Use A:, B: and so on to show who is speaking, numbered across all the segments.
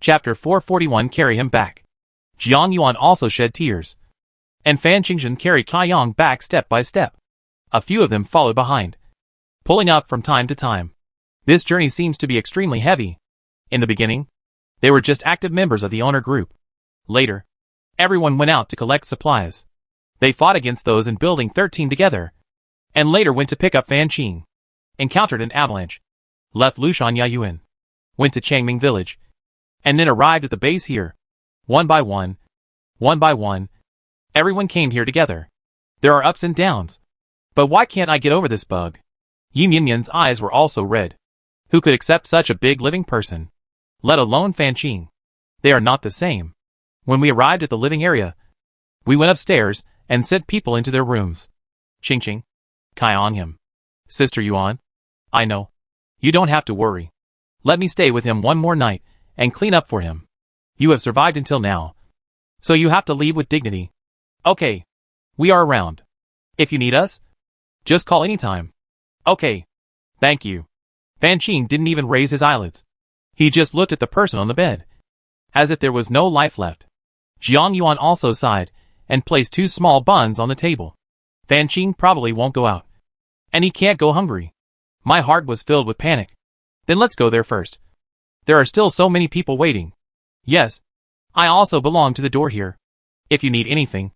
A: Chapter 441 Carry him back. Jiang Yuan also shed tears. And Fan Qingzhen carried Kai Yang back step by step. A few of them followed behind, pulling up from time to time. This journey seems to be extremely heavy. In the beginning, they were just active members of the owner group. Later, everyone went out to collect supplies. They fought against those in Building 13 together, and later went to pick up Fan Qing. Encountered an avalanche, left Lushan Yayuan, went to Changming village, and then arrived at the base here. One by one, everyone came here together. There are ups and downs. But why can't I get over this bug? Yi Mianyan's eyes were also red. Who could accept such a big living person? Let alone Fan Qing. They are not the same. When we arrived at the living area, we went upstairs and sent people into their rooms. Qing, Kai on him. Sister Yuan, I know. You don't have to worry. Let me stay with him one more night and clean up for him. You have survived until now, so you have to leave with dignity. Okay. We are around. If you need us, just call anytime. Okay. Thank you. Fan Qing didn't even raise his eyelids. He just looked at the person on the bed, as if there was no life left. Jiang Yuan also sighed and placed 2 small buns on the table. Fan Qing probably won't go out, and he can't go hungry. My heart was filled with panic. Then let's go there first. There are still so many people waiting. Yes, I also belong to the door here. If you need anything,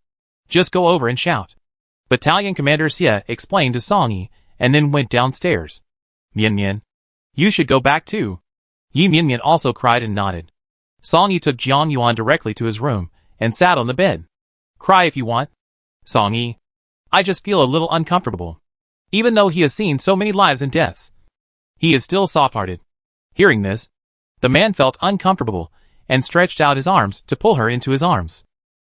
A: just go over and shout. Battalion Commander Xie explained to Song Yi and then went downstairs. Mian, you should go back too. Yi Mian also cried and nodded. Song Yi took Jiang Yuan directly to his room and sat on the bed. Cry if you want. Song Yi, I just feel a little uncomfortable. Even though he has seen so many lives and deaths, he is still soft-hearted. Hearing this, the man felt uncomfortable and stretched out his arms to pull her into his arms.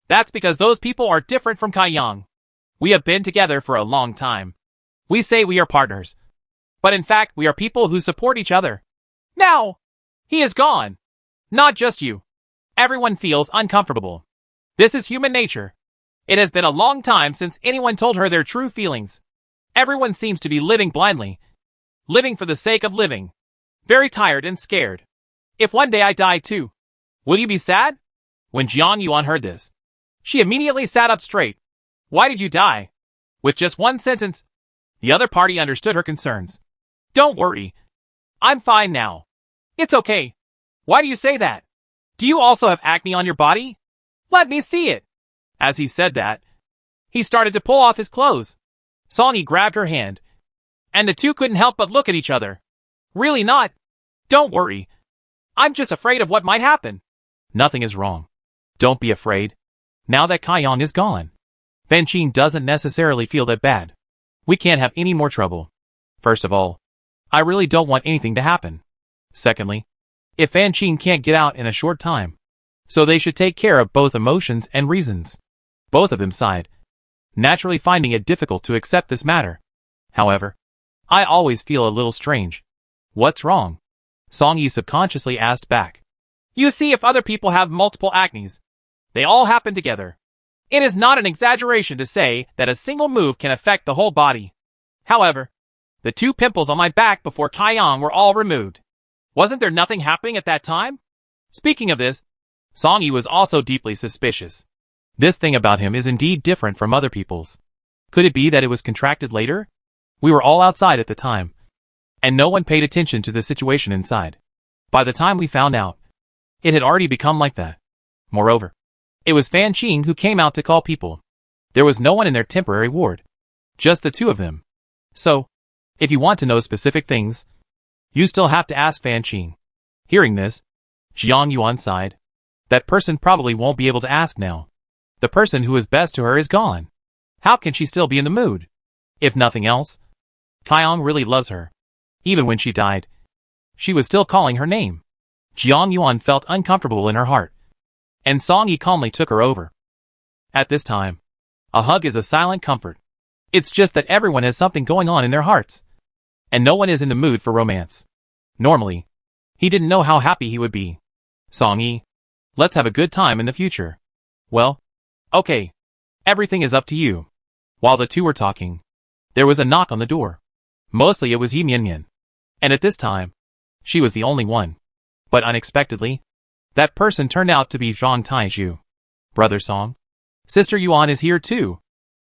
A: That's because those people are different from Kai Yang. We have been together for a long time. We say we are partners, but in fact we are people who support each other. Now, he is gone. Not just you. Everyone feels uncomfortable. This is human nature. It has been a long time since anyone told her their true feelings. Everyone seems to be living blindly. Living for the sake of living. Very tired and scared. If one day I die too, will you be sad? When Jiang Yuan heard this, she immediately sat up straight. Why did you die? With just one sentence, the other party understood her concerns. Don't worry. I'm fine now. It's okay. Why do you say that? Do you also have acne on your body? Let me see it. As he said that, he started to pull off his clothes. Song Yi grabbed her hand, and the two couldn't help but look at each other. Really not. Don't worry. I'm just afraid of what might happen. Nothing is wrong. Don't be afraid. Now that Kai Yang is gone, Fan Qing doesn't necessarily feel that bad. We can't have any more trouble. First of all, I really don't want anything to happen. Secondly, if Fan Qing can't get out in a short time, so they should take care of both emotions and reasons. Both of them sighed, naturally finding it difficult to accept this matter. However, I always feel a little strange. What's wrong? Song Yi subconsciously asked back. You see, if other people have multiple acnes, they all happen together. It is not an exaggeration to say that a single move can affect the whole body. However, the 2 pimples on my back before Kai Yang were all removed. Wasn't there nothing happening at that time? Speaking of this, Song Yi was also deeply suspicious. This thing about him is indeed different from other people's. Could it be that it was contracted later? We were all outside at the time, and no one paid attention to the situation inside. By the time we found out, it had already become like that. Moreover, it was Fan Qing who came out to call people. There was no one in their temporary ward. Just the 2 of them. So, if you want to know specific things, you still have to ask Fan Qing. Hearing this, Jiang Yuan sighed. That person probably won't be able to ask now. The person who is best to her is gone. How can she still be in the mood? If nothing else, Kai Yang really loves her. Even when she died, she was still calling her name. Jiang Yuan felt uncomfortable in her heart, and Song Yi calmly took her over. At this time, a hug is a silent comfort. It's just that everyone has something going on in their hearts, and no one is in the mood for romance. Normally, he didn't know how happy he would be. Song Yi, let's have a good time in the future. Well, okay. Everything is up to you. While the 2 were talking, there was a knock on the door. Mostly it was Yi Mian, and at this time, she was the only one. But unexpectedly, That person turned out to be Zhang Taizhu. Brother Song. Sister Yuan is here too,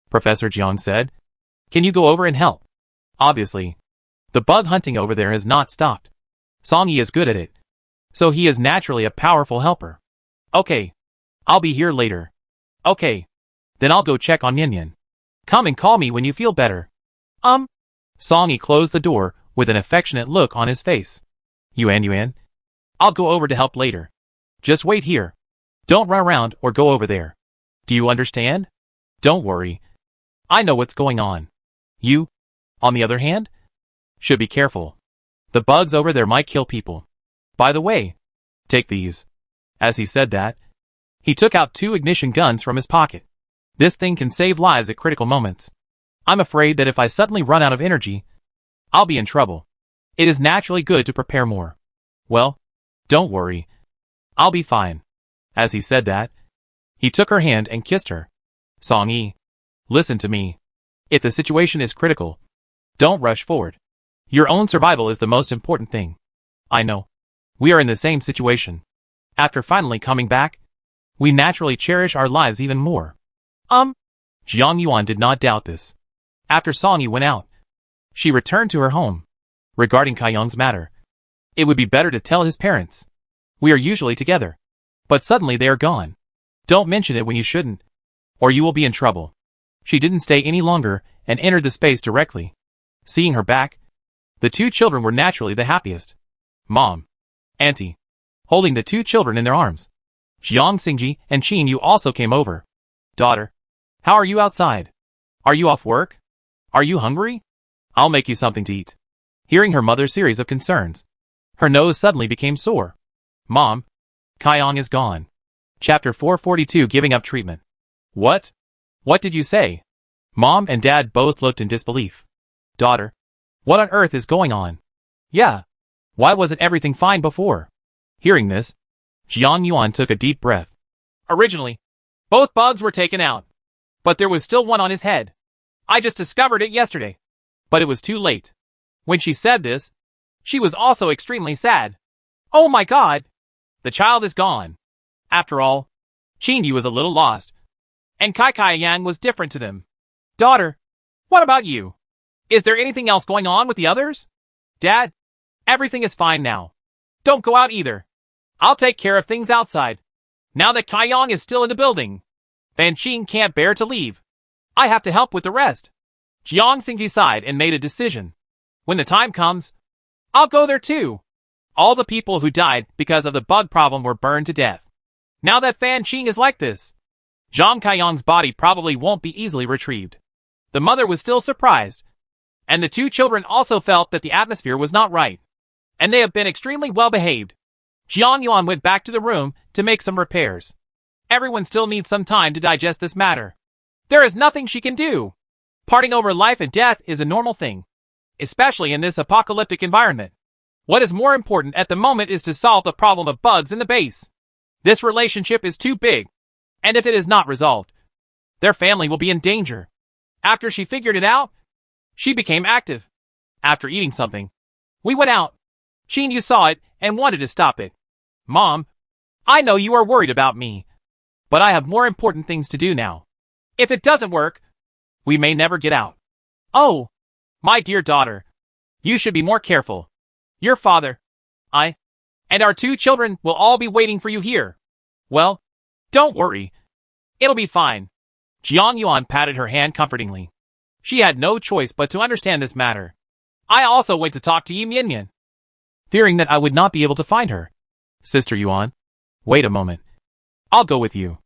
A: Professor Jiang said. Can you go over and help? Obviously, the bug hunting over there has not stopped. Song Yi is good at it, so he is naturally a powerful helper. Okay, I'll be here later. Okay, then I'll go check on Yin Yin. Come and call me when you feel better. Song Yi closed the door with an affectionate look on his face. Yuan, I'll go over to help later. Just wait here. Don't run around or go over there. Do you understand? Don't worry. I know what's going on. You, on the other hand, should be careful. The bugs over there might kill people. By the way, take these. As he said that, he took out 2 ignition guns from his pocket. This thing can save lives at critical moments. I'm afraid that if I suddenly run out of energy, I'll be in trouble. It is naturally good to prepare more. Well, don't worry. I'll be fine. As he said that, he took her hand and kissed her. Song Yi, listen to me. If the situation is critical, don't rush forward. Your own survival is the most important thing. I know. We are in the same situation. After finally coming back, we naturally cherish our lives even more. Jiang Yuan did not doubt this. After Song Yi went out, she returned to her home. Regarding Kaiyang's matter, it would be better to tell his parents. We are usually together, but suddenly they are gone. Don't mention it when you shouldn't, or you will be in trouble. She didn't stay any longer and entered the space directly. Seeing her back, the 2 children were naturally the happiest. Mom, Auntie, holding the 2 children in their arms. Jiang Xingji and Qin Yu also came over. Daughter, how are you outside? Are you off work? Are you hungry? I'll make you something to eat. Hearing her mother's series of concerns, her nose suddenly became sore. Mom, Kaiyang is gone. Chapter 442 Giving Up Treatment. What? What did you say? Mom and Dad both looked in disbelief. Daughter, what on earth is going on? Yeah. Why wasn't everything fine before? Hearing this, Jiang Yuan took a deep breath. Originally, both bugs were taken out, but there was still one on his head. I just discovered it yesterday, but it was too late. When she said this, she was also extremely sad. Oh my God! The child is gone. After all, Qin Yu was a little lost, and Kai Yang was different to them. Daughter, what about you? Is there anything else going on with the others? Dad, everything is fine now. Don't go out either. I'll take care of things outside. Now that Kaiyang is still in the building, Fan Qing can't bear to leave. I have to help with the rest. Jiang Xingji sighed and made a decision. When the time comes, I'll go there too. All the people who died because of the bug problem were burned to death. Now that Fan Qing is like this, Zhang Kaiyang's body probably won't be easily retrieved. The mother was still surprised, and the 2 children also felt that the atmosphere was not right, and they have been extremely well behaved. Jiang Yuan went back to the room to make some repairs. Everyone still needs some time to digest this matter. There is nothing she can do. Parting over life and death is a normal thing, especially in this apocalyptic environment. What is more important at the moment is to solve the problem of bugs in the base. This relationship is too big, and if it is not resolved, their family will be in danger. After she figured it out, she became active. After eating something, we went out. Qin Yu saw it and wanted to stop it. Mom, I know you are worried about me, but I have more important things to do now. If it doesn't work, we may never get out. Oh, my dear daughter, you should be more careful. Your father, I, and our 2 children will all be waiting for you here. Well, don't worry. It'll be fine. Jiang Yuan patted her hand comfortingly. She had no choice but to understand this matter. I also went to talk to Yin Yin, fearing that I would not be able to find her. Sister Yuan, wait a moment. I'll go with you.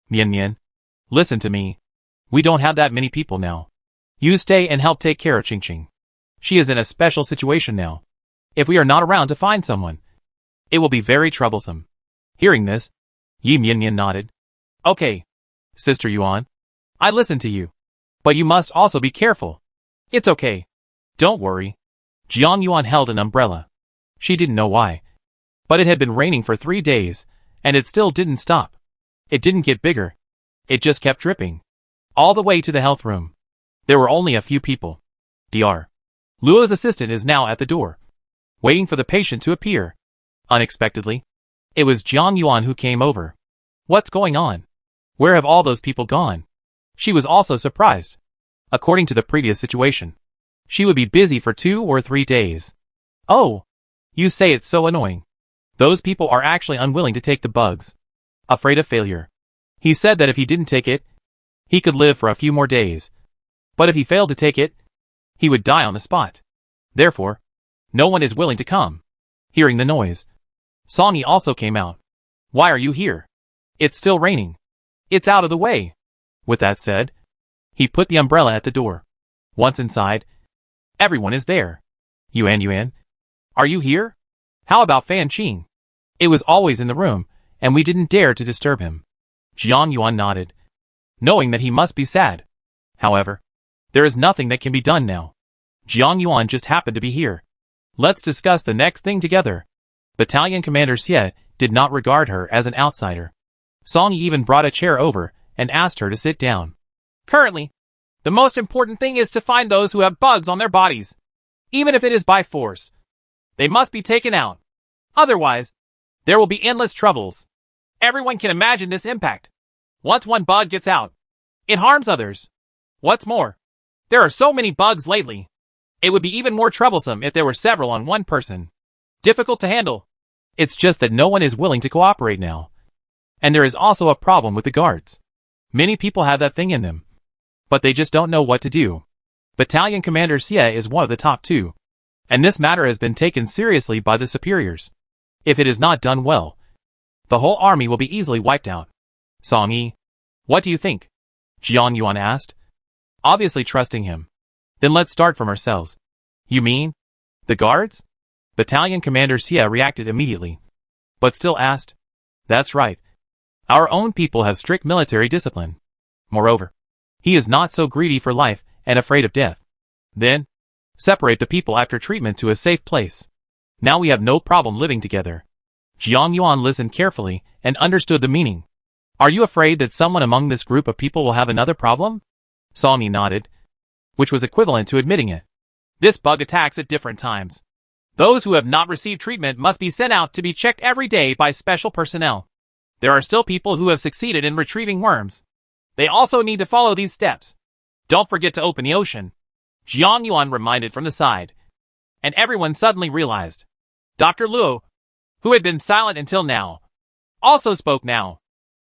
A: Yin, listen to me. We don't have that many people now. You stay and help take care of Qing. She is in a special situation now. If we are not around to find someone, it will be very troublesome. Hearing this, Yin nodded. Okay, Sister Yuan, I listen to you. But you must also be careful. It's okay. Don't worry. Jiang Yuan held an umbrella. She didn't know why, but it had been raining for 3 days, and it still didn't stop. It didn't get bigger. It just kept dripping. All the way to the health room. There were only a few people. Dr. Luo's assistant is now at the door, waiting for the patient to appear. Unexpectedly, It was Jiang Yuan who came over. What's going on? Where have all those people gone? She was also surprised. According to the previous situation, she would be busy for 2 or 3 days. Oh, you say it's so annoying. Those people are actually unwilling to take the bugs. Afraid of failure. He said that if he didn't take it, he could live for a few more days. But if he failed to take it, he would die on the spot. Therefore, no one is willing to come. Hearing the noise, Songy also came out. Why are you here? It's still raining. It's out of the way. With that said, he put the umbrella at the door. Once inside, everyone is there. Yuan, are you here? How about Fan Qing? It was always in the room, and we didn't dare to disturb him. Jiang Yuan nodded, knowing that he must be sad. However, there is nothing that can be done now. Jiang Yuan just happened to be here. Let's discuss the next thing together. Battalion Commander Xie did not regard her as an outsider. Songy even brought a chair over and asked her to sit down. Currently, the most important thing is to find those who have bugs on their bodies. Even if it is by force, they must be taken out. Otherwise, there will be endless troubles. Everyone can imagine this impact. Once one bug gets out, it harms others. What's more, there are so many bugs lately. It would be even more troublesome if there were several on one person. Difficult to handle. It's just that no one is willing to cooperate now. And there is also a problem with the guards. Many people have that thing in them, but they just don't know what to do. Battalion Commander Xie is one of the top 2, and this matter has been taken seriously by the superiors. If it is not done well, the whole army will be easily wiped out. Songy, what do you think? Jiang Yuan asked, obviously trusting him. Then let's start from ourselves. You mean the guards? Battalion Commander Xie reacted immediately, but still asked. That's right. Our own people have strict military discipline. Moreover, he is not so greedy for life and afraid of death. Then, separate the people after treatment to a safe place. Now we have no problem living together. Jiang Yuan listened carefully and understood the meaning. Are you afraid that someone among this group of people will have another problem? Songy nodded, which was equivalent to admitting it. This bug attacks at different times. Those who have not received treatment must be sent out to be checked every day by special personnel. There are still people who have succeeded in retrieving worms. They also need to follow these steps. Don't forget to open the ocean. Jiang Yuan reminded from the side. And everyone suddenly realized. Dr. Luo, who had been silent until now, also spoke now.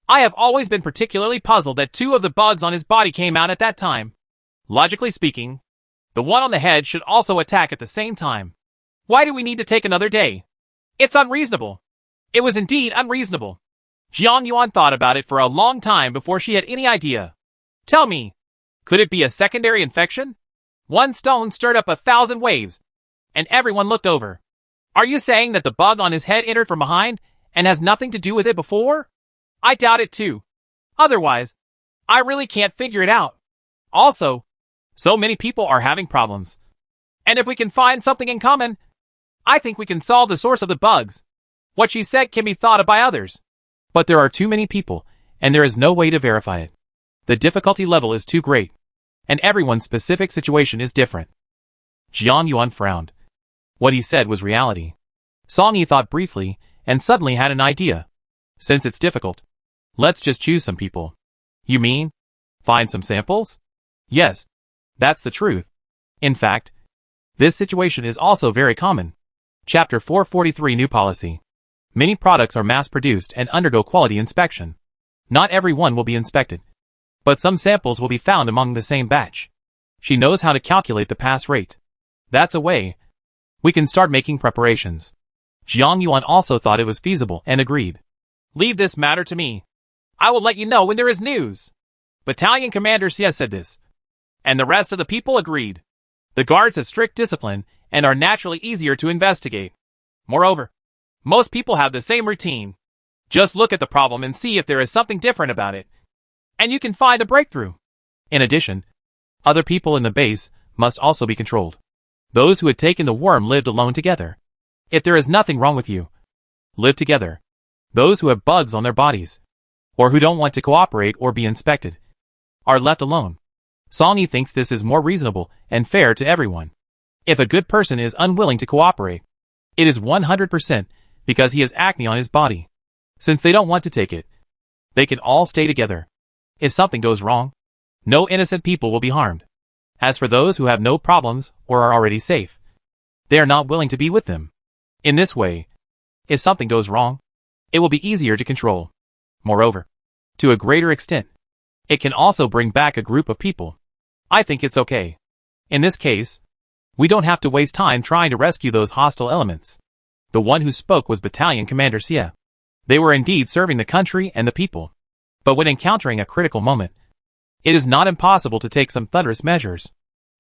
A: I have always been particularly puzzled that 2 of the bugs on his body came out at that time. Logically speaking, the one on the head should also attack at the same time. Why do we need to take another day? It's unreasonable. It was indeed unreasonable. Jiang Yuan thought about it for a long time before she had any idea. Tell me, could it be a secondary infection? One stone stirred up 1,000 waves, and everyone looked over. Are you saying that the bug on his head entered from behind and has nothing to do with it before? I doubt it too. Otherwise, I really can't figure it out. Also, so many people are having problems. And if we can find something in common, I think we can solve the source of the bugs. What she said can be thought of by others. But there are too many people, and there is no way to verify it. The difficulty level is too great, and everyone's specific situation is different. Jiang Yuan frowned. What he said was reality. Songy thought briefly, and suddenly had an idea. Since it's difficult, let's just choose some people. You mean, find some samples? Yes, that's the truth. In fact, this situation is also very common. Chapter 443 New Policy. Many products are mass-produced and undergo quality inspection. Not every one will be inspected, but some samples will be found among the same batch. She knows how to calculate the pass rate. That's a way. We can start making preparations. Jiang Yuan also thought it was feasible and agreed. Leave this matter to me. I will let you know when there is news. Battalion Commander Xie said this, and the rest of the people agreed. The guards have strict discipline and are naturally easier to investigate. Moreover, most people have the same routine. Just look at the problem and see if there is something different about it, and you can find a breakthrough. In addition, other people in the base must also be controlled. Those who had taken the worm lived alone together. If there is nothing wrong with you, live together. Those who have bugs on their bodies, or who don't want to cooperate or be inspected, are left alone. Songy thinks this is more reasonable and fair to everyone. If a good person is unwilling to cooperate, it is 100% because he has acne on his body. Since they don't want to take it, they can all stay together. If something goes wrong, no innocent people will be harmed. As for those who have no problems or are already safe, they are not willing to be with them. In this way, if something goes wrong, it will be easier to control. Moreover, to a greater extent, it can also bring back a group of people. I think it's okay. In this case, we don't have to waste time trying to rescue those hostile elements. The one who spoke was Battalion Commander Sia. They were indeed serving the country and the people. But when encountering a critical moment, it is not impossible to take some thunderous measures.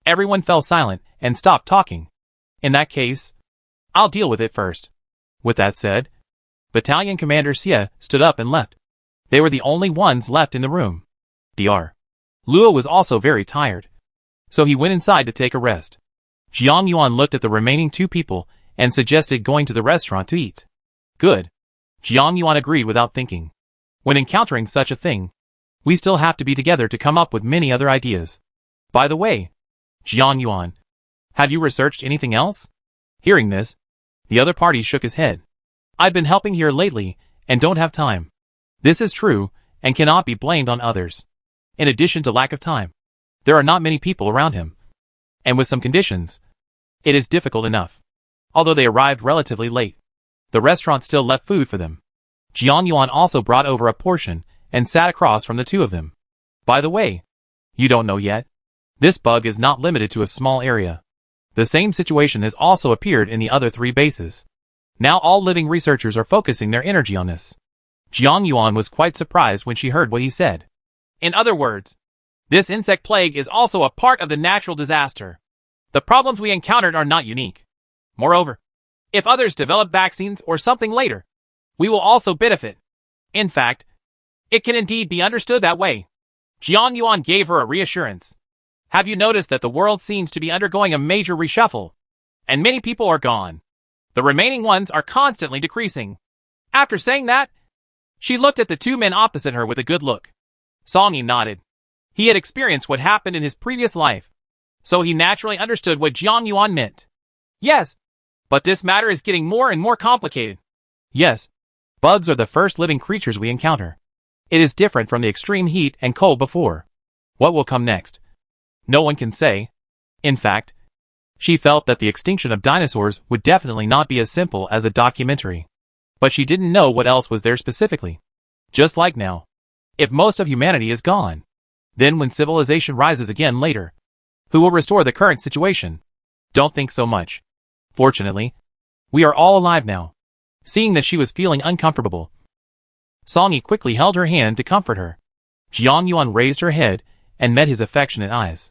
A: Everyone fell silent and stopped talking. In that case, I'll deal with it first. With that said, Battalion Commander Sia stood up and left. They were the only ones left in the room. Dr. Luo was also very tired, so he went inside to take a rest. Jiang Yuan looked at the remaining two people and suggested going to the restaurant to eat. Good. Jiang Yuan agreed without thinking. When encountering such a thing, we still have to be together to come up with many other ideas. By the way, Jiang Yuan, have you researched anything else? Hearing this, the other party shook his head. I've been helping here lately and don't have time. This is true and cannot be blamed on others. In addition to lack of time, there are not many people around him. And with some conditions, it is difficult enough. Although they arrived relatively late, the restaurant still left food for them. Jiang Yuan also brought over a portion and sat across from the two of them. By the way, you don't know yet, this bug is not limited to a small area. The same situation has also appeared in the other 3 bases. Now all living researchers are focusing their energy on this. Jiang Yuan was quite surprised when she heard what he said. In other words, this insect plague is also a part of the natural disaster. The problems we encountered are not unique. Moreover, if others develop vaccines or something later, we will also benefit. In fact, it can indeed be understood that way. Jiang Yuan gave her a reassurance. Have you noticed that the world seems to be undergoing a major reshuffle? And many people are gone. The remaining ones are constantly decreasing. After saying that, she looked at the 2 men opposite her with a good look. Song Yi nodded. He had experienced what happened in his previous life, so he naturally understood what Jiang Yuan meant. Yes, but this matter is getting more and more complicated. Yes, bugs are the first living creatures we encounter. It is different from the extreme heat and cold before. What will come next? No one can say. In fact, she felt that the extinction of dinosaurs would definitely not be as simple as a documentary. But she didn't know what else was there specifically. Just like now. If most of humanity is gone, then when civilization rises again later, who will restore the current situation? Don't think so much. Fortunately, we are all alive now. Seeing that she was feeling uncomfortable, Song Yi quickly held her hand to comfort her. Jiang Yuan raised her head and met his affectionate eyes.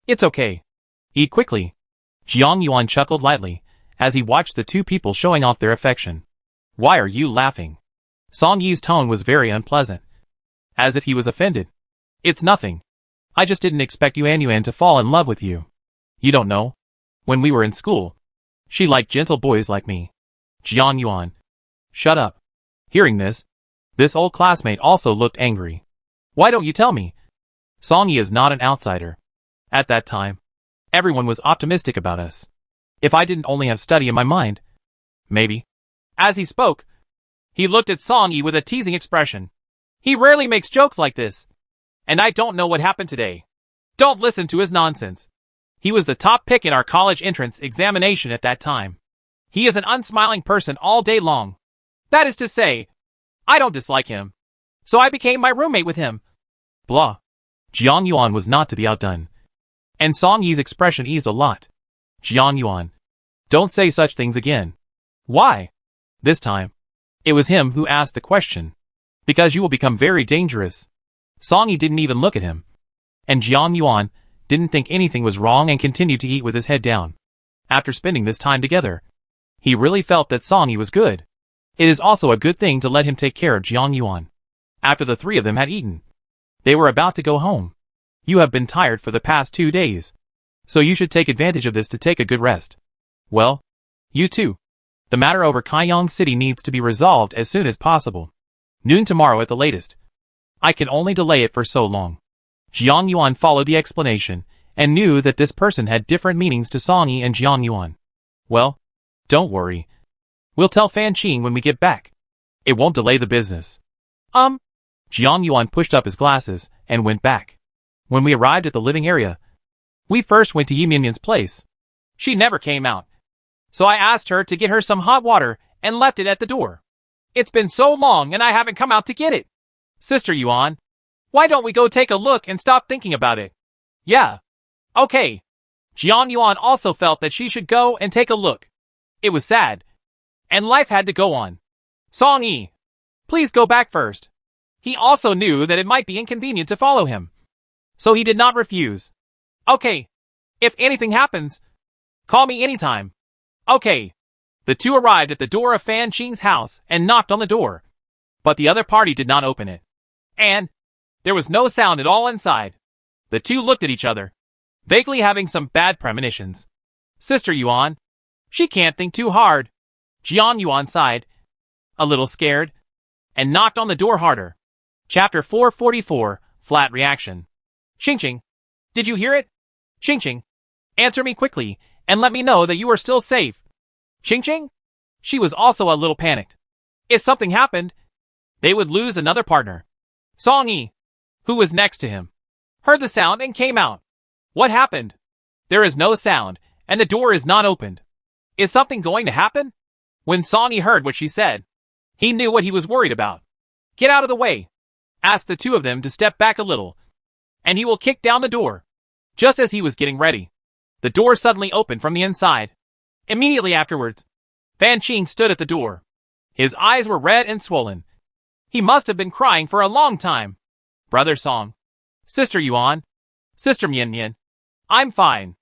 A: It's okay. Eat quickly. Jiang Yuan chuckled lightly as he watched the 2 people showing off their affection. Why are you laughing? Song Yi's tone was very unpleasant. As if he was offended. It's nothing. I just didn't expect Yuan to fall in love with you. You don't know. When we were in school, she liked gentle boys like me. Jiang Yuan. Shut up. Hearing this old classmate also looked angry. Why don't you tell me? Song Yi is not an outsider. At that time, everyone was optimistic about us. If I didn't only have study in my mind. Maybe. As he spoke, he looked at Song Yi with a teasing expression. He rarely makes jokes like this. And I don't know what happened today. Don't listen to his nonsense. He was the top pick in our college entrance examination at that time. He is an unsmiling person all day long. That is to say, I don't dislike him. So I became my roommate with him. Blah. Jiang Yuan was not to be outdone. And Song Yi's expression eased a lot. Jiang Yuan. Don't say such things again. Why? This time, it was him who asked the question. Because you will become very dangerous. Song Yi didn't even look at him. And Jiang Yuan didn't think anything was wrong and continued to eat with his head down. After spending this time together, he really felt that Song Yi was good. It is also a good thing to let him take care of Jiang Yuan. After the 3 of them had eaten, they were about to go home. You have been tired for the past 2 days, so you should take advantage of this to take a good rest. Well, you too. The matter over Kaiyang City needs to be resolved as soon as possible. Noon tomorrow at the latest. I can only delay it for so long. Jiang Yuan followed the explanation, and knew that this person had different meanings to Song Yi and Jiang Yuan. Well, don't worry. We'll tell Fan Qing when we get back. It won't delay the business. Jiang Yuan pushed up his glasses and went back. When we arrived at the living area, we first went to Yi Minyan's place. She never came out, so I asked her to get her some hot water and left it at the door. It's been so long and I haven't come out to get it. Sister Yuan, why don't we go take a look and stop thinking about it? Yeah. Okay. Jiang Yuan also felt that she should go and take a look. It was sad, and life had to go on. Song Yi, please go back first. He also knew that it might be inconvenient to follow him, so he did not refuse. Okay. If anything happens, call me anytime. Okay. The two arrived at the door of Fan Qing's house and knocked on the door, but the other party did not open it. And there was no sound at all inside. The two looked at each other, vaguely having some bad premonitions. Sister Yuan, she can't think too hard. Jiang Yuan sighed, a little scared, and knocked on the door harder. Chapter 444, Flat Reaction. Xingqing, did you hear it? Xingqing, answer me quickly and let me know that you are still safe. Xingqing? She was also a little panicked. If something happened, they would lose another partner. Song Yi, who was next to him, heard the sound and came out. What happened? There is no sound, and the door is not opened. Is something going to happen? When Song Yi heard what she said, he knew what he was worried about. Get out of the way. Ask the two of them to step back a little, and he will kick down the door. Just as he was getting ready, the door suddenly opened from the inside. Immediately afterwards, Fan Qing stood at the door. His eyes were red and swollen. He must have been crying for a long time. Brother Song, Sister Yuan, Sister Mian, I'm fine.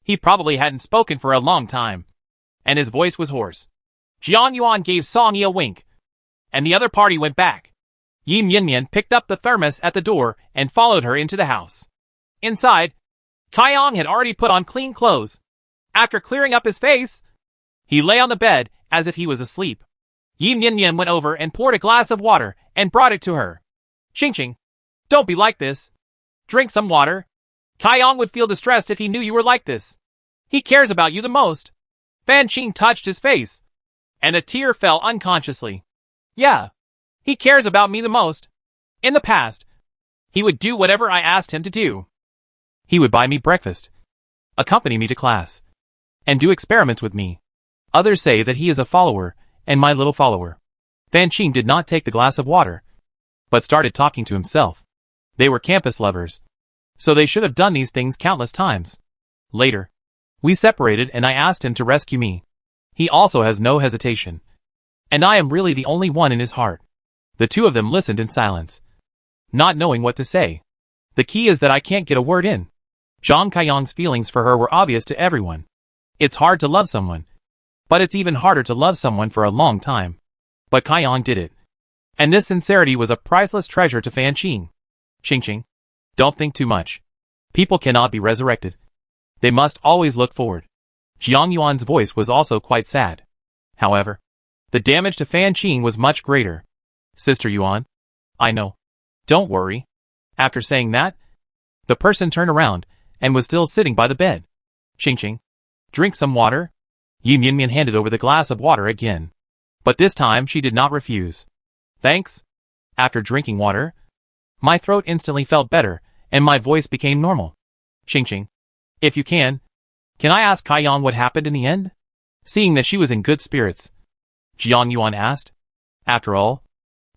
A: He probably hadn't spoken for a long time, and his voice was hoarse. Jiang Yuan gave Song Yi a wink, and the other party went back. Yi Mian picked up the thermos at the door and followed her into the house. Inside, Kaiyang had already put on clean clothes. After clearing up his face, he lay on the bed as if he was asleep. Yi Mian went over and poured a glass of water and brought it to her. Xingqing, don't be like this. Drink some water. Kaiyang would feel distressed if he knew you were like this. He cares about you the most. Fan Qing touched his face, and a tear fell unconsciously. Yeah, he cares about me the most. In the past, he would do whatever I asked him to do. He would buy me breakfast, accompany me to class, and do experiments with me. Others say that he is a follower, and my little follower. Fan Qing did not take the glass of water, but started talking to himself. They were campus lovers, so they should have done these things countless times. Later, we separated and I asked him to rescue me. He also has no hesitation, and I am really the only one in his heart. The two of them listened in silence, not knowing what to say. The key is that I can't get a word in. Zhang Kaiyang's feelings for her were obvious to everyone. It's hard to love someone, but it's even harder to love someone for a long time. But Kaiyang did it, and this sincerity was a priceless treasure to Fan Qing. Xingqing, don't think too much. People cannot be resurrected. They must always look forward. Jiang Yuan's voice was also quite sad. However, the damage to Fan Qing was much greater. Sister Yuan, I know. Don't worry. After saying that, the person turned around and was still sitting by the bed. Xingqing, drink some water. Yi Mian handed over the glass of water again, but this time she did not refuse. Thanks. After drinking water, my throat instantly felt better and my voice became normal. Xingqing, if you can I ask Kaiyang what happened in the end? Seeing that she was in good spirits, Jiang Yuan asked. After all,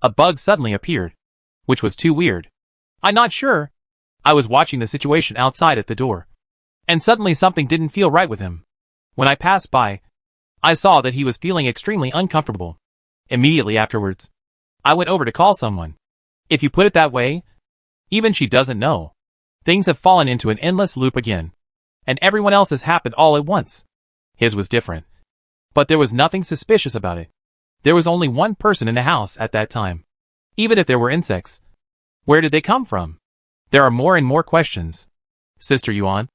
A: a bug suddenly appeared, which was too weird. I'm not sure. I was watching the situation outside at the door, and suddenly something didn't feel right with him. When I passed by, I saw that he was feeling extremely uncomfortable. Immediately afterwards, I went over to call someone. If you put it that way, even she doesn't know. Things have fallen into an endless loop again, and everyone else has happened all at once. His was different, but there was nothing suspicious about it. There was only one person in the house at that time. Even if there were insects, where did they come from? There are more and more questions. Sister Yuan,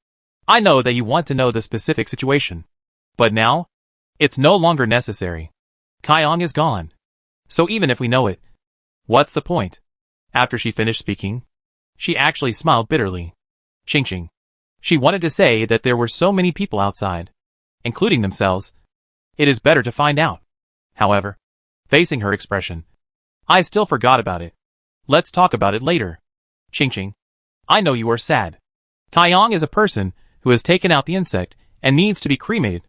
A: I know that you want to know the specific situation, but now, it's no longer necessary. Kaiyang is gone. So even if we know it, what's the point? After she finished speaking, she actually smiled bitterly. Xingqing. She wanted to say that there were so many people outside, including themselves. It is better to find out. However, facing her expression, I still forgot about it. Let's talk about it later. Ching Ching. I know you are sad. Kaiyang is a person who has taken out the insect and needs to be cremated.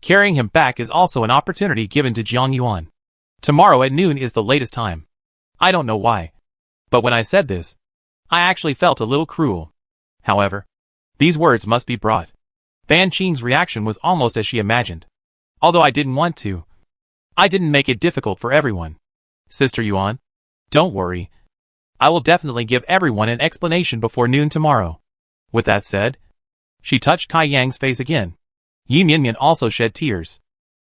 A: Carrying him back is also an opportunity given to Jiang Yuan. Tomorrow at noon is the latest time. I don't know why. But when I said this, I actually felt a little cruel. However, these words must be brought. Fan Qing's reaction was almost as she imagined. Although I didn't want to. I didn't make it difficult for everyone. Sister Yuan, don't worry. I will definitely give everyone an explanation before noon tomorrow. With that said, she touched Kaiyang's face again. Yi Mianmian also shed tears.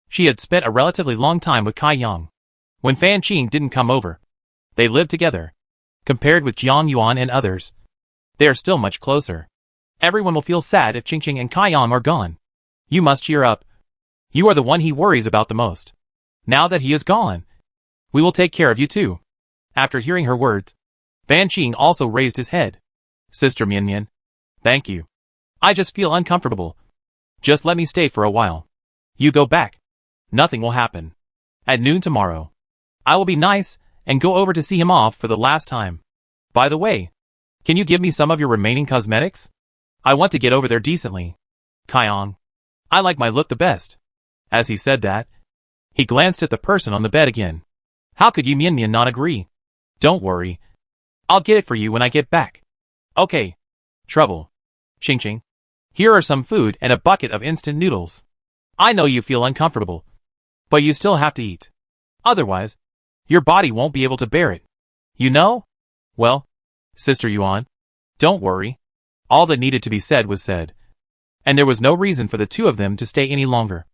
A: She had spent a relatively long time with Kaiyang. When Fan Qing didn't come over, they lived together. Compared with Jiang Yuan and others, they are still much closer. Everyone will feel sad if Qing Qing and Kaiyang are gone. You must cheer up. You are the one he worries about the most. Now that he is gone, we will take care of you too. After hearing her words, Fan Qing also raised his head. Sister Mianmian, thank you. I just feel uncomfortable. Just let me stay for a while. You go back. Nothing will happen. At noon tomorrow, I will be nice and go over to see him off for the last time. By the way, can you give me some of your remaining cosmetics? I want to get over there decently. Kaiyang, I like my look the best. As he said that, he glanced at the person on the bed again. How could Yi Mianmian not agree? Don't worry. I'll get it for you when I get back. Okay. Trouble. Qing Qing. Here are some food and a bucket of instant noodles. I know you feel uncomfortable, but you still have to eat. Otherwise, your body won't be able to bear it. You know? Well, Sister Yuan, don't worry. All that needed to be said was said. And there was no reason for the two of them to stay any longer.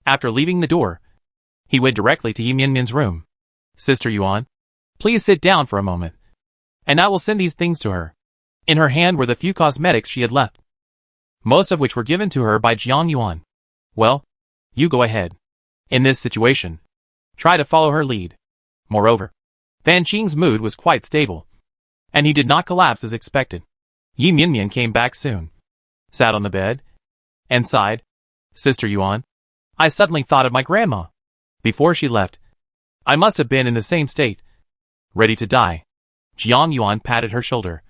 A: After leaving the door, he went directly to Yi Mianmian's room. Sister Yuan, please sit down for a moment, and I will send these things to her. In her hand were the few cosmetics she had left, most of which were given to her by Jiang Yuan. Well, you go ahead. In this situation, try to follow her lead. Moreover, Fan Qing's mood was quite stable, and he did not collapse as expected. Yi Mianmian came back soon, sat on the bed, and sighed. Sister Yuan, I suddenly thought of my grandma. Before she left, I must have been in the same state, ready to die. Jiang Yuan patted her shoulder.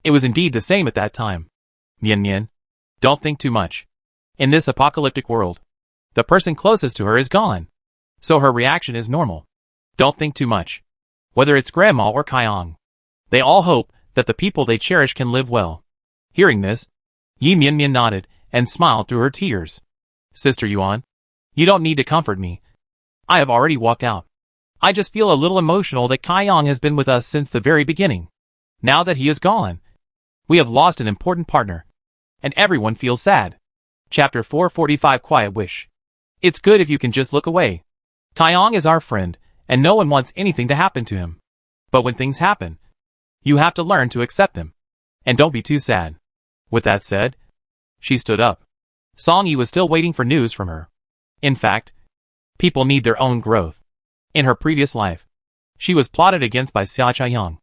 A: It was indeed the same at that time. Mianmian, don't think too much. In this apocalyptic world, the person closest to her is gone, so her reaction is normal. Don't think too much. Whether it's Grandma or Kaiyang, they all hope that the people they cherish can live well. Hearing this, Yi Mianmian nodded and smiled through her tears. Sister Yuan, you don't need to comfort me. I have already walked out. I just feel a little emotional that Kaiyang has been with us since the very beginning. Now that he is gone, we have lost an important partner, and everyone feels sad. Chapter 445 Quiet Wish. It's good if you can just look away. Kaiyang is our friend, and no one wants anything to happen to him. But when things happen, you have to learn to accept them. And don't be too sad. With that said, she stood up. Song Yi was still waiting for news from her. In fact, people need their own growth. In her previous life, she was plotted against by Xia Chaiyang,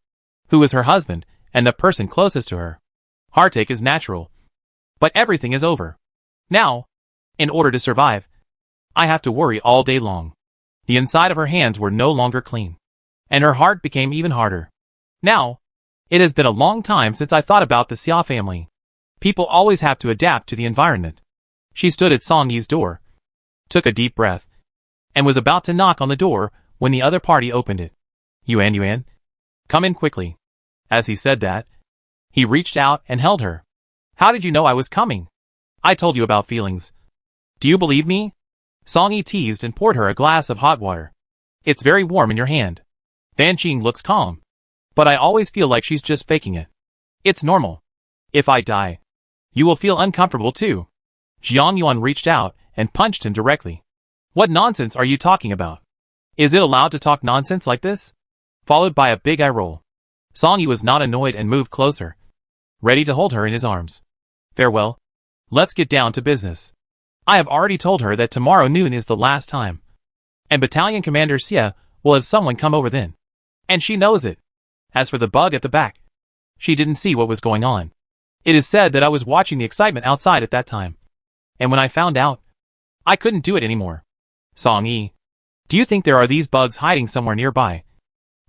A: who was her husband and the person closest to her. Heartache is natural. But everything is over. Now, in order to survive, I have to worry all day long. The inside of her hands were no longer clean, and her heart became even harder. Now, it has been a long time since I thought about the Xia family. People always have to adapt to the environment. She stood at Song Yi's door, took a deep breath, and was about to knock on the door when the other party opened it. Yuan, come in quickly. As he said that, he reached out and held her. How did you know I was coming? I told you about feelings. Do you believe me? Song Yi teased and poured her a glass of hot water. It's very warm in your hand. Fan Qing looks calm, but I always feel like she's just faking it. It's normal. If I die, you will feel uncomfortable too. Jiang Yuan reached out and punched him directly. What nonsense are you talking about? Is it allowed to talk nonsense like this? Followed by a big eye roll. Song Yi was not annoyed and moved closer, ready to hold her in his arms. Farewell. Let's get down to business. I have already told her that tomorrow noon is the last time. And Battalion Commander Xia will have someone come over then. And she knows it. As for the bug at the back, she didn't see what was going on. It is said that I was watching the excitement outside at that time. And when I found out, I couldn't do it anymore. Song Yi, do you think there are these bugs hiding somewhere nearby?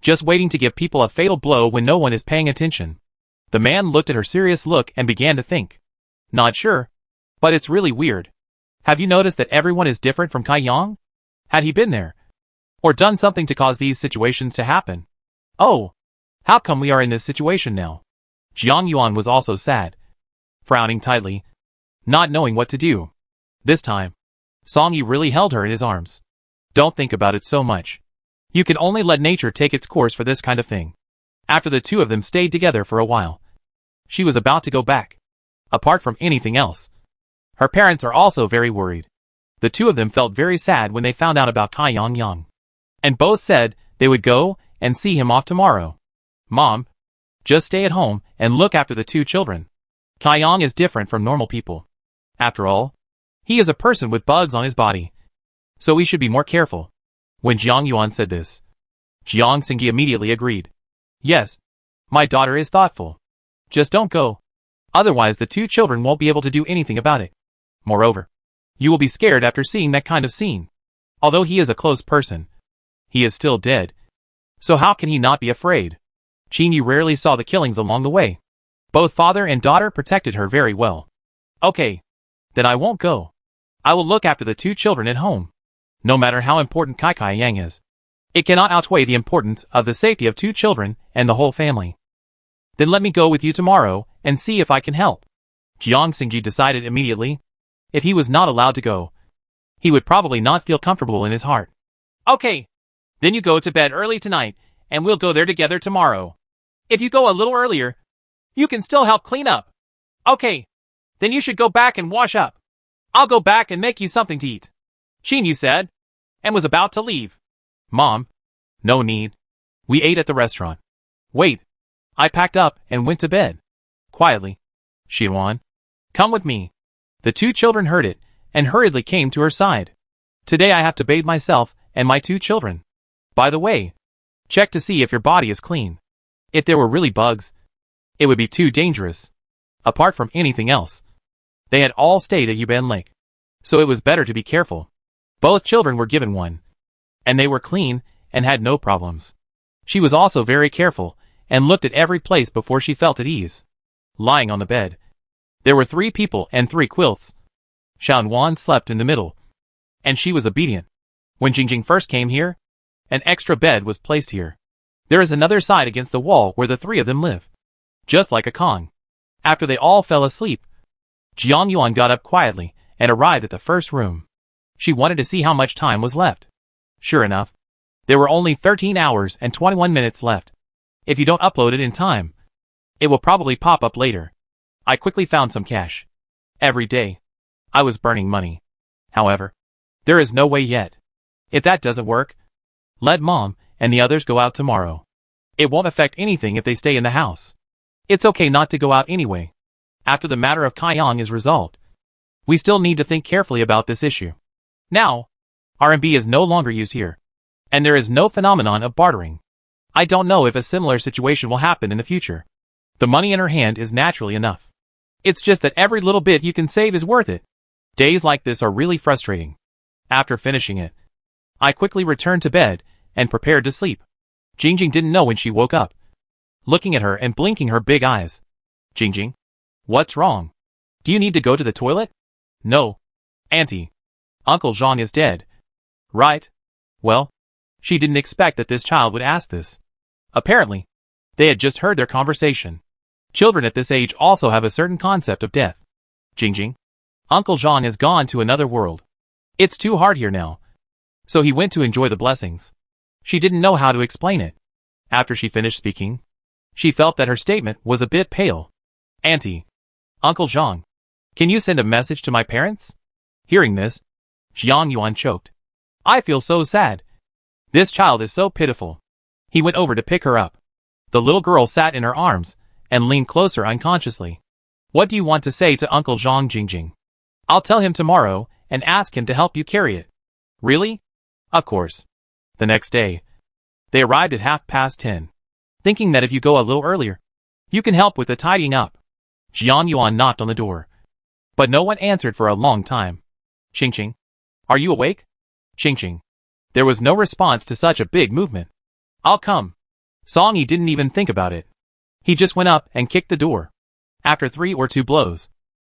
A: just waiting to give people a fatal blow when no one is paying attention. The man looked at her serious look and began to think. Not sure. But it's really weird. Have you noticed that everyone is different from Kai Yang? Had he been there? Or done something to cause these situations to happen? Oh! How come we are in this situation now? Jiang Yuan was also sad. Frowning tightly. Not knowing what to do. This time, Song Yi really held her in his arms. Don't think about it so much. You can only let nature take its course for this kind of thing. After the two of them stayed together for a while, she was about to go back. Apart from anything else, her parents are also very worried. The two of them felt very sad when they found out about Kai Yang, and both said they would go and see him off tomorrow. Mom, just stay at home and look after the two children. Kai Yang is different from normal people. After all, he is a person with bugs on his body, so we should be more careful. When Jiang Yuan said this, Jiang Xingji immediately agreed. Yes, my daughter is thoughtful. Just don't go. Otherwise the two children won't be able to do anything about it. Moreover, you will be scared after seeing that kind of scene. Although he is a close person, he is still dead. So how can he not be afraid? Qin Yi rarely saw the killings along the way. Both father and daughter protected her very well. Okay. Then I won't go. I will look after the two children at home. No matter how important Kai Yang is, it cannot outweigh the importance of the safety of two children and the whole family. Then let me go with you tomorrow and see if I can help. Jiang Xingji decided immediately. If he was not allowed to go, he would probably not feel comfortable in his heart. Okay. Then you go to bed early tonight, and we'll go there together tomorrow. If you go a little earlier, you can still help clean up. Okay. Then you should go back and wash up. I'll go back and make you something to eat. Qin Yu said, and was about to leave. Mom, no need. We ate at the restaurant. Wait. I packed up and went to bed. Quietly. Xiwan, come with me. The two children heard it and hurriedly came to her side. Today I have to bathe myself and my two children. By the way, check to see if your body is clean. If there were really bugs, it would be too dangerous. Apart from anything else, they had all stayed at Yuban Lake, so it was better to be careful. Both children were given one, and they were clean and had no problems. She was also very careful and looked at every place before she felt at ease. Lying on the bed, there were 3 people and 3 quilts. Shan Wan slept in the middle, and she was obedient. When Jingjing first came here, an extra bed was placed here. There is another side against the wall where the 3 of them live. Just like a Kong. After they all fell asleep, Jiang Yuan got up quietly and arrived at the first room. She wanted to see how much time was left. Sure enough, there were only 13 hours and 21 minutes left. If you don't upload it in time, it will probably pop up later. I quickly found some cash. Every day, I was burning money. However, there is no way yet. If that doesn't work, let Mom and the others go out tomorrow. It won't affect anything if they stay in the house. It's okay not to go out anyway. After the matter of Kai Yang is resolved, we still need to think carefully about this issue. Now, RMB is no longer used here, and there is no phenomenon of bartering. I don't know if a similar situation will happen in the future. The money in her hand is naturally enough. It's just that every little bit you can save is worth it. Days like this are really frustrating. After finishing it, I quickly returned to bed and prepared to sleep. Jingjing didn't know when she woke up, looking at her and blinking her big eyes. Jingjing, what's wrong? Do you need to go to the toilet? No. Auntie, Uncle Zhang is dead. Right? Well, she didn't expect that this child would ask this. Apparently, they had just heard their conversation. Children at this age also have a certain concept of death. Jingjing, Uncle Zhang has gone to another world. It's too hard here now. So he went to enjoy the blessings. She didn't know how to explain it. After she finished speaking, she felt that her statement was a bit pale. Auntie, Uncle Zhang, can you send a message to my parents? Hearing this, Jiang Yuan choked. I feel so sad. This child is so pitiful. He went over to pick her up. The little girl sat in her arms and leaned closer unconsciously. What do you want to say to Uncle Zhang? Jingjing? I'll tell him tomorrow and ask him to help you carry it. Really? Of course. The next day, they arrived at 10:30, thinking that if you go a little earlier, you can help with the tidying up. Jiang Yuan knocked on the door, but no one answered for a long time. Qingqing, are you awake? Qingqing. There was no response to such a big movement. I'll come. Song Yi didn't even think about it. He just went up and kicked the door. After 3 or 2 blows,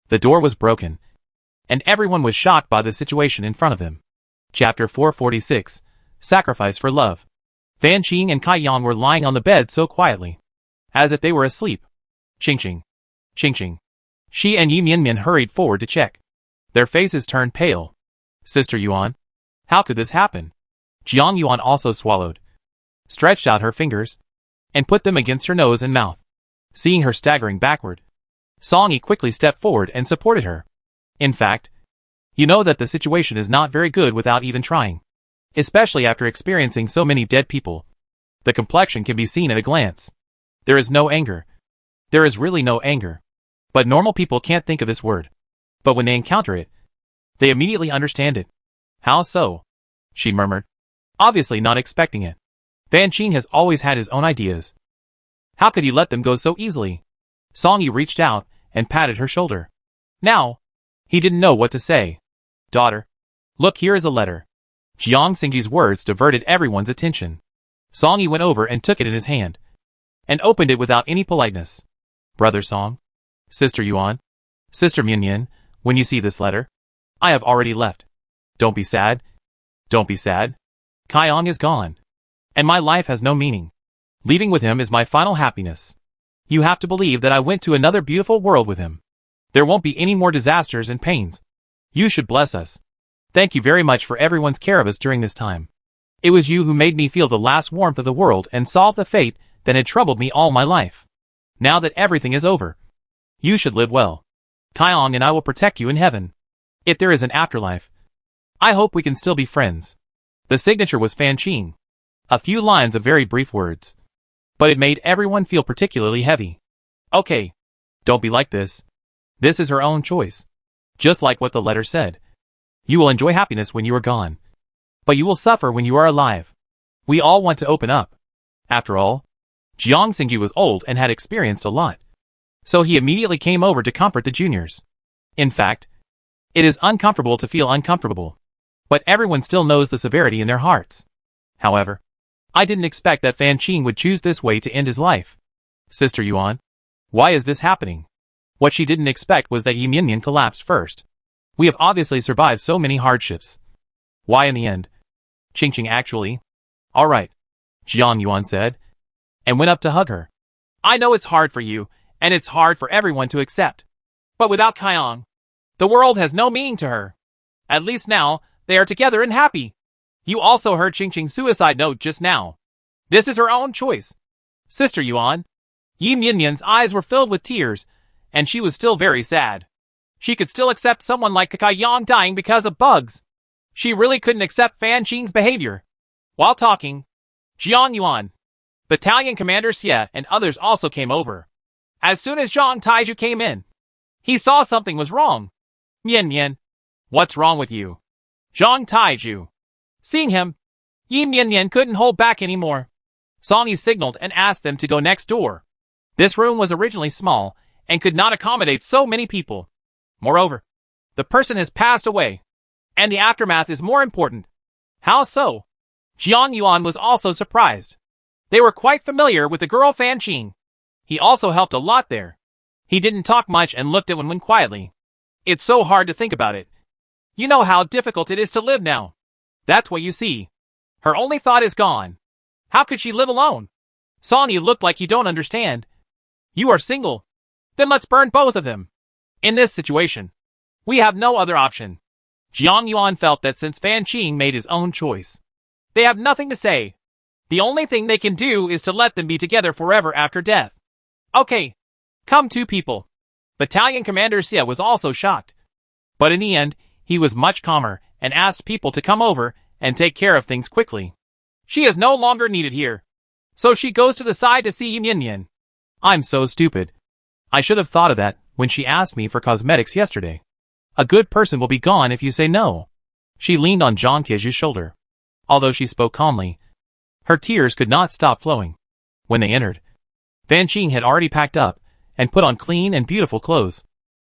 A: the door was broken, and everyone was shocked by the situation in front of them. Chapter 446, Sacrifice for Love. Fan Qing and Kai Yang were lying on the bed so quietly, as if they were asleep. Ching ching. Ching ching. She and Yi Mian hurried forward to check. Their faces turned pale. Sister Yuan? How could this happen? Jiang Yuan also swallowed, stretched out her fingers, and put them against her nose and mouth. Seeing her staggering backward, Song Yi quickly stepped forward and supported her. In fact, you know that the situation is not very good without even trying. Especially after experiencing so many dead people. The complexion can be seen at a glance. There is no anger. There is really no anger. But normal people can't think of this word. But when they encounter it, they immediately understand it. How so? She murmured, obviously not expecting it. Fan Qing has always had his own ideas. How could he let them go so easily? Song Yi reached out and patted her shoulder. Now, he didn't know what to say. Daughter, look, here is a letter. Jiang Xingji's words diverted everyone's attention. Song Yi went over and took it in his hand, and opened it without any politeness. Brother Song, Sister Yuan, Sister Mian, when you see this letter, I have already left. Don't be sad. Don't be sad. Kai Yang is gone, and my life has no meaning. Leaving with him is my final happiness. You have to believe that I went to another beautiful world with him. There won't be any more disasters and pains. You should bless us. Thank you very much for everyone's care of us during this time. It was you who made me feel the last warmth of the world and solved the fate that had troubled me all my life. Now that everything is over, you should live well. Kai Yang and I will protect you in heaven. If there is an afterlife, I hope we can still be friends. The signature was Fan Qing. A few lines of very brief words. But it made everyone feel particularly heavy. Okay. Don't be like this. This is her own choice. Just like what the letter said. You will enjoy happiness when you are gone. But you will suffer when you are alive. We all want to open up. After all, Jiang Xingji was old and had experienced a lot. So he immediately came over to comfort the juniors. In fact, it is uncomfortable to feel uncomfortable. But everyone still knows the severity in their hearts. However, I didn't expect that Fan Qing would choose this way to end his life. Sister Yuan, why is this happening? What she didn't expect was that Yi Mian collapsed first. We have obviously survived so many hardships. Why in the end? Ching Ching actually. Alright, Jiang Yuan said, and went up to hug her. I know it's hard for you, and it's hard for everyone to accept. But without Kai Yang, the world has no meaning to her. At least now, they are together and happy. You also heard Ching Ching's suicide note just now. This is her own choice. Sister Yuan. Yi Mian's eyes were filled with tears, and she was still very sad. She could still accept someone like Kai Yang dying because of bugs. She really couldn't accept Fan Qing's behavior. While talking, Jiang Yuan, Battalion Commander Xie, and others also came over. As soon as Zhang Taiju came in, he saw something was wrong. Mian, what's wrong with you? Zhang Taiju. Seeing him, Yi Mian couldn't hold back anymore. Song Yi signaled and asked them to go next door. This room was originally small and could not accommodate so many people. Moreover, the person has passed away, and the aftermath is more important. How so? Jiang Yuan was also surprised. They were quite familiar with the girl Fan Qing. He also helped a lot there. He didn't talk much and looked at Wen quietly. It's so hard to think about it. You know how difficult it is to live now. That's what you see. Her only thought is gone. How could she live alone? Song Yi looked like you don't understand. You are single. Then let's burn both of them. In this situation, we have no other option. Jiang Yuan felt that since Fan Qing made his own choice, they have nothing to say. The only thing they can do is to let them be together forever after death. Okay, come 2 people. Battalion Commander Xie was also shocked. But in the end, he was much calmer and asked people to come over and take care of things quickly. She is no longer needed here. So she goes to the side to see Yi Mian. I'm so stupid. I should have thought of that when she asked me for cosmetics yesterday. A good person will be gone if you say no. She leaned on Zhang Tieju's shoulder. Although she spoke calmly, her tears could not stop flowing. When they entered, Fan Qing had already packed up and put on clean and beautiful clothes.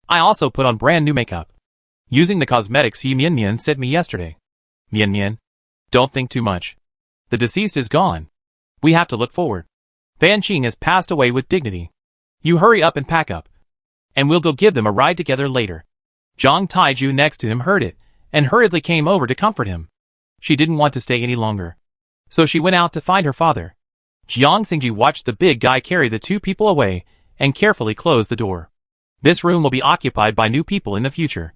A: I also put on brand new makeup, using the cosmetics Yi Mian sent me yesterday. Mian, don't think too much. The deceased is gone. We have to look forward. Fan Qing has passed away with dignity. You hurry up and pack up. And we'll go give them a ride together later. Zhang Taiju next to him heard it, and hurriedly came over to comfort him. She didn't want to stay any longer. So she went out to find her father. Jiang Xingji watched the big guy carry the two people away, and carefully closed the door. This room will be occupied by new people in the future.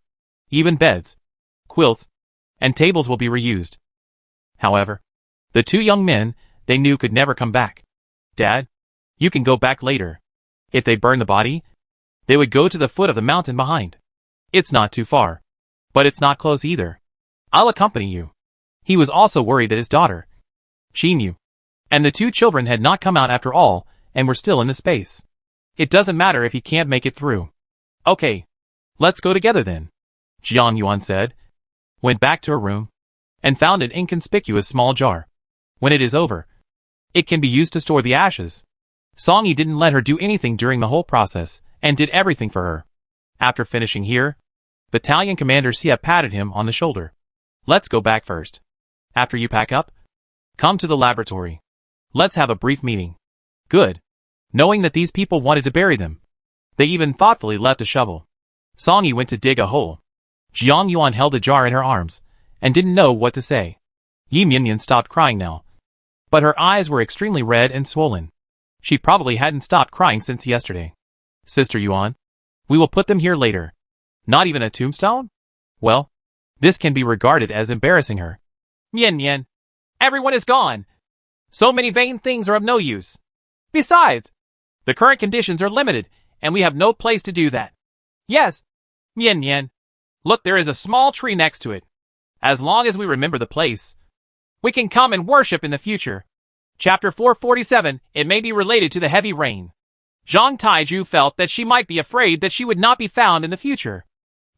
A: Even beds, quilts, and tables will be reused. However, the two young men, they knew could never come back. Dad, you can go back later. If they burn the body, they would go to the foot of the mountain behind. It's not too far. But it's not close either. I'll accompany you. He was also worried that his daughter, she knew, and the two children had not come out after all, and were still in the space. It doesn't matter if he can't make it through. Okay, let's go together then, Jiang Yuan said, went back to her room, and found an inconspicuous small jar. When it is over, it can be used to store the ashes. Song Yi didn't let her do anything during the whole process, and did everything for her. After finishing here, Battalion Commander Xie patted him on the shoulder. Let's go back first. After you pack up, come to the laboratory. Let's have a brief meeting. Good. Knowing that these people wanted to bury them, they even thoughtfully left a shovel. Song Yi went to dig a hole. Jiang Yuan held the jar in her arms, and didn't know what to say. Yi Minyan stopped crying now. But her eyes were extremely red and swollen. She probably hadn't stopped crying since yesterday. Sister Yuan, we will put them here later. Not even a tombstone? Well, this can be regarded as embarrassing her. Mian Mian, everyone is gone. So many vain things are of no use. Besides, the current conditions are limited, and we have no place to do that. Yes, Mian Mian, look, there is a small tree next to it. As long as we remember the place, we can come and worship in the future. Chapter 447, it may be related to the heavy rain. Zhang Taiju felt that she might be afraid that she would not be found in the future.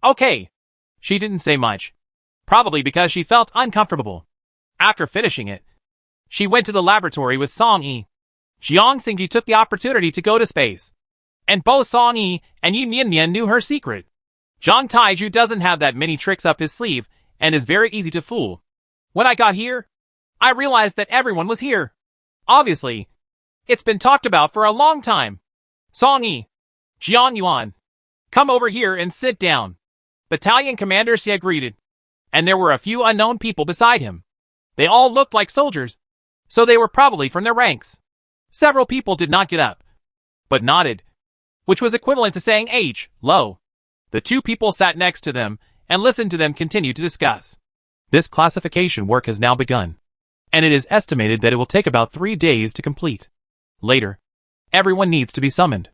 A: Okay. She didn't say much. Probably because she felt uncomfortable. After finishing it, she went to the laboratory with Song Yi. Jiang Xingji took the opportunity to go to space. And both Song Yi and Yi Mian knew her secret. Zhang Taiju doesn't have that many tricks up his sleeve, and is very easy to fool. When I got here, I realized that everyone was here. Obviously, it's been talked about for a long time. Song Yi, Jiang Yuan, come over here and sit down. Battalion Commander Xie greeted. And there were a few unknown people beside him. They all looked like soldiers, so they were probably from their ranks. Several people did not get up, but nodded, which was equivalent to saying H, low. The two people sat next to them, and listened to them continue to discuss. This classification work has now begun, and it is estimated that it will take about 3 days to complete. Later, everyone needs to be summoned.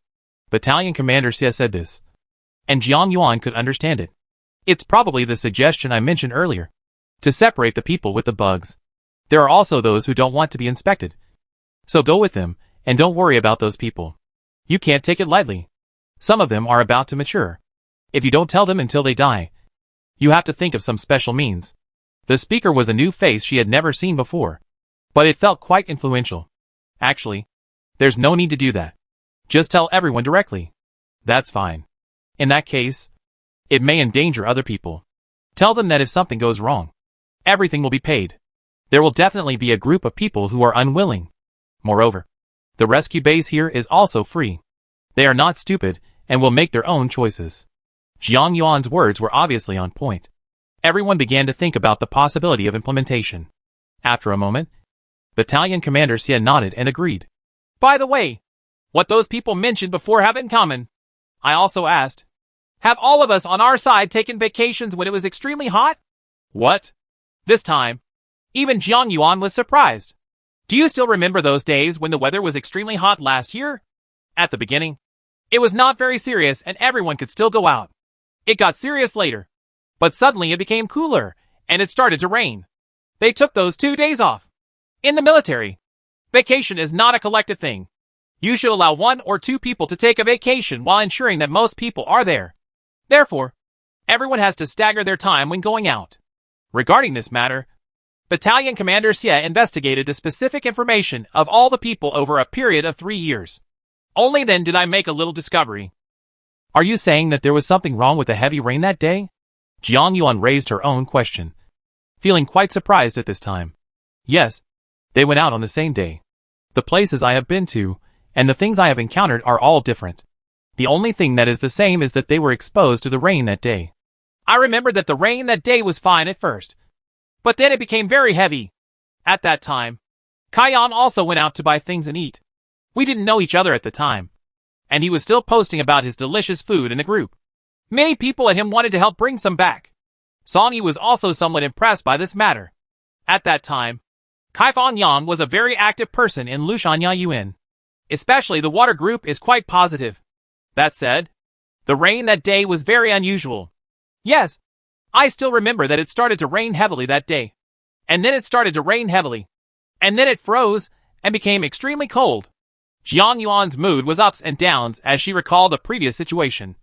A: Battalion Commander Xie said this, and Jiang Yuan could understand it. It's probably the suggestion I mentioned earlier, to separate the people with the bugs. There are also those who don't want to be inspected. So go with them, and don't worry about those people. You can't take it lightly. Some of them are about to mature. If you don't tell them until they die, you have to think of some special means. The speaker was a new face she had never seen before, but it felt quite influential. Actually, there's no need to do that. Just tell everyone directly. That's fine. In that case, it may endanger other people. Tell them that if something goes wrong, everything will be paid. There will definitely be a group of people who are unwilling. Moreover, the rescue base here is also free. They are not stupid, and will make their own choices. Jiang Yuan's words were obviously on point. Everyone began to think about the possibility of implementation. After a moment, Battalion Commander Xie nodded and agreed. By the way, what those people mentioned before have in common. I also asked, have all of us on our side taken vacations when it was extremely hot? What? This time, even Jiang Yuan was surprised. Do you still remember those days when the weather was extremely hot last year? At the beginning, it was not very serious and everyone could still go out. It got serious later. But suddenly it became cooler, and it started to rain. They took those 2 days off. In the military, vacation is not a collective thing. You should allow 1 or 2 people to take a vacation while ensuring that most people are there. Therefore, everyone has to stagger their time when going out. Regarding this matter, Battalion Commander Xie investigated the specific information of all the people over a period of 3 years. Only then did I make a little discovery. Are you saying that there was something wrong with the heavy rain that day? Jiang Yuan raised her own question, feeling quite surprised at this time. Yes, they went out on the same day. The places I have been to, and the things I have encountered are all different. The only thing that is the same is that they were exposed to the rain that day. I remember that the rain that day was fine at first, but then it became very heavy. At that time, Kayan also went out to buy things and eat. We didn't know each other at the time, and he was still posting about his delicious food in the group. Many people at him wanted to help bring some back. Song-yi was also somewhat impressed by this matter. At that time, Kai Fan Yang was a very active person in Lushanya Yuan. Especially the water group is quite positive. That said, the rain that day was very unusual. Yes, I still remember that it started to rain heavily that day. And then it started to rain heavily. And then it froze and became extremely cold. Jiang Yuan's mood was ups and downs as she recalled a previous situation.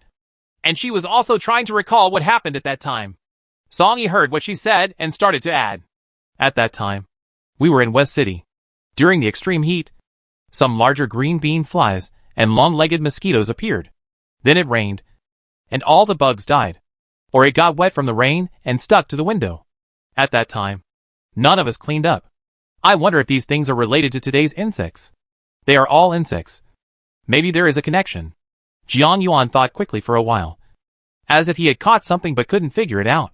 A: And she was also trying to recall what happened at that time. Song-yi heard what she said and started to add. At that time, we were in West City. During the extreme heat, some larger green bean flies and long-legged mosquitoes appeared. Then it rained, and all the bugs died. Or it got wet from the rain and stuck to the window. At that time, none of us cleaned up. I wonder if these things are related to today's insects. They are all insects. Maybe there is a connection. Jiang Yuan thought quickly for a while, as if he had caught something but couldn't figure it out.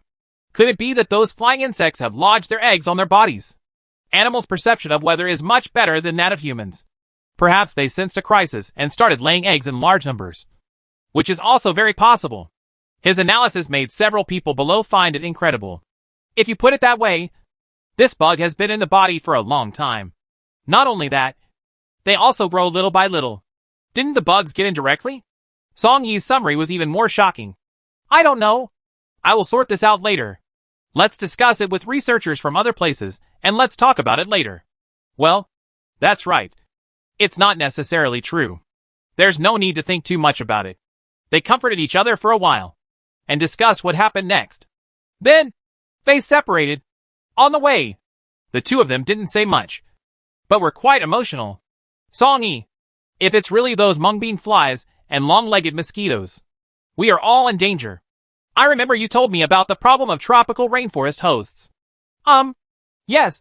A: Could it be that those flying insects have lodged their eggs on their bodies? Animals' perception of weather is much better than that of humans. Perhaps they sensed a crisis and started laying eggs in large numbers, which is also very possible. His analysis made several people below find it incredible. If you put it that way, this bug has been in the body for a long time. Not only that, they also grow little by little. Didn't the bugs get in directly? Song-yi's summary was even more shocking. I don't know. I will sort this out later. Let's discuss it with researchers from other places, and let's talk about it later. Well, that's right. It's not necessarily true. There's no need to think too much about it. They comforted each other for a while, and discussed what happened next. Then, they separated. On the way, the two of them didn't say much, but were quite emotional. Song-yi, if it's really those mungbean flies and long-legged mosquitoes, we are all in danger. I remember you told me about the problem of tropical rainforest hosts. Yes.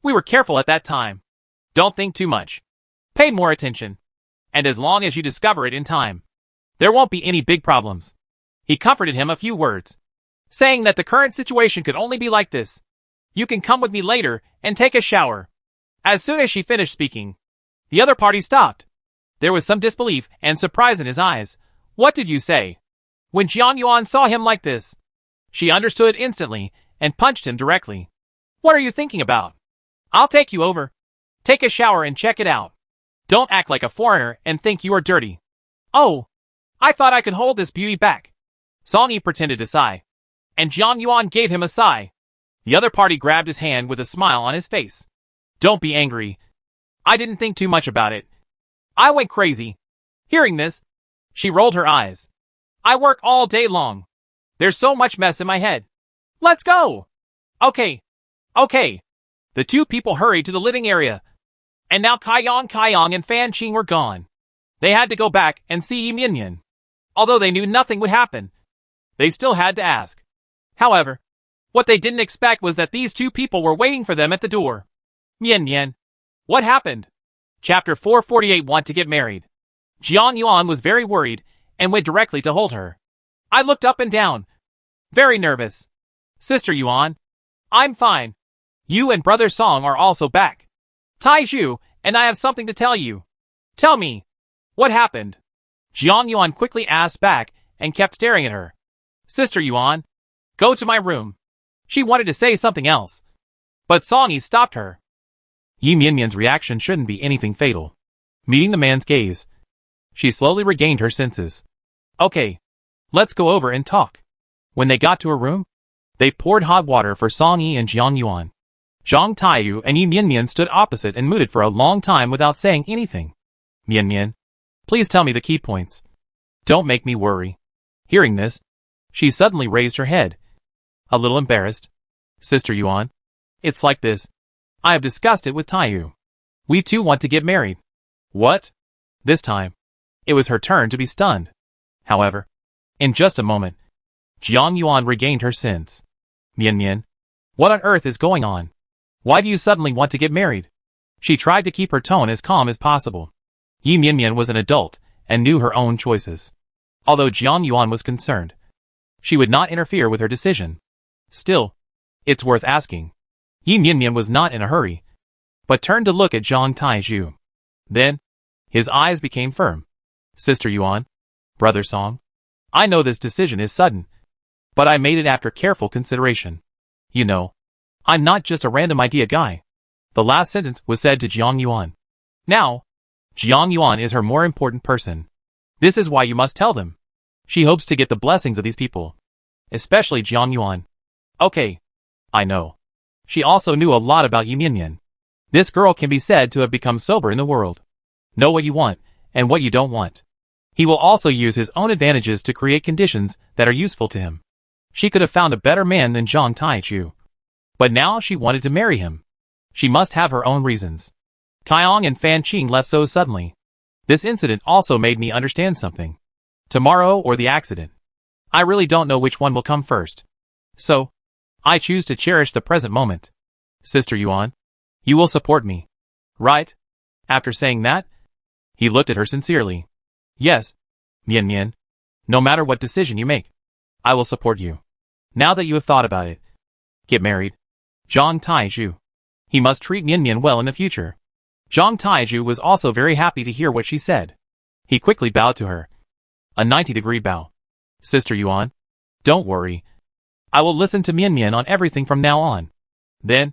A: We were careful at that time. Don't think too much. Pay more attention. And as long as you discover it in time, there won't be any big problems. He comforted him a few words, saying that the current situation could only be like this. You can come with me later and take a shower. As soon as she finished speaking, the other party stopped. There was some disbelief and surprise in his eyes. What did you say? When Jiang Yuan saw him like this, she understood instantly and punched him directly. What are you thinking about? I'll take you over. Take a shower and check it out. Don't act like a foreigner and think you are dirty. Oh, I thought I could hold this beauty back. Song-yi pretended to sigh, and Jiang Yuan gave him a sigh. The other party grabbed his hand with a smile on his face. Don't be angry. I didn't think too much about it. I went crazy. Hearing this, she rolled her eyes. I work all day long. There's so much mess in my head. Let's go. Okay. The two people hurried to the living area. And now Kaiyang and Fan Qing were gone. They had to go back and see Minyan. Although they knew nothing would happen, they still had to ask. However, what they didn't expect was that these two people were waiting for them at the door. Minyan. What happened? Chapter 448 Want to get married. Jiang Yuan was very worried and went directly to hold her. I looked up and down, very nervous. Sister Yuan, I'm fine. You and Brother Song are also back. Taiju, and I have something to tell you. Tell me, what happened? Jiang Yuan quickly asked back and kept staring at her. Sister Yuan, go to my room. She wanted to say something else, but Song-yi stopped her. Yi Minyan's reaction shouldn't be anything fatal. Meeting the man's gaze, she slowly regained her senses. Okay, let's go over and talk. When they got to her room, they poured hot water for Song-yi and Jiang Yuan. Zhang Taiyu and Yi Minyan stood opposite and mooted for a long time without saying anything. Minyan, please tell me the key points. Don't make me worry. Hearing this, she suddenly raised her head, a little embarrassed. Sister Yuan, it's like this. I have discussed it with Taiyu. We too want to get married. What? This time, it was her turn to be stunned. However, in just a moment, Jiang Yuan regained her sense. Minyan, what on earth is going on? Why do you suddenly want to get married? She tried to keep her tone as calm as possible. Yi Mianmian was an adult and knew her own choices. Although Jiang Yuan was concerned, she would not interfere with her decision. Still, it's worth asking. Yi Mianmian was not in a hurry, but turned to look at Zhang Taizhu. Then, his eyes became firm. Sister Yuan, Brother Song, I know this decision is sudden, but I made it after careful consideration. You know, I'm not just a random idea guy. The last sentence was said to Jiang Yuan. Now, Jiang Yuan is her more important person. This is why you must tell them. She hopes to get the blessings of these people, especially Jiang Yuan. Okay, I know. She also knew a lot about Yi Mianmian. This girl can be said to have become sober in the world. Know what you want and what you don't want. He will also use his own advantages to create conditions that are useful to him. She could have found a better man than Zhang Taichu. But now she wanted to marry him. She must have her own reasons. Kaiyong and Fan Qing left so suddenly. This incident also made me understand something. Tomorrow or the accident. I really don't know which one will come first. So, I choose to cherish the present moment. Sister Yuan, you will support me, right? After saying that, he looked at her sincerely. Yes, Mianmian. No matter what decision you make, I will support you. Now that you have thought about it, get married. Zhang Taizhu. He must treat Mianmian well in the future. Zhang Taizhu was also very happy to hear what she said. He quickly bowed to her. A 90-degree bow. Sister Yuan, don't worry. I will listen to Mianmian on everything from now on. Then,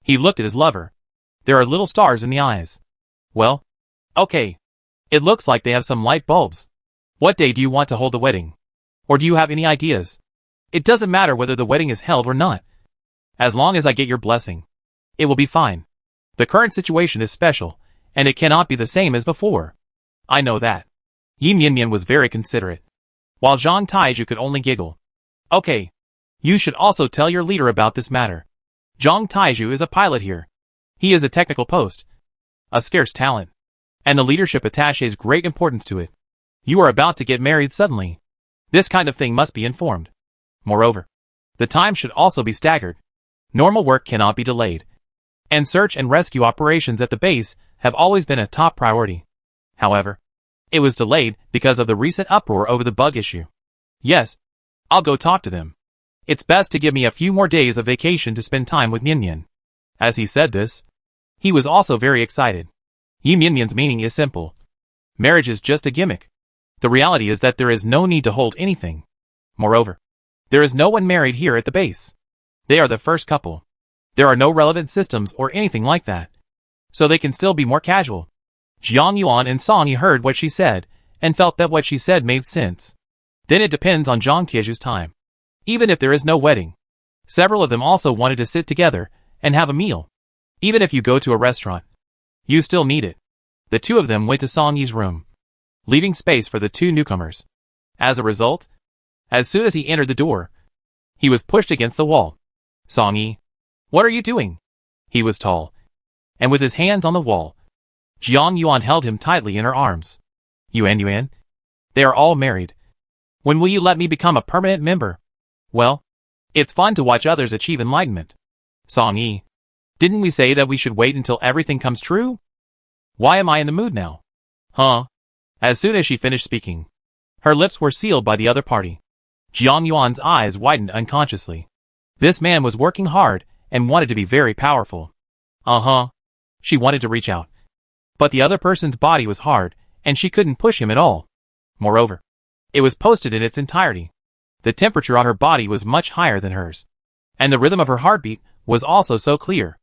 A: he looked at his lover. There are little stars in the eyes. Well, okay. It looks like they have some light bulbs. What day do you want to hold the wedding? Or do you have any ideas? It doesn't matter whether the wedding is held or not. As long as I get your blessing, it will be fine. The current situation is special, and it cannot be the same as before. I know that. Yi Mianmian was very considerate, while Zhang Taizhu could only giggle. Okay. You should also tell your leader about this matter. Zhang Taizhu is a pilot here. He is a technical post, a scarce talent, and the leadership attaches great importance to it. You are about to get married suddenly. This kind of thing must be informed. Moreover, the time should also be staggered. Normal work cannot be delayed. And search and rescue operations at the base have always been a top priority. However, it was delayed because of the recent uproar over the bug issue. Yes, I'll go talk to them. It's best to give me a few more days of vacation to spend time with Mianmian. As he said this, he was also very excited. Yi Mianmian's meaning is simple. Marriage is just a gimmick. The reality is that there is no need to hold anything. Moreover, there is no one married here at the base. They are the first couple. There are no relevant systems or anything like that. So they can still be more casual. Jiang Yuan and Song Yi heard what she said, and felt that what she said made sense. Then it depends on Zhang Tieju's time. Even if there is no wedding. Several of them also wanted to sit together and have a meal. Even if you go to a restaurant, you still need it. The two of them went to Song Yi's room, leaving space for the two newcomers. As a result, as soon as he entered the door, he was pushed against the wall. Song Yi, what are you doing? He was tall, and with his hands on the wall, Jiang Yuan held him tightly in her arms. Yuan, they are all married. When will you let me become a permanent member? Well, it's fun to watch others achieve enlightenment. Song Yi, didn't we say that we should wait until everything comes true? Why am I in the mood now? Huh? As soon as she finished speaking, her lips were sealed by the other party. Jiang Yuan's eyes widened unconsciously. This man was working hard and wanted to be very powerful. She wanted to reach out. But the other person's body was hard, and she couldn't push him at all. Moreover, it was posted in its entirety. The temperature on her body was much higher than hers. And the rhythm of her heartbeat was also so clear.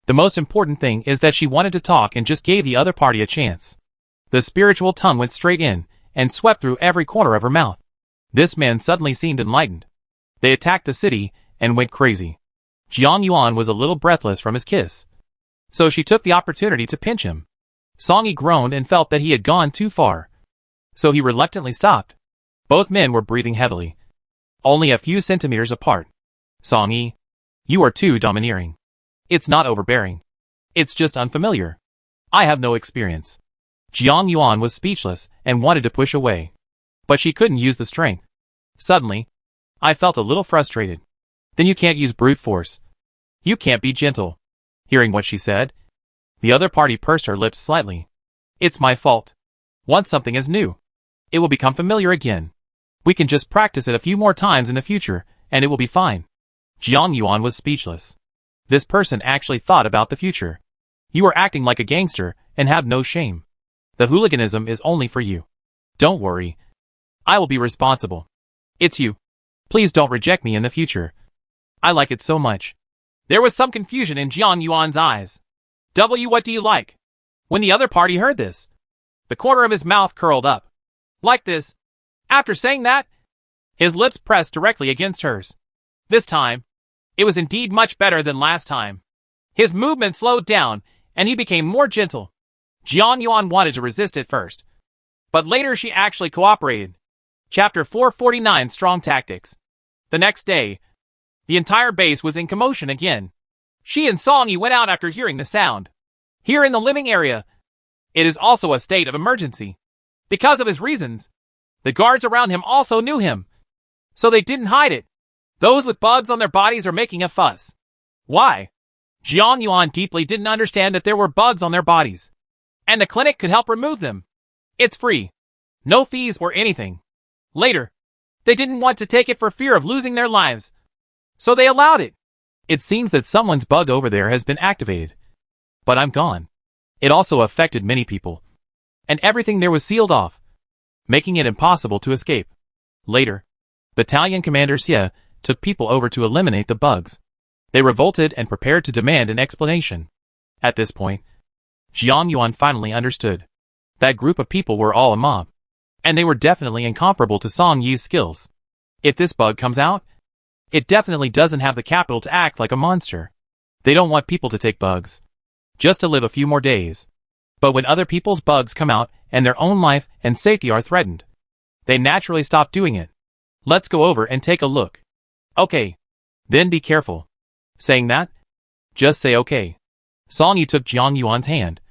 A: The most important thing is that she wanted to talk and just gave the other party a chance. The spiritual tongue went straight in, and swept through every corner of her mouth. This man suddenly seemed enlightened. They attacked the city, and went crazy. Jiang Yuan was a little breathless from his kiss. So she took the opportunity to pinch him. Song Yi groaned and felt that he had gone too far. So he reluctantly stopped. Both men were breathing heavily. Only a few centimeters apart. Song Yi, you are too domineering. It's not overbearing. It's just unfamiliar. I have no experience. Jiang Yuan was speechless and wanted to push away. But she couldn't use the strength. Suddenly, I felt a little frustrated. Then you can't use brute force. You can't be gentle. Hearing what she said, The other party pursed her lips slightly. It's my fault. Once something is new, it will become familiar again. We can just practice it a few more times in the future, and it will be fine. Jiang Yuan was speechless. This person actually thought about the future. You are acting like a gangster, and have no shame. The hooliganism is only for you. Don't worry. I will be responsible. It's you. Please don't reject me in the future. I like it so much. There was some confusion in Jiang Yuan's eyes. What do you like? When the other party heard this, the corner of his mouth curled up. Like this. After saying that, his lips pressed directly against hers. This time, it was indeed much better than last time. His movement slowed down, and he became more gentle. Jiang Yuan wanted to resist at first, but later she actually cooperated. Chapter 449 Strong Tactics. The next day, the entire base was in commotion again. She and Song Yi went out after hearing the sound. Here in the living area, it is also a state of emergency. Because of his reasons, the guards around him also knew him, so they didn't hide it. Those with bugs on their bodies are making a fuss. Why? Jiang Yuan deeply didn't understand that there were bugs on their bodies, and the clinic could help remove them. It's free. No fees or anything. Later, they didn't want to take it for fear of losing their lives, so they allowed it. It seems that someone's bug over there has been activated, but I'm gone. It also affected many people, and everything there was sealed off, making it impossible to escape. Later, Battalion Commander Xie took people over to eliminate the bugs. They revolted and prepared to demand an explanation. At this point, Jiang Yuan finally understood. That group of people were all a mob, and they were definitely incomparable to Song Yi's skills. If this bug comes out, it definitely doesn't have the capital to act like a monster. They don't want people to take bugs, just to live a few more days. But when other people's bugs come out and their own life and safety are threatened, they naturally stop doing it. Let's go over and take a look. Okay. Then be careful. Saying that, just say okay. Song Yi took Jiang Yuan's hand,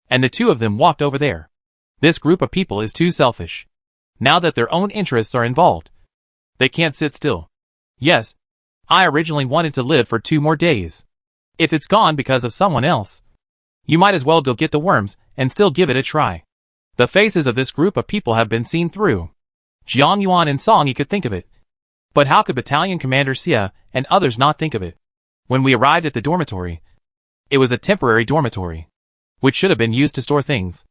A: and the two of them walked over there. This group of people is too selfish. Now that their own interests are involved, they can't sit still. Yes, I originally wanted to live for 2 more days. If it's gone because of someone else, you might as well go get the worms and still give it a try. The faces of this group of people have been seen through. Jiang Yuan and Song Yi could think of it. But how could Battalion Commander Xie and others not think of it? When we arrived at the dormitory, it was a temporary dormitory, which should have been used to store things.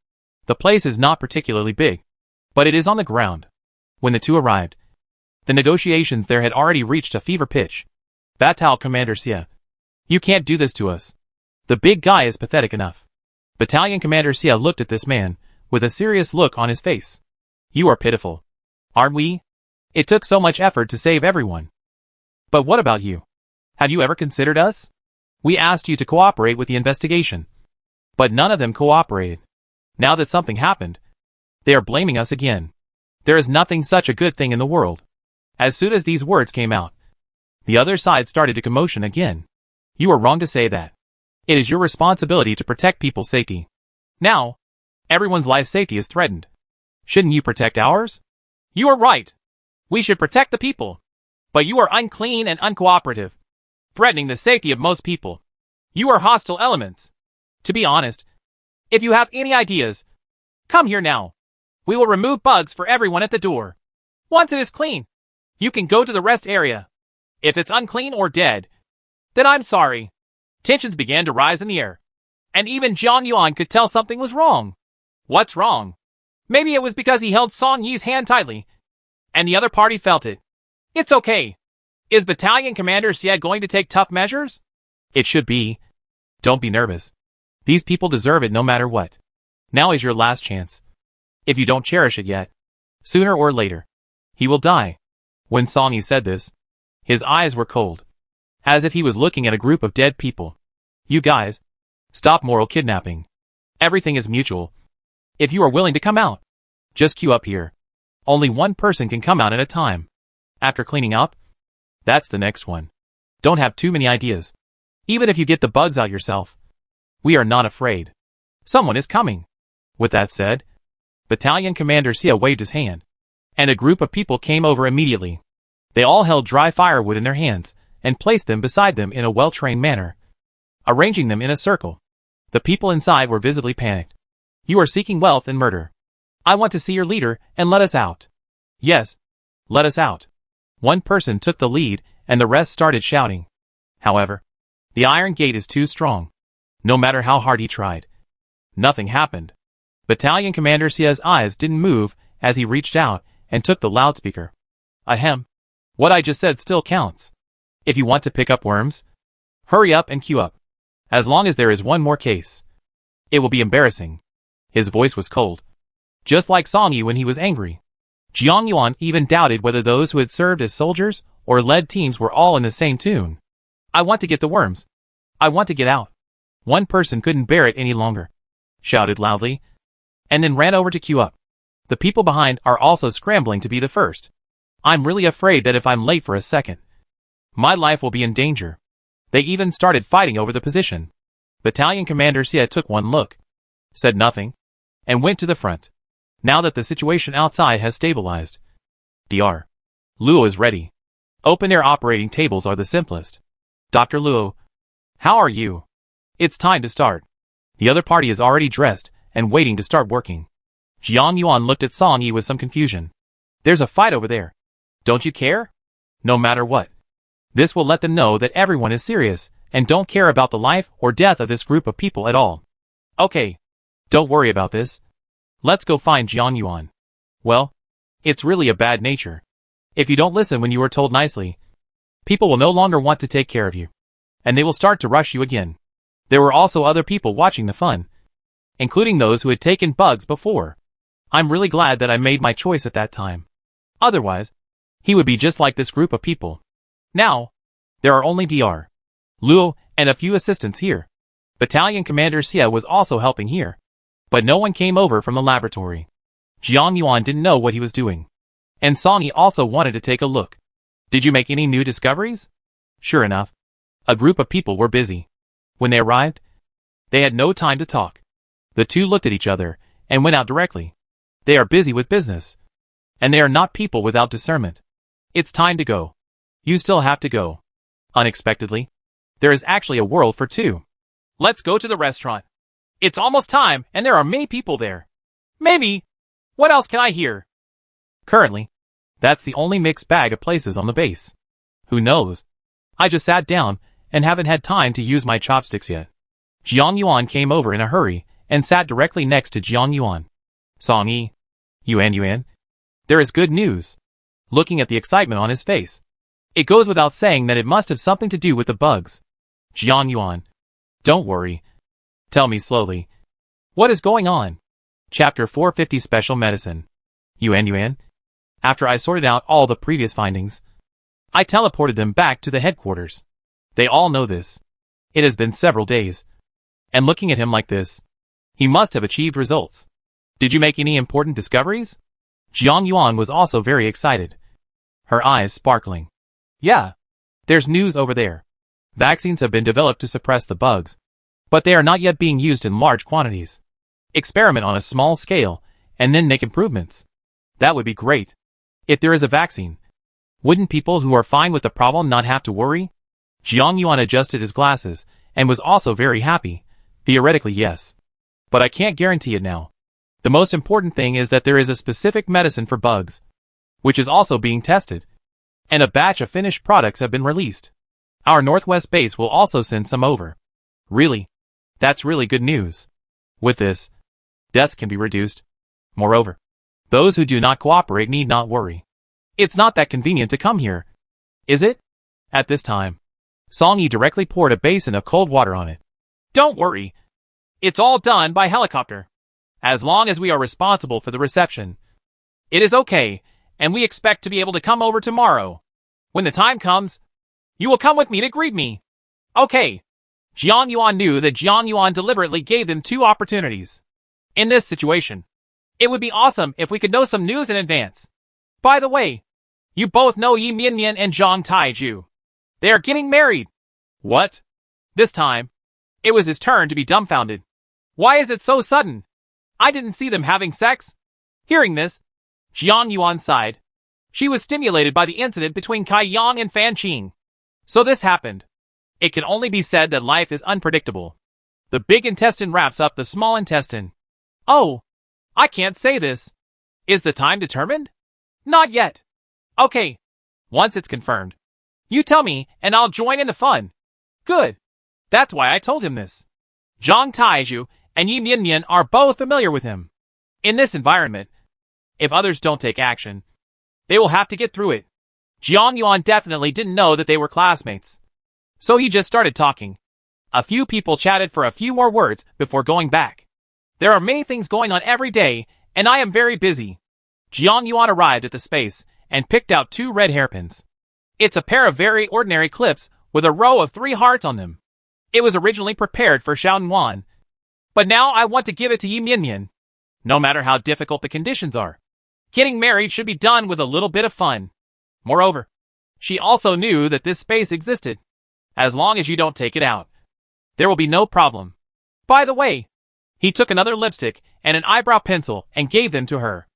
A: The place is not particularly big, but it is on the ground. When the two arrived, the negotiations there had already reached a fever pitch. Battalion Commander Xie, you can't do this to us. The big guy is pathetic enough. Battalion Commander Xie looked at this man, with a serious look on his face. You are pitiful. Aren't we? It took so much effort to save everyone. But what about you? Have you ever considered us? We asked you to cooperate with the investigation, but none of them cooperated. Now that something happened, they are blaming us again. There is nothing such a good thing in the world. As soon as these words came out, the other side started to commotion again. You are wrong to say that. It is your responsibility to protect people's safety. Now, everyone's life safety is threatened. Shouldn't you protect ours? You are right. We should protect the people. But you are unclean and uncooperative, threatening the safety of most people. You are hostile elements. To be honest, if you have any ideas, come here now. We will remove bugs for everyone at the door. Once it is clean, you can go to the rest area. If it's unclean or dead, then I'm sorry. Tensions began to rise in the air, and even Jiang Yuan could tell something was wrong. What's wrong? Maybe it was because he held Song Yi's hand tightly, and the other party felt it. It's okay. Is Battalion Commander Xie going to take tough measures? It should be. Don't be nervous. These people deserve it no matter what. Now is your last chance. If you don't cherish it yet, sooner or later, he will die. When Song Yi said this, his eyes were cold, as if he was looking at a group of dead people. You guys, stop moral kidnapping. Everything is mutual. If you are willing to come out, just queue up here. Only one person can come out at a time. After cleaning up, that's the next one. Don't have too many ideas. Even if you get the bugs out yourself, we are not afraid. Someone is coming. With that said, Battalion Commander Xie waved his hand, and a group of people came over immediately. They all held dry firewood in their hands and placed them beside them in a well-trained manner, arranging them in a circle. The people inside were visibly panicked. You are seeking wealth and murder. I want to see your leader and let us out. Yes. Let us out. One person took the lead and the rest started shouting. However, the iron gate is too strong. No matter how hard he tried. Nothing happened. Battalion Commander Sia's eyes didn't move as he reached out and took the loudspeaker. Ahem. What I just said still counts. If you want to pick up worms, hurry up and queue up. As long as there is one more case. It will be embarrassing. His voice was cold. Just like Song Yi when he was angry. Jiang Yuan even doubted whether those who had served as soldiers or led teams were all in the same tune. I want to get the worms. I want to get out. One person couldn't bear it any longer. Shouted loudly. And then ran over to queue up. The people behind are also scrambling to be the first. I'm really afraid that if I'm late for a second, my life will be in danger. They even started fighting over the position. Battalion Commander Xie took one look, said nothing, and went to the front. Now that the situation outside has stabilized, Dr. Luo is ready. Open-air operating tables are the simplest. Dr. Luo, how are you? It's time to start. The other party is already dressed and waiting to start working. Jiang Yuan looked at Song Yi with some confusion. There's a fight over there. Don't you care? No matter what. This will let them know that everyone is serious and don't care about the life or death of this group of people at all. Okay. Don't worry about this. Let's go find Jiang Yuan. Well, it's really a bad nature. If you don't listen when you are told nicely, people will no longer want to take care of you. And they will start to rush you again. There were also other people watching the fun, including those who had taken bugs before. I'm really glad that I made my choice at that time. Otherwise, he would be just like this group of people. Now, there are only Dr. Luo and a few assistants here. Battalion Commander Xie was also helping here. But no one came over from the laboratory. Jiang Yuan didn't know what he was doing. And Song Yi also wanted to take a look. Did you make any new discoveries? Sure enough, a group of people were busy. When they arrived, they had no time to talk. The two looked at each other and went out directly. They are busy with business. And they are not people without discernment. It's time to go. You still have to go. Unexpectedly, there is actually a world for two. Let's go to the restaurant. It's almost time and there are many people there. Maybe. What else can I hear? Currently, that's the only mixed bag of places on the base. Who knows? I just sat down and haven't had time to use my chopsticks yet. Jiang Yuan came over in a hurry and sat directly next to Jiang Yuan. Song Yi. Yuan. There is good news. Looking at the excitement on his face. It goes without saying that it must have something to do with the bugs. Jiang Yuan. Don't worry. Tell me slowly. What is going on? Chapter 450 Special Medicine. Yuan. After I sorted out all the previous findings, I teleported them back to the headquarters. They all know this. It has been several days. And looking at him like this, he must have achieved results. Did you make any important discoveries? Jiang Yuan was also very excited. Her eyes sparkling. Yeah. There's news over there. Vaccines have been developed to suppress the bugs. But they are not yet being used in large quantities. Experiment on a small scale, and then make improvements. That would be great. If there is a vaccine, wouldn't people who are fine with the problem not have to worry? Jiang Yuan adjusted his glasses, and was also very happy. Theoretically, yes. But I can't guarantee it now. The most important thing is that there is a specific medicine for bugs, which is also being tested. And a batch of finished products have been released. Our Northwest base will also send some over. Really? That's really good news. With this, deaths can be reduced. Moreover, those who do not cooperate need not worry. It's not that convenient to come here, is it? At this time, Song Yi directly poured a basin of cold water on it. Don't worry. It's all done by helicopter. As long as we are responsible for the reception, it is okay, and we expect to be able to come over tomorrow. When the time comes, you will come with me to greet me. Okay. Jiang Yuan knew that Jiang Yuan deliberately gave them two opportunities. In this situation, it would be awesome if we could know some news in advance. By the way, you both know Yi Mianmian and Zhang Taiju. They are getting married. What? This time, it was his turn to be dumbfounded. Why is it so sudden? I didn't see them having sex. Hearing this, Jiang Yuan sighed. She was stimulated by the incident between Kai Yang and Fan Qing. So this happened. It can only be said that life is unpredictable. The big intestine wraps up the small intestine. Oh, I can't say this. Is the time determined? Not yet. Okay. Once it's confirmed, you tell me and I'll join in the fun. Good. That's why I told him this. Zhang Taiju and Yi Mianyan are both familiar with him. In this environment, if others don't take action, they will have to get through it. Jiang Yuan definitely didn't know that they were classmates. So he just started talking. A few people chatted for a few more words before going back. There are many things going on every day, and I am very busy. Jiang Yuan arrived at the space and picked out 2 red hairpins. It's a pair of very ordinary clips with a row of 3 hearts on them. It was originally prepared for Xiao Wan, but now I want to give it to Yi Mianyan. No matter how difficult the conditions are, getting married should be done with a little bit of fun. Moreover, she also knew that this space existed. As long as you don't take it out, there will be no problem. By the way, he took another lipstick and an eyebrow pencil and gave them to her.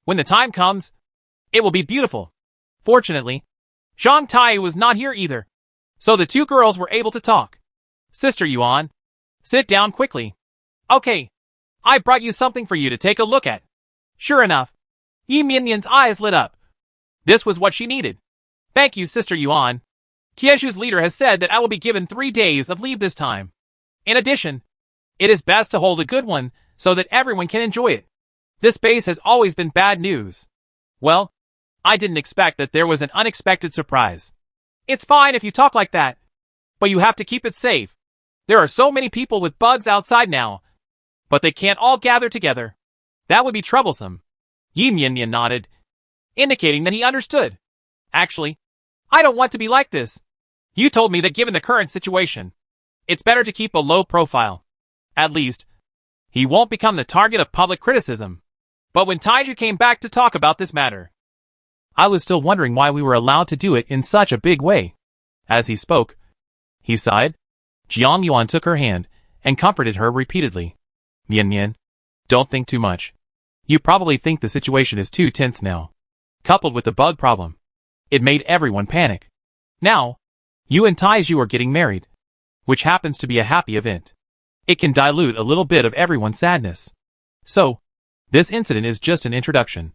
A: When the time comes, it will be beautiful. Fortunately, Zhang Tai was not here either, so the 2 girls were able to talk. Sister Yuan, sit down quickly. Okay, I brought you something for you to take a look at. Sure enough, Yi Mianyan's eyes lit up. This was what she needed. Thank you, Sister Yuan. Tieshu's leader has said that I will be given 3 days of leave this time. In addition, it is best to hold a good one so that everyone can enjoy it. This base has always been bad news. Well, I didn't expect that there was an unexpected surprise. It's fine if you talk like that, but you have to keep it safe. There are so many people with bugs outside now, but they can't all gather together. That would be troublesome. Yi Mianyan nodded, indicating that he understood. Actually, I don't want to be like this. You told me that given the current situation, it's better to keep a low profile. At least, he won't become the target of public criticism. But when Taiju came back to talk about this matter, I was still wondering why we were allowed to do it in such a big way. As he spoke, he sighed. Jiang Yuan took her hand and comforted her repeatedly. Mianyan, don't think too much. You probably think the situation is too tense now. Coupled with the bug problem, it made everyone panic. Now, you and Taiju are getting married, which happens to be a happy event. It can dilute a little bit of everyone's sadness. So, this incident is just an introduction.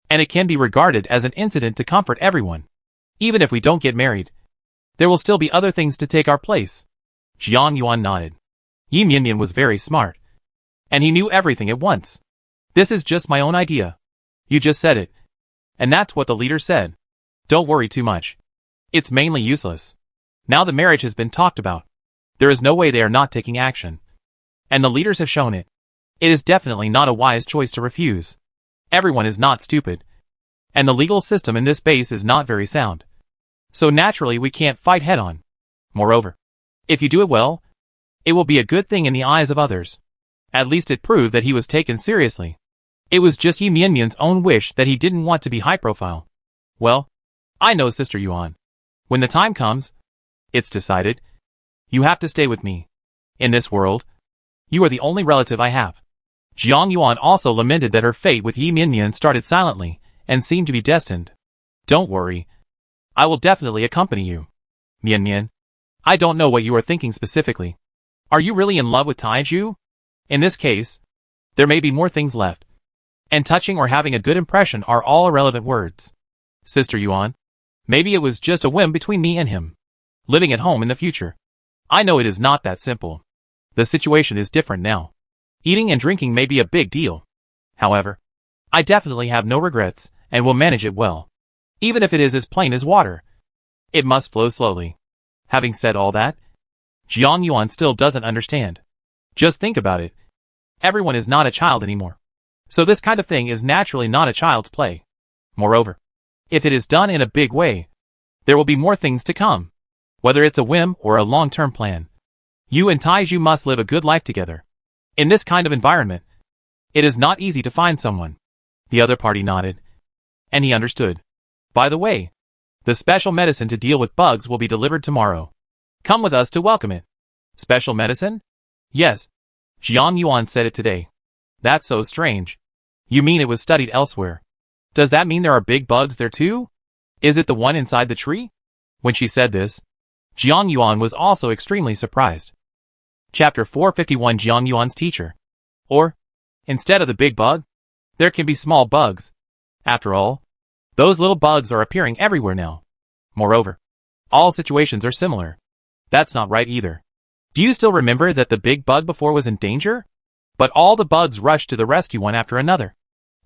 A: And it can be regarded as an incident to comfort everyone. Even if we don't get married, there will still be other things to take our place. Jiang Yuan nodded. Yi Mianyan was very smart. And he knew everything at once. This is just my own idea. You just said it. And that's what the leader said. Don't worry too much. It's mainly useless. Now the marriage has been talked about. There is no way they are not taking action. And the leaders have shown it. It is definitely not a wise choice to refuse. Everyone is not stupid. And the legal system in this base is not very sound. So naturally we can't fight head-on. Moreover, if you do it well, it will be a good thing in the eyes of others. At least it proved that he was taken seriously. It was just Yi Mianyan's own wish that he didn't want to be high-profile. Well, I know, Sister Yuan. When the time comes, it's decided. You have to stay with me. In this world, you are the only relative I have. Jiang Yuan also lamented that her fate with Yi Mianyan started silently and seemed to be destined. Don't worry. I will definitely accompany you. Mianyan, I don't know what you are thinking specifically. Are you really in love with Taiju? In this case, there may be more things left. And touching or having a good impression are all irrelevant words. Sister Yuan, maybe it was just a whim between me and him. Living at home in the future. I know it is not that simple. The situation is different now. Eating and drinking may be a big deal. However, I definitely have no regrets and will manage it well. Even if it is as plain as water. It must flow slowly. Having said all that, Jiang Yuan still doesn't understand. Just think about it. Everyone is not a child anymore. So this kind of thing is naturally not a child's play. Moreover, if it is done in a big way, there will be more things to come. Whether it's a whim or a long-term plan. You and Taiju must live a good life together. In this kind of environment, it is not easy to find someone. The other party nodded. And he understood. By the way, the special medicine to deal with bugs will be delivered tomorrow. Come with us to welcome it. Special medicine? Yes. Jiang Yuan said it today. That's so strange. You mean it was studied elsewhere? Does that mean there are big bugs there too? Is it the one inside the tree? When she said this, Jiang Yuan was also extremely surprised. Chapter 451 Jiang Yuan's Teacher. Or, instead of the big bug, there can be small bugs. After all, those little bugs are appearing everywhere now. Moreover, all situations are similar. That's not right either. Do you still remember that the big bug before was in danger? But all the bugs rushed to the rescue one after another.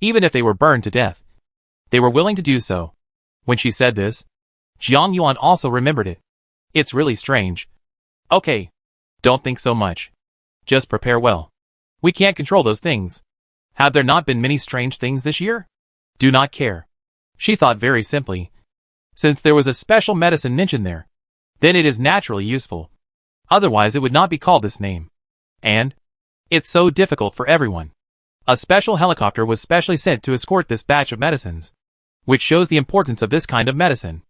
A: Even if they were burned to death, they were willing to do so. When she said this, Jiang Yuan also remembered it. It's really strange. Okay, don't think so much. Just prepare well. We can't control those things. Have there not been many strange things this year? Do not care. She thought very simply. Since there was a special medicine mentioned there, then it is naturally useful. Otherwise it would not be called this name. And it's so difficult for everyone. A special helicopter was specially sent to escort this batch of medicines, which shows the importance of this kind of medicine.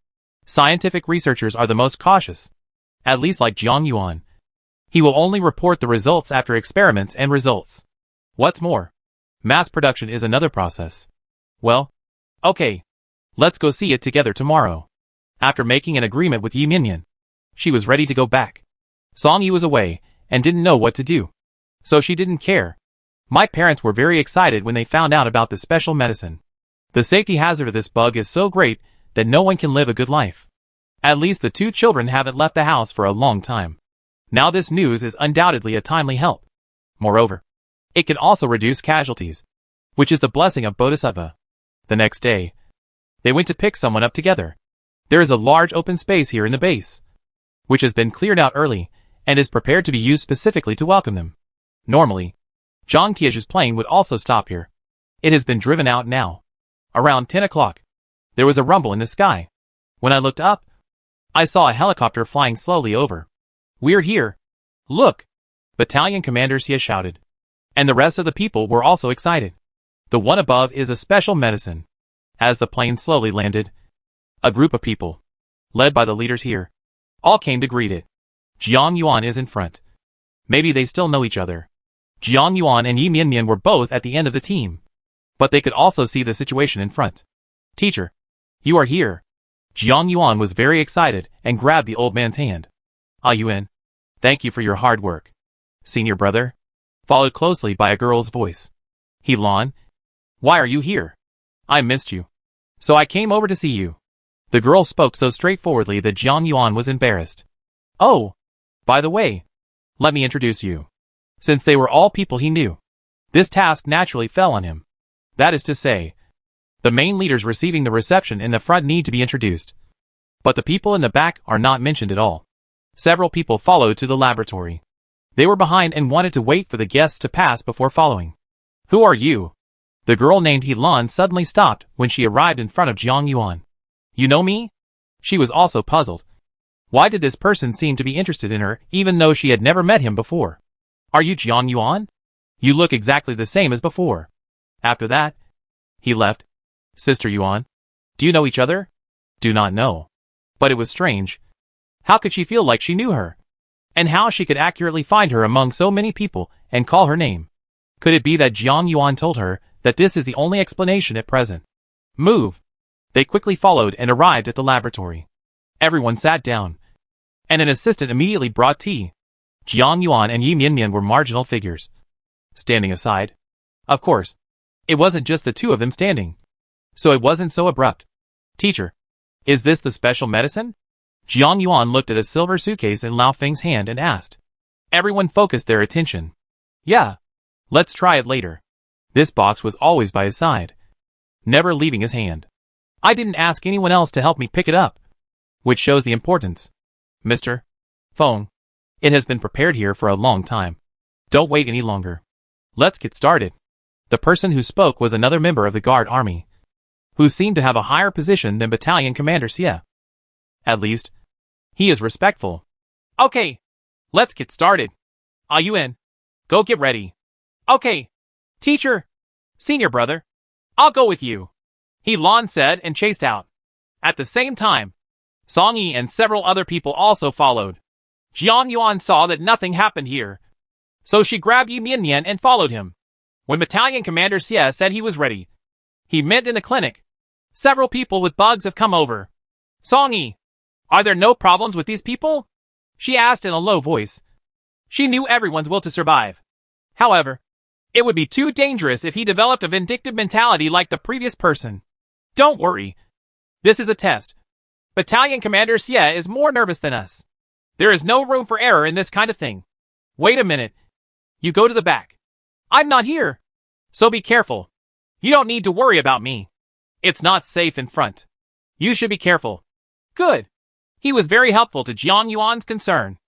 A: Scientific researchers are the most cautious. At least like Jiang Yuan. He will only report the results after experiments and results. What's more, mass production is another process. Well, okay. Let's go see it together tomorrow. After making an agreement with Yi Minyan, she was ready to go back. Song Yi was away and didn't know what to do. So she didn't care. My parents were very excited when they found out about the special medicine. The safety hazard of this bug is so great that no one can live a good life. At least the two children haven't left the house for a long time. Now this news is undoubtedly a timely help. Moreover, it can also reduce casualties, which is the blessing of Bodhisattva. The next day, they went to pick someone up together. There is a large open space here in the base, which has been cleared out early and is prepared to be used specifically to welcome them. Normally, Zhang Tiezhu's plane would also stop here. It has been driven out now. Around 10 o'clock, there was a rumble in the sky. When I looked up, I saw a helicopter flying slowly over. We're here. Look! Battalion Commander Xie shouted. And the rest of the people were also excited. The one above is a special medicine. As the plane slowly landed, a group of people, led by the leaders here, all came to greet it. Jiang Yuan is in front. Maybe they still know each other. Jiang Yuan and Yi Minyan were both at the end of the team, but they could also see the situation in front. Teacher, you are here. Jiang Yuan was very excited and grabbed the old man's hand. Ah Yuan, thank you for your hard work. Senior brother, followed closely by a girl's voice. He Lan, why are you here? I missed you. So I came over to see you. The girl spoke so straightforwardly that Jiang Yuan was embarrassed. Oh, by the way, let me introduce you. Since they were all people he knew, this task naturally fell on him. That is to say, the main leaders receiving the reception in the front need to be introduced. But the people in the back are not mentioned at all. Several people followed to the laboratory. They were behind and wanted to wait for the guests to pass before following. Who are you? The girl named He Lan suddenly stopped when she arrived in front of Jiang Yuan. You know me? She was also puzzled. Why did this person seem to be interested in her even though she had never met him before? Are you Jiang Yuan? You look exactly the same as before. After that, he left. Sister Yuan, do you know each other? Do not know. But it was strange. How could she feel like she knew her? And how she could accurately find her among so many people and call her name? Could it be that Jiang Yuan told her that this is the only explanation at present? Move! They quickly followed and arrived at the laboratory. Everyone sat down, and an assistant immediately brought tea. Jiang Yuan and Yi Minyan were marginal figures, standing aside. Of course, it wasn't just the two of them standing, so it wasn't so abrupt. Teacher, is this the special medicine? Jiang Yuan looked at a silver suitcase in Lao Feng's hand and asked. Everyone focused their attention. Yeah, let's try it later. This box was always by his side, never leaving his hand. I didn't ask anyone else to help me pick it up, which shows the importance. Mr. Feng, it has been prepared here for a long time. Don't wait any longer. Let's get started. The person who spoke was another member of the guard army, who seemed to have a higher position than Battalion Commander Xie. At least, he is respectful. Okay, let's get started. Ah Yuan, go get ready. Okay, teacher, senior brother, I'll go with you. He Lan said and chased out. At the same time, Song Yi and several other people also followed. Jiang Yuan saw that nothing happened here, so she grabbed Yi Minyan and followed him. When Battalion Commander Xie said he was ready, he meant in the clinic. Several people with bugs have come over. Song Yi, are there no problems with these people? She asked in a low voice. She knew everyone's will to survive. However, it would be too dangerous if he developed a vindictive mentality like the previous person. Don't worry. This is a test. Battalion Commander Xie is more nervous than us. There is no room for error in this kind of thing. Wait a minute. You go to the back. I'm not here. So be careful. You don't need to worry about me. It's not safe in front. You should be careful. Good. He was very helpful to Jiang Yuan's concern.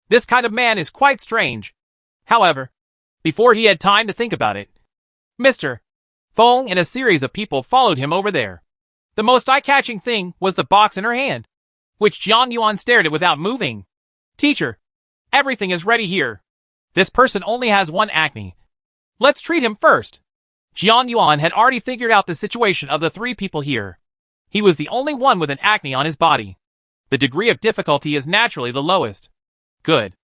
A: This kind of man is quite strange. However, before he had time to think about it, Mr. Feng and a series of people followed him over there. The most eye-catching thing was the box in her hand, which Jiang Yuan stared at without moving. Teacher, everything is ready here. This person only has one acne. Let's treat him first. Jiang Yuan had already figured out the situation of the 3 people here. He was the only one with an acne on his body. The degree of difficulty is naturally the lowest. Good.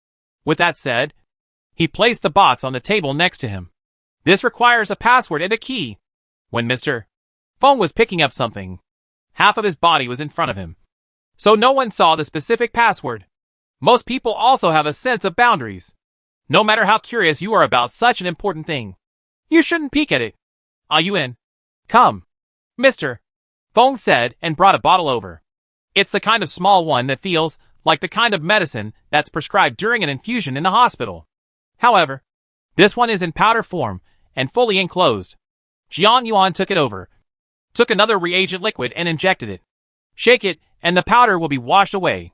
A: With that said, he placed the box on the table next to him. This requires a password and a key. When Mr. Feng was picking up something, half of his body was in front of him, so no one saw the specific password. Most people also have a sense of boundaries. No matter how curious you are about such an important thing, you shouldn't peek at it. Are you in? Come. Mr. Feng said and brought a bottle over. It's the kind of small one that feels like the kind of medicine that's prescribed during an infusion in the hospital. However, this one is in powder form and fully enclosed. Jiang Yuan took it over, took another reagent liquid and injected it. Shake it and the powder will be washed away.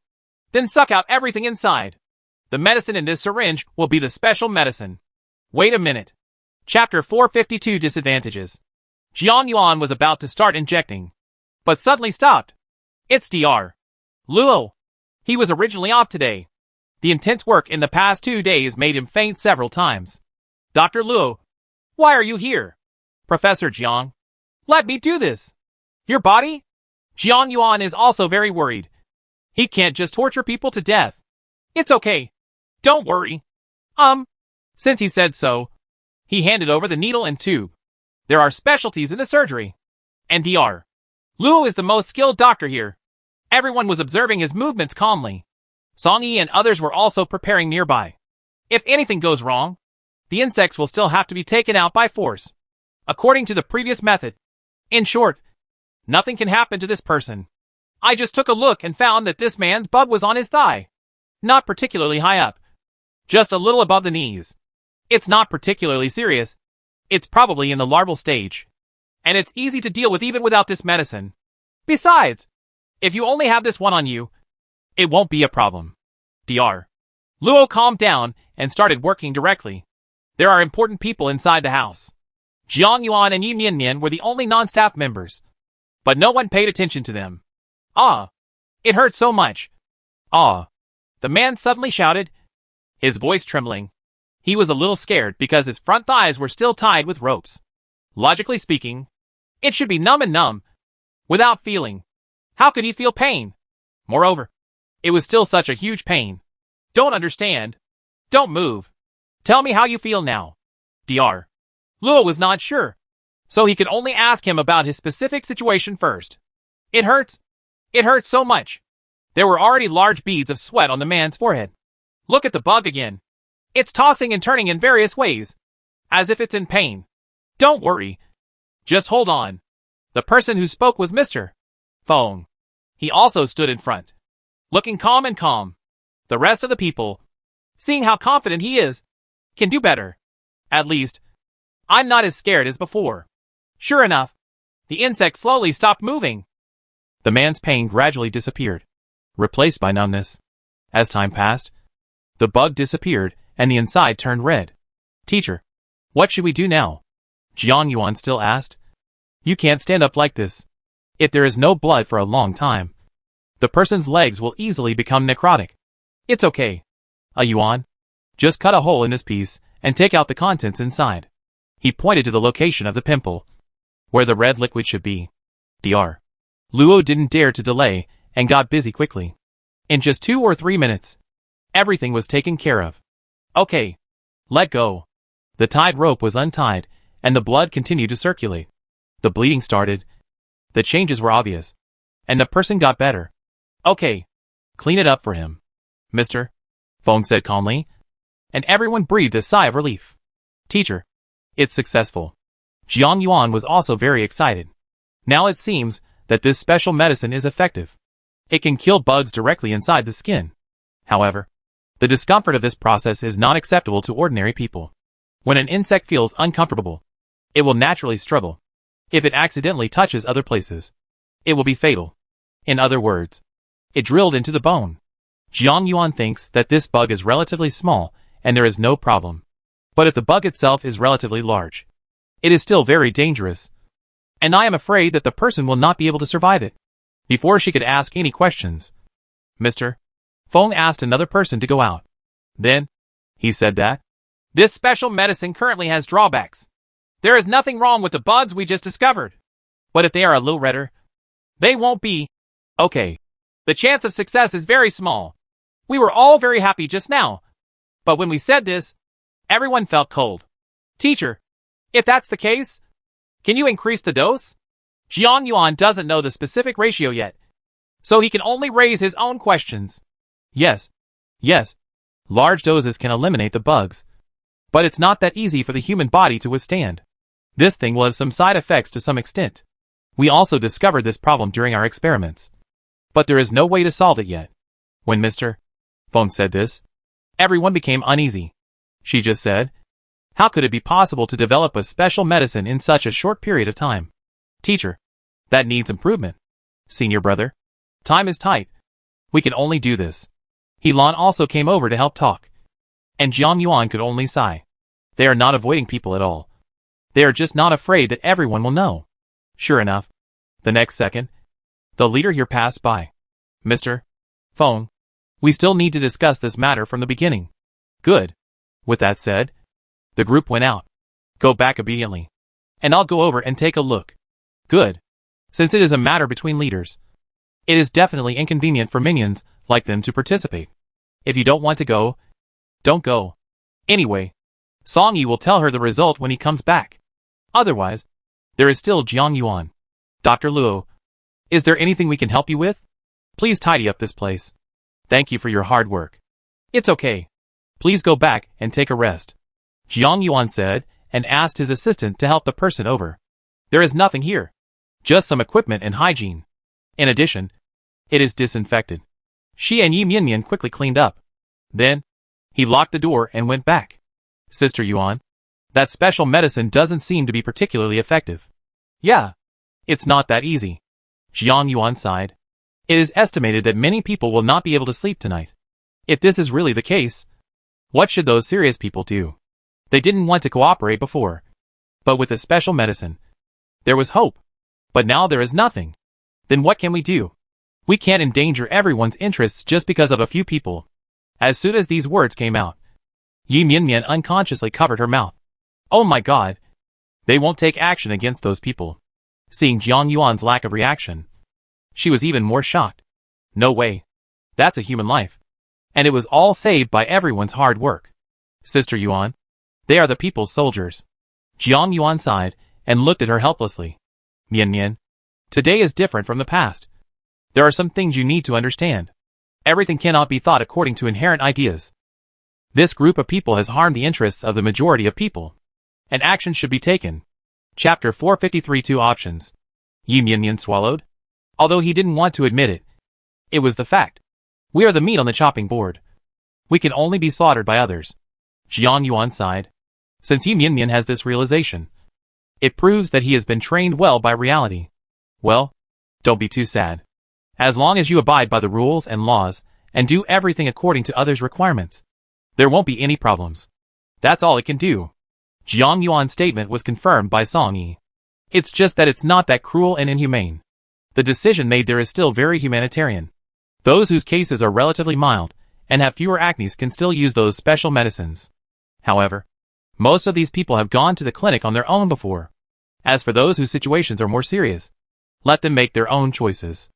A: Then suck out everything inside. The medicine in this syringe will be the special medicine. Wait a minute. Chapter 452 Disadvantages. Jiang Yuan was about to start injecting, but suddenly stopped. It's Dr. Luo. He was originally off today. The intense work in the past 2 days made him faint several times. Dr. Luo, why are you here? Professor Jiang, let me do this. Your body? Jiang Yuan is also very worried. He can't just torture people to death. It's okay. Don't worry. Since he said so, he handed over the needle and tube. There are specialties in the surgery. And Dr. Luo is the most skilled doctor here. Everyone was observing his movements calmly. Song Yi and others were also preparing nearby. If anything goes wrong, the insects will still have to be taken out by force, according to the previous method. In short, nothing can happen to this person. I just took a look and found that this man's bug was on his thigh. Not particularly high up. Just a little above the knees. It's not particularly serious. It's probably in the larval stage. And it's easy to deal with even without this medicine. Besides, if you only have this one on you, it won't be a problem. Dr. Luo calmed down and started working directly. There are important people inside the house. Jiang Yuan and Yin Nian were the only non-staff members, but no one paid attention to them. Ah! It hurt so much. Ah! The man suddenly shouted, his voice trembling. He was a little scared because his front thighs were still tied with ropes. Logically speaking, it should be numb and numb, without feeling. How could he feel pain? Moreover, it was still such a huge pain. Don't understand. Don't move. Tell me how you feel now. Dr. Luo was not sure, so he could only ask him about his specific situation first. It hurts. It hurts so much. There were already large beads of sweat on the man's forehead. Look at the bug again. It's tossing and turning in various ways, as if it's in pain. Don't worry. Just hold on. The person who spoke was Mr. Feng. He also stood in front, looking calm and calm. The rest of the people, seeing how confident he is, can do better. At least, I'm not as scared as before. Sure enough, the insect slowly stopped moving. The man's pain gradually disappeared, replaced by numbness. As time passed, the bug disappeared and the inside turned red. Teacher, what should we do now? Jiang Yuan still asked. You can't stand up like this. If there is no blood for a long time, the person's legs will easily become necrotic. It's okay. Yuan, just cut a hole in this piece and take out the contents inside. He pointed to the location of the pimple, where the red liquid should be. Dr. Luo didn't dare to delay and got busy quickly. In just 2 or 3 minutes, everything was taken care of. Okay. Let go. The tied rope was untied, and the blood continued to circulate. The bleeding started. The changes were obvious, and the person got better. Okay. Clean it up for him. Mr. Feng said calmly. and everyone breathed a sigh of relief. Teacher, it's successful. Jiang Yuan was also very excited. Now it seems that this special medicine is effective. It can kill bugs directly inside the skin. However, the discomfort of this process is not acceptable to ordinary people. When an insect feels uncomfortable, it will naturally struggle. If it accidentally touches other places, it will be fatal. In other words, it drilled into the bone. Jiang Yuan thinks that this bug is relatively small and there is no problem. But if the bug itself is relatively large, it is still very dangerous. And I am afraid that the person will not be able to survive it. Before she could ask any questions, Mr. Feng asked another person to go out. Then, he said that this special medicine currently has drawbacks. There is nothing wrong with the bugs we just discovered. But if they are a little redder, they won't be. Okay. The chance of success is very small. We were all very happy just now. But when we said this, everyone felt cold. Teacher, if that's the case, can you increase the dose? Jiang Yuan doesn't know the specific ratio yet, so he can only raise his own questions. Yes. Large doses can eliminate the bugs. But it's not that easy for the human body to withstand. This thing will have some side effects to some extent. We also discovered this problem during our experiments. But there is no way to solve it yet. When Mr. Feng said this, everyone became uneasy. She just said, how could it be possible to develop a special medicine in such a short period of time? Teacher, that needs improvement. Senior brother, time is tight. We can only do this. He Lan also came over to help talk. And Jiang Yuan could only sigh. They are not avoiding people at all. They are just not afraid that everyone will know. Sure enough, the next second, the leader here passed by. Mr. Feng, we still need to discuss this matter from the beginning. Good. With that said, the group went out. Go back obediently. And I'll go over and take a look. Good. Since it is a matter between leaders, it is definitely inconvenient for minions like them to participate. If you don't want to go, don't go. Anyway, Song Yi will tell her the result when he comes back. Otherwise, there is still Jiang Yuan. Dr. Luo, is there anything we can help you with? Please tidy up this place. Thank you for your hard work. It's okay. Please go back and take a rest. Jiang Yuan said and asked his assistant to help the person over. There is nothing here. Just some equipment and hygiene. In addition, it is disinfected. She and Yi Mianmian quickly cleaned up. Then, he locked the door and went back. Sister Yuan, that special medicine doesn't seem to be particularly effective. Yeah, it's not that easy. Jiang Yuan sighed. It is estimated that many people will not be able to sleep tonight. If this is really the case, what should those serious people do? They didn't want to cooperate before. But with the special medicine, there was hope. But now there is nothing. Then what can we do? We can't endanger everyone's interests just because of a few people. As soon as these words came out, Yi Mianmian unconsciously covered her mouth. Oh my god. They won't take action against those people. Seeing Jiang Yuan's lack of reaction, she was even more shocked. No way. That's a human life. And it was all saved by everyone's hard work. Sister Yuan, they are the people's soldiers. Jiang Yuan sighed and looked at her helplessly. Mianmian, today is different from the past. There are some things you need to understand. Everything cannot be thought according to inherent ideas. This group of people has harmed the interests of the majority of people. And action should be taken. Chapter 453 Two Options. Yi Mianmian swallowed. Although he didn't want to admit it. It was the fact. We are the meat on the chopping board. We can only be slaughtered by others. Jiang Yuan sighed. Since Yi Mianmian has this realization, it proves that he has been trained well by reality. Well, don't be too sad. As long as you abide by the rules and laws, and do everything according to others' requirements, there won't be any problems. That's all it can do. Jiang Yuan's statement was confirmed by Song Yi. It's just that it's not that cruel and inhumane. The decision made there is still very humanitarian. Those whose cases are relatively mild, and have fewer acnes can still use those special medicines. However, most of these people have gone to the clinic on their own before. As for those whose situations are more serious, let them make their own choices.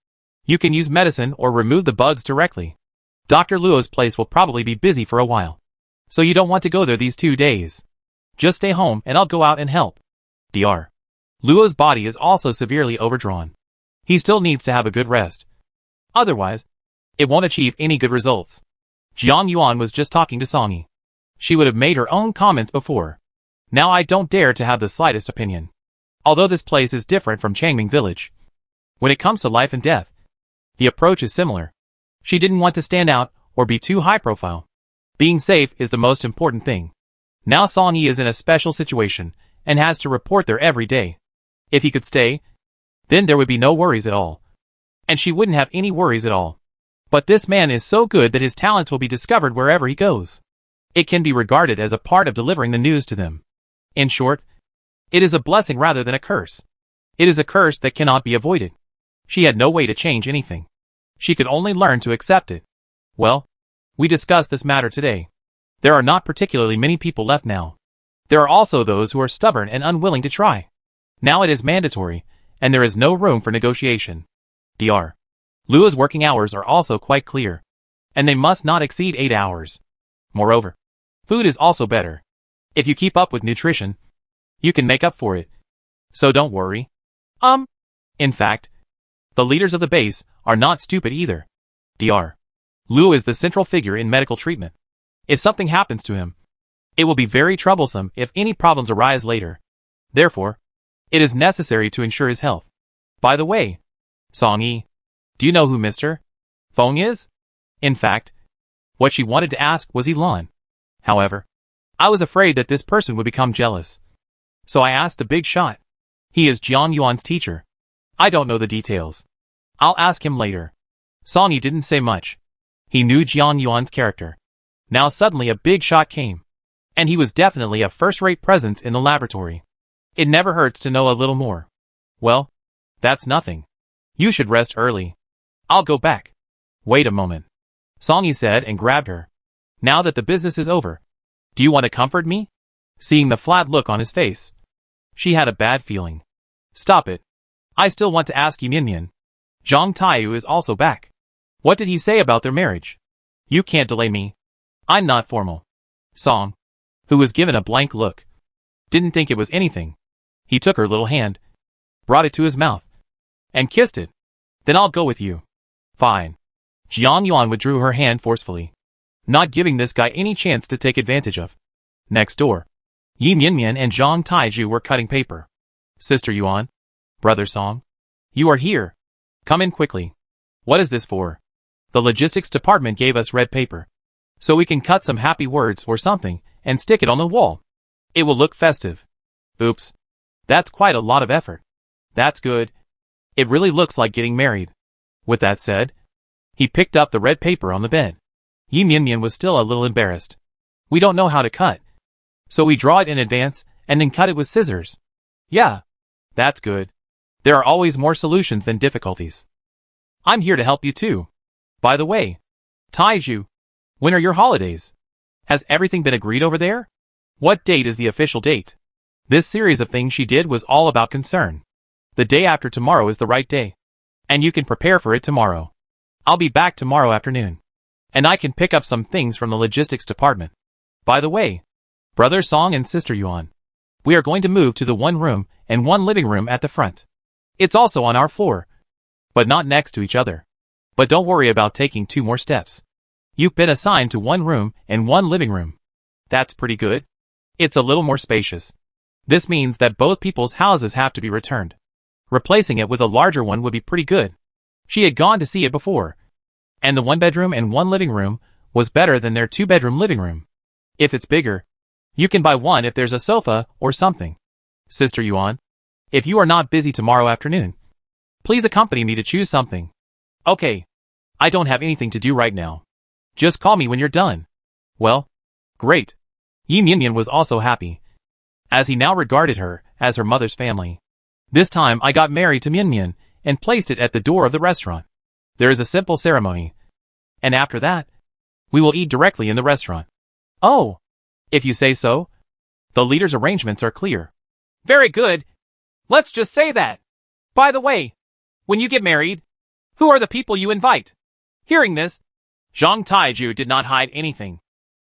A: You can use medicine or remove the bugs directly. Dr. Luo's place will probably be busy for a while. So you don't want to go there these 2 days. Just stay home and I'll go out and help. Dr. Luo's body is also severely overdrawn. He still needs to have a good rest. Otherwise, it won't achieve any good results. Jiang Yuan was just talking to Song Yi. She would have made her own comments before. Now I don't dare to have the slightest opinion. Although this place is different from Changming Village. When it comes to life and death, the approach is similar. She didn't want to stand out or be too high profile. Being safe is the most important thing. Now Song Yi is in a special situation and has to report there every day. If he could stay, then there would be no worries at all. And she wouldn't have any worries at all. But this man is so good that his talents will be discovered wherever he goes. It can be regarded as a part of delivering the news to them. In short, it is a blessing rather than a curse. It is a curse that cannot be avoided. She had no way to change anything. She could only learn to accept it. Well, we discussed this matter today. There are not particularly many people left now. There are also those who are stubborn and unwilling to try. Now it is mandatory, and there is no room for negotiation. Dr. Lua's working hours are also quite clear, and they must not exceed 8 hours. Moreover, food is also better. If you keep up with nutrition, you can make up for it. So don't worry. In fact, the leaders of the base are not stupid either. Dr. Lua is the central figure in medical treatment. If something happens to him, it will be very troublesome if any problems arise later. Therefore, it is necessary to ensure his health. By the way, Song Yi, do you know who Mr. Feng is? In fact, what she wanted to ask was Elon. However, I was afraid that this person would become jealous. So I asked the big shot. He is Jiang Yuan's teacher. I don't know the details. I'll ask him later. Song Yi didn't say much. He knew Jiang Yuan's character. Now suddenly a big shot came. And he was definitely a first-rate presence in the laboratory. It never hurts to know a little more. Well, that's nothing. You should rest early. I'll go back. Wait a moment. Song Yi said and grabbed her. Now that the business is over, do you want to comfort me? Seeing the flat look on his face, she had a bad feeling. Stop it. I still want to ask you Ninian. Zhang Taiyu is also back. What did he say about their marriage? You can't delay me. I'm not formal. Song, who was given a blank look, didn't think it was anything. He took her little hand, brought it to his mouth, and kissed it. Then I'll go with you. Fine. Jiang Yuan withdrew her hand forcefully, not giving this guy any chance to take advantage of. Next door, Yi Mianmian and Zhang Taiju were cutting paper. Sister Yuan, Brother Song, you are here. Come in quickly. What is this for? The logistics department gave us red paper, so we can cut some happy words or something and stick it on the wall. It will look festive. Oops. That's quite a lot of effort. That's good. It really looks like getting married. With that said, he picked up the red paper on the bed. Yi Mianmian was still a little embarrassed. We don't know how to cut, so we draw it in advance and then cut it with scissors. Yeah, that's good. There are always more solutions than difficulties. I'm here to help you too. By the way, Taiju, when are your holidays? Has everything been agreed over there? What date is the official date? This series of things she did was all about concern. The day after tomorrow is the right day, and you can prepare for it tomorrow. I'll be back tomorrow afternoon, and I can pick up some things from the logistics department. By the way, Brother Song and Sister Yuan, we are going to move to the one room and one living room at the front. It's also on our floor, but not next to each other. But don't worry about taking 2 more steps. You've been assigned to one room and one living room. That's pretty good. It's a little more spacious. This means that both people's houses have to be returned. Replacing it with a larger one would be pretty good. She had gone to see it before, and the 1-bedroom and 1 living room was better than their 2-bedroom living room. If it's bigger, you can buy one if there's a sofa or something. Sister Yuan, if you are not busy tomorrow afternoon, please accompany me to choose something. Okay. I don't have anything to do right now. Just call me when you're done. Well, great. Yi Mianmian was also happy, as he now regarded her as her mother's family. This time I got married to Mianmian and placed it at the door of the restaurant. There is a simple ceremony, and after that, we will eat directly in the restaurant. Oh, if you say so. The leader's arrangements are clear. Very good. Let's just say that. By the way, when you get married, who are the people you invite? Hearing this, Zhang Taiju did not hide anything.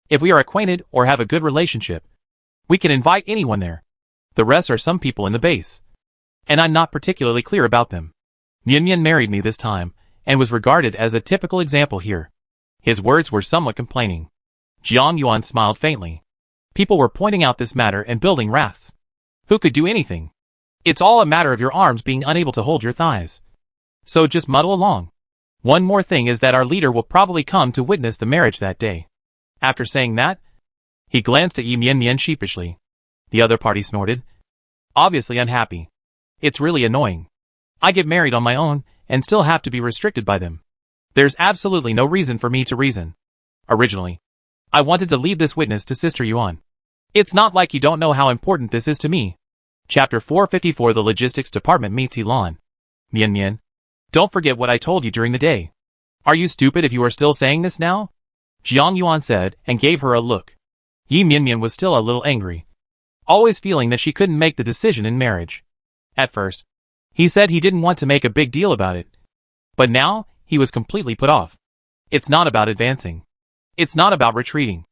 A: If we are acquainted or have a good relationship, we can invite anyone there. The rest are some people in the base, and I'm not particularly clear about them. Mianmian married me this time, and was regarded as a typical example here. His words were somewhat complaining. Jiang Yuan smiled faintly. People were pointing out this matter and building rafts. Who could do anything? It's all a matter of your arms being unable to hold your thighs. So just muddle along. One more thing is that our leader will probably come to witness the marriage that day. After saying that, he glanced at Yi Mian Mian sheepishly. The other party snorted, obviously unhappy. It's really annoying. I get married on my own and still have to be restricted by them. There's absolutely no reason for me to reason. Originally, I wanted to leave this witness to Sister Yuan. It's not like you don't know how important this is to me. Chapter 454 The Logistics Department meets Elon. Mian Mian, don't forget what I told you during the day. Are you stupid if you are still saying this now? Jiang Yuan said and gave her a look. Yi Mian Mian was still a little angry, always feeling that she couldn't make the decision in marriage. At first, he said he didn't want to make a big deal about it. But now, he was completely put off. It's not about advancing. It's not about retreating.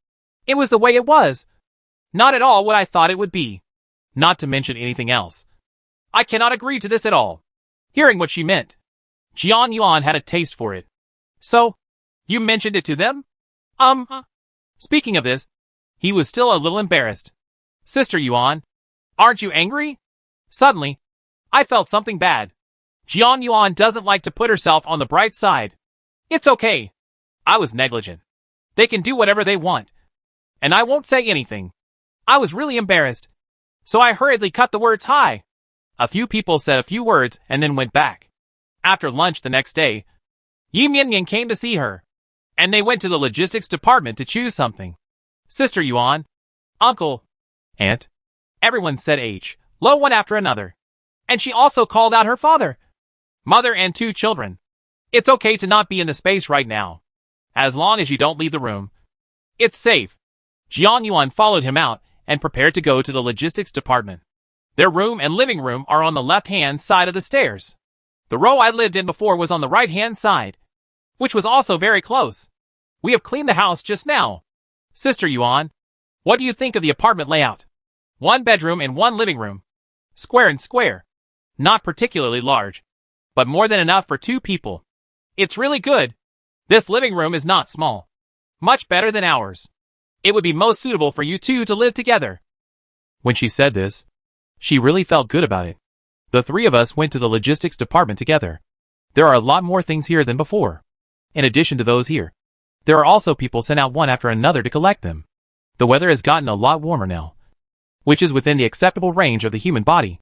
A: It was the way it was. Not at all what I thought it would be. Not to mention anything else. I cannot agree to this at all. Hearing what she meant, Jiang Yuan had a taste for it. So, you mentioned it to them? Speaking of this, he was still a little embarrassed. Sister Yuan, aren't you angry? Suddenly, I felt something bad. Jiang Yuan doesn't like to put herself on the bright side. It's okay. I was negligent. They can do whatever they want. And I won't say anything. I was really embarrassed. So I hurriedly cut the words hi. A few people said a few words and then went back. After lunch the next day, Yi Mian Mian came to see her. And they went to the logistics department to choose something. Sister Yuan, uncle, aunt, everyone said H, low one after another. And she also called out her father, mother and 2 children. It's okay to not be in the space right now. As long as you don't leave the room. It's safe. Jiang Yuan followed him out and prepared to go to the logistics department. Their room and living room are on the left-hand side of the stairs. The row I lived in before was on the right-hand side, which was also very close. We have cleaned the house just now. Sister Yuan, what do you think of the apartment layout? 1 bedroom and 1 living room. Square and square. Not particularly large, but more than enough for 2 people. It's really good. This living room is not small. Much better than ours. It would be most suitable for you 2 to live together. When she said this, she really felt good about it. The 3 of us went to the logistics department together. There are a lot more things here than before. In addition to those here, there are also people sent out one after another to collect them. The weather has gotten a lot warmer now, which is within the acceptable range of the human body.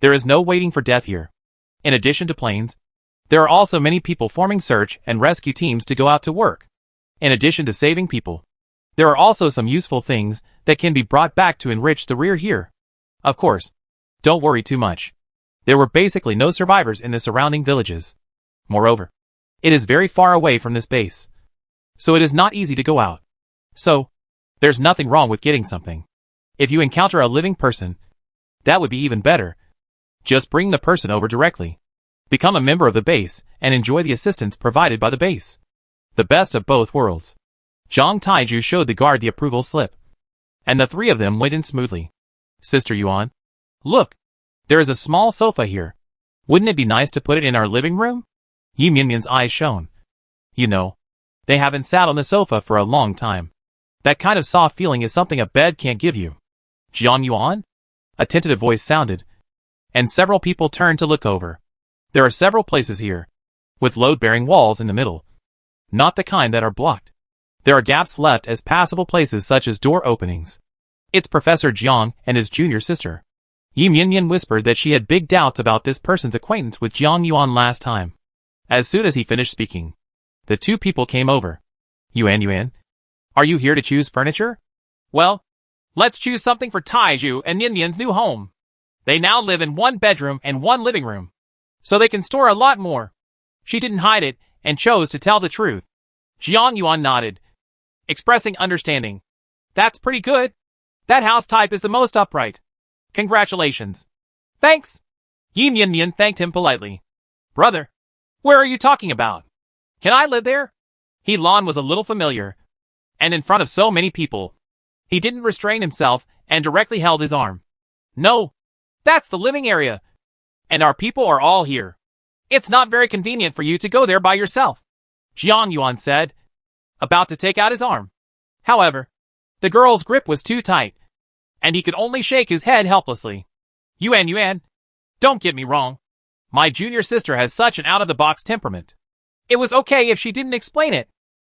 A: There is no waiting for death here. In addition to planes, there are also many people forming search and rescue teams to go out to work. In addition to saving people, there are also some useful things that can be brought back to enrich the rear here. Of course, don't worry too much. There were basically no survivors in the surrounding villages. Moreover, it is very far away from this base, so it is not easy to go out. So, there's nothing wrong with getting something. If you encounter a living person, that would be even better. Just bring the person over directly. Become a member of the base and enjoy the assistance provided by the base. The best of both worlds. Zhang Taiju showed the guard the approval slip, and the 3 of them went in smoothly. Sister Yuan, look, there is a small sofa here. Wouldn't it be nice to put it in our living room? Yi Mian Mian's eyes shone. You know, they haven't sat on the sofa for a long time. That kind of soft feeling is something a bed can't give you. Jiang Yuan? A tentative voice sounded, and several people turned to look over. There are several places here, with load-bearing walls in the middle. Not the kind that are blocked. There are gaps left as passable places such as door openings. It's Professor Jiang and his junior sister. Yi Mian Mian whispered that she had big doubts about this person's acquaintance with Jiang Yuan last time. As soon as he finished speaking, the 2 people came over. Yuan, are you here to choose furniture? Well, let's choose something for Taiju and Ninian's new home. They now live in 1 bedroom and 1 living room, so they can store a lot more. She didn't hide it and chose to tell the truth. Jiang Yuan nodded, expressing understanding. That's pretty good. That house type is the most upright. Congratulations. Thanks. Yi Mian Mian thanked him politely. Brother, where are you talking about? Can I live there? Lan was a little familiar, and in front of so many people, he didn't restrain himself and directly held his arm. No, that's the living area, and our people are all here. It's not very convenient for you to go there by yourself, Jiang Yuan said, about to take out his arm. However, The girl's grip was too tight, and he could only shake his head helplessly. Yuan, don't get me wrong. My junior sister has such an out-of-the-box temperament. It was okay if she didn't explain it.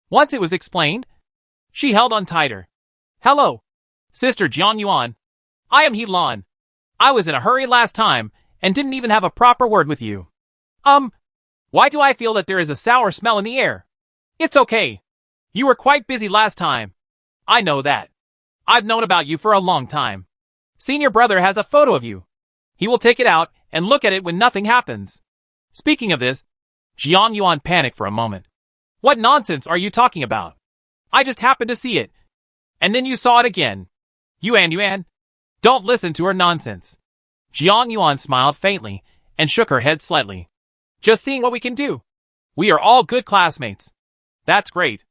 A: Once it was explained, she held on tighter. Hello, Sister Jian Yuan. I am He Lan. I was in a hurry last time and didn't even have a proper word with you. Why do I feel that there is a sour smell in the air? It's okay. You were quite busy last time. I know that. I've known about you for a long time. Senior brother has a photo of you. He will take it out and look at it when nothing happens. Speaking of this, Jian Yuan panicked for a moment. What nonsense are you talking about? I just happened to see it. And then you saw it again. Yuan, don't listen to her nonsense. Jian Yuan smiled faintly and shook her head slightly. Just seeing what we can do. We are all good classmates. That's great.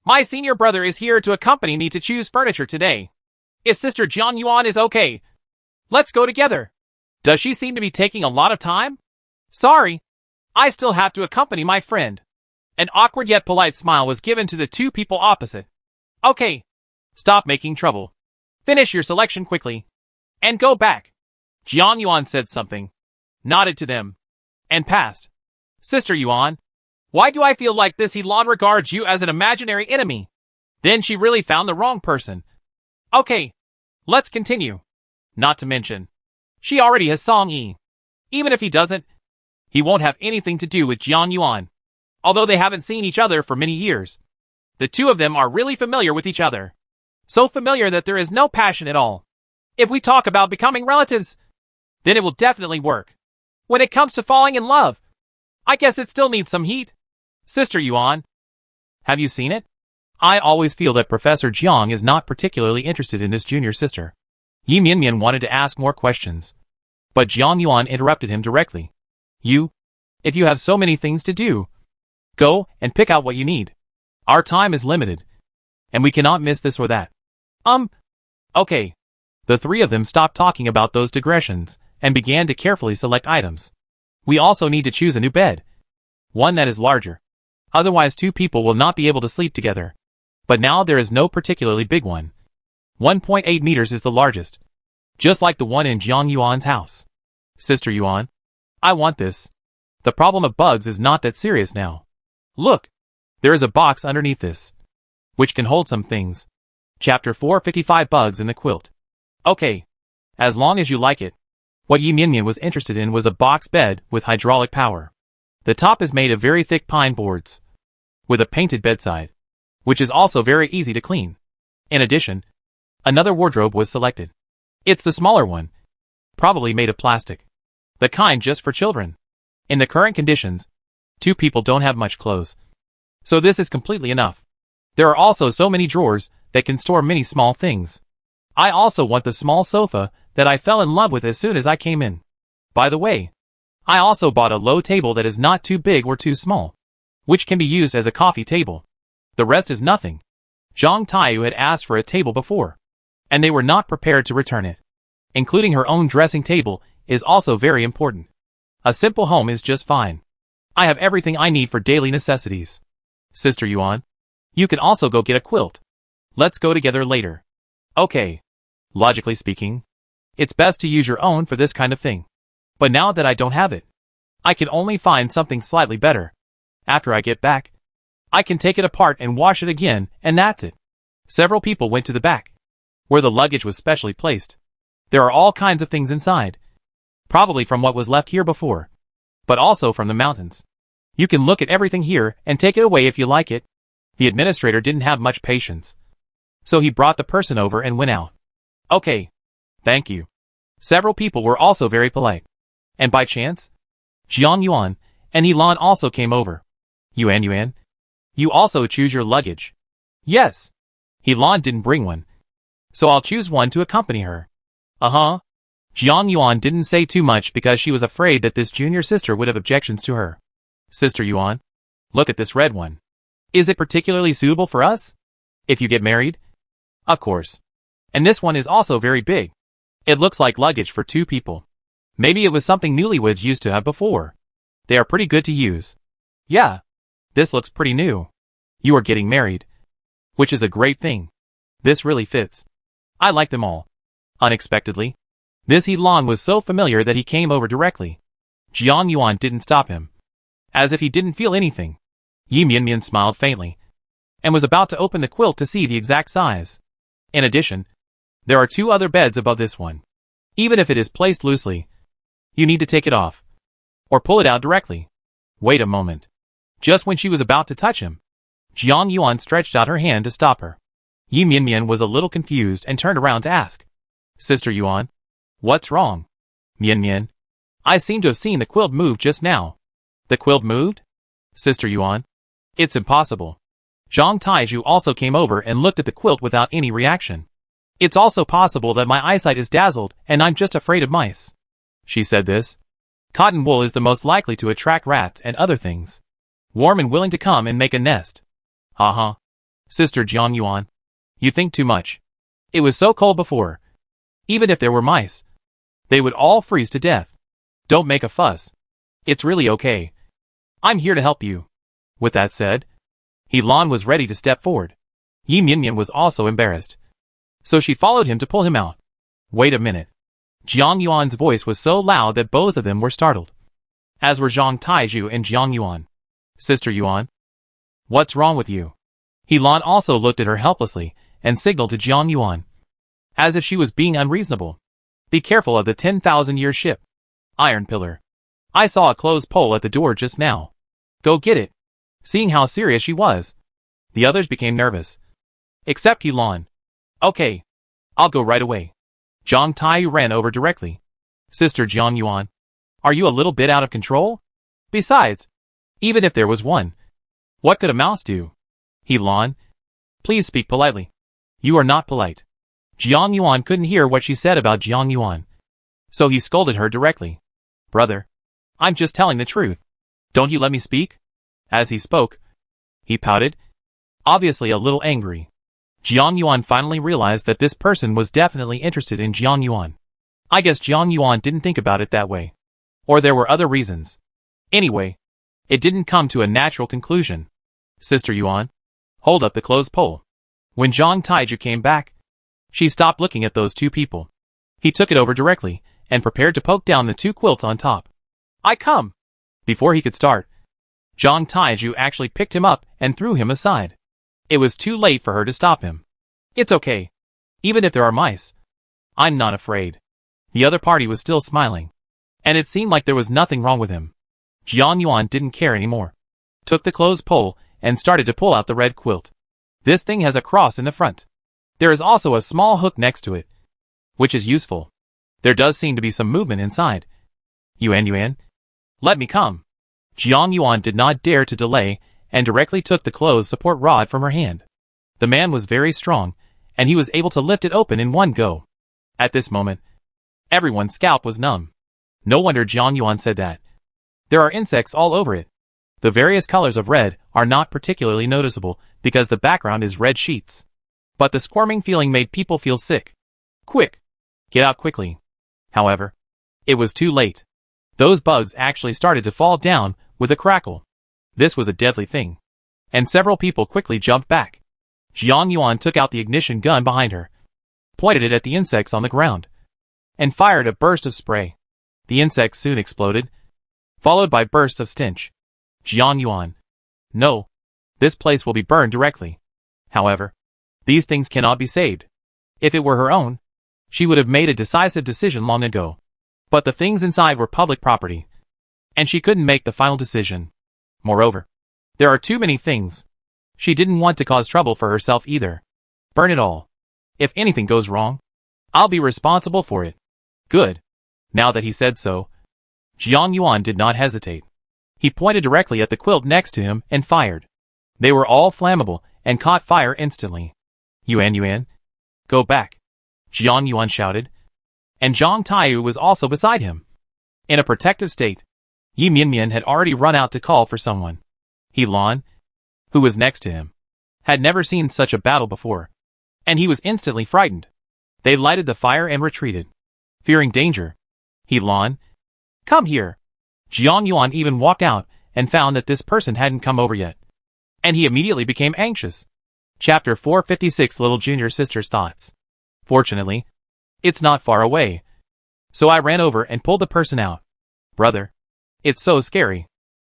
A: My senior brother is here to accompany me to choose furniture today. If Sister Jian Yuan is okay, let's go together. Does she seem to be taking a lot of time? Sorry, I still have to accompany my friend. An awkward yet polite smile was given to the two people opposite. Okay, stop making trouble. Finish your selection quickly. And go back. Jian Yuan said something, nodded to them, and passed. Sister Yuan, why do I feel like this He Lan regards you as an imaginary enemy? Then she really found the wrong person. Okay, let's continue. Not to mention, she already has Song Yi. Even if he doesn't, he won't have anything to do with Jian Yuan. Although they haven't seen each other for many years, the two of them are really familiar with each other. So familiar that there is no passion at all. If we talk about becoming relatives, then it will definitely work. When it comes to falling in love, I guess it still needs some heat. Sister Yuan, have you seen it? I always feel that Professor Jiang is not particularly interested in this junior sister. Yi Mianmian wanted to ask more questions, but Jiang Yuan interrupted him directly. If you have so many things to do, go and pick out what you need. Our time is limited, and we cannot miss this or that. Okay. The three of them stopped talking about those digressions and began to carefully select items. We also need to choose a new bed. One that is larger. Otherwise 2 people will not be able to sleep together. But now there is no particularly big one. 1.8 meters is the largest. Just like the one in Jiang Yuan's house. Sister Yuan, I want this. The problem of bugs is not that serious now. Look, there is a box underneath this, which can hold some things. Chapter 455 Bugs in the Quilt. Okay, as long as you like it. What Yi Mianmian was interested in was a box bed with hydraulic power. The top is made of very thick pine boards, with a painted bedside, which is also very easy to clean. In addition, another wardrobe was selected. It's the smaller one, probably made of plastic. The kind just for children. In the current conditions, 2 people don't have much clothes. So this is completely enough. There are also so many drawers that can store many small things. I also want the small sofa that I fell in love with as soon as I came in. By the way, I also bought a low table that is not too big or too small, which can be used as a coffee table. The rest is nothing. Zhang Taiyu had asked for a table before, and they were not prepared to return it. Including her own dressing table is also very important. A simple home is just fine. I have everything I need for daily necessities. Sister Yuan, you can also go get a quilt. Let's go together later. Okay. Logically speaking, it's best to use your own for this kind of thing. But now that I don't have it, I can only find something slightly better. After I get back, I can take it apart and wash it again, and that's it. Several people went to the back, where the luggage was specially placed. There are all kinds of things inside, probably from what was left here before, but also from the mountains. You can look at everything here and take it away if you like it. The administrator didn't have much patience, so he brought the person over and went out. Okay, thank you. Several people were also very polite. And by chance, Jiang Yuan and He Lan also came over. Yuan, you also choose your luggage. Yes. He Lan didn't bring one, so I'll choose one to accompany her. Uh-huh. Jiang Yuan didn't say too much because she was afraid that this junior sister would have objections to her. Sister Yuan, look at this red one. Is it particularly suitable for us? If you get married? Of course. And this one is also very big. It looks like luggage for 2 people. Maybe it was something newlyweds used to have before. They are pretty good to use. Yeah. This looks pretty new. You are getting married, which is a great thing. This really fits. I like them all. Unexpectedly, this He Lan was so familiar that he came over directly. Jiang Yuan didn't stop him. As if he didn't feel anything. Yi Mianmian smiled faintly, and was about to open the quilt to see the exact size. In addition, there are 2 other beds above this one. Even if it is placed loosely, you need to take it off. Or pull it out directly. Wait a moment. Just when she was about to touch him, Jiang Yuan stretched out her hand to stop her. Yi Mianmian was a little confused and turned around to ask, Sister Yuan, what's wrong? Mianmian, I seem to have seen the quilt move just now. The quilt moved? Sister Yuan, it's impossible. Zhang Taizhu also came over and looked at the quilt without any reaction. It's also possible that my eyesight is dazzled and I'm just afraid of mice. She said this. Cotton wool is the most likely to attract rats and other things. Warm and willing to come and make a nest. Uh-huh. Sister Jiang Yuan, you think too much. It was so cold before. Even if there were mice, they would all freeze to death. Don't make a fuss. It's really okay. I'm here to help you. With that said, He Lan was ready to step forward. Yi Mianmian was also embarrassed. So she followed him to pull him out. Wait a minute. Jiang Yuan's voice was so loud that both of them were startled. As were Zhang Taizhu and Jiang Yuan. Sister Yuan? What's wrong with you? He Lan also looked at her helplessly and signaled to Jiang Yuan. As if she was being unreasonable. Be careful of the 10,000-year ship. Iron pillar. I saw a closed pole at the door just now. Go get it. Seeing how serious she was, the others became nervous. Except He Lan. Okay. I'll go right away. Zhang Taiyu ran over directly. Sister Jiang Yuan, are you a little bit out of control? Besides, even if there was one, what could a mouse do? He Lan, please speak politely. You are not polite. Jiang Yuan couldn't hear what she said about Jiang Yuan, so he scolded her directly. Brother, I'm just telling the truth. Don't you let me speak? As he spoke, he pouted, obviously a little angry. Jiang Yuan finally realized that this person was definitely interested in Jiang Yuan. I guess Jiang Yuan didn't think about it that way. Or there were other reasons. Anyway, it didn't come to a natural conclusion. Sister Yuan, hold up the closed pole. When Zhang Taizhu came back, she stopped looking at those 2 people. He took it over directly and prepared to poke down the 2 quilts on top. I come! Before he could start, Zhang Taizhu actually picked him up and threw him aside. It was too late for her to stop him. It's okay. Even if there are mice, I'm not afraid. The other party was still smiling, and it seemed like there was nothing wrong with him. Jiang Yuan didn't care anymore. Took the closed pole and started to pull out the red quilt. This thing has a cross in the front. There is also a small hook next to it, which is useful. There does seem to be some movement inside. Yuan, let me come. Jiang Yuan did not dare to delay and directly took the closed support rod from her hand. The man was very strong, and he was able to lift it open in one go. At this moment, everyone's scalp was numb. No wonder Jiang Yuan said that. There are insects all over it. The various colors of red are not particularly noticeable because the background is red sheets. But the squirming feeling made people feel sick. Quick! Get out quickly. However, it was too late. Those bugs actually started to fall down with a crackle. This was a deadly thing. And several people quickly jumped back. Jiang Yuan took out the ignition gun behind her, pointed it at the insects on the ground, and fired a burst of spray. The insects soon exploded, followed by bursts of stench. Jiang Yuan. No. This place will be burned directly. However, these things cannot be saved. If it were her own, she would have made a decisive decision long ago. But the things inside were public property, and she couldn't make the final decision. Moreover, there are too many things. She didn't want to cause trouble for herself either. Burn it all. If anything goes wrong, I'll be responsible for it. Good. Now that he said so, Jiang Yuan did not hesitate. He pointed directly at the quilt next to him and fired. They were all flammable and caught fire instantly. Yuan, go back. Jiang Yuan shouted. And Zhang Taiyu was also beside him. In a protective state, Yi Mianmian had already run out to call for someone. He Lan, who was next to him, had never seen such a battle before, and he was instantly frightened. They lighted the fire and retreated, fearing danger. He Lan, come here. Jiang Yuan even walked out and found that this person hadn't come over yet, and he immediately became anxious. Chapter 456 Little Junior Sister's Thoughts. Fortunately, it's not far away. So I ran over and pulled the person out. Brother. It's so scary.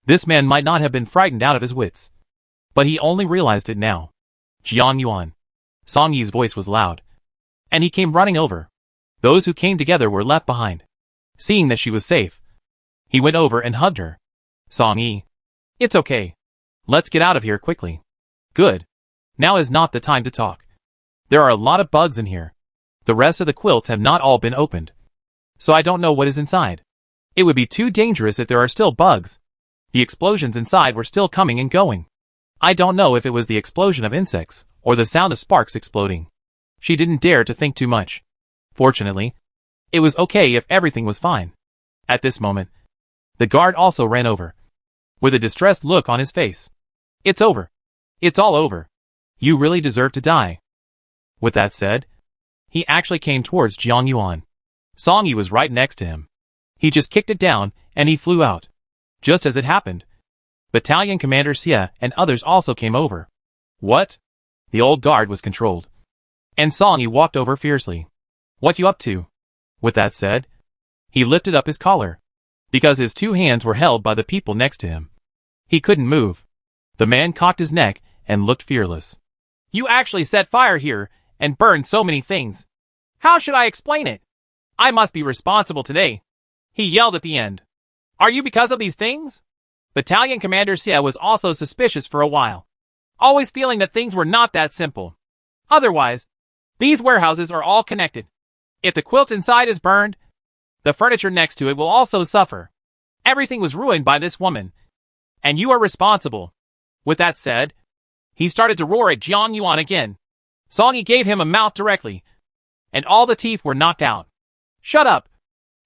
A: This man might not have been frightened out of his wits. But he only realized it now. Jiang Yuan. Song Yi's voice was loud. And he came running over. Those who came together were left behind. Seeing that she was safe, he went over and hugged her. Song Yi. It's okay. Let's get out of here quickly. Good. Now is not the time to talk. There are a lot of bugs in here. The rest of the quilts have not all been opened. So I don't know what is inside. It would be too dangerous if there are still bugs. The explosions inside were still coming and going. I don't know if it was the explosion of insects, or the sound of sparks exploding. She didn't dare to think too much. Fortunately, it was okay if everything was fine. At this moment, the guard also ran over, with a distressed look on his face. It's over. It's all over. You really deserve to die. With that said, he actually came towards Jiang Yuan. Song Yi was right next to him. He just kicked it down, and he flew out. Just as it happened, Battalion Commander Xie and others also came over. What? The old guard was controlled. And Song Yi walked over fiercely. What you up to? With that said, he lifted up his collar, because his two hands were held by the people next to him. He couldn't move. The man cocked his neck and looked fearless. You actually set fire here and burned so many things. How should I explain it? I must be responsible today. He yelled at the end. Are you because of these things? Battalion Commander Xie was also suspicious for a while, always feeling that things were not that simple. Otherwise, these warehouses are all connected. If the quilt inside is burned, the furniture next to it will also suffer. Everything was ruined by this woman, and you are responsible. With that said, he started to roar at Jiang Yuan again. Song Yi gave him a mouth directly, and all the teeth were knocked out. Shut up!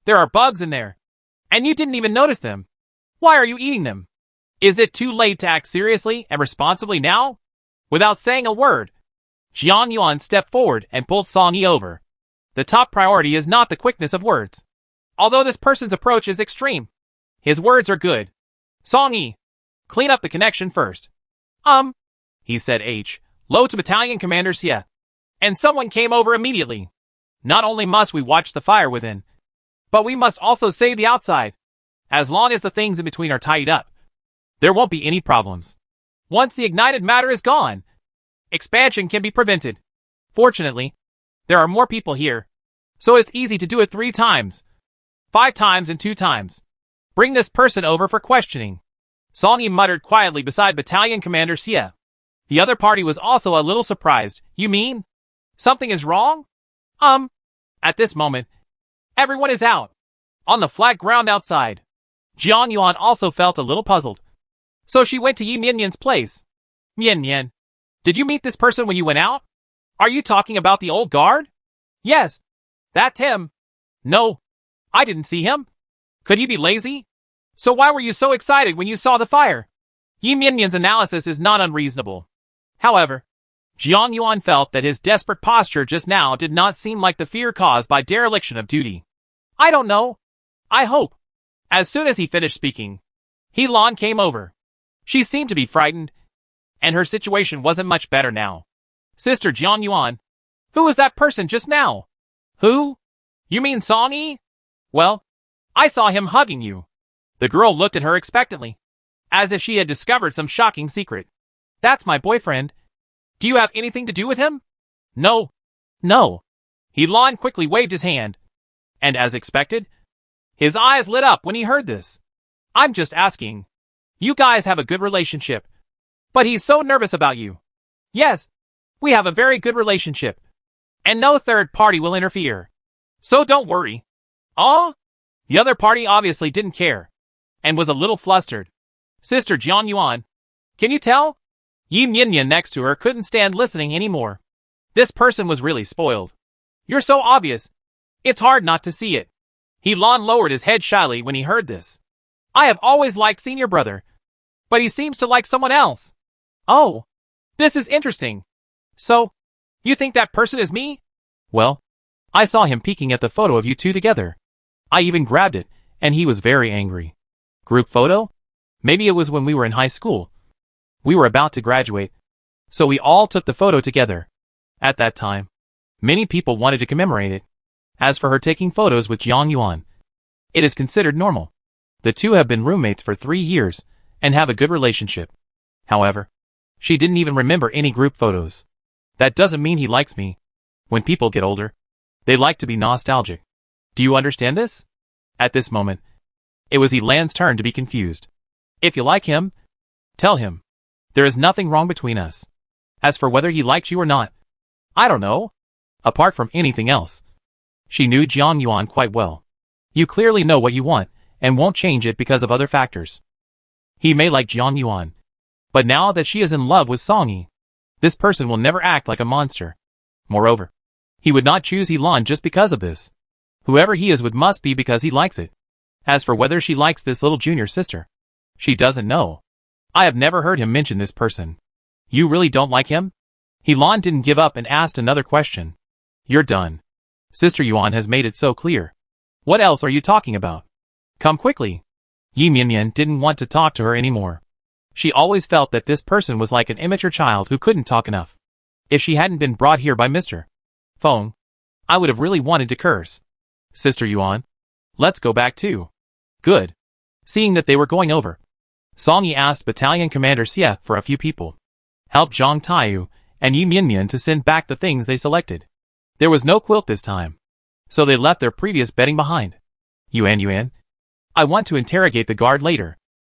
A: There are bugs in there, and you didn't even notice them. Why are you eating them? Is it too late to act seriously and responsibly now? Without saying a word, Jiang Yuan stepped forward and pulled Song Yi over. The top priority is not the quickness of words. Although this person's approach is extreme, his words are good. Song Yi, clean up the connection first. He said low to Battalion Commander Xie. And someone came over immediately. Not only must we watch the fire within, but we must also save the outside. As long as the things in between are tied up, there won't be any problems. Once the ignited matter is gone, expansion can be prevented. Fortunately, there are more people here, so it's easy to do it 3 times, 5 times and 2 times. Bring this person over for questioning. Song Yi muttered quietly beside Battalion Commander Xie. The other party was also a little surprised. You mean? Something is wrong? At this moment, everyone is out, on the flat ground outside. Jiang Yuan also felt a little puzzled. So she went to Yi Mianyan's place. Mianyan, did you meet this person when you went out? Are you talking about the old guard? Yes, that's him. No, I didn't see him. Could he be lazy? So why were you so excited when you saw the fire? Yi Mianyan's analysis is not unreasonable. However, Jiang Yuan felt that his desperate posture just now did not seem like the fear caused by dereliction of duty. I don't know. I hope. As soon as he finished speaking, He Lan came over. She seemed to be frightened, and her situation wasn't much better now. Sister Jiang Yuan, who was that person just now? Who? You mean Song Yi? Well, I saw him hugging you. The girl looked at her expectantly, as if she had discovered some shocking secret. That's my boyfriend. Do you have anything to do with him? No. No. He Lan quickly waved his hand, and as expected, his eyes lit up when he heard this. I'm just asking. You guys have a good relationship, but he's so nervous about you. Yes, we have a very good relationship, and no third party will interfere. So don't worry. Oh? The other party obviously didn't care, and was a little flustered. Sister Jiang Yuan, can you tell? Yi Mianyan next to her couldn't stand listening anymore. This person was really spoiled. You're so obvious. It's hard not to see it. He Lan lowered his head shyly when he heard this. I have always liked senior brother, but he seems to like someone else. Oh, this is interesting. So, you think that person is me? Well, I saw him peeking at the photo of you two together. I even grabbed it, and he was very angry. Group photo? Maybe it was when we were in high school. We were about to graduate, So we all took the photo together. At that time, many people wanted to commemorate it. As for her taking photos with Jiang Yuan, it is considered normal. The two have been roommates for 3 years and have a good relationship. However, she didn't even remember any group photos. That doesn't mean he likes me. When people get older, they like to be nostalgic. Do you understand this? At this moment, it was Elan's turn to be confused. If you like him, tell him. There is nothing wrong between us. As for whether he likes you or not, I don't know. Apart from anything else. She knew Jiang Yuan quite well. You clearly know what you want, and won't change it because of other factors. He may like Jiang Yuan, but now that she is in love with Song, this person will never act like a monster. Moreover, he would not choose Elan just because of this. Whoever he is with must be because he likes it. As for whether she likes this little junior sister, she doesn't know. I have never heard him mention this person. You really don't like him? Elan didn't give up and asked another question. You're done. Sister Yuan has made it so clear. What else are you talking about? Come quickly. Yi Minyan didn't want to talk to her anymore. She always felt that this person was like an immature child who couldn't talk enough. If she hadn't been brought here by Mr. Feng, I would have really wanted to curse. Sister Yuan, let's go back too. Good. Seeing that they were going over, Song Yi asked Battalion Commander Xie for a few people. Helped Zhang Taiyu and Yi Minyan to send back the things they selected. There was no quilt this time, so they left their previous bedding behind. Yuan, I want to interrogate the guard later.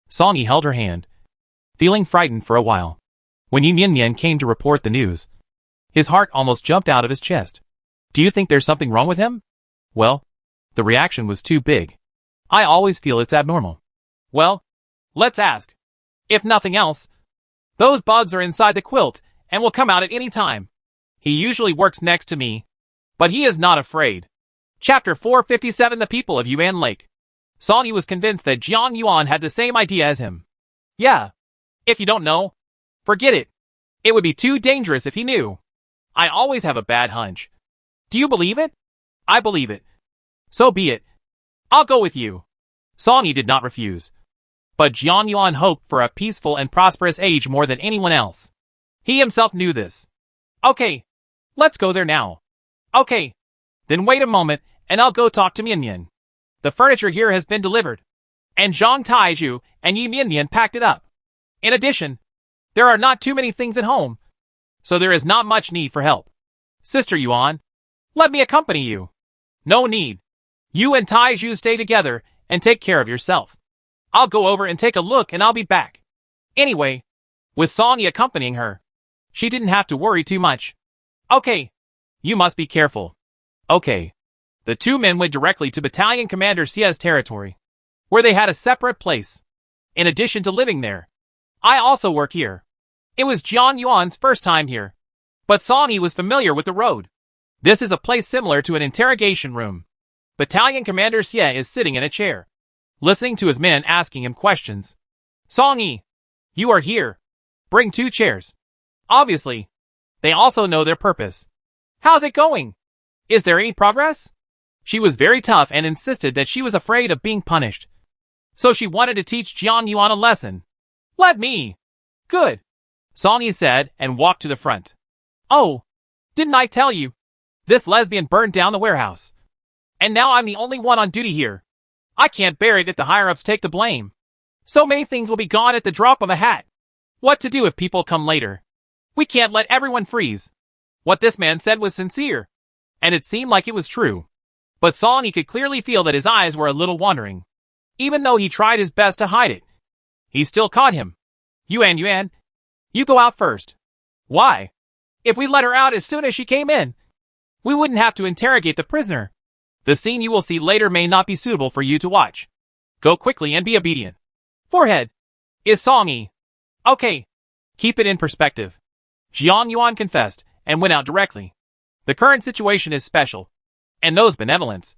A: Song Yi held her hand, feeling frightened for a while. When Yi Minyan came to report the news, his heart almost jumped out of his chest. Do you think there's something wrong with him? Well, the reaction was too big. I always feel it's abnormal. Well, let's ask. If nothing else, those bugs are inside the quilt and will come out at any time. He usually works next to me, but he is not afraid. Chapter 457 The People of Yuan Lake. Song Yi was convinced that Jiang Yuan had the same idea as him. Yeah. If you don't know, forget it. It would be too dangerous if he knew. I always have a bad hunch. Do you believe it? I believe it. So be it. I'll go with you. Song Yi did not refuse. But Jiang Yuan hoped for a peaceful and prosperous age more than anyone else. He himself knew this. Okay. Let's go there now. Okay. Then wait a moment, and I'll go talk to Minyan. The furniture here has been delivered, and Zhang Taiju and Yi Minyan packed it up. In addition, there are not too many things at home, so there is not much need for help. Sister Yuan, let me accompany you. No need. You and Taiju stay together and take care of yourself. I'll go over and take a look and I'll be back. Anyway, with Song Yi accompanying her, she didn't have to worry too much. Okay. You must be careful. Okay. The two men went directly to Battalion Commander Xie's territory, where they had a separate place. In addition to living there, I also work here. It was Jiang Yuan's first time here, but Song Yi was familiar with the road. This is a place similar to an interrogation room. Battalion Commander Xie is sitting in a chair, listening to his men asking him questions. Song Yi, you are here. Bring 2 chairs. Obviously, they also know their purpose. How's it going? Is there any progress? She was very tough and insisted that she was afraid of being punished. So she wanted to teach Jiang Yuan a lesson. Let me. Good. Song Yi said and walked to the front. Oh, didn't I tell you? This lesbian burned down the warehouse. And now I'm the only one on duty here. I can't bear it if the higher-ups take the blame. So many things will be gone at the drop of a hat. What to do if people come later? We can't let everyone freeze. What this man said was sincere, and it seemed like it was true. But Song Yi could clearly feel that his eyes were a little wandering. Even though he tried his best to hide it, he still caught him. Yuan, you go out first. Why? If we let her out as soon as she came in, we wouldn't have to interrogate the prisoner. The scene you will see later may not be suitable for you to watch. Go quickly and be obedient. Forehead. Is Song Yi. Okay. Keep it in perspective. Jiang Yuan confessed and went out directly. The current situation is special, and knows benevolence,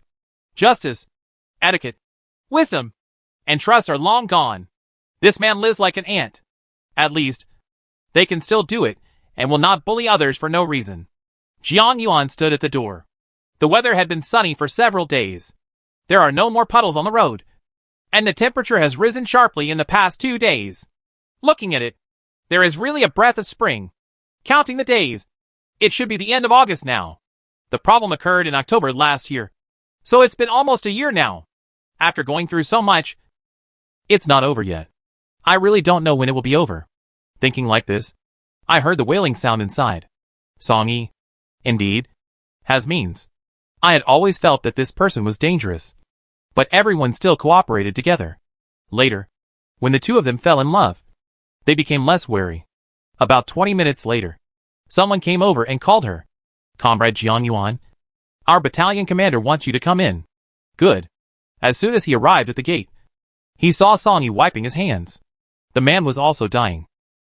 A: justice, etiquette, wisdom, and trust are long gone. This man lives like an ant. At least, they can still do it, and will not bully others for no reason. Jiang Yuan stood at the door. The weather had been sunny for several days. There are no more puddles on the road, and the temperature has risen sharply in the past 2 days. Looking at it, there is really a breath of spring. Counting the days. It should be the end of August now. The problem occurred in October last year. So it's been almost a year now. After going through so much, it's not over yet. I really don't know when it will be over. Thinking like this, I heard the wailing sound inside. Song-yi, indeed, has means. I had always felt that this person was dangerous. But everyone still cooperated together. Later, when the two of them fell in love, they became less wary. About 20 minutes later, someone came over and called her. Comrade Jiang Yuan, our battalion commander wants you to come in. Good. As soon as he arrived at the gate, he saw Song-yi wiping his hands. The man was also dying.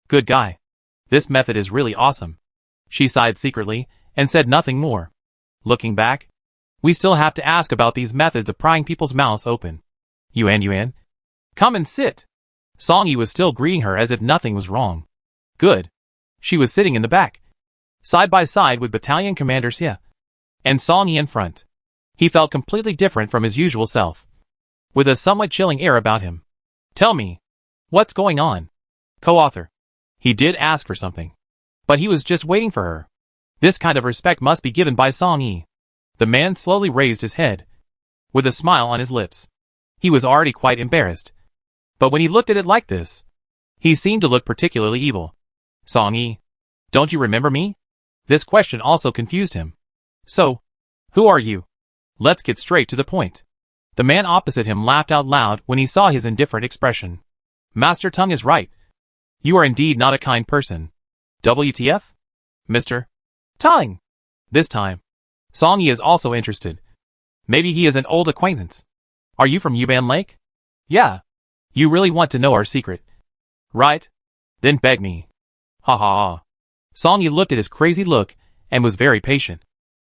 A: Good guy. This method is really awesome. She sighed secretly and said nothing more. Looking back, we still have to ask about these methods of prying people's mouths open. Yuan, come and sit. Song-yi was still greeting her as if nothing was wrong. Good. She was sitting in the back, side by side with Battalion Commander Xie, and Song-yi in front. He felt completely different from his usual self, with a somewhat chilling air about him. Tell me, what's going on? Co-author. He did ask for something, but he was just waiting for her. This kind of respect must be given by Song-yi. The man slowly raised his head, with a smile on his lips. He was already quite embarrassed, but when he looked at it like this, he seemed to look particularly evil. Song-yi, don't you remember me? This question also confused him. So, who are you? Let's get straight to the point. The man opposite him laughed out loud when he saw his indifferent expression. Master Tung is right. You are indeed not a kind person. WTF? Mr. Tung. This time, Song-yi is also interested. Maybe he is an old acquaintance. Are you from Yuban Lake? Yeah. You really want to know our secret? Right? Then beg me. Ha ha ha. Song-yi looked at his crazy look and was very patient,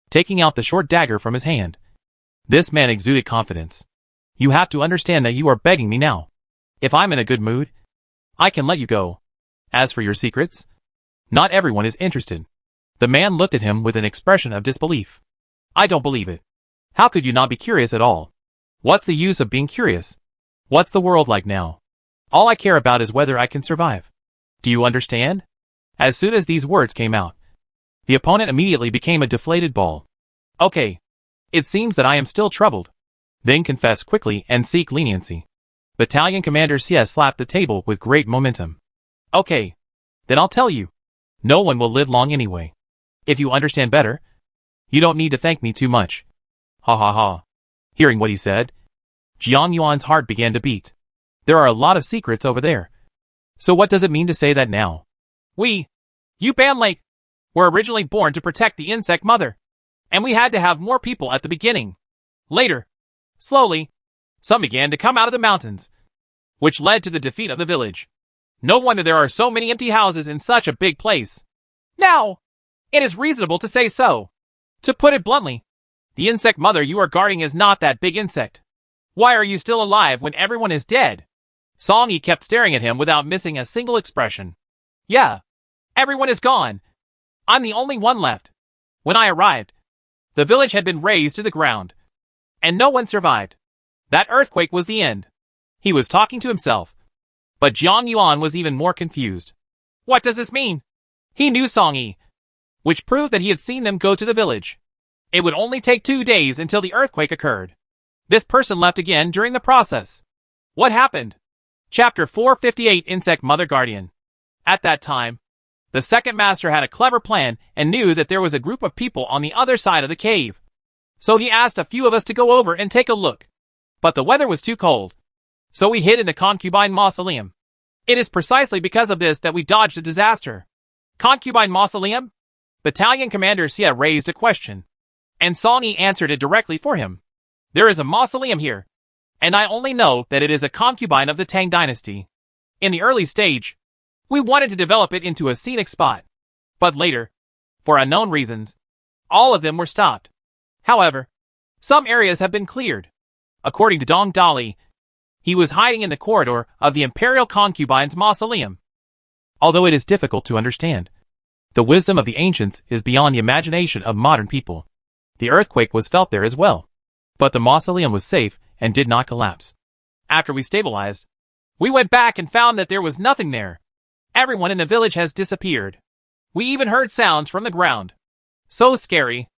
A: taking out the short dagger from his hand. This man exuded confidence. You have to understand that you are begging me now. If I'm in a good mood, I can let you go. As for your secrets, not everyone is interested. The man looked at him with an expression of disbelief. I don't believe it. How could you not be curious at all? What's the use of being curious? What's the world like now? All I care about is whether I can survive. Do you understand? As soon as these words came out, the opponent immediately became a deflated ball. Okay. It seems that I am still troubled. Then confess quickly and seek leniency. Battalion Commander Xie slapped the table with great momentum. Okay. Then I'll tell you. No one will live long anyway. If you understand better, you don't need to thank me too much. Ha ha ha. Hearing what he said, Jiang Yuan's heart began to beat. There are a lot of secrets over there. So what does it mean to say that now? We, Yuban Lake, were originally born to protect the insect mother. And we had to have more people at the beginning. Later, slowly, some began to come out of the mountains, which led to the defeat of the village. No wonder there are so many empty houses in such a big place. Now, it is reasonable to say so. To put it bluntly, the insect mother you are guarding is not that big insect. Why are you still alive when everyone is dead? Song-yi kept staring at him without missing a single expression. Yeah, everyone is gone. I'm the only one left. When I arrived, the village had been razed to the ground, and no one survived. That earthquake was the end. He was talking to himself, but Jiang Yuan was even more confused. What does this mean? He knew Song-yi, which proved that he had seen them go to the village. It would only take 2 days until the earthquake occurred. This person left again during the process. What happened? Chapter 458 Insect Mother Guardian. At that time, the second master had a clever plan and knew that there was a group of people on the other side of the cave. So he asked a few of us to go over and take a look. But the weather was too cold. So we hid in the concubine mausoleum. It is precisely because of this that we dodged a disaster. Concubine mausoleum? Battalion Commander Xie raised a question, and Song-yi answered it directly for him. There is a mausoleum here, and I only know that it is a concubine of the Tang dynasty. In the early stage, we wanted to develop it into a scenic spot. But later, for unknown reasons, all of them were stopped. However, some areas have been cleared. According to Dong Dali, he was hiding in the corridor of the Imperial Concubine's mausoleum. Although it is difficult to understand, the wisdom of the ancients is beyond the imagination of modern people. The earthquake was felt there as well. But the mausoleum was safe and did not collapse. After we stabilized, we went back and found that there was nothing there. Everyone in the village has disappeared. We even heard sounds from the ground. So scary.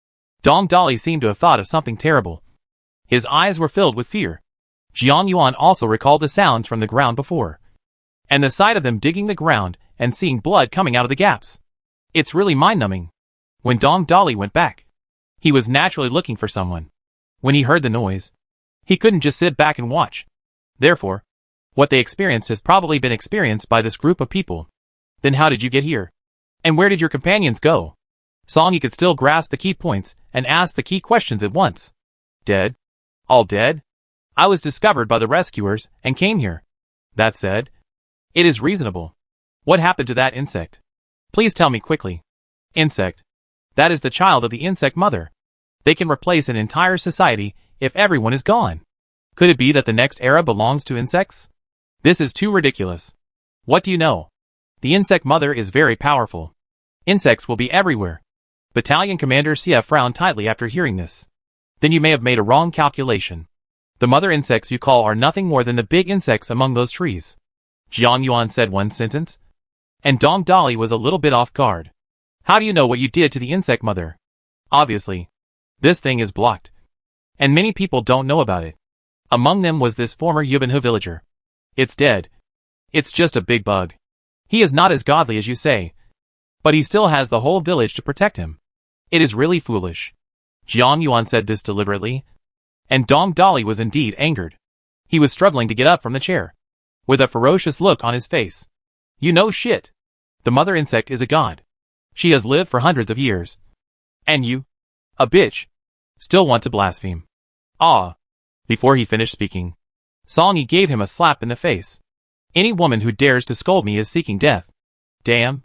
A: Dong Dolly seemed to have thought of something terrible. His eyes were filled with fear. Jiang Yuan also recalled the sounds from the ground before, and the sight of them digging the ground and seeing blood coming out of the gaps. It's really mind-numbing. When Dong Dolly went back, he was naturally looking for someone. When he heard the noise, he couldn't just sit back and watch. Therefore, what they experienced has probably been experienced by this group of people. Then how did you get here? And where did your companions go? Song Yi could still grasp the key points and ask the key questions at once. Dead? All dead? I was discovered by the rescuers and came here. That said, it is reasonable. What happened to that insect? Please tell me quickly. Insect. That is the child of the insect mother. They can replace an entire society if everyone is gone. Could it be that the next era belongs to insects? This is too ridiculous. What do you know? The insect mother is very powerful. Insects will be everywhere. Battalion Commander Xia frowned tightly after hearing this. Then you may have made a wrong calculation. The mother insects you call are nothing more than the big insects among those trees. Jiang Yuan said one sentence. And Dong Dolly was a little bit off guard. How do you know what you did to the insect mother? Obviously. This thing is blocked. And many people don't know about it. Among them was this former Yubanhu villager. It's dead. It's just a big bug. He is not as godly as you say. But he still has the whole village to protect him. It is really foolish. Jiang Yuan said this deliberately. And Dong Dolly was indeed angered. He was struggling to get up from the chair, with a ferocious look on his face. You know shit. The mother insect is a god. She has lived for hundreds of years. And you, a bitch, still want to blaspheme. Ah. Before he finished speaking, Song Yi gave him a slap in the face. Any woman who dares to scold me is seeking death. Damn.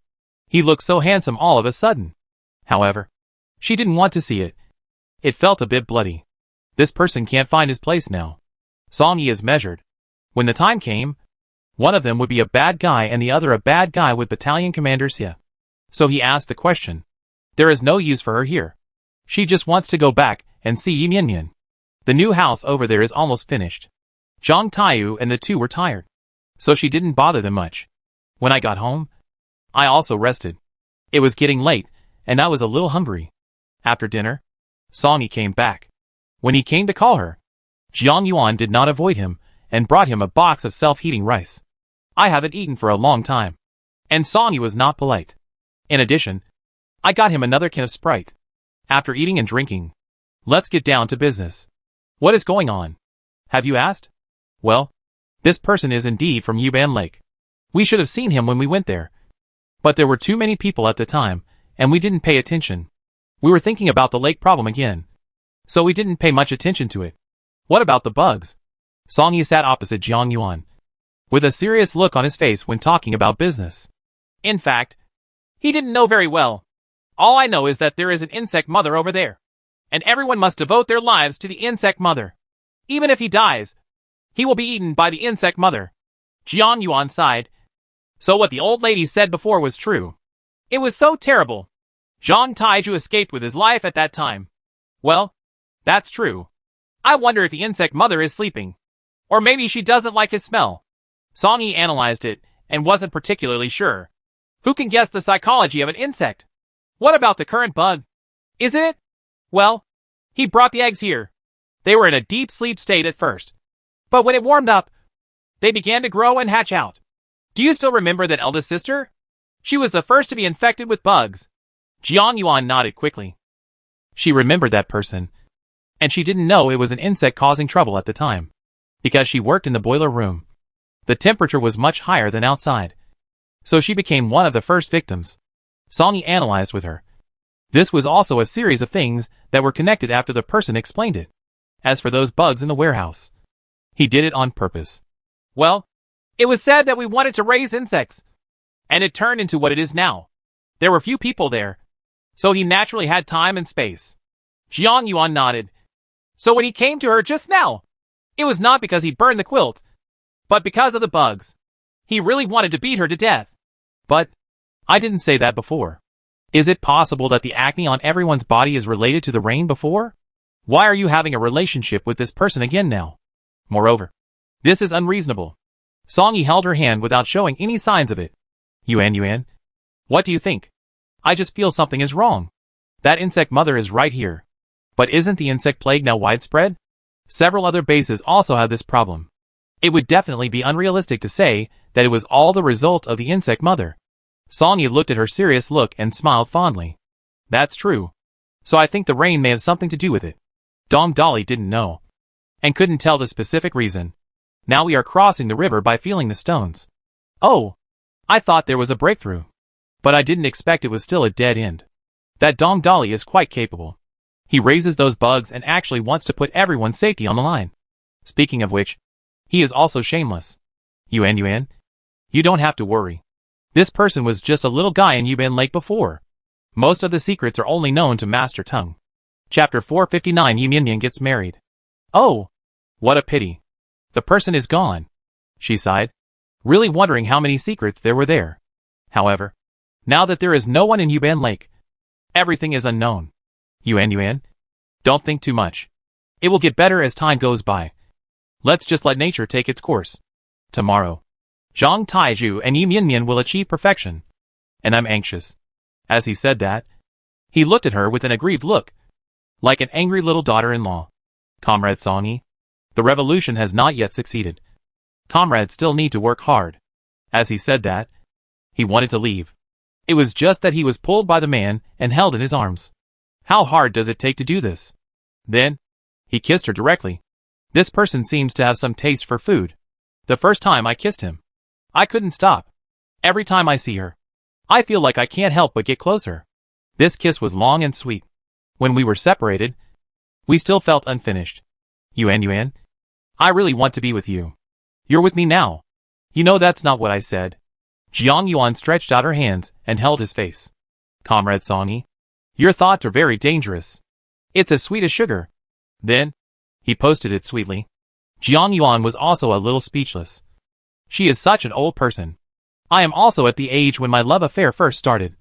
A: He looked so handsome all of a sudden. However, she didn't want to see it. It felt a bit bloody. This person can't find his place now. Song Yi is measured. When the time came, one of them would be a bad guy and the other a bad guy with Battalion Commander Xia. So he asked the question. There is no use for her here. She just wants to go back and see Yin Yin Yin. The new house over there is almost finished. Zhang Taiyu and the two were tired, so she didn't bother them much. When I got home, I also rested. It was getting late, and I was a little hungry. After dinner, Song Yi came back. When he came to call her, Jiang Yuan did not avoid him and brought him a box of self-heating rice. I haven't eaten for a long time. And Song Yi was not polite. In addition, I got him another can of Sprite. After eating and drinking, let's get down to business. What is going on? Have you asked? Well, this person is indeed from Yuban Lake. We should have seen him when we went there. But there were too many people at the time, and we didn't pay attention. We were thinking about the lake problem again. So we didn't pay much attention to it. What about the bugs? Song Yi sat opposite Jiang Yuan, with a serious look on his face when talking about business. In fact, he didn't know very well. All I know is that there is an insect mother over there. And everyone must devote their lives to the insect mother. Even if he dies, he will be eaten by the insect mother. Jiang Yuan sighed. So what the old lady said before was true. It was so terrible. Zhang Taiju escaped with his life at that time. Well, that's true. I wonder if the insect mother is sleeping. Or maybe she doesn't like his smell. Song Yi analyzed it and wasn't particularly sure. Who can guess the psychology of an insect? What about the current bug? Isn't it? Well, he brought the eggs here. They were in a deep sleep state at first. But when it warmed up, they began to grow and hatch out. Do you still remember that eldest sister? She was the first to be infected with bugs. Jiang Yuan nodded quickly. She remembered that person. And she didn't know it was an insect causing trouble at the time. Because she worked in the boiler room. The temperature was much higher than outside. So she became one of the first victims. Song Yi analyzed with her. This was also a series of things that were connected after the person explained it. As for those bugs in the warehouse, he did it on purpose. Well, it was said that we wanted to raise insects. And it turned into what it is now. There were few people there. So he naturally had time and space. Jiang Yuan nodded. So when he came to her just now, it was not because he burned the quilt, but because of the bugs. He really wanted to beat her to death. But I didn't say that before. Is it possible that the acne on everyone's body is related to the rain before? Why are you having a relationship with this person again now? Moreover, this is unreasonable. Song Yi held her hand without showing any signs of it. Yuan, what do you think? I just feel something is wrong. That insect mother is right here. But isn't the insect plague now widespread? Several other bases also have this problem. It would definitely be unrealistic to say that it was all the result of the insect mother. Song-yi looked at her serious look and smiled fondly. That's true. So I think the rain may have something to do with it. Dong Dolly didn't know. And couldn't tell the specific reason. Now we are crossing the river by feeling the stones. Oh! I thought there was a breakthrough. But I didn't expect it was still a dead end. That Dong Dolly is quite capable. He raises those bugs and actually wants to put everyone's safety on the line. Speaking of which, he is also shameless. Yuan, you don't have to worry. This person was just a little guy in Yuban Lake before. Most of the secrets are only known to Master Tongue. Chapter 459 Yuan gets married. Oh! What a pity. The person is gone. She sighed, really wondering how many secrets there were there. However, now that there is no one in Yuban Lake, everything is unknown. Yuan, don't think too much. It will get better as time goes by. Let's just let nature take its course. Tomorrow, Zhang Taizhu and Yuan will achieve perfection. And I'm anxious. As he said that, he looked at her with an aggrieved look, like an angry little daughter-in-law. Comrade Song-yi, the revolution has not yet succeeded. Comrades still need to work hard. As he said that, he wanted to leave. It was just that he was pulled by the man and held in his arms. How hard does it take to do this? Then, he kissed her directly. This person seems to have some taste for food. The first time I kissed him, I couldn't stop. Every time I see her, I feel like I can't help but get closer. This kiss was long and sweet. When we were separated, we still felt unfinished. Yuan, I really want to be with you. You're with me now. You know that's not what I said. Jiang Yuan stretched out her hands and held his face. Comrade Song-yi, your thoughts are very dangerous. It's as sweet as sugar. Then, he posted it sweetly. Jiang Yuan was also a little speechless. She is such an old person. I am also at the age when my love affair first started.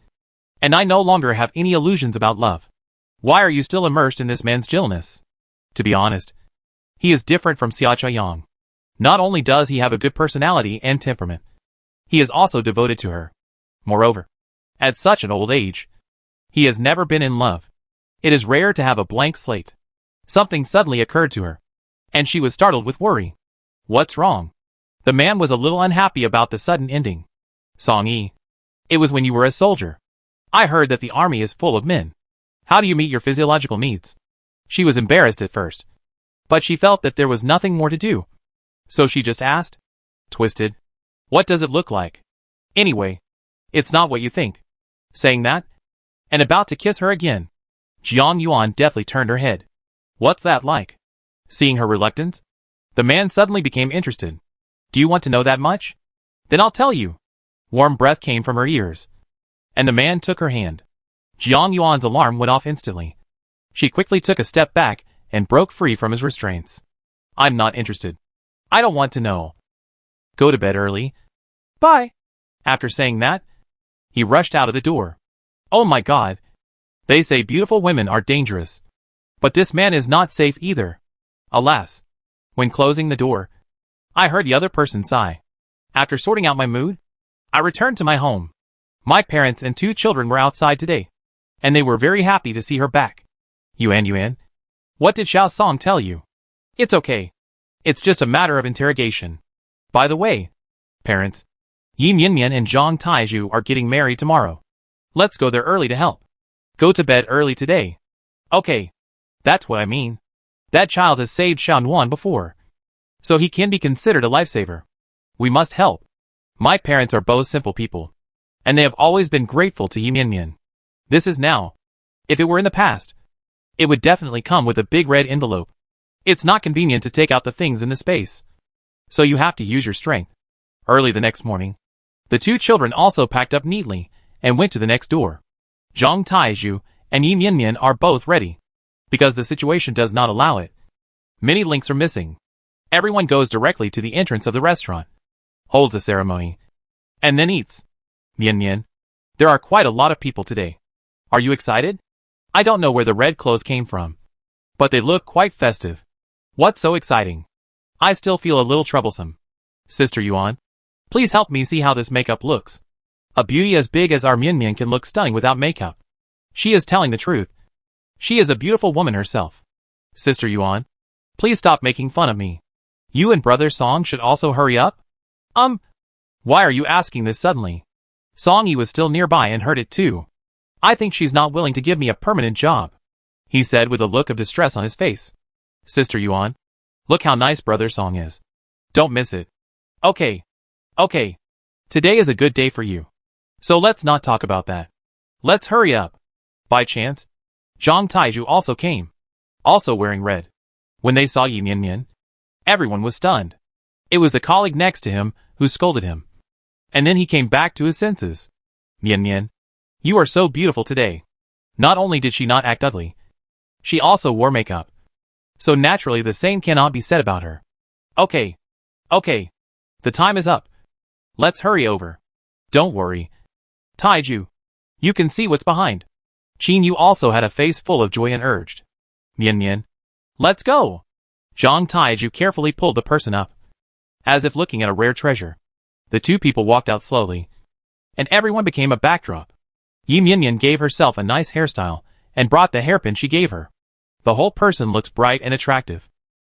A: And I no longer have any illusions about love. Why are you still immersed in this man's gentleness? To be honest, he is different from Xia Chaoyang. Not only does he have a good personality and temperament, he is also devoted to her. Moreover, at such an old age, he has never been in love. It is rare to have a blank slate. Something suddenly occurred to her, and she was startled with worry. What's wrong? The man was a little unhappy about the sudden ending. Song-yi, it was when you were a soldier. I heard that the army is full of men. How do you meet your physiological needs? She was embarrassed at first, but she felt that there was nothing more to do. So she just asked, twisted, what does it look like? Anyway, it's not what you think. Saying that, and about to kiss her again, Jiang Yuan deftly turned her head. What's that like? Seeing her reluctance, the man suddenly became interested. Do you want to know that much? Then I'll tell you. Warm breath came from her ears, and the man took her hand. Jiang Yuan's alarm went off instantly. She quickly took a step back and broke free from his restraints. I'm not interested. I don't want to know. Go to bed early. Bye. After saying that, he rushed out of the door. Oh my God. They say beautiful women are dangerous. But this man is not safe either. Alas. When closing the door, I heard the other person sigh. After sorting out my mood, I returned to my home. My parents and 2 children were outside today, and they were very happy to see her back. Yuan, what did Xiao Song tell you? It's okay. It's just a matter of interrogation. By the way, parents, Yuan and Zhang Taizhu are getting married tomorrow. Let's go there early to help. Go to bed early today. Okay. That's what I mean. That child has saved Xiaonuan before, so he can be considered a lifesaver. We must help. My parents are both simple people, and they have always been grateful to Yuan. This is now. If it were in the past, it would definitely come with a big red envelope. It's not convenient to take out the things in the space, so you have to use your strength. Early the next morning, the 2 children also packed up neatly and went to the next door. Zhang Taizhu and Yuan are both ready, because the situation does not allow it. Many links are missing. Everyone goes directly to the entrance of the restaurant, holds a ceremony, and then eats. Yuan, there are quite a lot of people today. Are you excited? I don't know where the red clothes came from, but they look quite festive. What's so exciting? I still feel a little troublesome. Sister Yuan, please help me see how this makeup looks. A beauty as big as our Mian Mian can look stunning without makeup. She is telling the truth. She is a beautiful woman herself. Sister Yuan, please stop making fun of me. You and Brother Song should also hurry up? Why are you asking this suddenly? Song Yi was still nearby and heard it too. I think she's not willing to give me a permanent job, he said with a look of distress on his face. Sister Yuan, look how nice Brother Song is. Don't miss it. Okay. Today is a good day for you. So let's not talk about that. Let's hurry up. By chance, Zhang Taiju also came, also wearing red. When they saw Yi Mian Mian, everyone was stunned. It was the colleague next to him who scolded him. And then he came back to his senses. Mian Mian, you are so beautiful today. Not only did she not act ugly, she also wore makeup. So naturally the same cannot be said about her. Okay. The time is up. Let's hurry over. Don't worry. Taiju, you can see what's behind. Qin Yu also had a face full of joy and urged. Mian Mian, let's go. Zhang Taiju carefully pulled the person up, as if looking at a rare treasure. The two people walked out slowly, and everyone became a backdrop. Yi Mian Mian gave herself a nice hairstyle, and brought the hairpin she gave her. The whole person looks bright and attractive.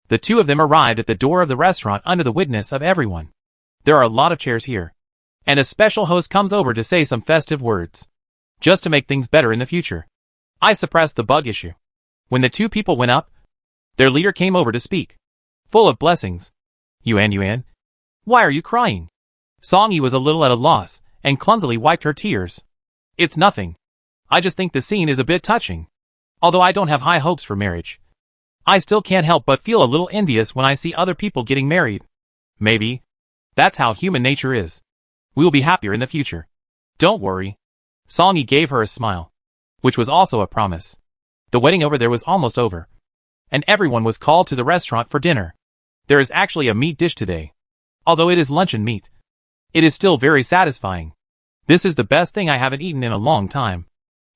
A: The two of them arrived at the door of the restaurant under the witness of everyone. There are a lot of chairs here, and a special host comes over to say some festive words, just to make things better in the future. I suppressed the bug issue. When the two people went up, their leader came over to speak, full of blessings. Yuan, why are you crying? Song Yi was a little at a loss, and clumsily wiped her tears. It's nothing. I just think the scene is a bit touching. Although I don't have high hopes for marriage, I still can't help but feel a little envious when I see other people getting married. Maybe that's how human nature is. We will be happier in the future. Don't worry. Song Yi gave her a smile, which was also a promise. The wedding over there was almost over, and everyone was called to the restaurant for dinner. There is actually a meat dish today. Although it is luncheon meat, it is still very satisfying. This is the best thing I haven't eaten in a long time.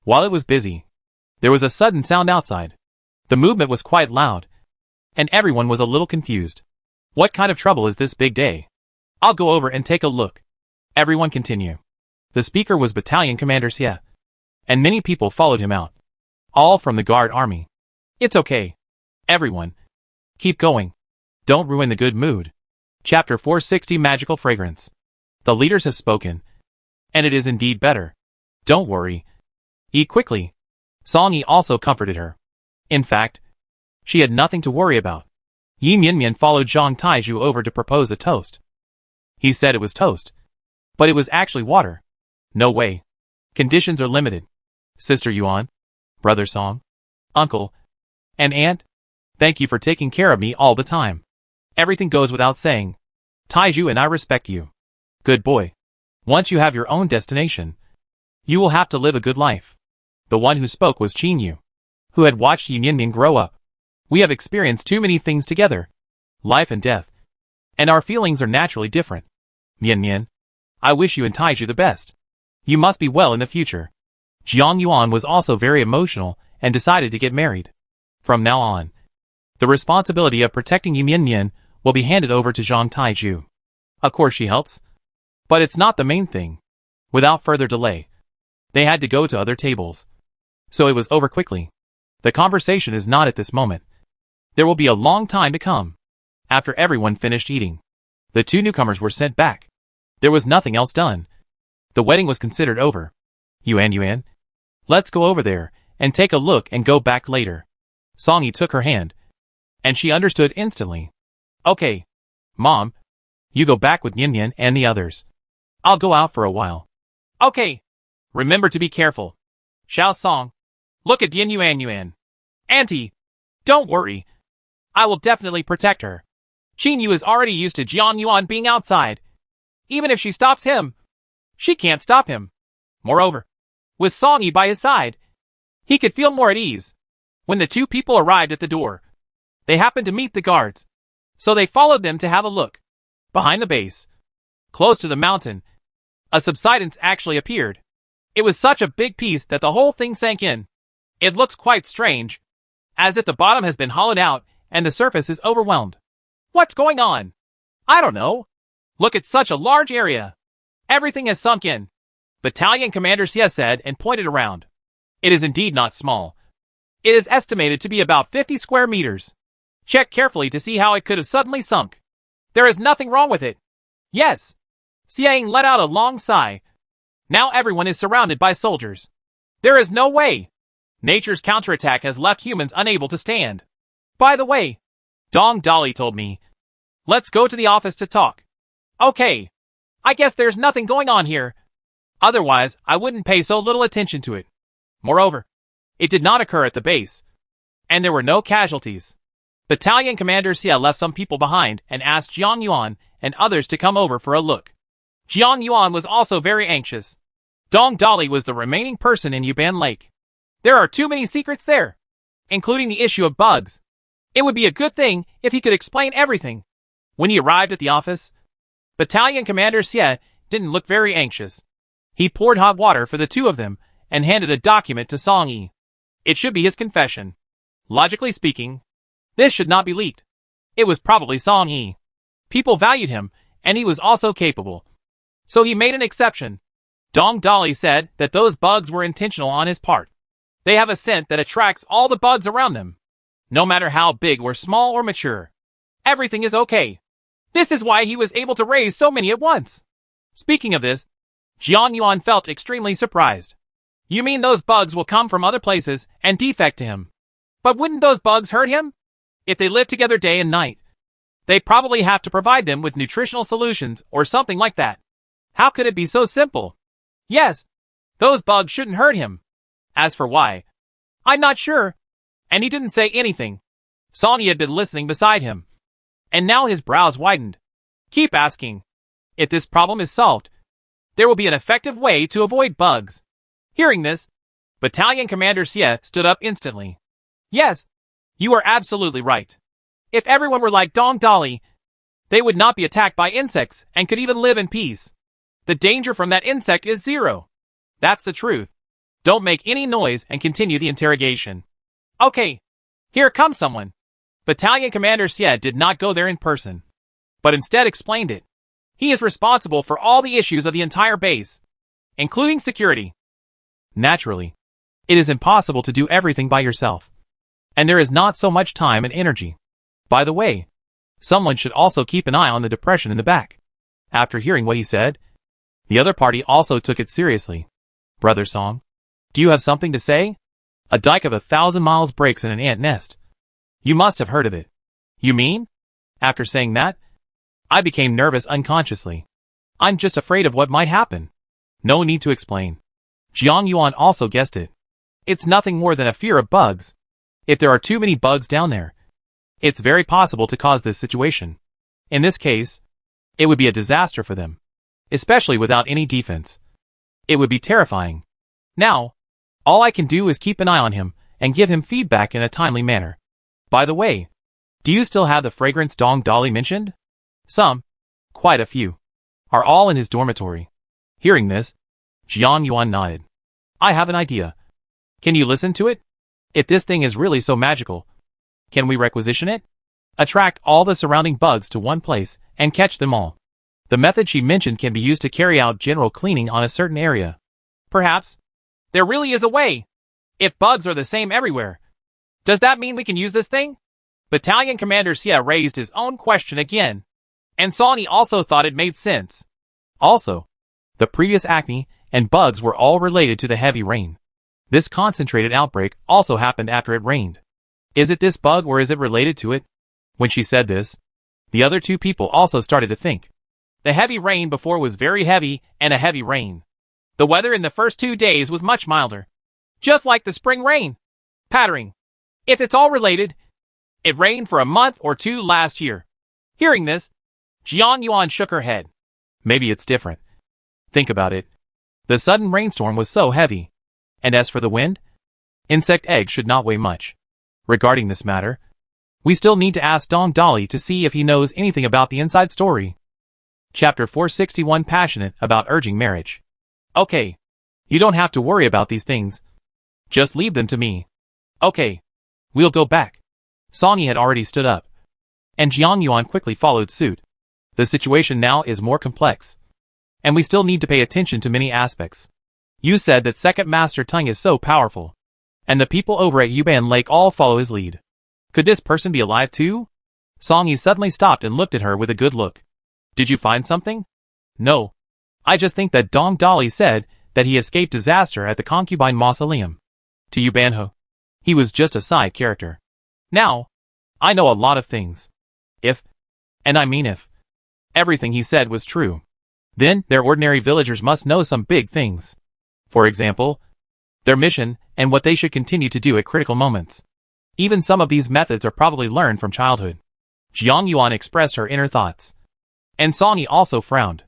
A: While it was busy, there was a sudden sound outside. The movement was quite loud, and everyone was a little confused. What kind of trouble is this big day? I'll go over and take a look. Everyone continue. The speaker was Battalion Commander Xie, and many people followed him out, all from the guard army. It's okay. Everyone, keep going. Don't ruin the good mood. Chapter 460 Magical Fragrance. The leaders have spoken, and it is indeed better. Don't worry. Eat quickly. Song Yi also comforted her. In fact, she had nothing to worry about. Yi Mian Mian followed Zhang Taiju over to propose a toast. He said it was toast, but it was actually water. No way. Conditions are limited. Sister Yuan, Brother Song, Uncle, and Aunt, thank you for taking care of me all the time. Everything goes without saying. Taiju and I respect you. Good boy. Once you have your own destination, you will have to live a good life. The one who spoke was Qin Yu, who had watched Yi Mian Mian grow up. We have experienced too many things together, life and death, and our feelings are naturally different. Mian Mian, I wish you and Taiju the best. You must be well in the future. Jiang Yuan was also very emotional and decided to get married. From now on, the responsibility of protecting Yi Mian Mian will be handed over to Zhang Taiju. Of course she helps, but it's not the main thing. Without further delay, they had to go to other tables. So it was over quickly. The conversation is not at this moment. There will be a long time to come. After everyone finished eating, the two newcomers were sent back. There was nothing else done. The wedding was considered over. Yuan, let's go over there and take a look and go back later. Song Yi took her hand, and she understood instantly. Okay. Mom, you go back with Mian Mian and the others. I'll go out for a while. Okay. Remember to be careful. Xiao Song, look at Yuan. Auntie, don't worry. I will definitely protect her. Qin Yu is already used to Jiang Yuan being outside. Even if she stops him, she can't stop him. Moreover, with Song Yi by his side, he could feel more at ease. When the two people arrived at the door, they happened to meet the guards, so they followed them to have a look. Behind the base, close to the mountain, a subsidence actually appeared. It was such a big piece that the whole thing sank in. It looks quite strange, as if the bottom has been hollowed out and the surface is overwhelmed. What's going on? I don't know. Look at such a large area. Everything has sunk in. Battalion Commander Xie said and pointed around. It is indeed not small. It is estimated to be about 50 square meters. Check carefully to see how it could have suddenly sunk. There is nothing wrong with it. Yes. Xiang let out a long sigh. Now everyone is surrounded by soldiers. There is no way. Nature's counterattack has left humans unable to stand. By the way, Dong Dali told me. Let's go to the office to talk. Okay. I guess there's nothing going on here. Otherwise, I wouldn't pay so little attention to it. Moreover, it did not occur at the base. And there were no casualties. Battalion Commander Xie left some people behind and asked Jiang Yuan and others to come over for a look. Jiang Yuan was also very anxious. Dong Dali was the remaining person in Yuban Lake. There are too many secrets there, including the issue of bugs. It would be a good thing if he could explain everything. When he arrived at the office, Battalion Commander Xie didn't look very anxious. He poured hot water for the two of them and handed a document to Song Yi. It should be his confession. Logically speaking, this should not be leaked. It was probably Song Yi. People valued him, and he was also capable. So he made an exception. Dong Dali said that those bugs were intentional on his part. They have a scent that attracts all the bugs around them. No matter how big or small or mature. Everything is okay. This is why he was able to raise so many at once. Speaking of this, Jiang Yuan felt extremely surprised. You mean those bugs will come from other places and defect to him? But wouldn't those bugs hurt him? If they live together day and night, they probably have to provide them with nutritional solutions or something like that. How could it be so simple? Yes, those bugs shouldn't hurt him. As for why, I'm not sure. And he didn't say anything. Sonny had been listening beside him. And now his brows widened. Keep asking. If this problem is solved, there will be an effective way to avoid bugs. Hearing this, Battalion Commander Xie stood up instantly. Yes, you are absolutely right. If everyone were like Dong Dali, they would not be attacked by insects and could even live in peace. The danger from that insect is zero. That's the truth. Don't make any noise and continue the interrogation. Okay, here comes someone. Battalion Commander Xie did not go there in person, but instead explained it. He is responsible for all the issues of the entire base, including security. Naturally, it is impossible to do everything by yourself, and there is not so much time and energy. By the way, someone should also keep an eye on the depression in the back. After hearing what he said, the other party also took it seriously. Brother Song, do you have something to say? A dike of 1,000 miles breaks in an ant nest. You must have heard of it. You mean? After saying that, I became nervous unconsciously. I'm just afraid of what might happen. No need to explain. Jiang Yuan also guessed it. It's nothing more than a fear of bugs. If there are too many bugs down there, it's very possible to cause this situation. In this case, it would be a disaster for them, especially without any defense. It would be terrifying. Now, all I can do is keep an eye on him and give him feedback in a timely manner. By the way, do you still have the fragrance Dong Dali mentioned? Some, quite a few, are all in his dormitory. Hearing this, Jiang Yuan nodded. I have an idea. Can you listen to it? If this thing is really so magical, can we requisition it? Attract all the surrounding bugs to one place and catch them all. The method she mentioned can be used to carry out general cleaning on a certain area. Perhaps there really is a way. If bugs are the same everywhere, does that mean we can use this thing? Battalion Commander Xie raised his own question again, and Sonny also thought it made sense. Also, the previous acne and bugs were all related to the heavy rain. This concentrated outbreak also happened after it rained. Is it this bug or is it related to it? When she said this, the other two people also started to think. The heavy rain before was very heavy and a heavy rain. The weather in the first 2 days was much milder. Just like the spring rain. Pattering. If it's all related, it rained for a month or two last year. Hearing this, Jiang Yuan shook her head. Maybe it's different. Think about it. The sudden rainstorm was so heavy. And as for the wind, insect eggs should not weigh much. Regarding this matter, we still need to ask Dong Dali to see if he knows anything about the inside story. Chapter 461 Passionate about urging marriage. Okay, you don't have to worry about these things. Just leave them to me. Okay, we'll go back. Sonny had already stood up, and Jiang Yuan quickly followed suit. The situation now is more complex, and we still need to pay attention to many aspects. You said that second master tongue is so powerful. And the people over at Yuban Lake all follow his lead. Could this person be alive too? Song Yi suddenly stopped and looked at her with a good look. Did you find something? No. I just think that Dong Dali said that he escaped disaster at the concubine mausoleum. To Yubanho, he was just a side character. Now, I know a lot of things. If, and I mean if, everything he said was true, then their ordinary villagers must know some big things. For example, their mission and what they should continue to do at critical moments. Even some of these methods are probably learned from childhood. Jiang Yuan expressed her inner thoughts. And Song Yi also frowned.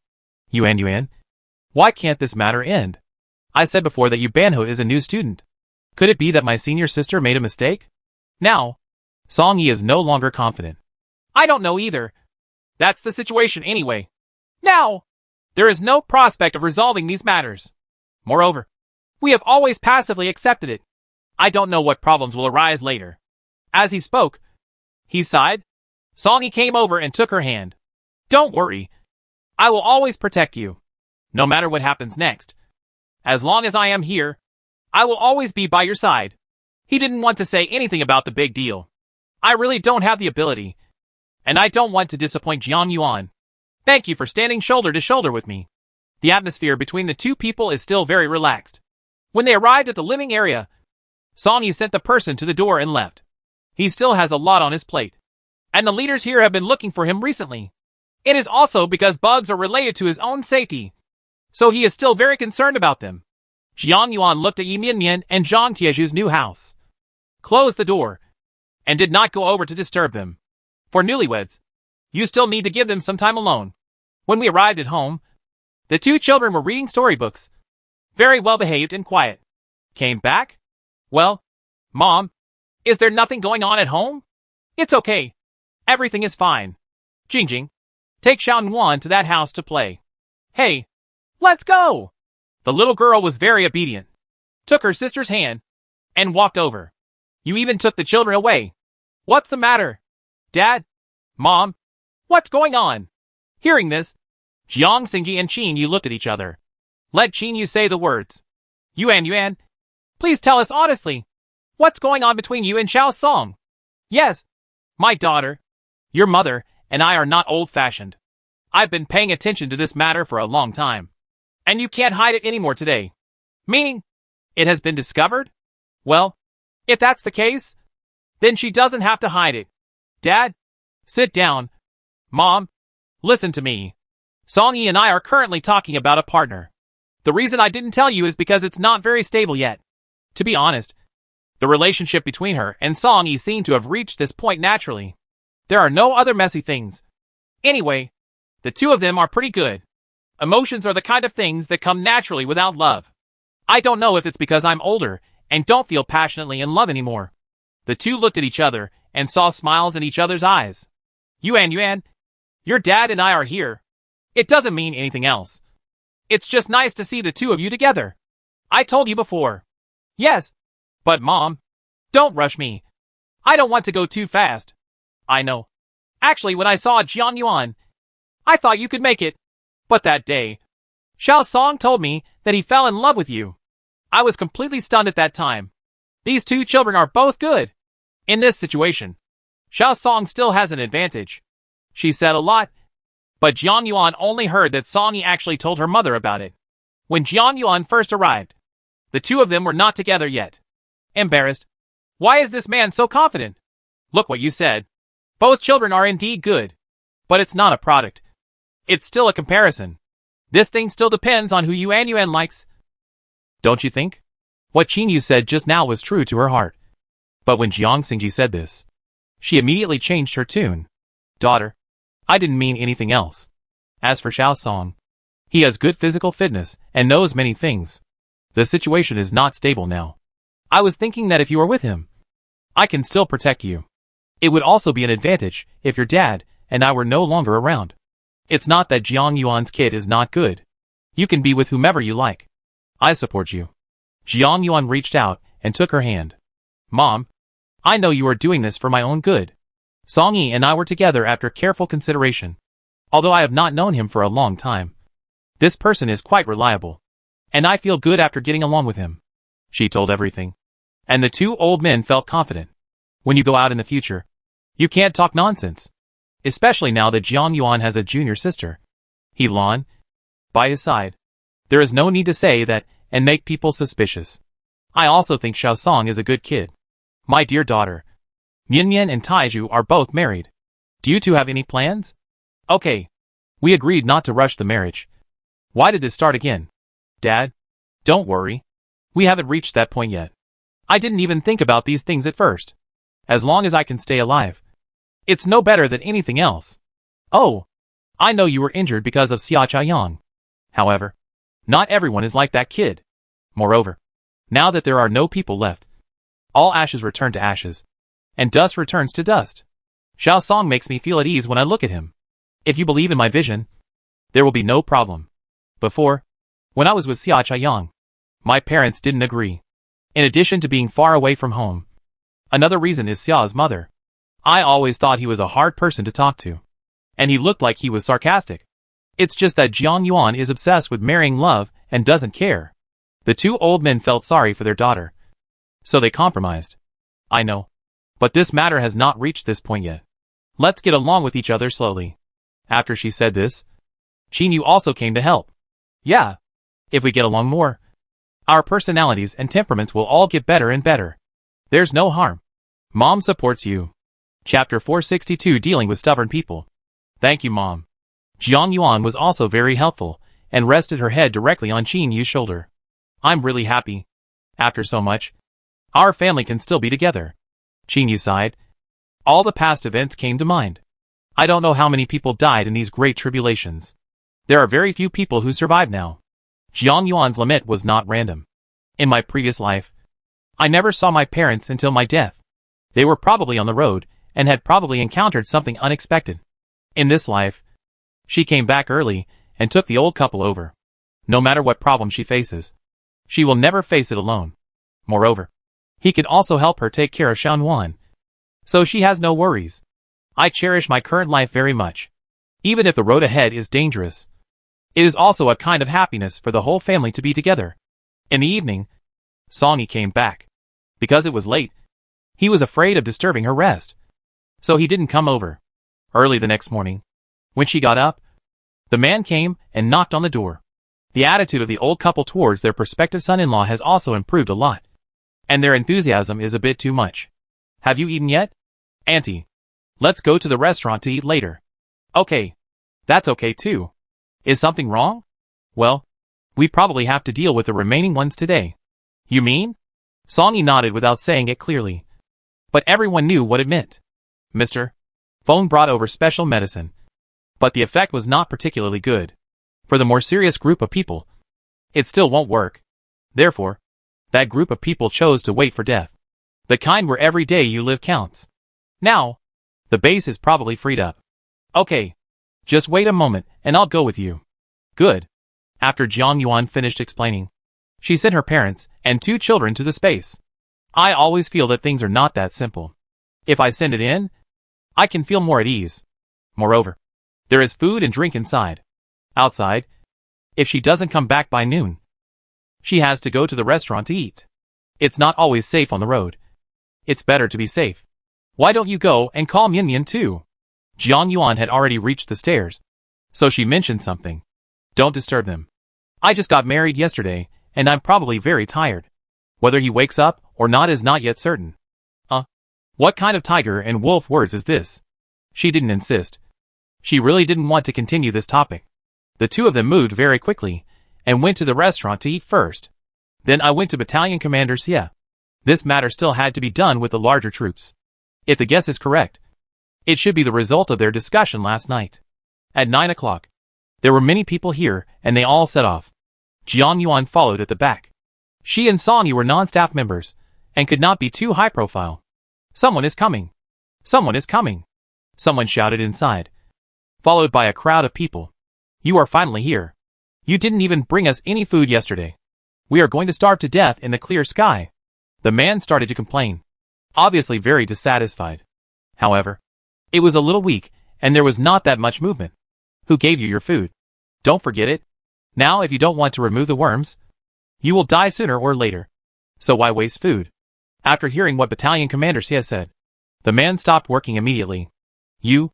A: Yuan, why can't this matter end? I said before that Yubanho is a new student. Could it be that my senior sister made a mistake? Now, Song Yi is no longer confident. I don't know either. That's the situation anyway. Now, there is no prospect of resolving these matters. Moreover, we have always passively accepted it. I don't know what problems will arise later. As he spoke, he sighed. Song Yi came over and took her hand. Don't worry. I will always protect you. No matter what happens next. As long as I am here, I will always be by your side. He didn't want to say anything about the big deal. I really don't have the ability. And I don't want to disappoint Jiang Yuan. Thank you for standing shoulder to shoulder with me. The atmosphere between the two people is still very relaxed. When they arrived at the living area, Song Yi sent the person to the door and left. He still has a lot on his plate. And the leaders here have been looking for him recently. It is also because bugs are related to his own safety. So he is still very concerned about them. Jiang Yuan looked at Yi Mianmian and Zhang Tieju's new house, closed the door, and did not go over to disturb them. For newlyweds, you still need to give them some time alone. When we arrived at home, the two children were reading storybooks. Very well behaved and quiet. Came back? Well, Mom, is there nothing going on at home? It's okay. Everything is fine. Jingjing, take Xiaonuan to that house to play. Hey, let's go! The little girl was very obedient, took her sister's hand, and walked over. You even took the children away. What's the matter? Dad? Mom? What's going on? Hearing this, Jiang Xingji and Qin Yu looked at each other. Let Qin Yu say the words. Yuan, please tell us honestly. What's going on between you and Xiao Song? Yes, my daughter, your mother, and I are not old-fashioned. I've been paying attention to this matter for a long time. And you can't hide it anymore today. Meaning, it has been discovered? Well, if that's the case, then she doesn't have to hide it. Dad, sit down. Mom, listen to me. Song Yi and I are currently talking about a partner. The reason I didn't tell you is because it's not very stable yet. To be honest, the relationship between her and Song Yi seemed to have reached this point naturally. There are no other messy things. Anyway, the two of them are pretty good. Emotions are the kind of things that come naturally without love. I don't know if it's because I'm older and don't feel passionately in love anymore. The two looked at each other and saw smiles in each other's eyes. Yuan, your dad and I are here. It doesn't mean anything else. It's just nice to see the two of you together. I told you before. Yes, but Mom, don't rush me. I don't want to go too fast. I know. Actually, when I saw Jiang Yuan, I thought you could make it. But that day, Xiao Song told me that he fell in love with you. I was completely stunned at that time. These two children are both good. In this situation, Xiao Song still has an advantage. She said a lot, but Jiang Yuan only heard that Song Yi actually told her mother about it. When Jiang Yuan first arrived, the two of them were not together yet. Embarrassed. Why is this man so confident? Look what you said. Both children are indeed good. But it's not a product. It's still a comparison. This thing still depends on who Yuan likes. Don't you think? What Qin Yu said just now was true to her heart. But when Jiang Xingji said this, she immediately changed her tune. Daughter, I didn't mean anything else. As for Xiao Song, he has good physical fitness and knows many things. The situation is not stable now. I was thinking that if you are with him, I can still protect you. It would also be an advantage if your dad and I were no longer around. It's not that Jiang Yuan's kid is not good. You can be with whomever you like. I support you. Jiang Yuan reached out and took her hand. Mom, I know you are doing this for my own good. Song Yi and I were together after careful consideration. Although I have not known him for a long time, this person is quite reliable. And I feel good after getting along with him. She told everything. And the two old men felt confident. When you go out in the future, you can't talk nonsense. Especially now that Jiang Yuan has a junior sister. He Lan. By his side. There is no need to say that and make people suspicious. I also think Xiao Song is a good kid. My dear daughter. Nian Nian and Taiju are both married. Do you two have any plans? Okay. We agreed not to rush the marriage. Why did this start again? Dad? Don't worry. We haven't reached that point yet. I didn't even think about these things at first. As long as I can stay alive. It's no better than anything else. Oh. I know you were injured because of Xia Chaiyang. However, not everyone is like that kid. Moreover, now that there are no people left, all ashes return to ashes, and dust returns to dust. Xiao Song makes me feel at ease when I look at him. If you believe in my vision, there will be no problem. Before, when I was with Xia Chaiyang, my parents didn't agree. In addition to being far away from home, another reason is Xia's mother. I always thought he was a hard person to talk to. And he looked like he was sarcastic. It's just that Jiang Yuan is obsessed with marrying love and doesn't care. The two old men felt sorry for their daughter. So they compromised. I know. But this matter has not reached this point yet. Let's get along with each other slowly. After she said this, Qin Yu also came to help. Yeah. If we get along more, our personalities and temperaments will all get better and better. There's no harm. Mom supports you. Chapter 462 Dealing with Stubborn People. Thank you, Mom. Jiang Yuan was also very helpful, and rested her head directly on Qin Yu's shoulder. I'm really happy. After so much, our family can still be together. Qin Yu sighed. All the past events came to mind. I don't know how many people died in these great tribulations. There are very few people who survive now. Jiang Yuan's lament was not random. In my previous life, I never saw my parents until my death. They were probably on the road, and had probably encountered something unexpected. In this life, she came back early, and took the old couple over. No matter what problem she faces, she will never face it alone. Moreover, he can also help her take care of Shanwan. So she has no worries. I cherish my current life very much. Even if the road ahead is dangerous, it is also a kind of happiness for the whole family to be together. In the evening, Songy came back. Because it was late, he was afraid of disturbing her rest. So he didn't come over. Early the next morning, when she got up, the man came and knocked on the door. The attitude of the old couple towards their prospective son-in-law has also improved a lot. And their enthusiasm is a bit too much. Have you eaten yet? Auntie, let's go to the restaurant to eat later. Okay. That's okay too. Is something wrong? Well, we probably have to deal with the remaining ones today. You mean? Songy nodded without saying it clearly. But everyone knew what it meant. Mr. Phone brought over special medicine. But the effect was not particularly good. For the more serious group of people, it still won't work. Therefore, that group of people chose to wait for death. The kind where every day you live counts. Now, the base is probably freed up. Okay. Just wait a moment, and I'll go with you. Good. After Jiang Yuan finished explaining, she sent her parents and 2 children to the space. I always feel that things are not that simple. If I send it in, I can feel more at ease. Moreover, there is food and drink inside. Outside, if she doesn't come back by noon, she has to go to the restaurant to eat. It's not always safe on the road. It's better to be safe. Why don't you go and call Mian Mian too? Jiang Yuan had already reached the stairs, so she mentioned something. Don't disturb them. I just got married yesterday, and I'm probably very tired. Whether he wakes up or not is not yet certain. What kind of tiger and wolf words is this? She didn't insist. She really didn't want to continue this topic. The two of them moved very quickly, and went to the restaurant to eat first. Then I went to Battalion Commander Xie. This matter still had to be done with the larger troops. If the guess is correct, it should be the result of their discussion last night. At 9 o'clock, there were many people here, and they all set off. Jiang Yuan followed at the back. She and Songy were non-staff members, and could not be too high profile. Someone is coming. Someone is coming. Someone shouted inside, followed by a crowd of people. You are finally here. You didn't even bring us any food yesterday. We are going to starve to death in the clear sky. The man started to complain, obviously very dissatisfied. However, it was a little weak, and there was not that much movement. Who gave you your food? Don't forget it. Now if you don't want to remove the worms, You will die sooner or later. So why waste food? After hearing what Battalion Commander Sia said, the man stopped working immediately. You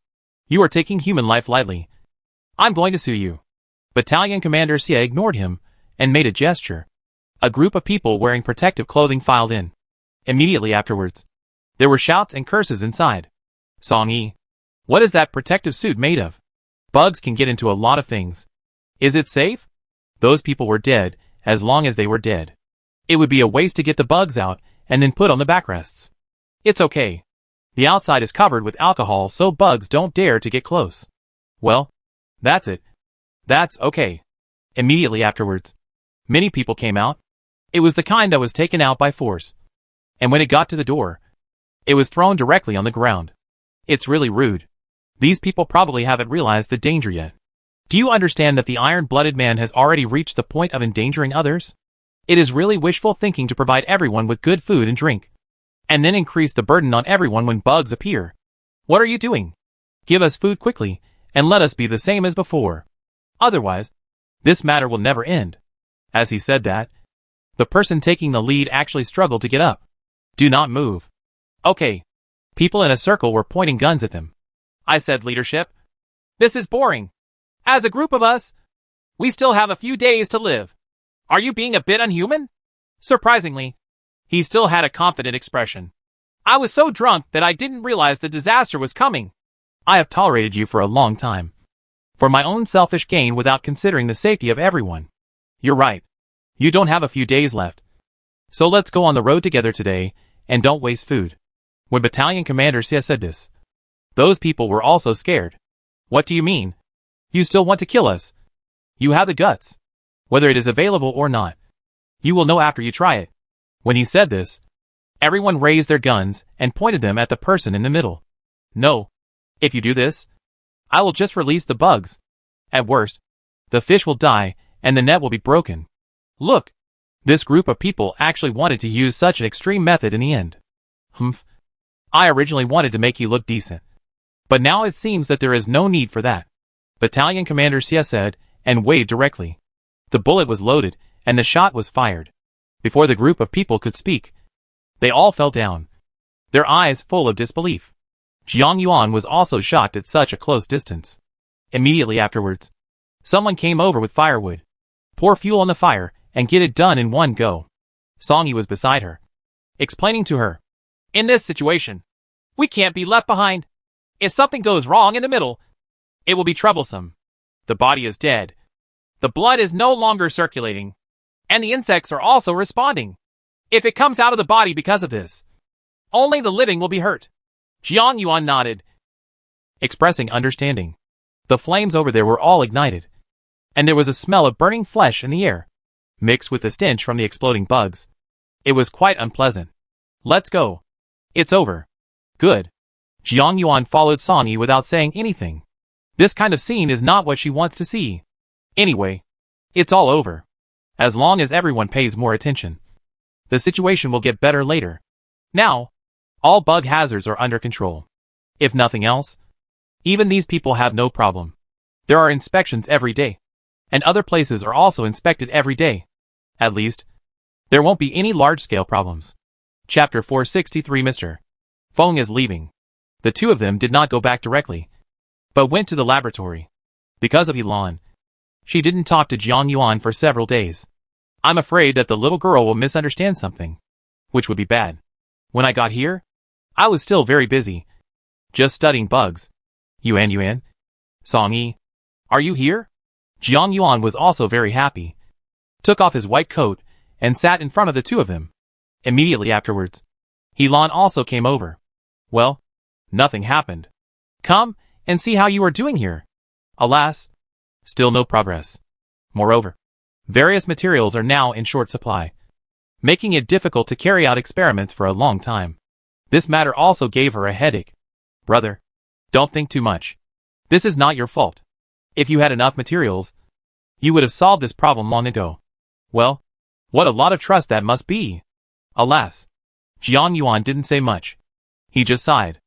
A: are taking human life lightly. I'm going to sue you. Battalion Commander Sia ignored him and made a gesture. A group of people wearing protective clothing filed in. Immediately afterwards, there were shouts and curses inside. Song-yi, what is that protective suit made of? Bugs can get into a lot of things. Is it safe? Those people were dead, as long as they were dead. It would be a waste to get the bugs out and then put on the backrests. It's okay. The outside is covered with alcohol so bugs don't dare to get close. Well, that's it. That's okay. Immediately afterwards, many people came out. It was the kind that was taken out by force. And when it got to the door, it was thrown directly on the ground. It's really rude. These people probably haven't realized the danger yet. Do you understand that the iron-blooded man has already reached the point of endangering others? It is really wishful thinking to provide everyone with good food and drink, and then increase the burden on everyone when bugs appear. What are you doing? Give us food quickly, and let us be the same as before. Otherwise, this matter will never end. As he said that, the person taking the lead actually struggled to get up. Do not move. Okay. People in a circle were pointing guns at them. I said, leadership. This is boring. As a group of us, we still have a few days to live. Are you being a bit unhuman? Surprisingly, he still had a confident expression. I was so drunk that I didn't realize the disaster was coming. I have tolerated you for a long time. For my own selfish gain without considering the safety of everyone. You're right. You don't have a few days left. So let's go on the road together today, and don't waste food. When Battalion Commander Sia said this, those people were also scared. What do you mean? You still want to kill us? You have the guts. Whether it is available or not. You will know after you try it. When he said this, everyone raised their guns and pointed them at the person in the middle. No. If you do this, I will just release the bugs. At worst, the fish will die and the net will be broken. Look. This group of people actually wanted to use such an extreme method in the end. Humph. I originally wanted to make you look decent. But now it seems that there is no need for that. Battalion Commander Sia said, and waved directly. The bullet was loaded, and the shot was fired. Before the group of people could speak, they all fell down, their eyes full of disbelief. Jiang Yuan was also shocked at such a close distance. Immediately afterwards, someone came over with firewood. Pour fuel on the fire, and get it done in one go. Song-yi was beside her, explaining to her. In this situation, we can't be left behind. If something goes wrong in the middle, it will be troublesome. The body is dead. The blood is no longer circulating. And the insects are also responding. If it comes out of the body because of this, only the living will be hurt. Jiang Yuan nodded, expressing understanding. The flames over there were all ignited, and there was a smell of burning flesh in the air, mixed with the stench from the exploding bugs. It was quite unpleasant. Let's go. It's over. Good. Jiang Yuan followed Song-yi without saying anything. This kind of scene is not what she wants to see. Anyway, it's all over. As long as everyone pays more attention, the situation will get better later. Now, all bug hazards are under control. If nothing else, even these people have no problem. There are inspections every day, and other places are also inspected every day. At least, there won't be any large-scale problems. Chapter 463 Mr. Feng is leaving. The two of them did not go back directly, but went to the laboratory. Because of Elan, she didn't talk to Jiang Yuan for several days. I'm afraid that the little girl will misunderstand something, which would be bad. When I got here, I was still very busy, just studying bugs. Yuan? Song-yi, are you here? Jiang Yuan was also very happy, took off his white coat, and sat in front of the two of them. Immediately afterwards, Elan also came over. Well, nothing happened. Come and see how you are doing here. Alas, still no progress. Moreover, various materials are now in short supply, making it difficult to carry out experiments for a long time. This matter also gave her a headache. Brother, don't think too much. This is not your fault. If you had enough materials, you would have solved this problem long ago. Well, what a lot of trust that must be. Alas, Jiang Yuan didn't say much. He just sighed.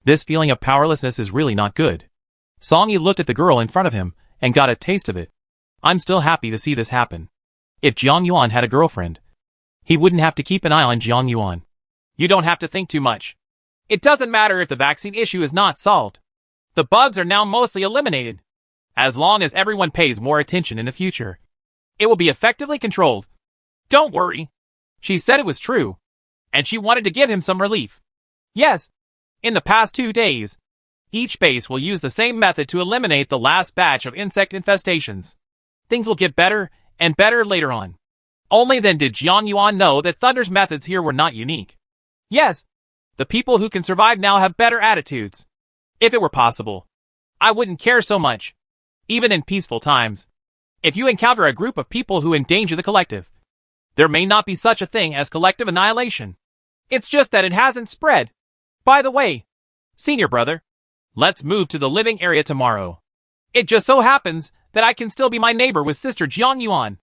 A: This feeling of powerlessness is really not good. Song-yi looked at the girl in front of him and got a taste of it. I'm still happy to see this happen. If Jiang Yuan had a girlfriend, he wouldn't have to keep an eye on Jiang Yuan. You don't have to think too much. It doesn't matter if the vaccine issue is not solved. The bugs are now mostly eliminated. As long as everyone pays more attention in the future, it will be effectively controlled. Don't worry. She said it was true, and she wanted to give him some relief. Yes. In the past 2 days, each base will use the same method to eliminate the last batch of insect infestations. Things will get better and better later on. Only then did Jiang Yuan know that Thunder's methods here were not unique. Yes, the people who can survive now have better attitudes. If it were possible, I wouldn't care so much. Even in peaceful times, if you encounter a group of people who endanger the collective, there may not be such a thing as collective annihilation. It's just that it hasn't spread. By the way, senior brother, let's move to the living area tomorrow. It just so happens that I can still be my neighbor with Sister Jiang Yuan.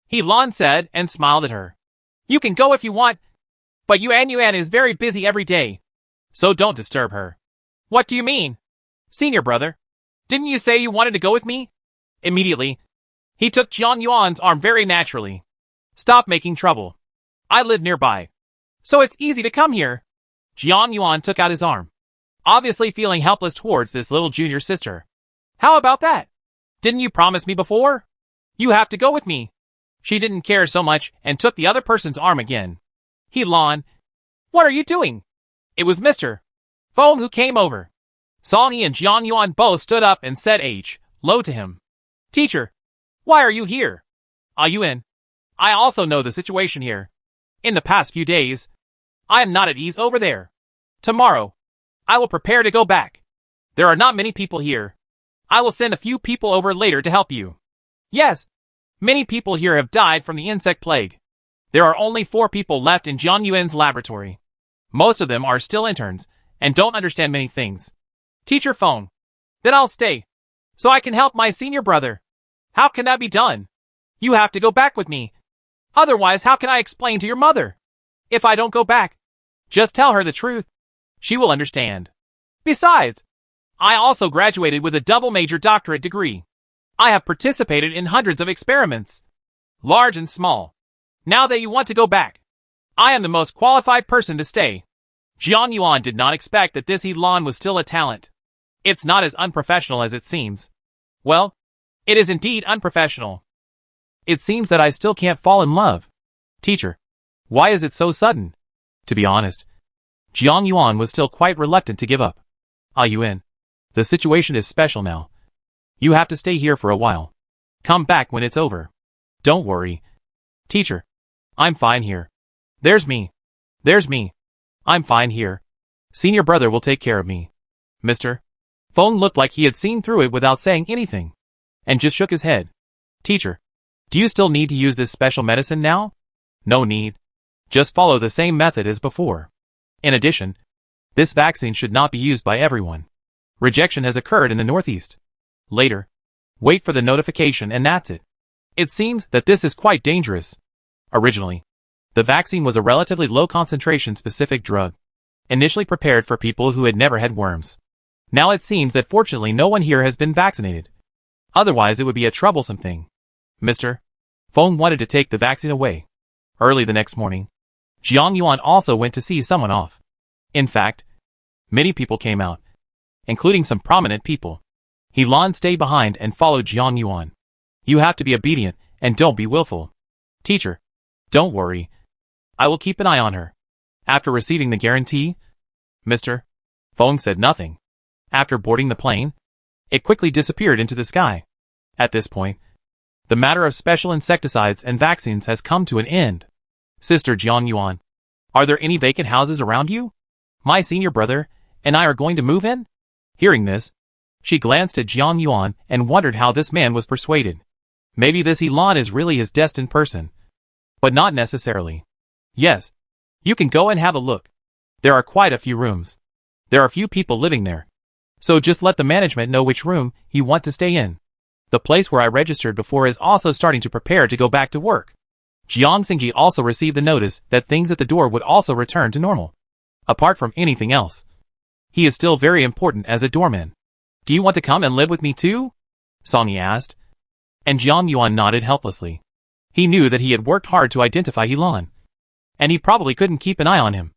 A: He Lan said and smiled at her. You can go if you want, but Yuan is very busy every day, so don't disturb her. What do you mean? Senior brother, didn't you say you wanted to go with me? Immediately, he took Jiang Yuan's arm very naturally. Stop making trouble. I live nearby, so it's easy to come here. Jiang Yuan took out his arm, obviously feeling helpless towards this little junior sister. How about that? Didn't you promise me before? You have to go with me. She didn't care so much and took the other person's arm again. He Lan, what are you doing? It was Mr. Feng who came over. Sonny and Jiang Yuan both stood up and said low to him. Teacher, why are you here? Yuan, I also know the situation here. In the past few days, I am not at ease over there. Tomorrow, I will prepare to go back. There are not many people here. I will send a few people over later to help you. Yes, many people here have died from the insect plague. There are only 4 people left in Jiang Yuan's laboratory. Most of them are still interns and don't understand many things. Teacher Feng, then I'll stay, so I can help my senior brother. How can that be done? You have to go back with me. Otherwise, how can I explain to your mother? If I don't go back, just tell her the truth. She will understand. Besides, I also graduated with a double major doctorate degree. I have participated in hundreds of experiments, large and small. Now that you want to go back, I am the most qualified person to stay. Jiang Yuan did not expect that this He Lan was still a talent. It's not as unprofessional as it seems. Well, it is indeed unprofessional. It seems that I still can't fall in love. Teacher, why is it so sudden? To be honest, Jiang Yuan was still quite reluctant to give up. Yuan, the situation is special now. You have to stay here for a while. Come back when it's over. Don't worry. Teacher, I'm fine here. There's me. I'm fine here. Senior brother will take care of me. Mr. Feng looked like he had seen through it without saying anything, and just shook his head. Teacher, do you still need to use this special medicine now? No need. Just follow the same method as before. In addition, this vaccine should not be used by everyone. Rejection has occurred in the Northeast. Later, wait for the notification and that's it. It seems that this is quite dangerous. Originally, the vaccine was a relatively low concentration specific drug, initially prepared for people who had never had worms. Now it seems that fortunately no one here has been vaccinated. Otherwise it would be a troublesome thing. Mr. Feng wanted to take the vaccine away. Early the next morning, Jiang Yuan also went to see someone off. In fact, many people came out, including some prominent people. He Lan stayed behind and followed Jiang Yuan. You have to be obedient and don't be willful. Teacher, don't worry. I will keep an eye on her. After receiving the guarantee, Mr. Feng said nothing. After boarding the plane, it quickly disappeared into the sky. At this point, the matter of special insecticides and vaccines has come to an end. Sister Jiang Yuan, are there any vacant houses around you? My senior brother and I are going to move in? Hearing this, she glanced at Jiang Yuan and wondered how this man was persuaded. Maybe this He Lan is really his destined person. But not necessarily. Yes, you can go and have a look. There are quite a few rooms. There are few people living there. So just let the management know which room you want to stay in. The place where I registered before is also starting to prepare to go back to work. Jiang Xingji also received the notice that things at the door would also return to normal. Apart from anything else, he is still very important as a doorman. Do you want to come and live with me too? Songy asked. And Jiang Yuan nodded helplessly. He knew that he had worked hard to identify Helan, and he probably couldn't keep an eye on him.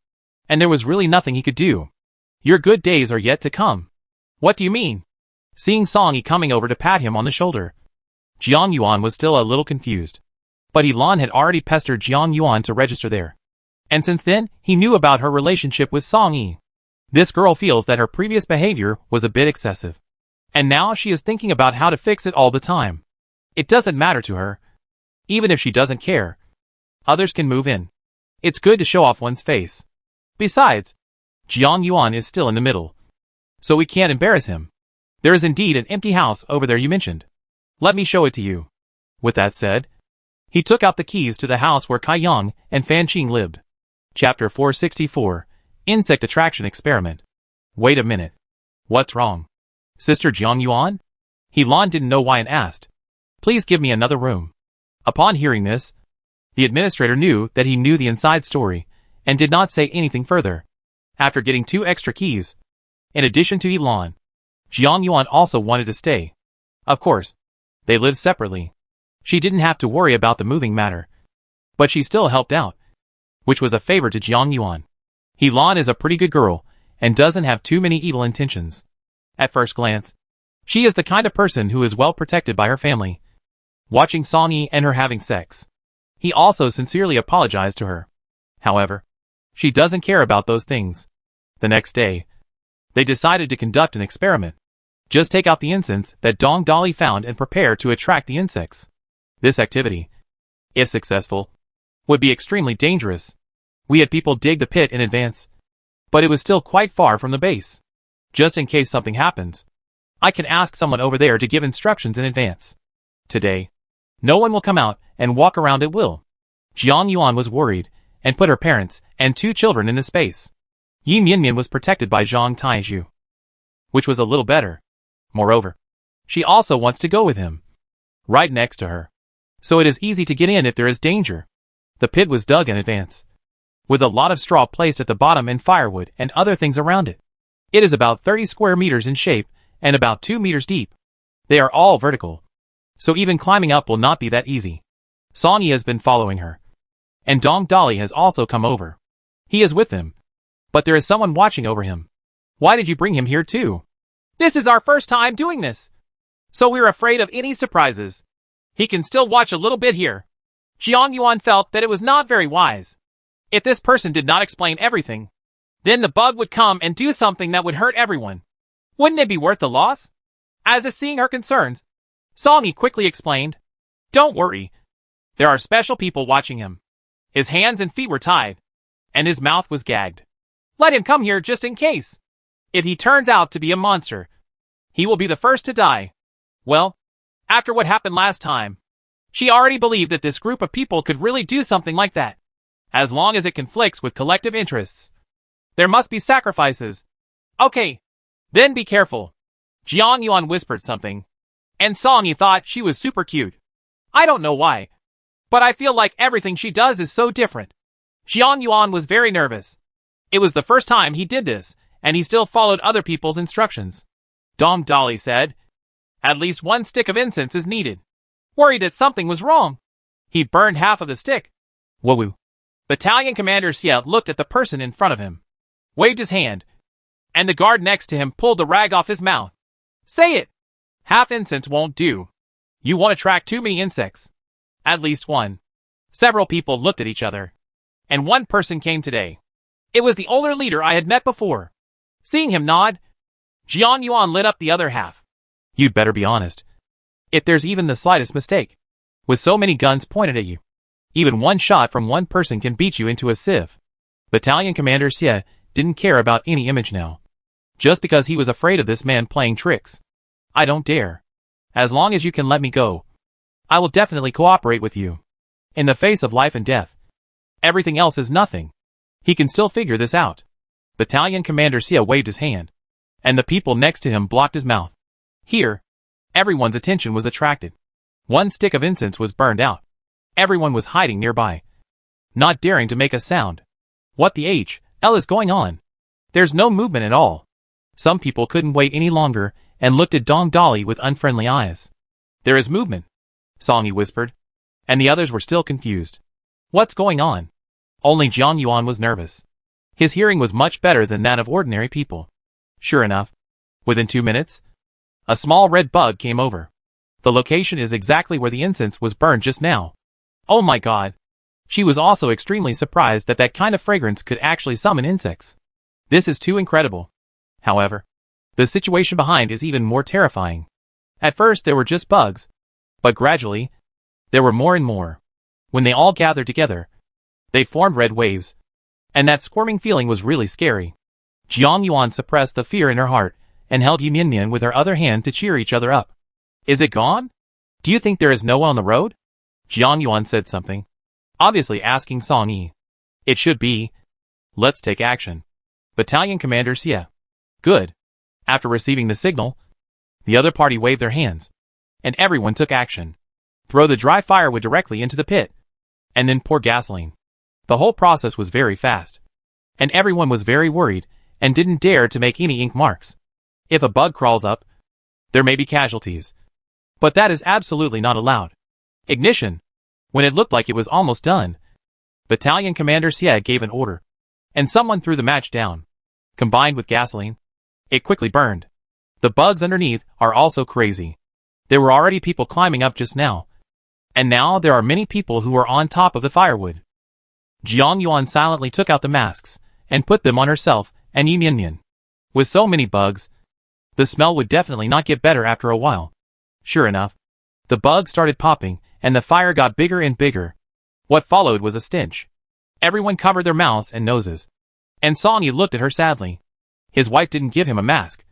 A: And there was really nothing he could do. Your good days are yet to come. What do you mean? Seeing Song Yi coming over to pat him on the shoulder, Jiang Yuan was still a little confused. But Helan had already pestered Jiang Yuan to register there. And since then, he knew about her relationship with Song Yi. This girl feels that her previous behavior was a bit excessive. And now she is thinking about how to fix it all the time. It doesn't matter to her. Even if she doesn't care, others can move in. It's good to show off one's face. Besides, Jiang Yuan is still in the middle, so we can't embarrass him. There is indeed an empty house over there you mentioned. Let me show it to you. With that said, he took out the keys to the house where Kai Yang and Fan Qing lived. Chapter 464, Insect Attraction Experiment. Wait a minute. What's wrong? Sister Jiang Yuan? Helan didn't know why and asked, please give me another room. Upon hearing this, the administrator knew that he knew the inside story, and did not say anything further. After getting 2 extra keys, in addition to Helan, Jiang Yuan also wanted to stay. Of course, they lived separately. She didn't have to worry about the moving matter. But she still helped out, which was a favor to Jiang Yuan. Helan is a pretty good girl, and doesn't have too many evil intentions. At first glance, she is the kind of person who is well protected by her family. Watching Song Yi and her having sex, he also sincerely apologized to her. However, she doesn't care about those things. The next day, they decided to conduct an experiment. Just take out the incense that Dong Dali found and prepare to attract the insects. This activity, if successful, would be extremely dangerous. We had people dig the pit in advance, but it was still quite far from the base. Just in case something happens, I can ask someone over there to give instructions in advance. Today, no one will come out and walk around at will. Jiang Yuan was worried, and put her parents and 2 children in the space. Yin Yinyan was protected by Zhang Taizhu, which was a little better. Moreover, she also wants to go with him, right next to her. So it is easy to get in if there is danger. The pit was dug in advance, with a lot of straw placed at the bottom and firewood and other things around it. It is about 30 square meters in shape and about 2 meters deep. They are all vertical, so even climbing up will not be that easy. Song Yi has been following her, and Dong Dali has also come over. He is with them, but there is someone watching over him. Why did you bring him here too? This is our first time doing this, so we're afraid of any surprises. He can still watch a little bit here. Jiang Yuan felt that it was not very wise. If this person did not explain everything, then the bug would come and do something that would hurt everyone. Wouldn't it be worth the loss? As if seeing her concerns, Song Yi quickly explained, don't worry. There are special people watching him. His hands and feet were tied, and his mouth was gagged. Let him come here just in case. If he turns out to be a monster, he will be the first to die. Well, after what happened last time, she already believed that this group of people could really do something like that. As long as it conflicts with collective interests, there must be sacrifices. Okay, then be careful. Jiang Yuan whispered something, and Song Yi thought she was super cute. I don't know why, but I feel like everything she does is so different. Jiang Yuan was very nervous. It was the first time he did this, and he still followed other people's instructions. Dong Dali said, at least 1 stick of incense is needed. Worried that something was wrong, he burned half of the stick. Woo-woo. Battalion Commander Xie looked at the person in front of him, waved his hand, and the guard next to him pulled the rag off his mouth. Say it! Half incense won't do. You won't attract too many insects. At least 1. Several people looked at each other, and 1 person came today. It was the older leader I had met before. Seeing him nod, Jiang Yuan lit up the other half. You'd better be honest. If there's even the slightest mistake, with so many guns pointed at you, even 1 shot from 1 person can beat you into a sieve. Battalion Commander Xie didn't care about any image now, just because he was afraid of this man playing tricks. I don't dare. As long as you can let me go, I will definitely cooperate with you. In the face of life and death, everything else is nothing. He can still figure this out. Battalion Commander Xie waved his hand, and the people next to him blocked his mouth. Here, everyone's attention was attracted. 1 stick of incense was burned out. Everyone was hiding nearby, not daring to make a sound. What the hell is going on? There's no movement at all. Some people couldn't wait any longer and looked at Dong Dali with unfriendly eyes. There is movement, Song Yi whispered. and the others were still confused. What's going on? Only Jiang Yuan was nervous. His hearing was much better than that of ordinary people. Sure enough, within 2 minutes, a small red bug came over. The location is exactly where the incense was burned just now. Oh my god! She was also extremely surprised that that kind of fragrance could actually summon insects. This is too incredible. However, the situation behind is even more terrifying. At first there were just bugs, but gradually, there were more and more. When they all gathered together, they formed red waves, and that squirming feeling was really scary. Jiang Yuan suppressed the fear in her heart and held Yin with her other hand to cheer each other up. Is it gone? Do you think there is no one on the road? Jiang Yuan said something, obviously asking Song Yi. It should be. Let's take action. Battalion Commander Xie. Good. After receiving the signal, the other party waved their hands, and everyone took action. Throw the dry firewood directly into the pit, and then pour gasoline. The whole process was very fast, and everyone was very worried and didn't dare to make any ink marks. If a bug crawls up, there may be casualties, but that is absolutely not allowed. Ignition! When it looked like it was almost done, Battalion Commander Xie gave an order, and someone threw the match down. Combined with gasoline, it quickly burned. The bugs underneath are also crazy. There were already people climbing up just now, and now there are many people who are on top of the firewood. Jiang Yuan silently took out the masks and put them on herself and Yin. With so many bugs, the smell would definitely not get better after a while. Sure enough, the bugs started popping and the fire got bigger and bigger. What followed was a stench. Everyone covered their mouths and noses, and Song Yi looked at her sadly. His wife didn't give him a mask,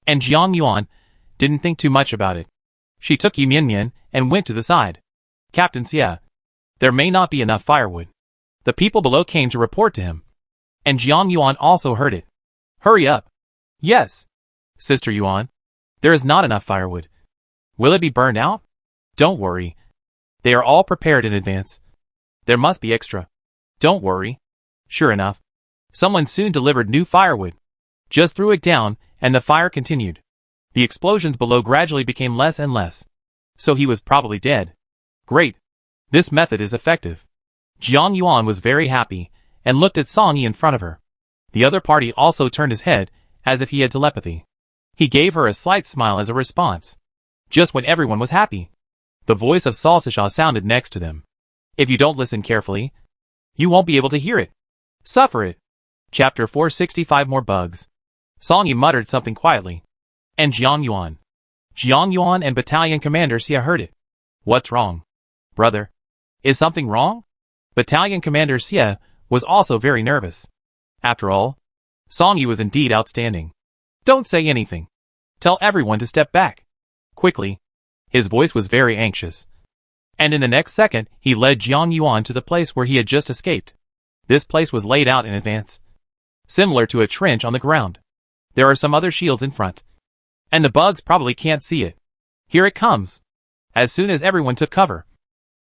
A: and Jiang Yuan didn't think too much about it. She took Yin and went to the side. Captain Xie, there may not be enough firewood. The people below came to report to him, and Jiang Yuan also heard it. Hurry up. Yes. Sister Yuan, there is not enough firewood. Will it be burned out? Don't worry. They are all prepared in advance. There must be extra. Don't worry. Sure enough, someone soon delivered new firewood. Just threw it down, and the fire continued. The explosions below gradually became less and less. So he was probably dead. Great. This method is effective. Jiang Yuan was very happy, and looked at Song Yi in front of her. The other party also turned his head, as if he had telepathy. He gave her a slight smile as a response. Just when everyone was happy, the voice of Salsisha sounded next to them. If you don't listen carefully, you won't be able to hear it. Suffer it. Chapter 465 More Bugs. Song Yi muttered something quietly, and Jiang Yuan and Battalion Commander Xie heard it. What's wrong? Brother, is something wrong? Battalion Commander Xie was also very nervous. After all, Song Yi was indeed outstanding. Don't say anything. Tell everyone to step back. Quickly. His voice was very anxious. And in the next second, he led Jiang Yuan to the place where he had just escaped. This place was laid out in advance, similar to a trench on the ground. There are some other shields in front, and the bugs probably can't see it. Here it comes. As soon as everyone took cover,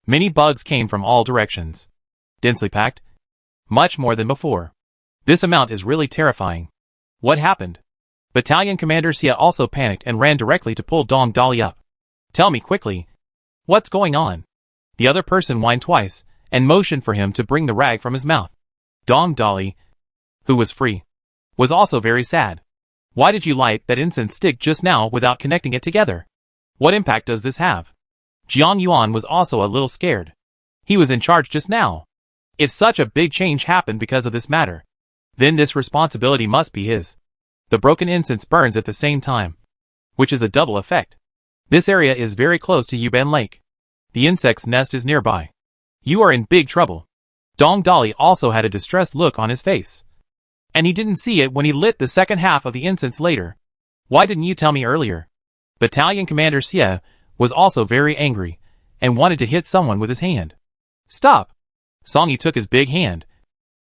A: many bugs came from all directions. Densely packed. Much more than before. This amount is really terrifying. What happened? Battalion Commander Xie also panicked and ran directly to pull Dong Dali up. Tell me quickly. What's going on? The other person whined twice, and motioned for him to bring the rag from his mouth. Dong Dali, who was free, was also very sad. Why did you light that incense stick just now without connecting it together? What impact does this have? Jiang Yuan was also a little scared. He was in charge just now. If such a big change happened because of this matter, then this responsibility must be his. The broken incense burns at the same time, which is a double effect. This area is very close to Yuban Lake. The insect's nest is nearby. You are in big trouble. Dong Dali also had a distressed look on his face. And he didn't see it when he lit the second half of the incense later. Why didn't you tell me earlier? Battalion Commander Xie was also very angry, and wanted to hit someone with his hand. Stop! Song Yi took his big hand.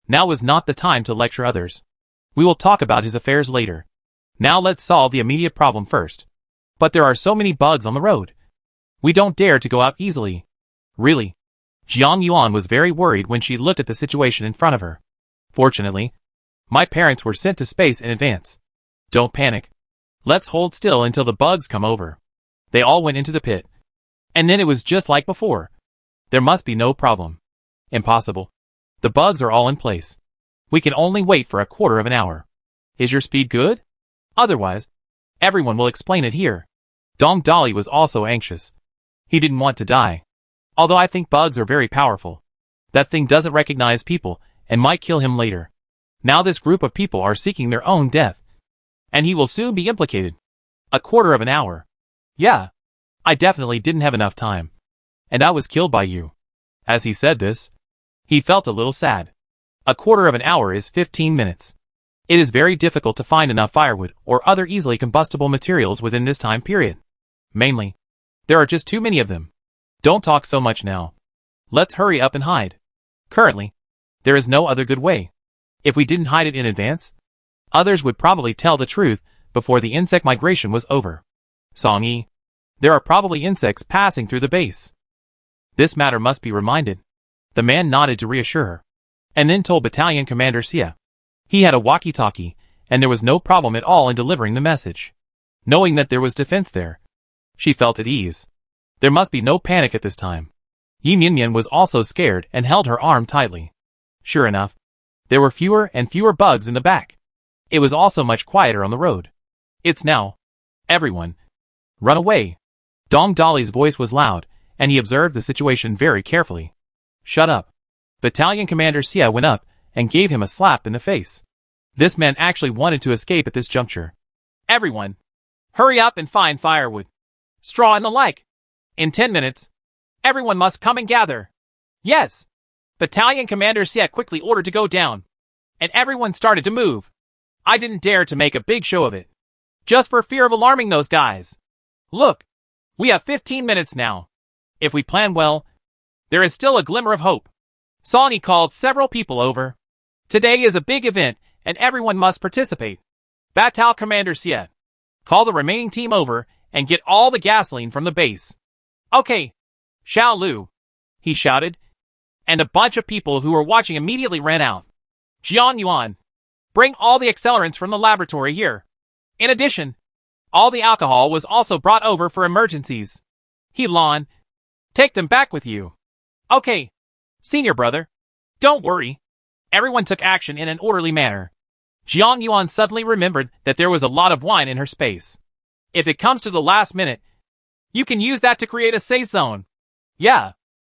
A: Now was not the time to lecture others. We will talk about his affairs later. Now let's solve the immediate problem first. But there are so many bugs on the road. We don't dare to go out easily. Really? Jiang Yuan was very worried when she looked at the situation in front of her. Fortunately, my parents were sent to space in advance. Don't panic. Let's hold still until the bugs come over. They all went into the pit. And then it was just like before. There must be no problem. Impossible. The bugs are all in place. We can only wait for a quarter of an hour. Is your speed good? Otherwise, everyone will explain it here. Dong Dolly was also anxious. He didn't want to die. Although I think bugs are very powerful. That thing doesn't recognize people and might kill him later. Now this group of people are seeking their own death. And he will soon be implicated. A quarter of an hour. Yeah. I definitely didn't have enough time. And I was killed by you. As he said this, he felt a little sad. A quarter of an hour is 15 minutes. It is very difficult to find enough firewood or other easily combustible materials within this time period. Mainly, there are just too many of them. Don't talk so much now. Let's hurry up and hide. Currently, there is no other good way. If we didn't hide it in advance, others would probably tell the truth before the insect migration was over. Song-yi, there are probably insects passing through the base. This matter must be reminded. The man nodded to reassure her, and then told Battalion Commander Sia. He had a walkie-talkie, and there was no problem at all in delivering the message. Knowing that there was defense there, she felt at ease. There must be no panic at this time. Yi Mian was also scared and held her arm tightly. Sure enough, there were fewer and fewer bugs in the back. It was also much quieter on the road. It's now. Everyone. Run away. Dong Dolly's voice was loud, and he observed the situation very carefully. Shut up. Battalion Commander Sia went up and gave him a slap in the face. This man actually wanted to escape at this juncture. Everyone. Hurry up and find firewood, straw and the like. In 10 minutes, everyone must come and gather. Yes. Battalion Commander Sia quickly ordered to go down, and everyone started to move. I didn't dare to make a big show of it, just for fear of alarming those guys. Look, we have 15 minutes now. If we plan well, there is still a glimmer of hope. Song-yi called several people over. Today is a big event, and everyone must participate. Battalion Commander Sia, call the remaining team over and get all the gasoline from the base. Okay. Xiao Lu, he shouted, and a bunch of people who were watching immediately ran out. Jiang Yuan, bring all the accelerants from the laboratory here. In addition, all the alcohol was also brought over for emergencies. He Lan, take them back with you. Okay. Senior brother, don't worry. Everyone took action in an orderly manner. Jiang Yuan suddenly remembered that there was a lot of wine in her space. If it comes to the last minute, you can use that to create a safe zone. Yeah.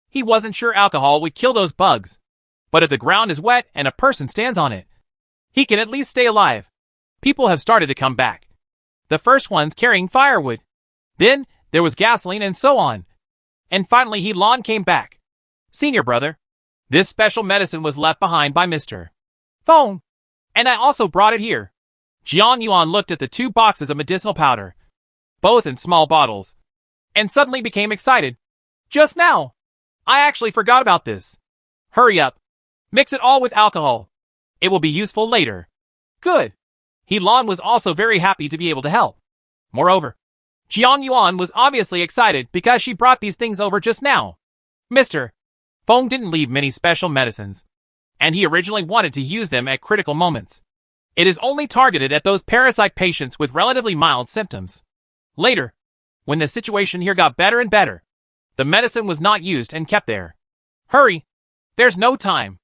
A: He wasn't sure alcohol would kill those bugs. But if the ground is wet and a person stands on it, he can at least stay alive. People have started to come back. The first ones carrying firewood. Then, there was gasoline and so on. And finally He Lan came back. Senior brother, this special medicine was left behind by Mr. Phone. And I also brought it here. Jiang Yuan looked at the 2 boxes of medicinal powder, both in small bottles, and suddenly became excited. Just now! I actually forgot about this. Hurry up. Mix it all with alcohol. It will be useful later. Good. He Lan was also very happy to be able to help. Moreover, Jiang Yuan was obviously excited because she brought these things over just now. Mr. Feng didn't leave many special medicines, and he originally wanted to use them at critical moments. It is only targeted at those parasite patients with relatively mild symptoms. Later, when the situation here got better and better, the medicine was not used and kept there. Hurry! There's no time.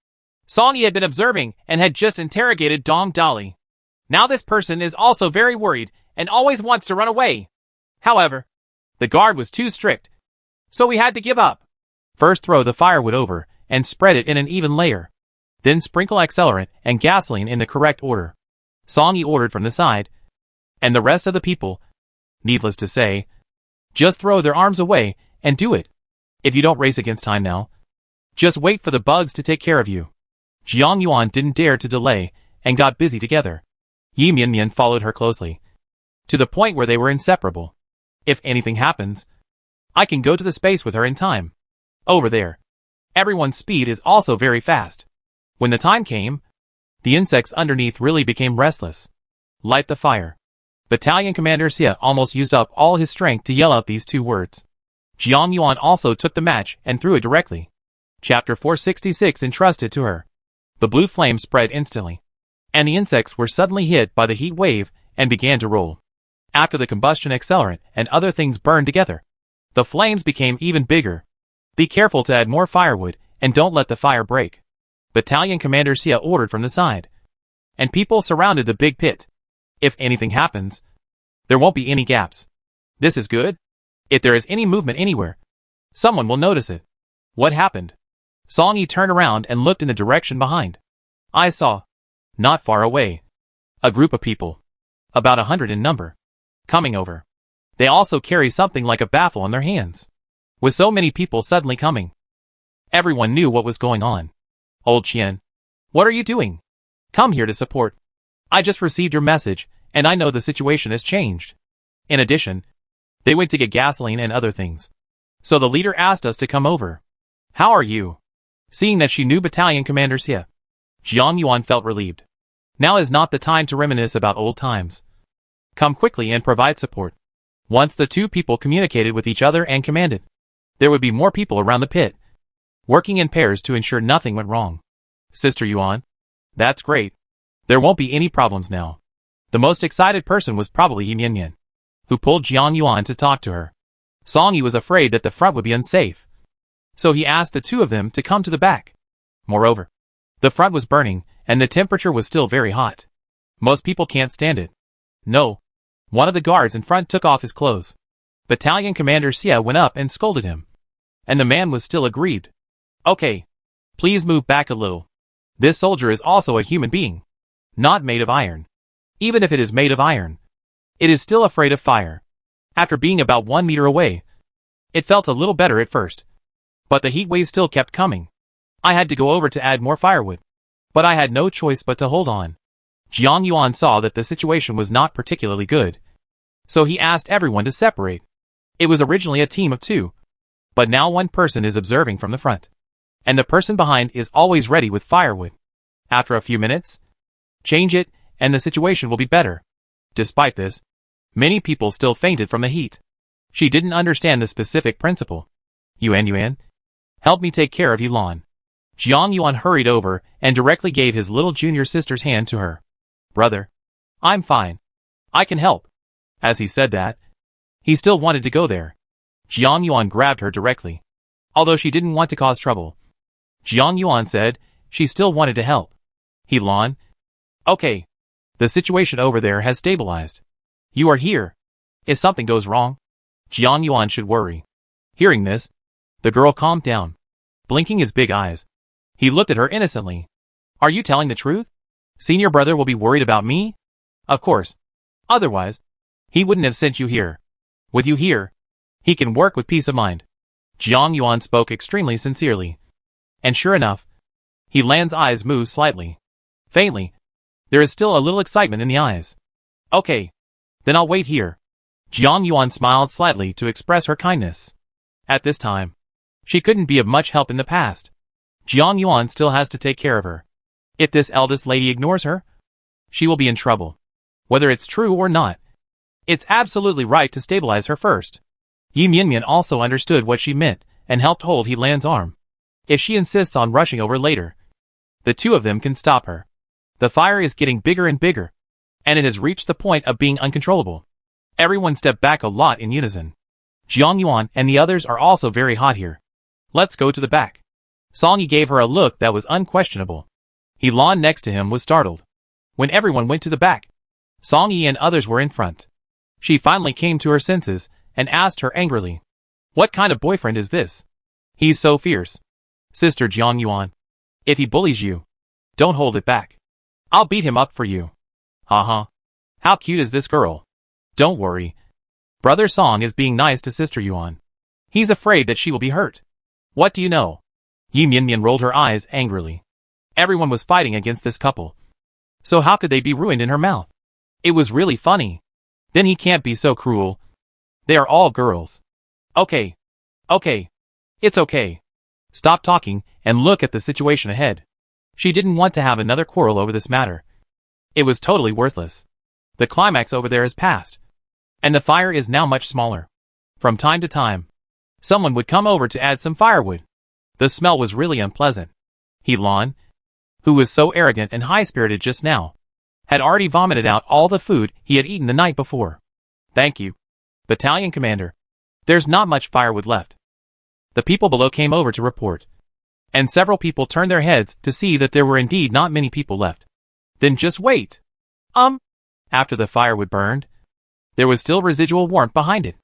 A: Song-yi had been observing and had just interrogated Dong Dolly. Now this person is also very worried and always wants to run away. However, the guard was too strict, so we had to give up. First throw the firewood over and spread it in an even layer. Then sprinkle accelerant and gasoline in the correct order. Song-yi ordered from the side, and the rest of the people, needless to say, just throw their arms away and do it. If you don't race against time now, just wait for the bugs to take care of you. Jiang Yuan didn't dare to delay and got busy together. Yi Mian followed her closely, to the point where they were inseparable. If anything happens, I can go to the space with her in time. Over there, everyone's speed is also very fast. When the time came, the insects underneath really became restless. Light the fire. Battalion Commander Sia almost used up all his strength to yell out these 2 words. Jiang Yuan also took the match and threw it directly. Chapter 466 entrusted to her. The blue flame spread instantly, and the insects were suddenly hit by the heat wave and began to roll. After the combustion accelerant and other things burned together, the flames became even bigger. Be careful to add more firewood, and don't let the fire break. Battalion Commander Sia ordered from the side. And people surrounded the big pit. If anything happens, there won't be any gaps. This is good. If there is any movement anywhere, someone will notice it. What happened? Song Yi turned around and looked in the direction behind. I saw, not far away, a group of people, about 100 in number, coming over. They also carry something like a baffle in their hands. With so many people suddenly coming, everyone knew what was going on. Old Qian, what are you doing? Come here to support. I just received your message, and I know the situation has changed. In addition, they went to get gasoline and other things. So the leader asked us to come over. How are you? Seeing that she knew Battalion Commander Xie, Jiang Yuan felt relieved. Now is not the time to reminisce about old times. Come quickly and provide support. Once the two people communicated with each other and commanded, there would be more people around the pit, working in pairs to ensure nothing went wrong. Sister Yuan, that's great. There won't be any problems now. The most excited person was probably Yin Yan, who pulled Jiang Yuan to talk to her. Song Yi was afraid that the front would be unsafe, so he asked the two of them to come to the back. Moreover, the front was burning, and the temperature was still very hot. Most people can't stand it. No. One of the guards in front took off his clothes. Battalion Commander Xia went up and scolded him. And the man was still aggrieved. Okay. Please move back a little. This soldier is also a human being, not made of iron. Even if it is made of iron, it is still afraid of fire. After being about 1 meter away, it felt a little better at first. But the heat wave still kept coming. I had to go over to add more firewood. But I had no choice but to hold on. Jiang Yuan saw that the situation was not particularly good, so he asked everyone to separate. It was originally a team of 2, but now one person is observing from the front, and the person behind is always ready with firewood. After a few minutes, change it, and the situation will be better. Despite this, many people still fainted from the heat. She didn't understand the specific principle. Yuan, help me take care of Yilan. Jiang Yuan hurried over and directly gave his little junior sister's hand to her. Brother, I'm fine. I can help. As he said that, he still wanted to go there. Jiang Yuan grabbed her directly. Although she didn't want to cause trouble, Jiang Yuan said she still wanted to help. Yilan, okay. The situation over there has stabilized. You are here. If something goes wrong, Jiang Yuan should worry. Hearing this, the girl calmed down, blinking his big eyes. He looked at her innocently. Are you telling the truth? Senior brother will be worried about me? Of course. Otherwise, he wouldn't have sent you here. With you here, he can work with peace of mind. Jiang Yuan spoke extremely sincerely. And sure enough, Yilan's eyes moved slightly. Faintly, there is still a little excitement in the eyes. Okay. Then I'll wait here. Jiang Yuan smiled slightly to express her kindness. At this time, she couldn't be of much help in the past. Jiang Yuan still has to take care of her. If this eldest lady ignores her, she will be in trouble. Whether it's true or not, it's absolutely right to stabilize her first. Yin Yan also understood what she meant and helped hold Yilan's arm. If she insists on rushing over later, the two of them can stop her. The fire is getting bigger and bigger, and it has reached the point of being uncontrollable. Everyone stepped back a lot in unison. Jiang Yuan and the others are also very hot here. Let's go to the back. Song Yi gave her a look that was unquestionable. Yilan next to him was startled. When everyone went to the back, Song Yi and others were in front. She finally came to her senses and asked her angrily, what kind of boyfriend is this? He's so fierce. Sister Jiang Yuan, if he bullies you, don't hold it back. I'll beat him up for you. Haha. How cute is this girl? Don't worry. Brother Song is being nice to Sister Yuan. He's afraid that she will be hurt. What do you know? Yin Yan rolled her eyes angrily. Everyone was fighting against this couple. So how could they be ruined in her mouth? It was really funny. Then he can't be so cruel. They are all girls. Okay. Okay. It's okay. Stop talking and look at the situation ahead. She didn't want to have another quarrel over this matter. It was totally worthless. The climax over there has passed, and the fire is now much smaller. From time to time, someone would come over to add some firewood. The smell was really unpleasant. Yilan, who was so arrogant and high-spirited just now, had already vomited out all the food he had eaten the night before. Thank you, Battalion Commander. There's not much firewood left. The people below came over to report, and several people turned their heads to see that there were indeed not many people left. Then just wait. After the fire would burn, there was still residual warmth behind it.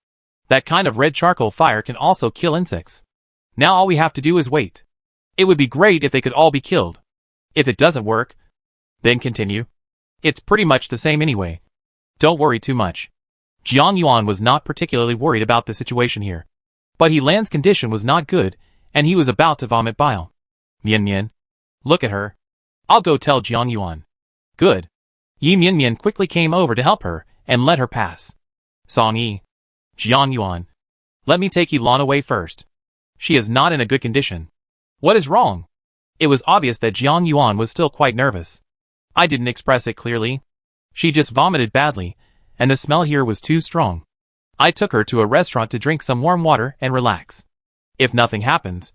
A: That kind of red charcoal fire can also kill insects. Now all we have to do is wait. It would be great if they could all be killed. If it doesn't work, then continue. It's pretty much the same anyway. Don't worry too much. Jiang Yuan was not particularly worried about the situation here. But He Lan's condition was not good, and he was about to vomit bile. Mian Mian. Look at her. I'll go tell Jiang Yuan. Good. Yi Mian Mian quickly came over to help her, and let her pass. Song Yi. Jiang Yuan. Let me take Yi Lan away first. She is not in a good condition. What is wrong? It was obvious that Jiang Yuan was still quite nervous. I didn't express it clearly. She just vomited badly, and the smell here was too strong. I took her to a restaurant to drink some warm water and relax. If nothing happens,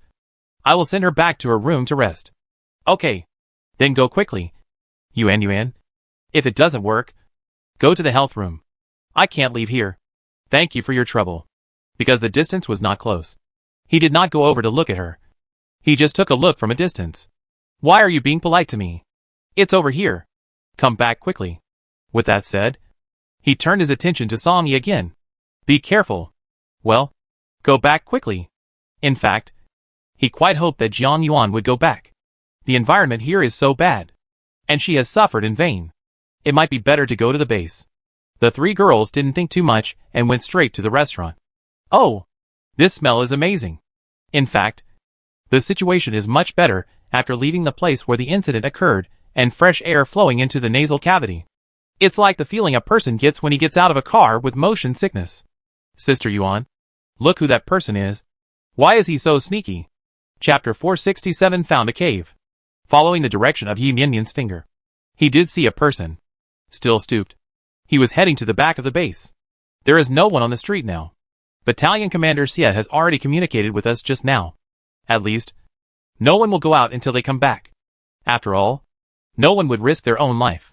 A: I will send her back to her room to rest. Okay. Then go quickly. Yuan. If it doesn't work, go to the health room. I can't leave here. Thank you for your trouble. Because the distance was not close. He did not go over to look at her. He just took a look from a distance. Why are you being polite to me? It's over here. Come back quickly. With that said, he turned his attention to Song Yi again. Be careful. Well, go back quickly. In fact, he quite hoped that Jiang Yuan would go back. The environment here is so bad. And she has suffered in vain. It might be better to go to the base. The three girls didn't think too much and went straight to the restaurant. Oh, this smell is amazing. In fact, the situation is much better after leaving the place where the incident occurred and fresh air flowing into the nasal cavity. It's like the feeling a person gets when he gets out of a car with motion sickness. Sister Yuan, look who that person is. Why is he so sneaky? Chapter 467 found a cave. Following the direction of Yi Mian's finger, he did see a person. Still stooped. He was heading to the back of the base. There is no one on the street now. Battalion Commander Xie has already communicated with us just now. At least, no one will go out until they come back. After all, no one would risk their own life.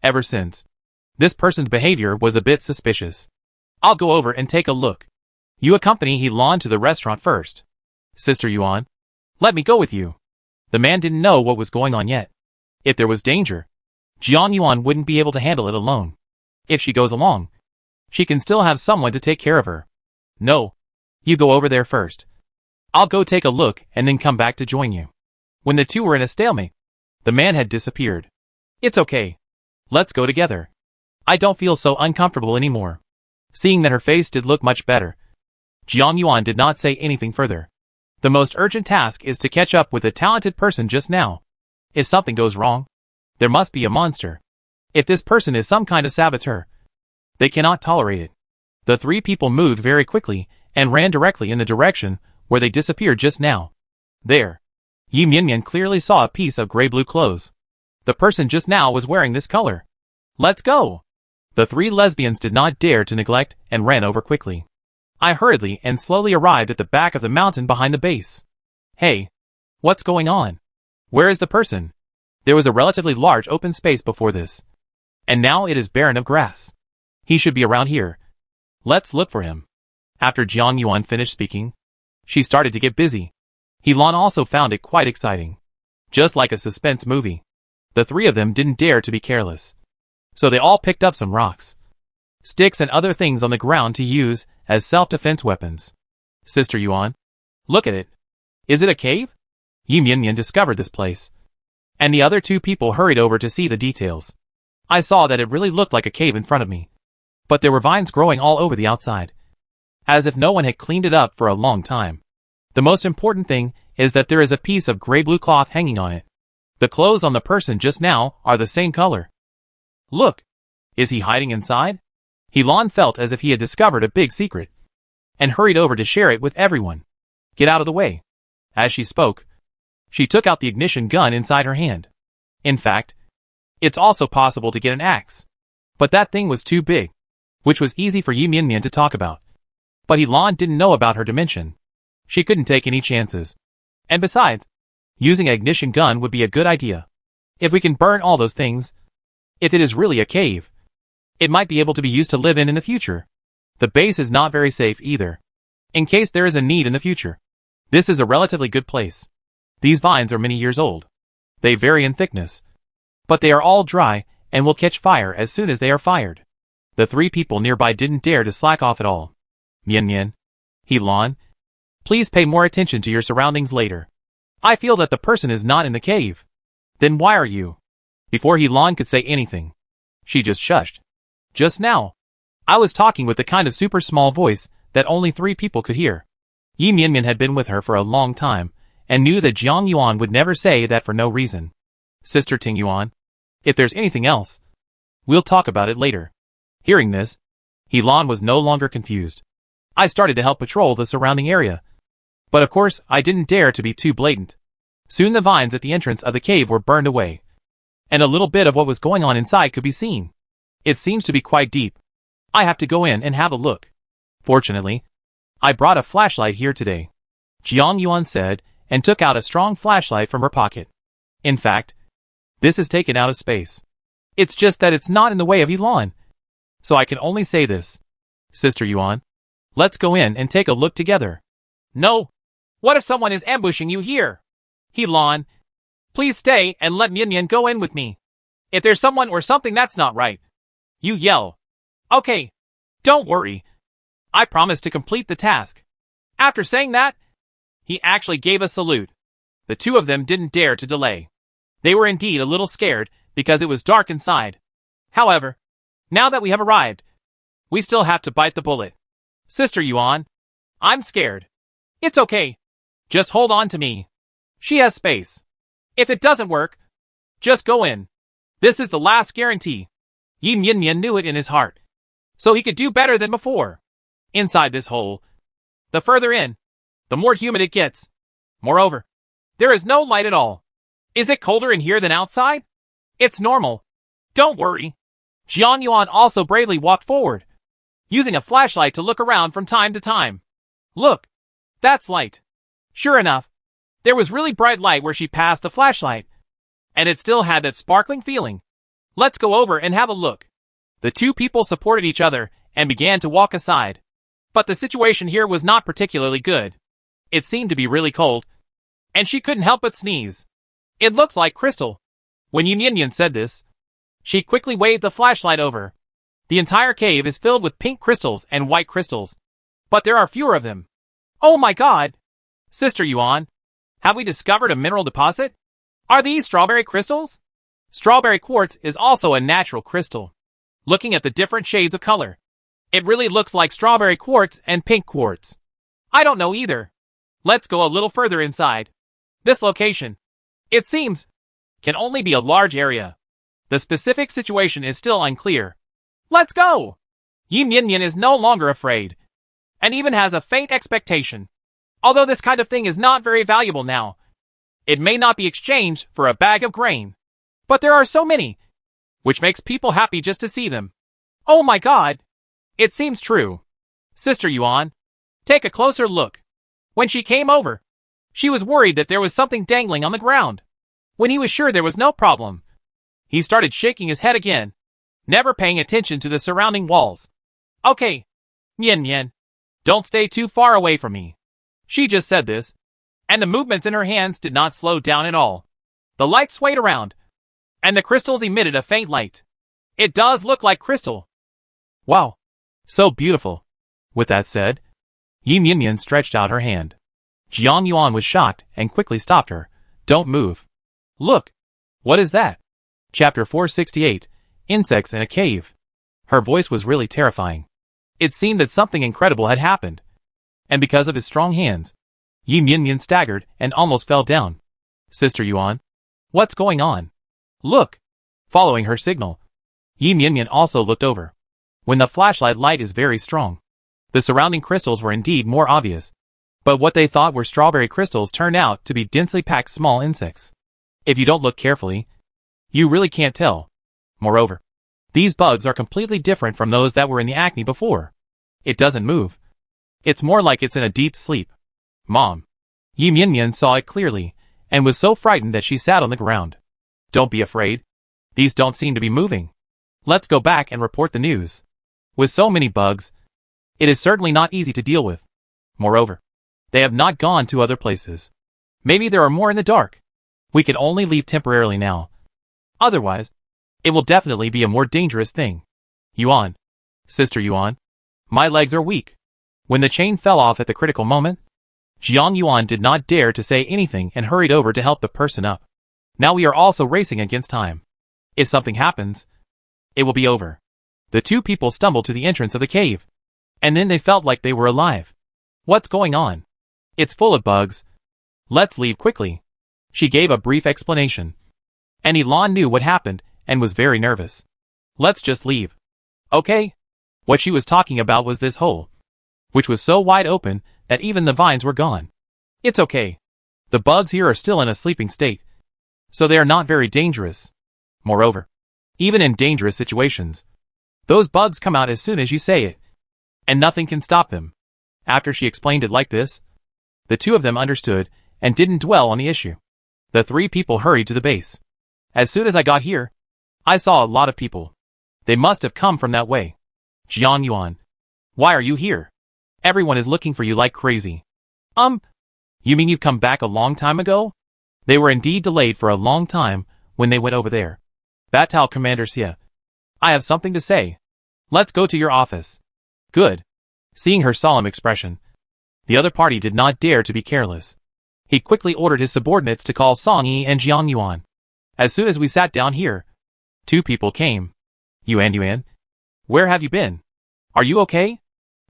A: Ever since, this person's behavior was a bit suspicious. I'll go over and take a look. You accompany Yi Lan to the restaurant first. Sister Yuan, let me go with you. The man didn't know what was going on yet. If there was danger, Jiang Yuan wouldn't be able to handle it alone. If she goes along, she can still have someone to take care of her. No, you go over there first. I'll go take a look and then come back to join you. When the two were in a stalemate, the man had disappeared. It's okay. Let's go together. I don't feel so uncomfortable anymore. Seeing that her face did look much better, Jiang Yuan did not say anything further. The most urgent task is to catch up with the talented person just now. If something goes wrong, there must be a monster. If this person is some kind of saboteur, they cannot tolerate it. The three people moved very quickly and ran directly in the direction where they disappeared just now. There. Yi Mian clearly saw a piece of gray-blue clothes. The person just now was wearing this color. Let's go! The three lesbians did not dare to neglect and ran over quickly. I hurriedly and slowly arrived at the back of the mountain behind the base. Hey! What's going on? Where is the person? There was a relatively large open space before this. And now it is barren of grass. He should be around here. Let's look for him. After Jiang Yuan finished speaking, she started to get busy. Yi Lan also found it quite exciting. Just like a suspense movie. The three of them didn't dare to be careless. So they all picked up some rocks, sticks and other things on the ground to use as self-defense weapons. Sister Yuan, look at it. Is it a cave? Yi Mian discovered this place. And the other two people hurried over to see the details. I saw that it really looked like a cave in front of me. But there were vines growing all over the outside. As if no one had cleaned it up for a long time. The most important thing is that there is a piece of gray-blue cloth hanging on it. The clothes on the person just now are the same color. Look! Is he hiding inside? Yi Lan felt as if he had discovered a big secret. And hurried over to share it with everyone. Get out of the way. As she spoke, she took out the ignition gun inside her hand. In fact, it's also possible to get an axe. But that thing was too big, which was easy for Yi Mian to talk about. But Yi Lan didn't know about her dimension. She couldn't take any chances. And besides, using an ignition gun would be a good idea. If we can burn all those things, if it is really a cave, it might be able to be used to live in the future. The base is not very safe either, in case there is a need in the future. This is a relatively good place. These vines are many years old. They vary in thickness. But they are all dry, and will catch fire as soon as they are fired. The 3 people nearby didn't dare to slack off at all. Mian Mian. Helan. Please pay more attention to your surroundings later. I feel that the person is not in the cave. Then why are you? Before Helan could say anything, she just shushed. Just now, I was talking with the kind of super small voice that only 3 people could hear. Yi Mian had been with her for a long time, and knew that Jiang Yuan would never say that for no reason. Sister Ting Yuan, if there's anything else, we'll talk about it later. Hearing this, Helan was no longer confused. I started to help patrol the surrounding area. But of course, I didn't dare to be too blatant. Soon the vines at the entrance of the cave were burned away, and a little bit of what was going on inside could be seen. It seems to be quite deep. I have to go in and have a look. Fortunately, I brought a flashlight here today, Jiang Yuan said, and took out a strong flashlight from her pocket. In fact, this is taken out of space. It's just that it's not in the way of Helan. So I can only say this. Sister Yuan, let's go in and take a look together. No. What if someone is ambushing you here? Helan, please stay and let Mian Mian go in with me. If there's someone or something that's not right, you yell. Okay. Don't worry. I promise to complete the task. After saying that, he actually gave a salute. The 2 of them didn't dare to delay. They were indeed a little scared because it was dark inside. However, now that we have arrived, we still have to bite the bullet. Sister Yuan, I'm scared. It's okay. Just hold on to me. She has space. If it doesn't work, just go in. This is the last guarantee. Yi Mian knew it in his heart, so he could do better than before. Inside this hole, the further in, the more humid it gets. Moreover, there is no light at all. Is it colder in here than outside? It's normal. Don't worry. Jiang Yuan also bravely walked forward, using a flashlight to look around from time to time. Look, that's light. Sure enough, there was really bright light where she passed the flashlight, and it still had that sparkling feeling. Let's go over and have a look. The 2 people supported each other and began to walk aside. But the situation here was not particularly good. It seemed to be really cold, and she couldn't help but sneeze. It looks like crystal. When Yi Mian said this, she quickly waved the flashlight over. The entire cave is filled with pink crystals and white crystals, but there are fewer of them. Oh my god! Sister Yuan, have we discovered a mineral deposit? Are these strawberry crystals? Strawberry quartz is also a natural crystal. Looking at the different shades of color, it really looks like strawberry quartz and pink quartz. I don't know either. Let's go a little further inside. This location, it seems, can only be a large area. The specific situation is still unclear. Let's go! Yi Mian is no longer afraid, and even has a faint expectation. Although this kind of thing is not very valuable now, it may not be exchanged for a bag of grain. But there are so many, which makes people happy just to see them. Oh my god! It seems true. Sister Yuan, take a closer look. When she came over, she was worried that there was something dangling on the ground. When he was sure there was no problem, he started shaking his head again, never paying attention to the surrounding walls. Okay, Mian, don't stay too far away from me. She just said this, and the movements in her hands did not slow down at all. The light swayed around, and the crystals emitted a faint light. It does look like crystal. Wow, so beautiful. With that said, Yi Mian stretched out her hand. Jiang Yuan was shocked and quickly stopped her. Don't move. Look. What is that? Chapter 468, Insects in a Cave. Her voice was really terrifying. It seemed that something incredible had happened. And because of his strong hands, Yi Mian staggered and almost fell down. Sister Yuan, what's going on? Look. Following her signal, Yi Mian also looked over. When the flashlight light is very strong, the surrounding crystals were indeed more obvious. But what they thought were strawberry crystals turned out to be densely packed small insects. If you don't look carefully, you really can't tell. Moreover, these bugs are completely different from those that were in the acne before. It doesn't move. It's more like it's in a deep sleep. Mom. Yi Mian saw it clearly, and was so frightened that she sat on the ground. Don't be afraid. These don't seem to be moving. Let's go back and report the news. With so many bugs, it is certainly not easy to deal with. Moreover, They have not gone to other places. Maybe there are more in the dark. We can only leave temporarily now. Otherwise, it will definitely be a more dangerous thing. Yuan. Sister Yuan. My legs are weak. When the chain fell off at the critical moment, Jiang Yuan did not dare to say anything and hurried over to help the person up. Now we are also racing against time. If something happens, it will be over. The two people stumbled to the entrance of the cave. And then they felt like they were alive. What's going on? It's full of bugs. Let's leave quickly. She gave a brief explanation. And Elan knew what happened and was very nervous. Let's just leave. Okay? What she was talking about was this hole, which was so wide open that even the vines were gone. It's okay. The bugs here are still in a sleeping state, so they are not very dangerous. Moreover, even in dangerous situations, those bugs come out as soon as you say it, and nothing can stop them. After she explained it like this, the two of them understood and didn't dwell on the issue. The three people hurried to the base. As soon as I got here, I saw a lot of people. They must have come from that way. Jiang Yuan, why are you here? Everyone is looking for you like crazy. You mean you've come back a long time ago? They were indeed delayed for a long time when they went over there. Battalion Commander Xie, I have something to say. Let's go to your office. Good. Seeing her solemn expression, the other party did not dare to be careless. He quickly ordered his subordinates to call Song Yi and Jiang Yuan. As soon as we sat down here, two people came. Yuan, where have you been? Are you okay?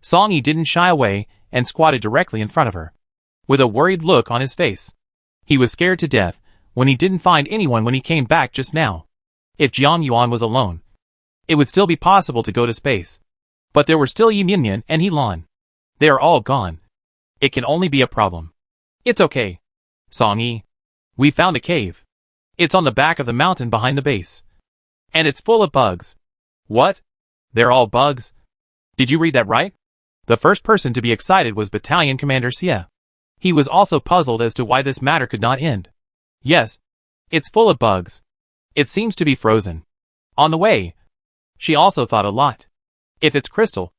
A: Song Yi didn't shy away and squatted directly in front of her, with a worried look on his face. He was scared to death when he didn't find anyone when he came back just now. If Jiang Yuan was alone, it would still be possible to go to space. But there were still Yi Minyan and Helan. They are all gone. It can only be a problem. It's okay. Song Yi, we found a cave. It's on the back of the mountain behind the base. And it's full of bugs. What? They're all bugs? Did you read that right? The first person to be excited was Battalion Commander Xie. He was also puzzled as to why this matter could not end. Yes, it's full of bugs. It seems to be frozen. On the way. She also thought a lot. If it's crystal,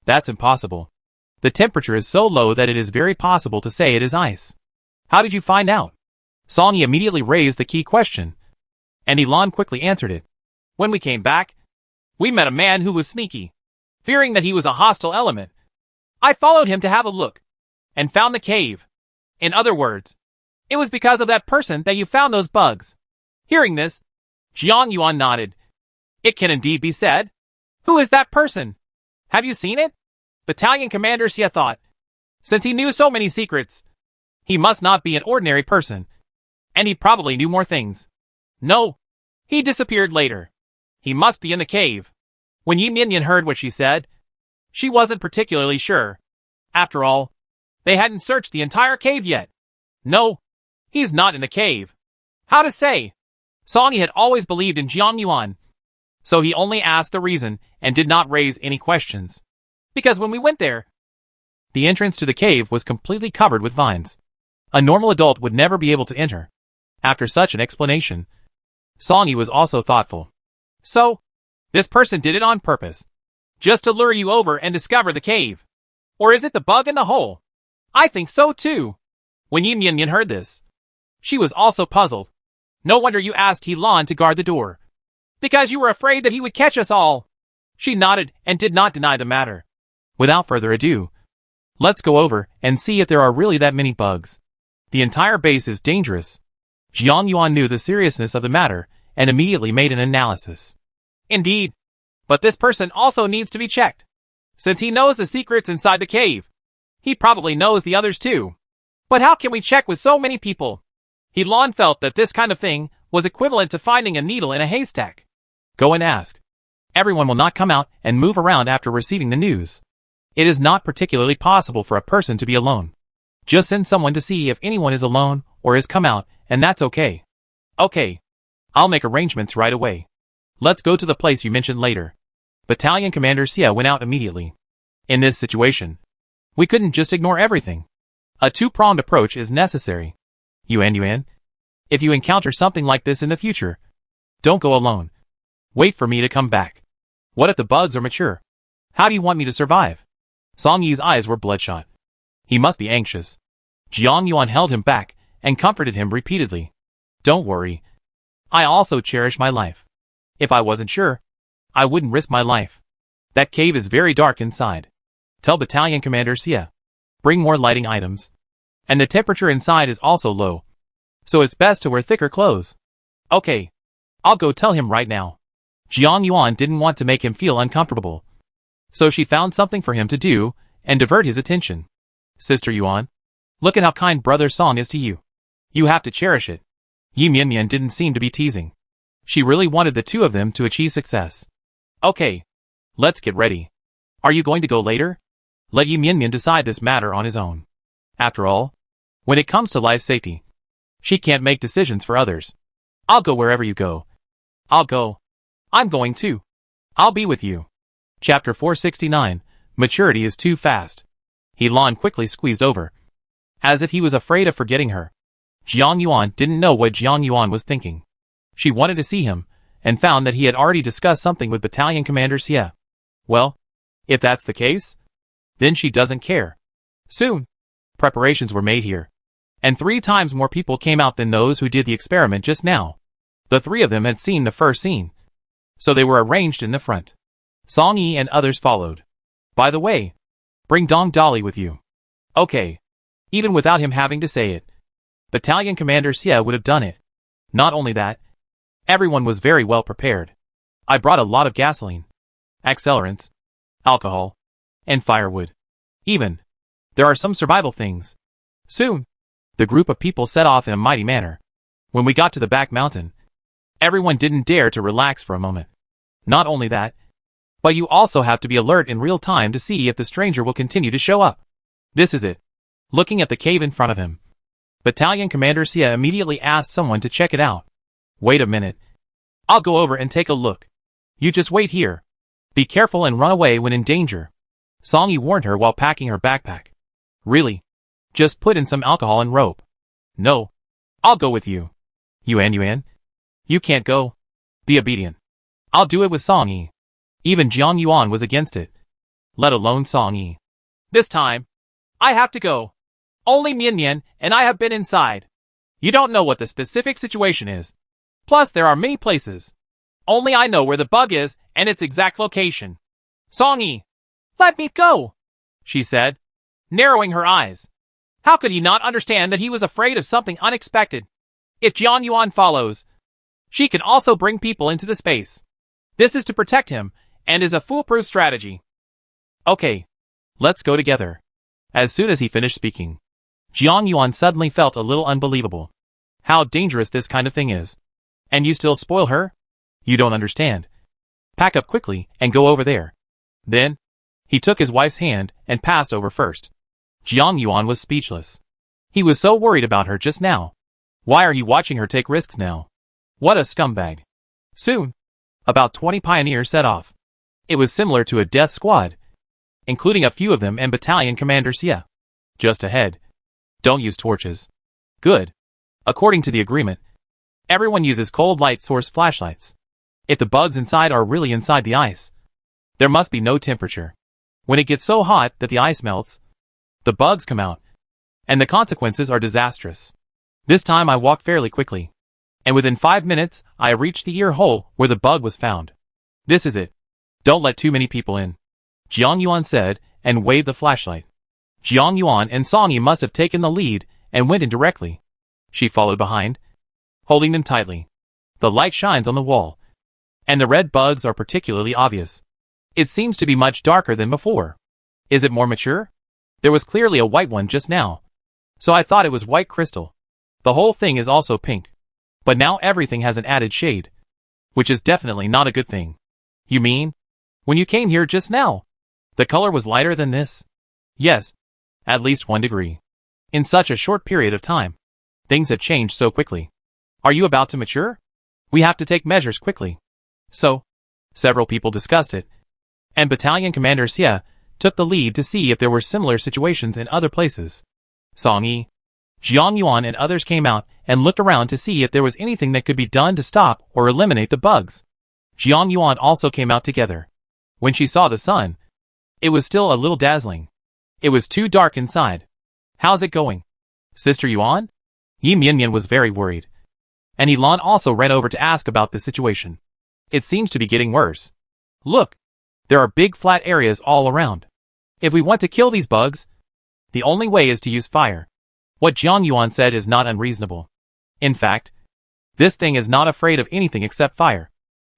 A: that's impossible. The temperature is so low that it is very possible to say it is ice. How did you find out? Song Yi immediately raised the key question, and Elan quickly answered it. When we came back, we met a man who was sneaky. Fearing that he was a hostile element, I followed him to have a look, and found the cave. In other words, it was because of that person that you found those bugs. Hearing this, Jiang Yuan nodded. It can indeed be said. Who is that person? Have you seen it? Battalion Commander Xie thought. Since he knew so many secrets, he must not be an ordinary person. And he probably knew more things. No. He disappeared later. He must be in the cave. When Yi Minyan heard what she said, she wasn't particularly sure. After all, they hadn't searched the entire cave yet. No, he's not in the cave. How to say? Song Yi had always believed in Jiang Yuan, so he only asked the reason and did not raise any questions. Because when we went there, the entrance to the cave was completely covered with vines. A normal adult would never be able to enter. After such an explanation, Song Yi was also thoughtful. So, this person did it on purpose, just to lure you over and discover the cave. Or is it the bug in the hole? I think so too. When Yi Minyan heard this, she was also puzzled. No wonder you asked Helan to guard the door. Because you were afraid that he would catch us all. She nodded and did not deny the matter. Without further ado, let's go over and see if there are really that many bugs. The entire base is dangerous. Jiang Yuan knew the seriousness of the matter and immediately made an analysis. Indeed. But this person also needs to be checked. Since he knows the secrets inside the cave, he probably knows the others too. But how can we check with so many people? Helan felt that this kind of thing was equivalent to finding a needle in a haystack. Go and ask. Everyone will not come out and move around after receiving the news. It is not particularly possible for a person to be alone. Just send someone to see if anyone is alone or has come out, and that's okay. Okay. I'll make arrangements right away. Let's go to the place you mentioned later. Battalion Commander Xie went out immediately. In this situation, we couldn't just ignore everything. A two-pronged approach is necessary. Yuan, if you encounter something like this in the future, don't go alone. Wait for me to come back. What if the bugs are mature? How do you want me to survive? Song Yi's eyes were bloodshot. He must be anxious. Jiang Yuan held him back and comforted him repeatedly. Don't worry. I also cherish my life. If I wasn't sure, I wouldn't risk my life. That cave is very dark inside. Tell Battalion Commander Xie. Bring more lighting items. And the temperature inside is also low, so it's best to wear thicker clothes. Okay. I'll go tell him right now. Jiang Yuan didn't want to make him feel uncomfortable, so she found something for him to do and divert his attention. Sister Yuan, look at how kind Brother Song is to you. You have to cherish it. Yi Mianmian didn't seem to be teasing. She really wanted the two of them to achieve success. Okay. Let's get ready. Are you going to go later? Let Yi Mianmian decide this matter on his own. After all, when it comes to life safety, she can't make decisions for others. I'll go wherever you go. I'll go. I'm going too. I'll be with you. Chapter 469, Maturity is Too Fast. He Lan quickly squeezed over, as if he was afraid of forgetting her. Jiang Yuan didn't know what Jiang Yuan was thinking. She wanted to see him, and found that he had already discussed something with Battalion Commander Xie. Well, if that's the case, then she doesn't care. Soon, preparations were made here, and 3 times more people came out than those who did the experiment just now. The 3 of them had seen the first scene, so they were arranged in the front. Song Yi and others followed. By the way, bring Dong Dali with you. Okay. Even without him having to say it, Battalion Commander Xie would have done it. Not only that, everyone was very well prepared. I brought a lot of gasoline, accelerants, alcohol, and firewood. Even, there are some survival things. Soon, the group of people set off in a mighty manner. When we got to the back mountain, everyone didn't dare to relax for a moment. Not only that, but you also have to be alert in real time to see if the stranger will continue to show up. This is it. Looking at the cave in front of him, Battalion Commander Xie immediately asked someone to check it out. Wait a minute. I'll go over and take a look. You just wait here. Be careful and run away when in danger. Song Yi warned her while packing her backpack. Really? Just put in some alcohol and rope. No. I'll go with you. Yuan. You can't go. Be obedient. I'll do it with Song Yi. Even Jiang Yuan was against it. Let alone Song Yi. This time, I have to go. Only Mian and I have been inside. You don't know what the specific situation is. Plus, there are many places. Only I know where the bug is and its exact location. Song Yi, let me go, she said, narrowing her eyes. How could he not understand that he was afraid of something unexpected? If Jiang Yuan follows, she can also bring people into the space. This is to protect him and is a foolproof strategy. Okay, let's go together. As soon as he finished speaking, Jiang Yuan suddenly felt a little unbelievable. How dangerous this kind of thing is. And you still spoil her? You don't understand. Pack up quickly and go over there. Then, he took his wife's hand and passed over first. Jiang Yuan was speechless. He was so worried about her just now. Why are you watching her take risks now? What a scumbag. Soon, about 20 pioneers set off. It was similar to a death squad, including a few of them and Battalion Commander Xie. Just ahead. Don't use torches. Good. According to the agreement, everyone uses cold light source flashlights. If the bugs inside are really inside the ice, there must be no temperature. When it gets so hot that the ice melts, the bugs come out, and the consequences are disastrous. This time I walked fairly quickly, and within 5 minutes I reached the ear hole where the bug was found. This is it. Don't let too many people in, Jiang Yuan said, and waved the flashlight. Jiang Yuan and Song Yi must have taken the lead and went in directly. She followed behind, holding them tightly. The light shines on the wall, and the red bugs are particularly obvious. It seems to be much darker than before. Is it more mature? There was clearly a white one just now, so I thought it was white crystal. The whole thing is also pink, but now everything has an added shade, which is definitely not a good thing. You mean, when you came here just now, the color was lighter than this? Yes, at least 1 degree. In such a short period of time, things have changed so quickly. Are you about to mature? We have to take measures quickly. So, several people discussed it, and Battalion Commander Xie took the lead to see if there were similar situations in other places. Song Yi, Jiang Yuan and others came out and looked around to see if there was anything that could be done to stop or eliminate the bugs. Jiang Yuan also came out together. When she saw the sun, it was still a little dazzling. It was too dark inside. How's it going? Sister Yuan? Yi Mianyan was very worried. And Yilan also ran over to ask about the situation. It seems to be getting worse. Look, there are big flat areas all around. If we want to kill these bugs, the only way is to use fire. What Jiang Yuan said is not unreasonable. In fact, this thing is not afraid of anything except fire.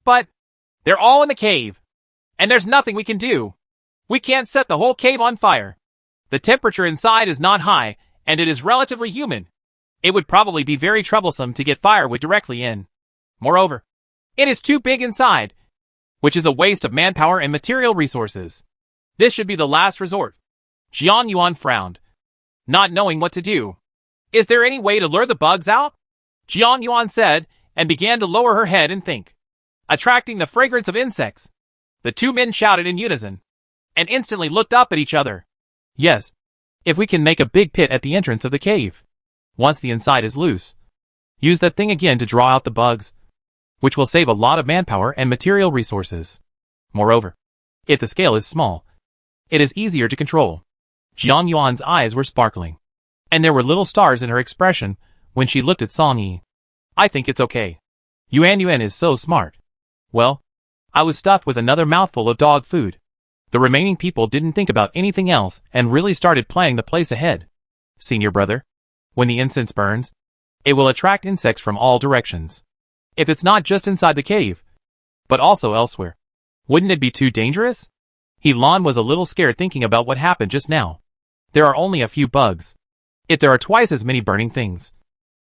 A: But they're all in the cave, and there's nothing we can do. We can't set the whole cave on fire. The temperature inside is not high, and it is relatively humid. It would probably be very troublesome to get firewood directly in. Moreover, it is too big inside, which is a waste of manpower and material resources. This should be the last resort. Jiang Yuan frowned, not knowing what to do. Is there any way to lure the bugs out? Jiang Yuan said, and began to lower her head and think. Attracting the fragrance of insects. The two men shouted in unison, and instantly looked up at each other. Yes, if we can make a big pit at the entrance of the cave. Once the inside is loose, use that thing again to draw out the bugs, which will save a lot of manpower and material resources. Moreover, if the scale is small, it is easier to control. Jiang Yuan's eyes were sparkling, and there were little stars in her expression when she looked at Song Yi. I think it's okay. Yuan is so smart. Well, I was stuffed with another mouthful of dog food. The remaining people didn't think about anything else and really started planning the place ahead. Senior brother, when the incense burns, it will attract insects from all directions. If it's not just inside the cave, but also elsewhere, wouldn't it be too dangerous? Yilan was a little scared thinking about what happened just now. There are only a few bugs. If there are twice as many burning things,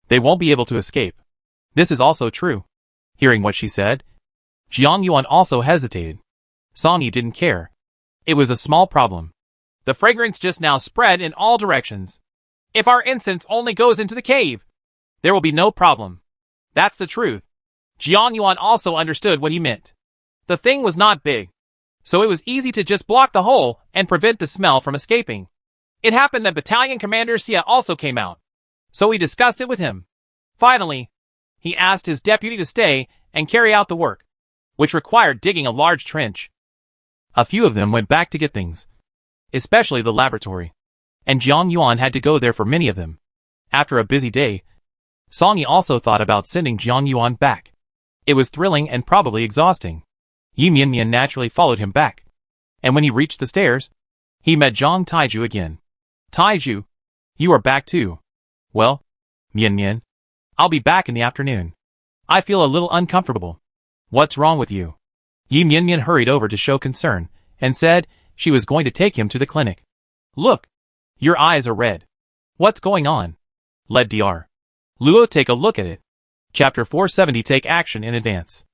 A: they won't be able to escape. This is also true. Hearing what she said, Jiang Yuan also hesitated. Song Yi didn't care. It was a small problem. The fragrance just now spread in all directions. If our incense only goes into the cave, there will be no problem. That's the truth. Jiang Yuan also understood what he meant. The thing was not big, so it was easy to just block the hole and prevent the smell from escaping. It happened that Battalion Commander Xia also came out, so we discussed it with him. Finally, he asked his deputy to stay and carry out the work, which required digging a large trench. A few of them went back to get things, especially the laboratory, and Jiang Yuan had to go there for many of them. After a busy day, Song Yi also thought about sending Jiang Yuan back. It was thrilling and probably exhausting. Yi Mianyan naturally followed him back, and when he reached the stairs, he met Zhang Taiju again. Taiju, you are back too. Well, Mianyan, I'll be back in the afternoon. I feel a little uncomfortable. What's wrong with you? Yi Mianyan hurried over to show concern, and said she was going to take him to the clinic. Look, your eyes are red. What's going on? Let Dr. Luo take a look at it. Chapter 470 Take action in advance.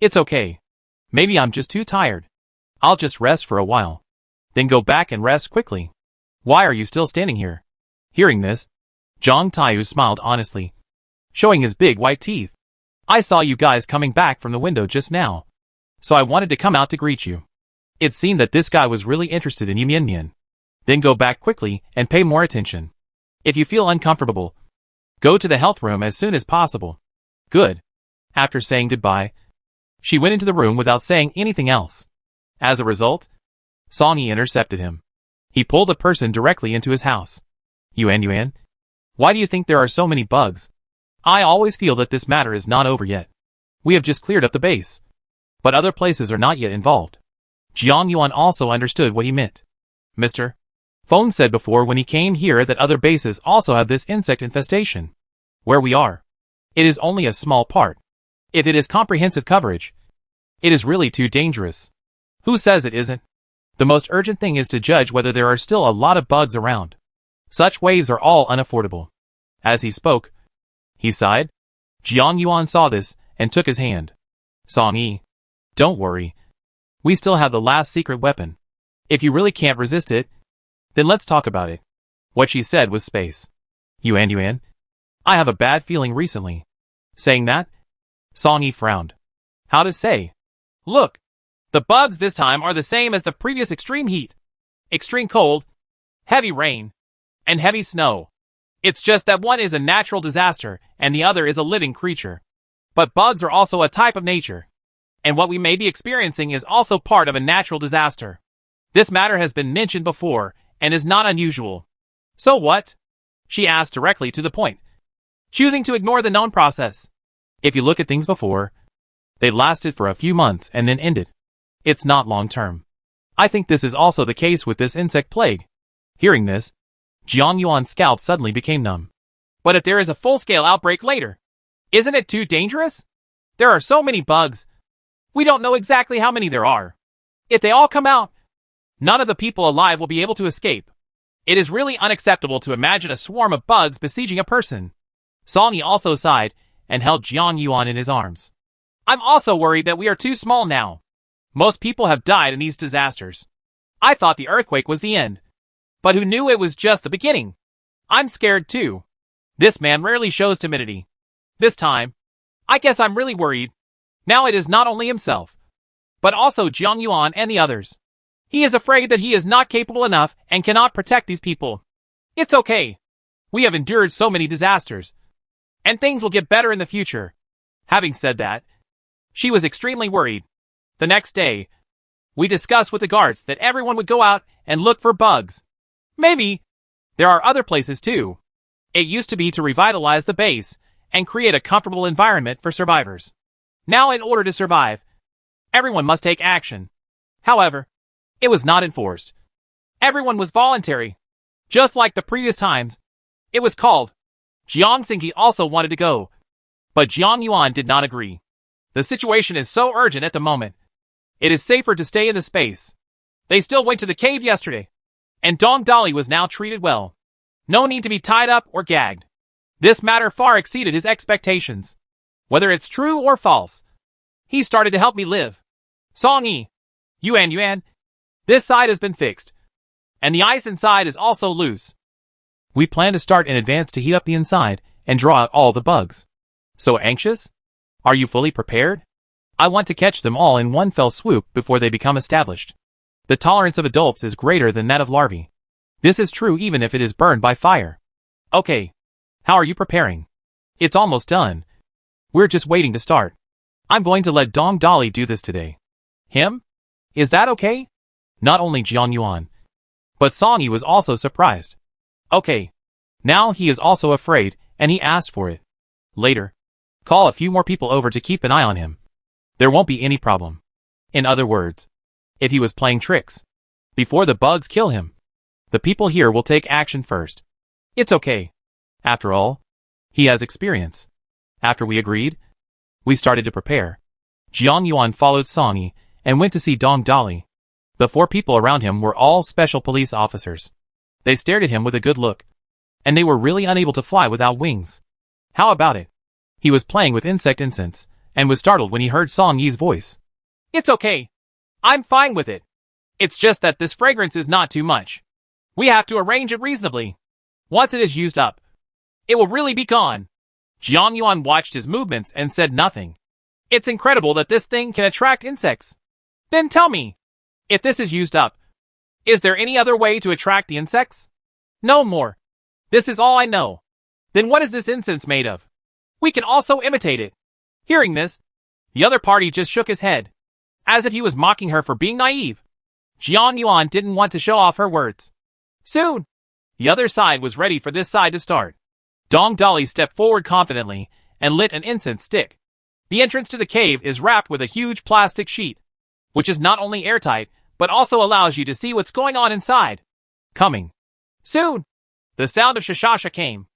A: It's okay. Maybe I'm just too tired. I'll just rest for a while. Then go back and rest quickly. Why are you still standing here? Hearing this, Zhang Taiju smiled honestly, showing his big white teeth. I saw you guys coming back from the window just now, so I wanted to come out to greet you. It seemed that this guy was really interested in Yi Mianyan. Then go back quickly and pay more attention. If you feel uncomfortable, go to the health room as soon as possible. Good. After saying goodbye, she went into the room without saying anything else. As a result, Song Yi intercepted him. He pulled a person directly into his house. Yuan, why do you think there are so many bugs? I always feel that this matter is not over yet. We have just cleared up the base, but other places are not yet involved. Jiang Yuan also understood what he meant. Mr. Feng said before when he came here that other bases also have this insect infestation. Where we are, it is only a small part. If it is comprehensive coverage, it is really too dangerous. Who says it isn't? The most urgent thing is to judge whether there are still a lot of bugs around. Such waves are all unaffordable. As he spoke, he sighed. Jiang Yuan saw this and took his hand. Song Yi, don't worry. We still have the last secret weapon. If you really can't resist it, then let's talk about it. What she said was space. Yuan, I have a bad feeling recently. Saying that, Song Yi frowned. How to say? Look, the bugs this time are the same as the previous extreme heat, extreme cold, heavy rain, and heavy snow. It's just that one is a natural disaster and the other is a living creature. But bugs are also a type of nature, and what we may be experiencing is also part of a natural disaster. This matter has been mentioned before and is not unusual. So what? She asked directly to the point, choosing to ignore the known process. If you look at things before, they lasted for a few months and then ended. It's not long term. I think this is also the case with this insect plague. Hearing this, Jiang Yuan's scalp suddenly became numb. But if there is a full-scale outbreak later, isn't it too dangerous? There are so many bugs. We don't know exactly how many there are. If they all come out, none of the people alive will be able to escape. It is really unacceptable to imagine a swarm of bugs besieging a person. Song Yi also sighed and held Jiang Yuan in his arms. I'm also worried that we are too small now. Most people have died in these disasters. I thought the earthquake was the end. But who knew it was just the beginning? I'm scared too. This man rarely shows timidity. This time, I guess I'm really worried. Now it is not only himself, but also Jiang Yuan and the others. He is afraid that he is not capable enough and cannot protect these people. It's okay. We have endured so many disasters, and things will get better in the future. Having said that, she was extremely worried. The next day, we discussed with the guards that everyone would go out and look for bugs. Maybe there are other places too. It used to be to revitalize the base and create a comfortable environment for survivors. Now, in order to survive, everyone must take action. However, it was not enforced. Everyone was voluntary. Just like the previous times, it was called. Jiang Xingqi also wanted to go, but Jiang Yuan did not agree. The situation is so urgent at the moment. It is safer to stay in the space. They still went to the cave yesterday, and Dong Dali was now treated well. No need to be tied up or gagged. This matter far exceeded his expectations. Whether it's true or false, he started to help me live. Song Yi, Yuan, this side has been fixed, and the ice inside is also loose. We plan to start in advance to heat up the inside and draw out all the bugs. So anxious? Are you fully prepared? I want to catch them all in one fell swoop before they become established. The tolerance of adults is greater than that of larvae. This is true even if it is burned by fire. Okay. How are you preparing? It's almost done. We're just waiting to start. I'm going to let Dong Dali do this today. Him? Is that okay? Not only Jiang Yuan, but Song Yi was also surprised. Okay. Now he is also afraid, and he asked for it. Later, call a few more people over to keep an eye on him. There won't be any problem. In other words, if he was playing tricks, before the bugs kill him, the people here will take action first. It's okay. After all, he has experience. After we agreed, we started to prepare. Jiang Yuan followed Song Yi and went to see Dong Dali. The 4 people around him were all special police officers. They stared at him with a good look, and they were really unable to fly without wings. How about it? He was playing with insect incense, and was startled when he heard Song Yi's voice. It's okay. I'm fine with it. It's just that this fragrance is not too much. We have to arrange it reasonably. Once it is used up, it will really be gone. Jiang Yuan watched his movements and said nothing. It's incredible that this thing can attract insects. Then tell me, if this is used up, is there any other way to attract the insects? No more. This is all I know. Then what is this incense made of? We can also imitate it. Hearing this, the other party just shook his head, as if he was mocking her for being naive. Jiang Yuan didn't want to show off her words. Soon, the other side was ready for this side to start. Dong Dali stepped forward confidently and lit an incense stick. The entrance to the cave is wrapped with a huge plastic sheet, which is not only airtight, but also allows you to see what's going on inside. Coming. Soon, the sound of shashasha came.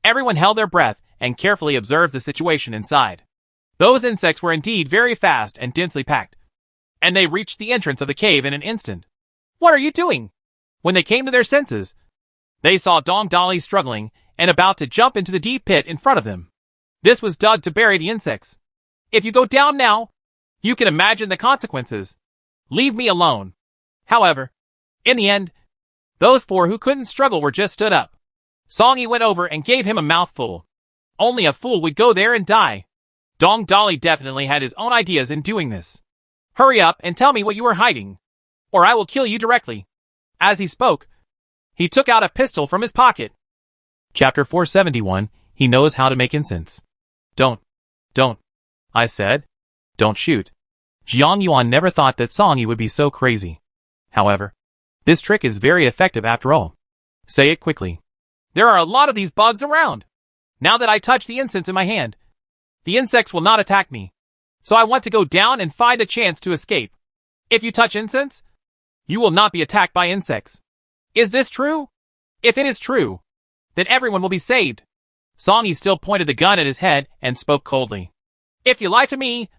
A: Everyone held their breath and carefully observed the situation inside. Those insects were indeed very fast and densely packed, and they reached the entrance of the cave in an instant. What are you doing? When they came to their senses, they saw Dong Dali struggling and about to jump into the deep pit in front of them. This was dug to bury the insects. If you go down now, you can imagine the consequences. Leave me alone. However, in the end, those 4 who couldn't struggle were just stood up. Song Yi went over and gave him a mouthful. Only a fool would go there and die. Dong Dali definitely had his own ideas in doing this. Hurry up and tell me what you are hiding, or I will kill you directly. As he spoke, he took out a pistol from his pocket. Chapter 471, He Knows How to Make Incense. Don't, I said. Don't shoot. Jiang Yuan never thought that Song Yi would be so crazy. However, this trick is very effective after all. Say it quickly. There are a lot of these bugs around. Now that I touch the incense in my hand, the insects will not attack me. So I want to go down and find a chance to escape. If you touch incense, you will not be attacked by insects. Is this true? If it is true, then everyone will be saved. Songy still pointed the gun at his head and spoke coldly. If you lie to me,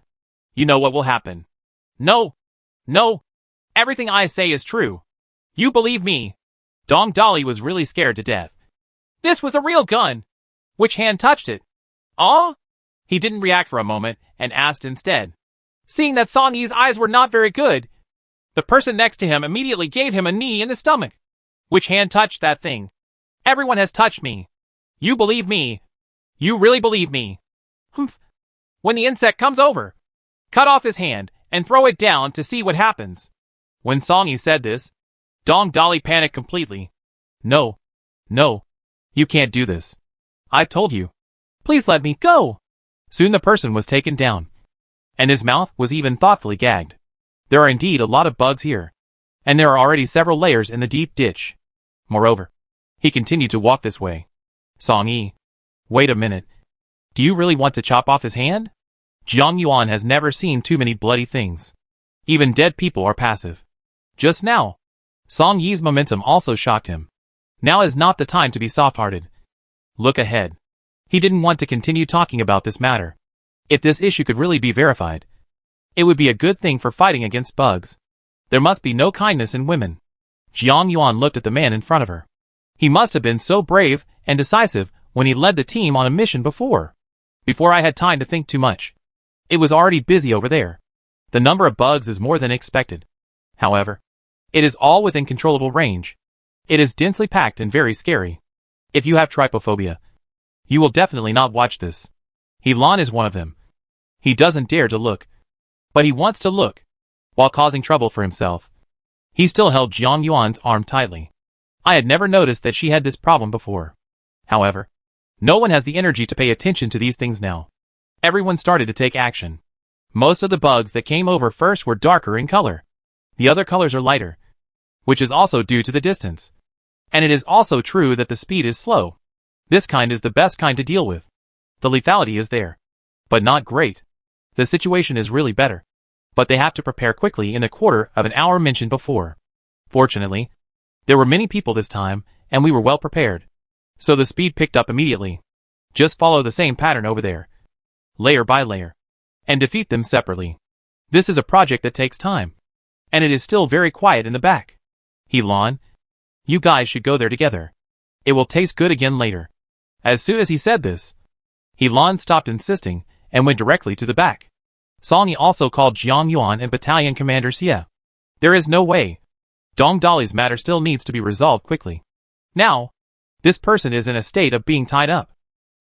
A: you know what will happen. No. Everything I say is true. You believe me. Dong Dolly was really scared to death. This was a real gun. Which hand touched it? Aw? He didn't react for a moment and asked instead. Seeing that Songy's eyes were not very good, the person next to him immediately gave him a knee in the stomach. Which hand touched that thing? Everyone has touched me. You believe me. You really believe me. Humph. When the insect comes over, cut off his hand and throw it down to see what happens. When Songy said this, Dong Dolly panicked completely. No, you can't do this. I've told you. Please let me go. Soon the person was taken down, and his mouth was even thoughtfully gagged. There are indeed a lot of bugs here, and there are already several layers in the deep ditch. Moreover, he continued to walk this way. Songy, wait a minute. Do you really want to chop off his hand? Jiang Yuan has never seen too many bloody things. Even dead people are passive. Just now, Song Yi's momentum also shocked him. Now is not the time to be soft-hearted. Look ahead. He didn't want to continue talking about this matter. If this issue could really be verified, it would be a good thing for fighting against bugs. There must be no kindness in women. Jiang Yuan looked at the man in front of her. He must have been so brave and decisive when he led the team on a mission before. Before I had time to think too much, it was already busy over there. The number of bugs is more than expected. However, it is all within controllable range. It is densely packed and very scary. If you have trypophobia, you will definitely not watch this. Helan is one of them. He doesn't dare to look, but he wants to look, while causing trouble for himself. He still held Jiang Yuan's arm tightly. I had never noticed that she had this problem before. However, no one has the energy to pay attention to these things now. Everyone started to take action. Most of the bugs that came over first were darker in color. The other colors are lighter, which is also due to the distance. And it is also true that the speed is slow. This kind is the best kind to deal with. The lethality is there, but not great. The situation is really better, but they have to prepare quickly in the quarter of an hour mentioned before. Fortunately, there were many people this time, and we were well prepared. So the speed picked up immediately. Just follow the same pattern over there, layer by layer, and defeat them separately. This is a project that takes time, and it is still very quiet in the back. Helan, you guys should go there together. It will taste good again later. As soon as he said this, Helan stopped insisting and went directly to the back. Songy also called Jiang Yuan and Battalion Commander Xie. There is no way. Dong Dolly's matter still needs to be resolved quickly. Now, this person is in a state of being tied up.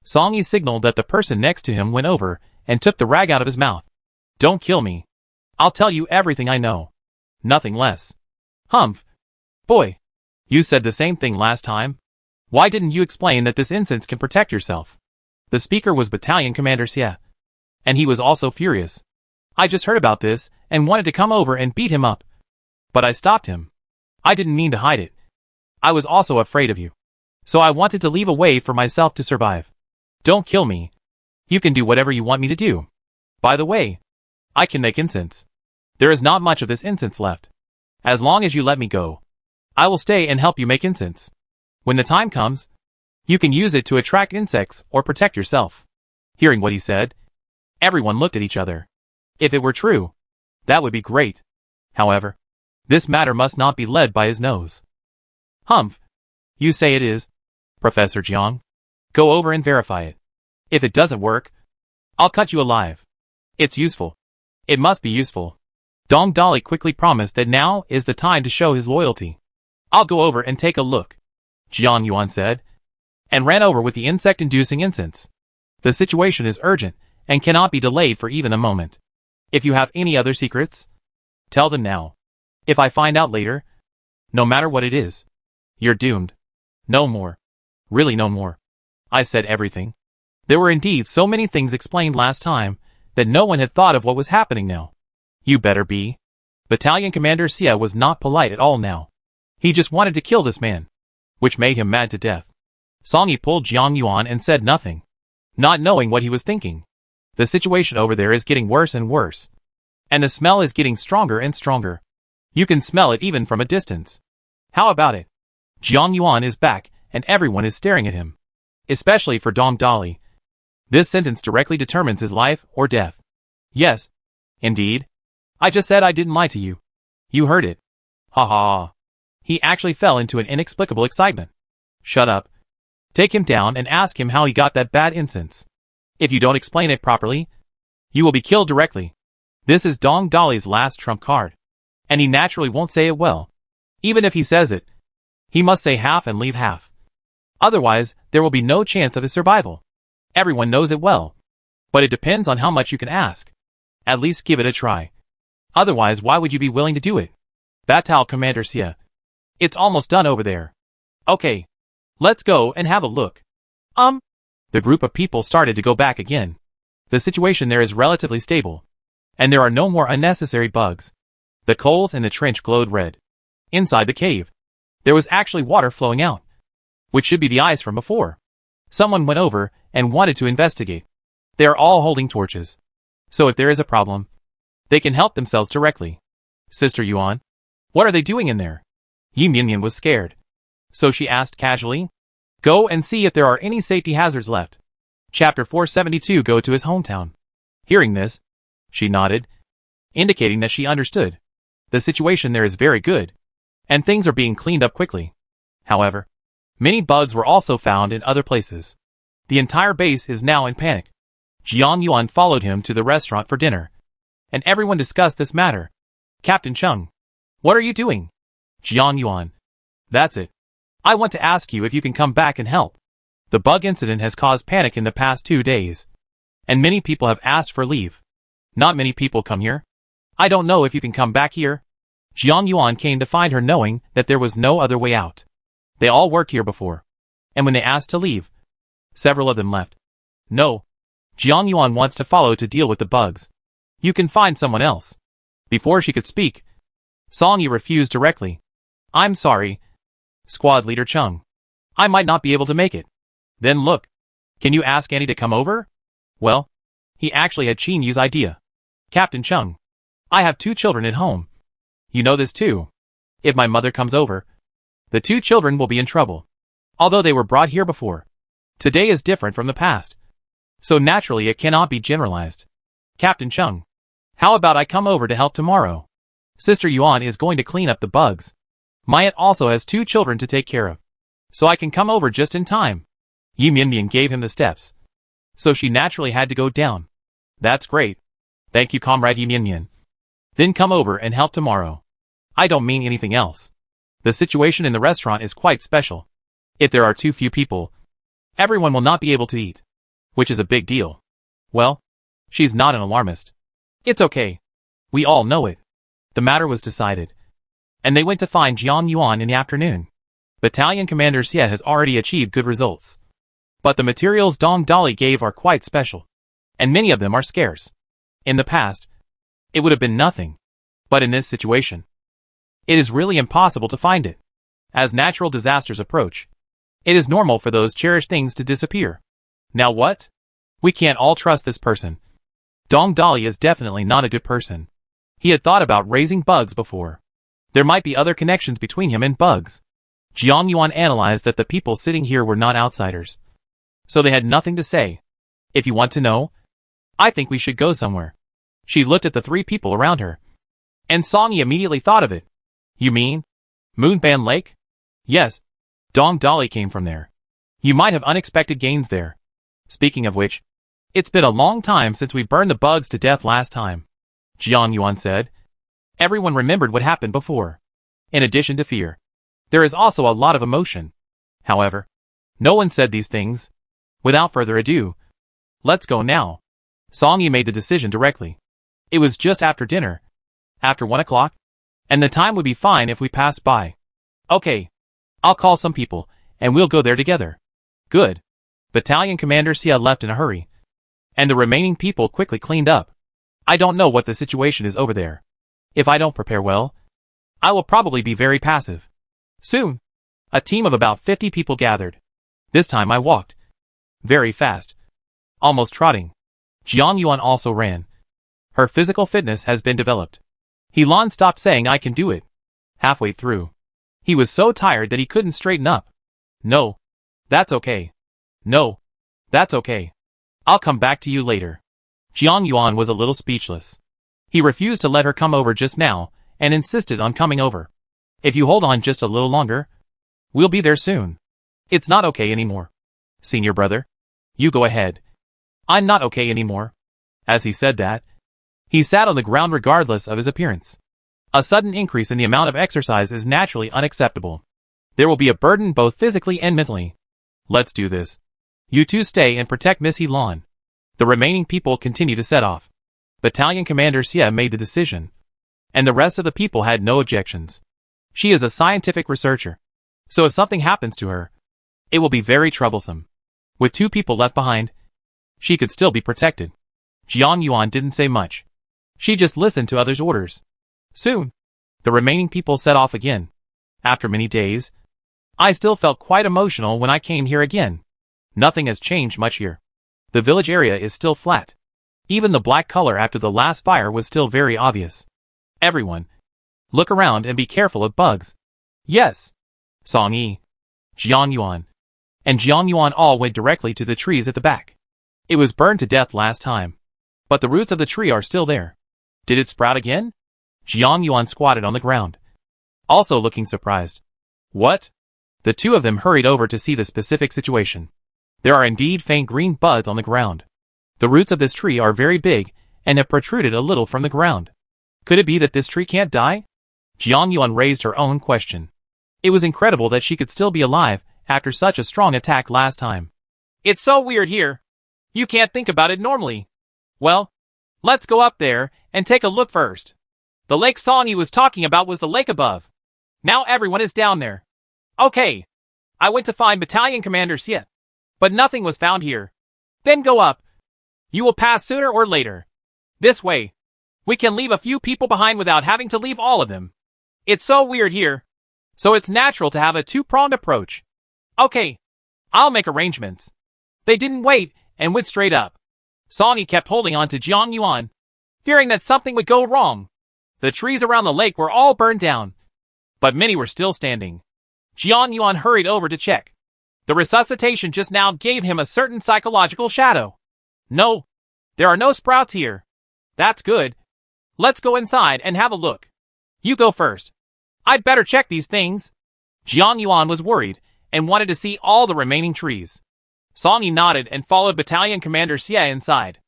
A: Songy signaled that the person next to him went over and took the rag out of his mouth. Don't kill me. I'll tell you everything I know. Nothing less. Humph. Boy, you said the same thing last time. Why didn't you explain that this incense can protect yourself? The speaker was Battalion Commander Xie, and he was also furious. I just heard about this and wanted to come over and beat him up. But I stopped him. I didn't mean to hide it. I was also afraid of you. So I wanted to leave a way for myself to survive. Don't kill me. You can do whatever you want me to do. By the way, I can make incense. There is not much of this incense left. As long as you let me go, I will stay and help you make incense. When the time comes, you can use it to attract insects or protect yourself. Hearing what he said, everyone looked at each other. If it were true, that would be great. However, this matter must not be led by his nose. Humph. You say it is, Professor Jiang. Go over and verify it. If it doesn't work, I'll cut you alive. It's useful. It must be useful. Dong Dolly quickly promised that now is the time to show his loyalty. I'll go over and take a look, Jiang Yuan said, and ran over with the insect-inducing incense. The situation is urgent and cannot be delayed for even a moment. If you have any other secrets, tell them now. If I find out later, no matter what it is, you're doomed. No more. Really no more. I said everything. There were indeed so many things explained last time that no one had thought of what was happening now. You better be. Battalion Commander Xie was not polite at all now. He just wanted to kill this man, which made him mad to death. Song Yi pulled Jiang Yuan and said nothing, not knowing what he was thinking. The situation over there is getting worse and worse. And the smell is getting stronger and stronger. You can smell it even from a distance. How about it? Jiang Yuan is back, and everyone is staring at him. Especially for Dong Dali. This sentence directly determines his life or death. Yes. Indeed. I just said I didn't lie to you. You heard it. Ha ha. He actually fell into an inexplicable excitement. Shut up. Take him down and ask him how he got that bad incense. If you don't explain it properly, you will be killed directly. This is Dong Dali's last trump card. And he naturally won't say it well. Even if he says it, he must say half and leave half. Otherwise, there will be no chance of his survival. Everyone knows it well. But it depends on how much you can ask. At least give it a try. Otherwise, why would you be willing to do it? Batal Commander Xie. It's almost done over there. Okay. Let's go and have a look. The group of people started to go back again. The situation there is relatively stable. And there are no more unnecessary bugs. The coals in the trench glowed red. Inside the cave, there was actually water flowing out, which should be the ice from before. Someone went over and wanted to investigate. They are all holding torches. So if there is a problem, they can help themselves directly. Sister Yuan, what are they doing in there? Yi Minyan was scared. So she asked casually, go and see if there are any safety hazards left. Chapter 472. Go to his hometown. Hearing this, she nodded, indicating that she understood. The situation there is very good, and things are being cleaned up quickly. However, many bugs were also found in other places. The entire base is now in panic. Jiang Yuan followed him to the restaurant for dinner, and everyone discussed this matter. Captain Chung, what are you doing? Jiang Yuan, that's it. I want to ask you if you can come back and help. The bug incident has caused panic in the past 2 days, and many people have asked for leave. Not many people come here. I don't know if you can come back here. Jiang Yuan came to find her knowing that there was no other way out. They all worked here before, and when they asked to leave, several of them left. No. Jiang Yuan wants to follow to deal with the bugs. You can find someone else. Before she could speak, Song Yi refused directly. I'm sorry, Squad Leader Chung. I might not be able to make it. Then look. Can you ask Annie to come over? Well, he actually had Qin Yu's idea. Captain Chung, I have 2 children at home. You know this too. If my mother comes over, the 2 children will be in trouble. Although they were brought here before. Today is different from the past. So naturally it cannot be generalized. Captain Chung, how about I come over to help tomorrow? Sister Yuan is going to clean up the bugs. My aunt also has 2 children to take care of. So I can come over just in time. Yi Minyan gave him the steps. So she naturally had to go down. That's great. Thank you, Comrade Yi Minyan. Then come over and help tomorrow. I don't mean anything else. The situation in the restaurant is quite special. If there are too few people, everyone will not be able to eat. Which is a big deal. Well, she's not an alarmist. It's okay. We all know it. The matter was decided. And they went to find Jiang Yuan in the afternoon. Battalion Commander Xie has already achieved good results. But the materials Dong Dali gave are quite special. And many of them are scarce. In the past, it would have been nothing. But in this situation, it is really impossible to find it. As natural disasters approach, it is normal for those cherished things to disappear. Now what? We can't all trust this person. Dong Dali is definitely not a good person. He had thought about raising bugs before. There might be other connections between him and bugs. Jiang Yuan analyzed that the people sitting here were not outsiders. So they had nothing to say. If you want to know, I think we should go somewhere. She looked at the 3 people around her. And Song Yi immediately thought of it. You mean Moonban Lake? Yes. Dong Dali came from there. You might have unexpected gains there. Speaking of which, it's been a long time since we burned the bugs to death last time. Jiang Yuan said. Everyone remembered what happened before. In addition to fear, there is also a lot of emotion. However, no one said these things. Without further ado, let's go now. Song Yi made the decision directly. It was just after dinner. After 1 o'clock. And the time would be fine if we passed by. Okay. I'll call some people, and we'll go there together. Good. Battalion Commander Xie left in a hurry. And the remaining people quickly cleaned up. I don't know what the situation is over there. If I don't prepare well, I will probably be very passive. Soon, a team of about 50 people gathered. This time I walked. Very fast. Almost trotting. Jiang Yuan also ran. Her physical fitness has been developed. Helan stopped saying I can do it. Halfway through. He was so tired that he couldn't straighten up. No. That's okay. No. That's okay. I'll come back to you later. Jiang Yuan was a little speechless. He refused to let her come over just now, and insisted on coming over. If you hold on just a little longer, we'll be there soon. It's not okay anymore. Senior brother, you go ahead. I'm not okay anymore. As he said that, he sat on the ground regardless of his appearance. A sudden increase in the amount of exercise is naturally unacceptable. There will be a burden both physically and mentally. Let's do this. You two stay and protect Miss Helan. The remaining people continue to set off. Battalion Commander Xie made the decision, and the rest of the people had no objections. She is a scientific researcher, so if something happens to her, it will be very troublesome. With 2 people left behind, she could still be protected. Jiang Yuan didn't say much. She just listened to others' orders. Soon, the remaining people set off again. After many days, I still felt quite emotional when I came here again. Nothing has changed much here. The village area is still flat. Even the black color after the last fire was still very obvious. Everyone, look around and be careful of bugs. Yes. Song Yi, Jiang Yuan, and Jiang Yuan all went directly to the trees at the back. It was burned to death last time, but the roots of the tree are still there. Did it sprout again? Jiang Yuan squatted on the ground, also looking surprised. What? The 2 of them hurried over to see the specific situation. There are indeed faint green buds on the ground. The roots of this tree are very big and have protruded a little from the ground. Could it be that this tree can't die? Jiang Yuan raised her own question. It was incredible that she could still be alive after such a strong attack last time. It's so weird here. You can't think about it normally. Well, let's go up there and take a look first. The lake Song Yi was talking about was the lake above. Now everyone is down there. Okay. I went to find Battalion Commander Xie, but nothing was found here. Then go up. You will pass sooner or later. This way, we can leave a few people behind without having to leave all of them. It's so weird here, so it's natural to have a 2-pronged approach. Okay, I'll make arrangements. They didn't wait and went straight up. Song Yi kept holding on to Jiang Yuan, fearing that something would go wrong. The trees around the lake were all burned down, but many were still standing. Jiang Yuan hurried over to check. The resuscitation just now gave him a certain psychological shadow. No, there are no sprouts here. That's good. Let's go inside and have a look. You go first. I'd better check these things. Jiang Yuan was worried and wanted to see all the remaining trees. Song Yi nodded and followed Battalion Commander Xie inside.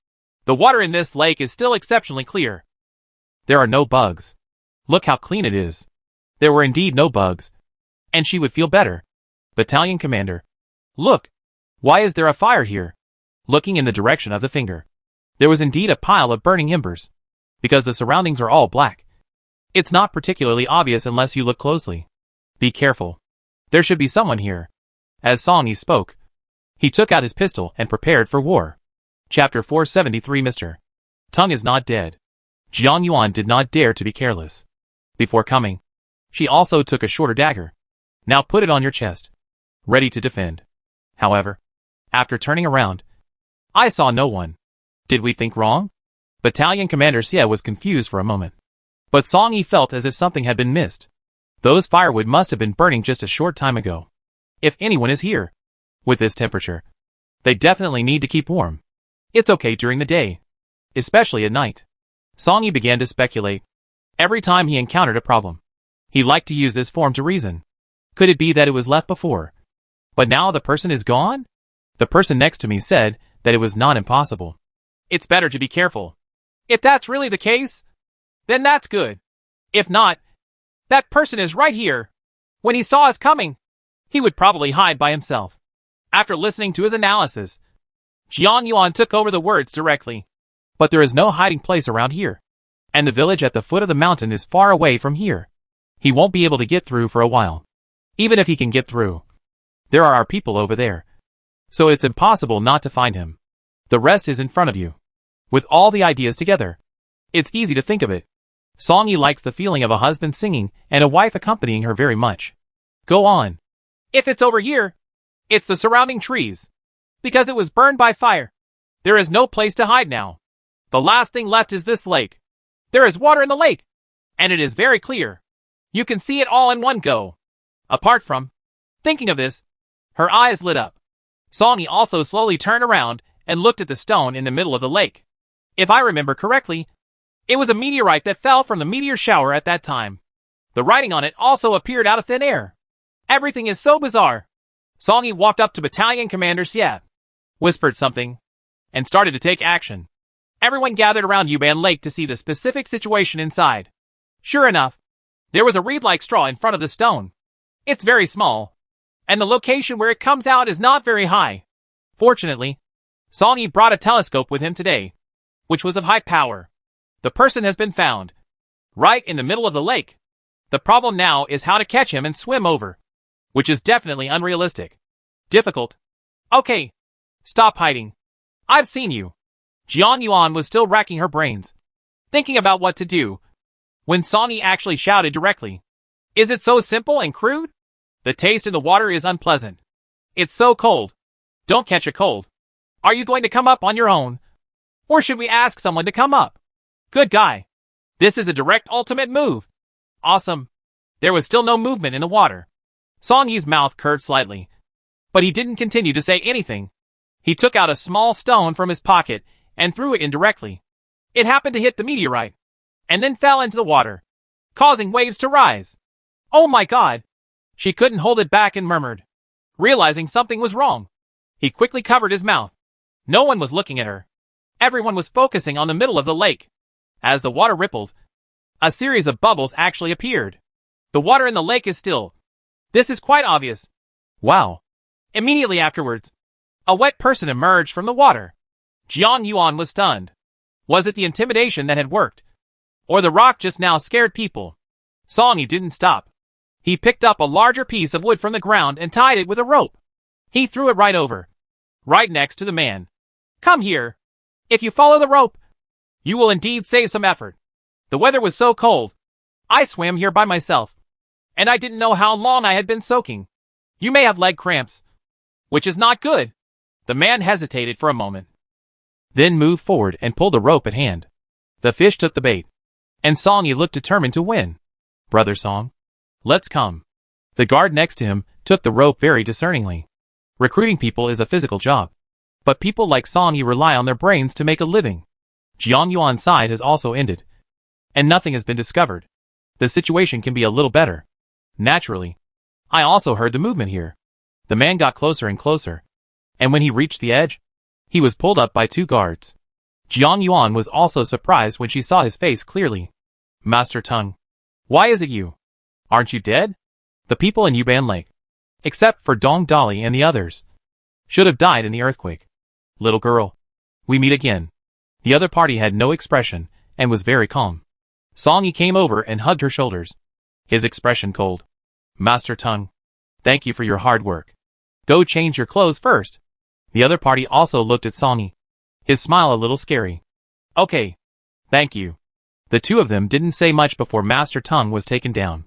A: The water in this lake is still exceptionally clear. There are no bugs. Look how clean it is. There were indeed no bugs. And she would feel better. Battalion Commander. Look. Why is there a fire here? Looking in the direction of the finger. There was indeed a pile of burning embers. Because the surroundings are all black. It's not particularly obvious unless you look closely. Be careful. There should be someone here. As Song Yi spoke, he took out his pistol and prepared for war. Chapter 473 Mr. Tung is not dead. Jiang Yuan did not dare to be careless. Before coming, she also took a shorter dagger. Now put it on your chest. Ready to defend. However, after turning around, I saw no one. Did we think wrong? Battalion Commander Xie was confused for a moment. But Song Yi felt as if something had been missed. Those firewood must have been burning just a short time ago. If anyone is here, with this temperature, they definitely need to keep warm. It's okay during the day, especially at night. Song Yi began to speculate. Every time he encountered a problem, he liked to use this form to reason. Could it be that it was left before? But now the person is gone? The person next to me said that it was not impossible. It's better to be careful. If that's really the case, then that's good. If not, that person is right here. When he saw us coming, he would probably hide by himself. After listening to his analysis, Jiang Yuan took over the words directly. But there is no hiding place around here. And the village at the foot of the mountain is far away from here. He won't be able to get through for a while. Even if he can get through, there are our people over there. So it's impossible not to find him. The rest is in front of you. With all the ideas together, it's easy to think of it. Song Yi likes the feeling of a husband singing and a wife accompanying her very much. Go on. If it's over here, It's the surrounding trees. Because it was burned by fire. There is no place to hide now. The last thing left is this lake. There is water in the lake. And it is very clear. You can see it all in one go. Apart from thinking of this, her eyes lit up. Songy also slowly turned around and looked at the stone in the middle of the lake. If I remember correctly, it was a meteorite that fell from the meteor shower at that time. The writing on it also appeared out of thin air. Everything is so bizarre. Songy walked up to Battalion Commander Siap, whispered something, and started to take action. Everyone gathered around Yuban Lake to see the specific situation inside. Sure enough, there was a reed-like straw in front of the stone. It's very small, and the location where it comes out is not very high. Fortunately, Songy brought a telescope with him today, which was of high power. The person has been found, right in the middle of the lake. The problem now is how to catch him and swim over, which is definitely unrealistic. Difficult. Okay, stop hiding. I've seen you. Jian Yuan was still racking her brains, thinking about what to do, when Songy actually shouted directly. Is it so simple and crude? The taste in the water is unpleasant. It's so cold. Don't catch a cold. Are you going to come up on your own? Or should we ask someone to come up? Good guy. This is a direct ultimate move. Awesome. There was still no movement in the water. Songy's mouth curved slightly, but he didn't continue to say anything. He took out a small stone from his pocket and threw it in directly. It happened to hit the meteorite, and then fell into the water, causing waves to rise. Oh my god! She couldn't hold it back and murmured, realizing something was wrong. He quickly covered his mouth. No one was looking at her. Everyone was focusing on the middle of the lake. As the water rippled, a series of bubbles actually appeared. The water in the lake is still. This is quite obvious. Wow. Immediately afterwards, a wet person emerged from the water. Jian Yuan was stunned. Was it the intimidation that had worked? Or the rock just now scared people? Songy didn't stop. He picked up a larger piece of wood from the ground and tied it with a rope. He threw it right over, right next to the man. Come here. If you follow the rope, you will indeed save some effort. The weather was so cold. I swam here by myself, and I didn't know how long I had been soaking. You may have leg cramps, which is not good. The man hesitated for a moment, then moved forward and pulled the rope at hand. The fish took the bait, and Songy looked determined to win. Brother Song, let's come. The guard next to him took the rope very discerningly. Recruiting people is a physical job, but people like Songy rely on their brains to make a living. Jian Yuan's side has also ended, and nothing has been discovered. The situation can be a little better. Naturally, I also heard the movement here. The man got closer and closer, and when he reached the edge, he was pulled up by two guards. Jian Yuan was also surprised when she saw his face clearly. Master Tung, why is it you? Aren't you dead? The people in Yuban Lake, except for Dong Dali and the others, should have died in the earthquake. Little girl, we meet again. The other party had no expression and was very calm. Songy came over and hugged her shoulders, his expression cold. Master Tung, thank you for your hard work. Go change your clothes first. The other party also looked at Songy, his smile a little scary. Okay, thank you. The two of them didn't say much before Master Tung was taken down.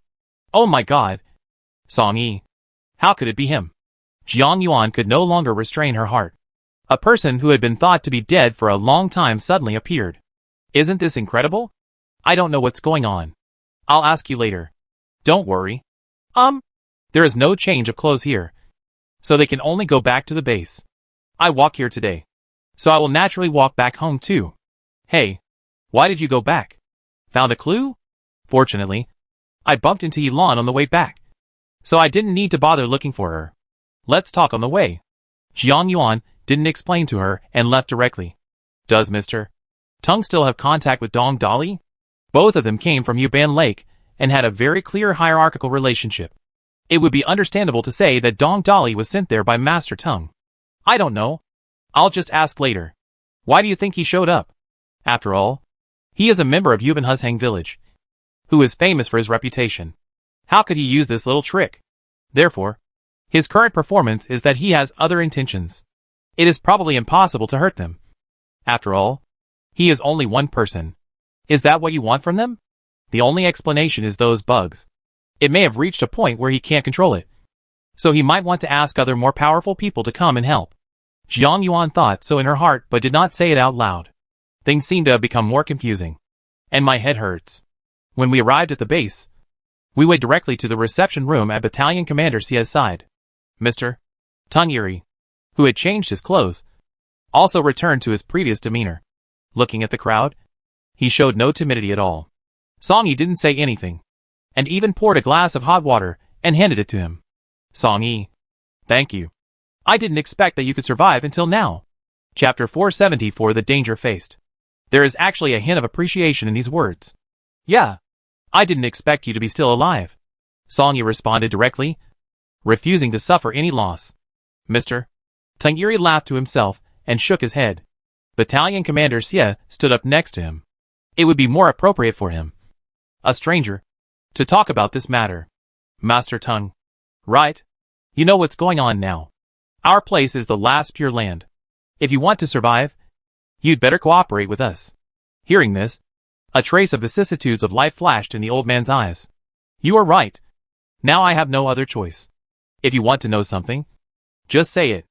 A: Oh my god. Songy. How could it be him? Jian Yuan could no longer restrain her heart. A person who had been thought to be dead for a long time suddenly appeared. Isn't this incredible? I don't know what's going on. I'll ask you later. Don't worry. There is no change of clothes here, so they can only go back to the base. I walk here today, so I will naturally walk back home too. Hey, why did you go back? Found a clue? Fortunately, I bumped into Yilan on the way back, so I didn't need to bother looking for her. Let's talk on the way. Jian Yuan didn't explain to her and left directly. Does Mr. Tung still have contact with Dong Dali? Both of them came from Yuban Lake and had a very clear hierarchical relationship. It would be understandable to say that Dong Dali was sent there by Master Tung. I don't know. I'll just ask later. Why do you think he showed up? After all, he is a member of Yuban Huzhang village, who is famous for his reputation. How could he use this little trick? Therefore, his current performance is that he has other intentions. It is probably impossible to hurt them. After all, he is only one person. Is that what you want from them? The only explanation is those bugs. It may have reached a point where he can't control it. So he might want to ask other more powerful people to come and help. Jiang Yuan thought so in her heart but did not say it out loud. Things seemed to have become more confusing. And my head hurts. When we arrived at the base, we went directly to the reception room at Battalion Commander Xia's side. Mr. Tung Yuri, who had changed his clothes, also returned to his previous demeanor. Looking at the crowd, he showed no timidity at all. Song Yi didn't say anything, and even poured a glass of hot water and handed it to him. Song Yi, thank you. I didn't expect that you could survive until now. Chapter 474 The Danger Faced. There is actually a hint of appreciation in these words. Yeah, I didn't expect you to be still alive. Song Yi responded directly, refusing to suffer any loss. Mr. Tung Yuri laughed to himself and shook his head. Battalion Commander Xia stood up next to him. It would be more appropriate for him, a stranger, to talk about this matter. Master Tung. Right? You know what's going on now. Our place is the last pure land. If you want to survive, you'd better cooperate with us. Hearing this, a trace of vicissitudes of life flashed in the old man's eyes. You are right. Now I have no other choice. If you want to know something, just say it.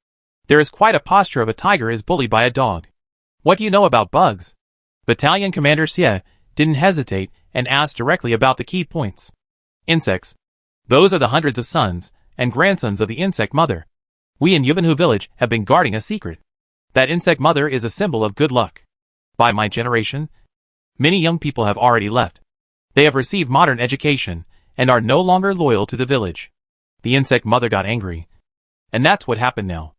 A: There is quite a posture of a tiger is bullied by a dog. What do you know about bugs? Battalion Commander Xia didn't hesitate and asked directly about the key points. Insects. Those are the hundreds of sons and grandsons of the insect mother. We in Yubanhu village have been guarding a secret. That insect mother is a symbol of good luck. By my generation, many young people have already left. They have received modern education and are no longer loyal to the village. The insect mother got angry. And that's what happened now.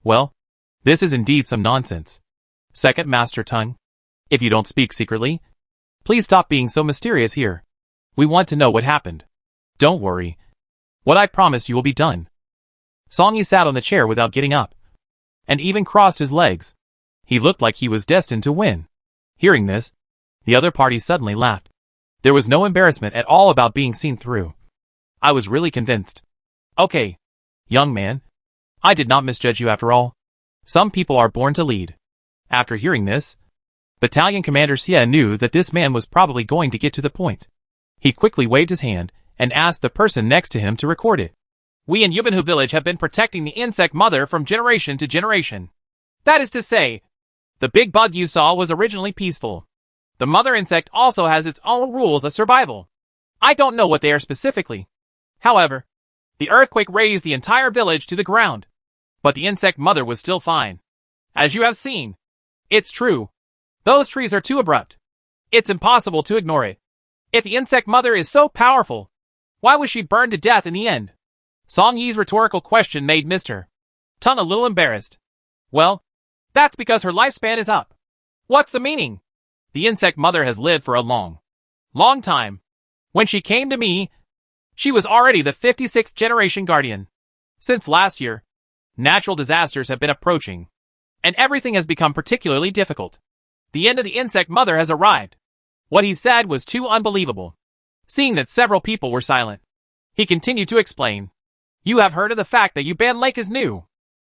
A: Well, this is indeed some nonsense. Second, Master Tung, if you don't speak secretly, please stop being so mysterious here. We want to know what happened. Don't worry. What I promised you will be done. Song Yi sat on the chair without getting up, and even crossed his legs. He looked like he was destined to win. Hearing this, the other party suddenly laughed. There was no embarrassment at all about being seen through. I was really convinced. Okay, young man, I did not misjudge you after all. Some people are born to lead. After hearing this, Battalion Commander Xia knew that this man was probably going to get to the point. He quickly waved his hand and asked the person next to him to record it. We in Yubanhu village have been protecting the insect mother from generation to generation. That is to say, the big bug you saw was originally peaceful. The mother insect also has its own rules of survival. I don't know what they are specifically. However, the earthquake razed the entire village to the ground. But the insect mother was still fine. As you have seen, it's true. Those trees are too abrupt. It's impossible to ignore it. If the insect mother is so powerful, why was she burned to death in the end? Song Yi's rhetorical question made Mr. Tung a little embarrassed. Well, that's because her lifespan is up. What's the meaning? The insect mother has lived for a long time. When she came to me, she was already the 56th generation guardian. Since last year, natural disasters have been approaching, and everything has become particularly difficult. The end of the insect mother has arrived. What he said was too unbelievable. Seeing that several people were silent, he continued to explain. You have heard of the fact that Yuban Lake is new.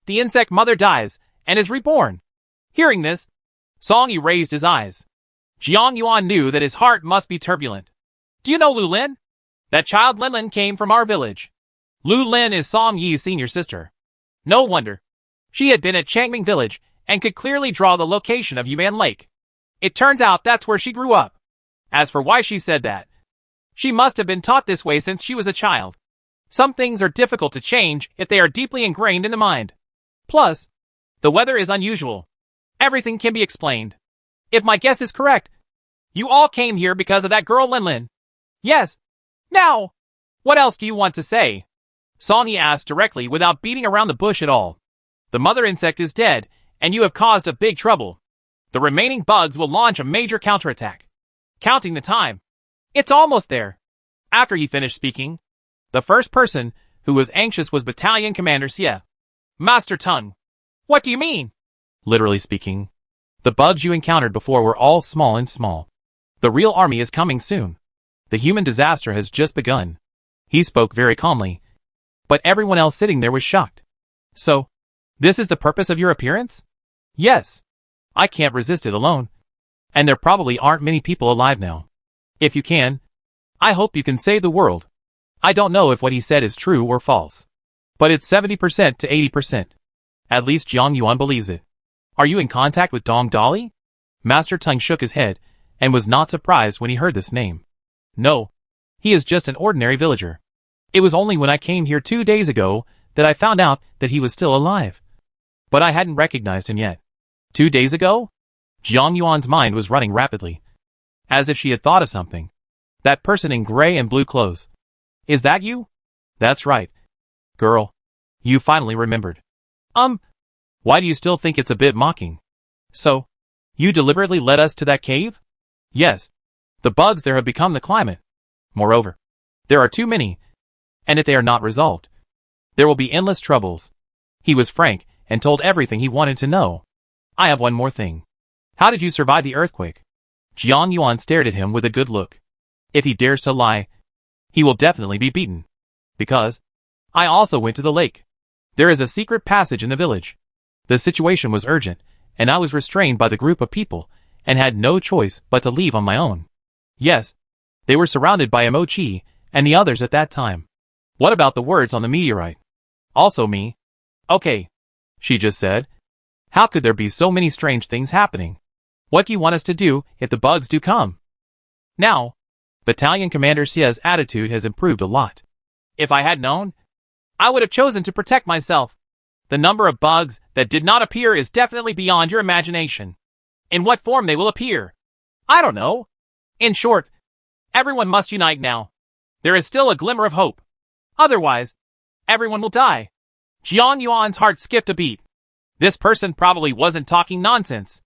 A: The insect mother dies and is reborn. Hearing this, Song Yi raised his eyes. Jiang Yuan knew that his heart must be turbulent. Do you know Lu Lin? That child Lin Lin came from our village. Lu Lin is Song Yi's senior sister. No wonder. She had been at Changming village and could clearly draw the location of Yuban Lake. It turns out that's where she grew up. As for why she said that, she must have been taught this way since she was a child. Some things are difficult to change if they are deeply ingrained in the mind. Plus, the weather is unusual. Everything can be explained. If my guess is correct, you all came here because of that girl Lin Lin. Yes. Now, what else do you want to say? Song Yi asked directly without beating around the bush at all. The mother insect is dead, and you have caused a big trouble. The remaining bugs will launch a major counterattack. Counting the time. It's almost there. After he finished speaking, the first person who was anxious was Battalion Commander Xia. Master Tung, what do you mean? Literally speaking, the bugs you encountered before were all small. The real army is coming soon. The human disaster has just begun. He spoke very calmly, but everyone else sitting there was shocked. So, this is the purpose of your appearance? Yes. I can't resist it alone. And there probably aren't many people alive now. If you can, I hope you can save the world. I don't know if what he said is true or false. But it's 70% to 80%. At least Jiang Yuan believes it. Are you in contact with Dong Dolly? Master Tung shook his head, and was not surprised when he heard this name. No. He is just an ordinary villager. It was only when I came here 2 days ago that I found out that he was still alive. But I hadn't recognized him yet. 2 days ago? Jiang Yuan's mind was running rapidly. As if she had thought of something. That person in gray and blue clothes. Is that you? That's right. Girl. You finally remembered. Why do you still think it's a bit mocking? So, you deliberately led us to that cave? Yes. The bugs there have become the climate. Moreover, there are too many. And if they are not resolved, there will be endless troubles. He was frank and told everything he wanted to know. I have one more thing. How did you survive the earthquake? Jiang Yuan stared at him with a good look. If he dares to lie, he will definitely be beaten. Because I also went to the lake. There is a secret passage in the village. The situation was urgent, and I was restrained by the group of people, and had no choice but to leave on my own. Yes, they were surrounded by Mochi and the others at that time. What about the words on the meteorite? Also me. Okay, she just said. How could there be so many strange things happening? What do you want us to do if the bugs do come? Now, Battalion Commander Xia's attitude has improved a lot. If I had known, I would have chosen to protect myself. The number of bugs that did not appear is definitely beyond your imagination. In what form they will appear? I don't know. In short, everyone must unite now. There is still a glimmer of hope. Otherwise, everyone will die. Jiang Yuan's heart skipped a beat. This person probably wasn't talking nonsense.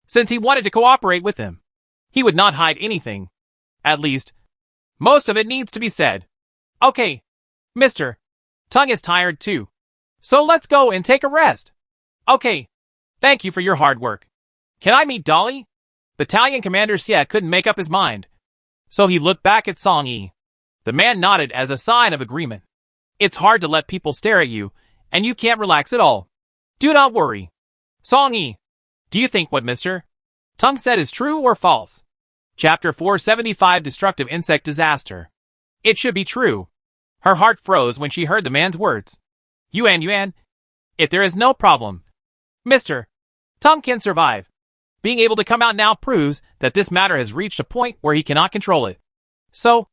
A: Since he wanted to cooperate with him, he would not hide anything. At least, most of it needs to be said. Okay, Mr. Tung is tired too. So let's go and take a rest. Okay, thank you for your hard work. Can I meet Dolly? Battalion Commander Xie couldn't make up his mind. So he looked back at Song Yi. The man nodded as a sign of agreement. It's hard to let people stare at you, and you can't relax at all. Do not worry. Song Yi, do you think what Mr. Tung said is true or false? Chapter 475 Destructive Insect Disaster. It should be true. Her heart froze when she heard the man's words. Yuan, if there is no problem, Mr. Tung can survive. Being able to come out now proves that this matter has reached a point where he cannot control it. So,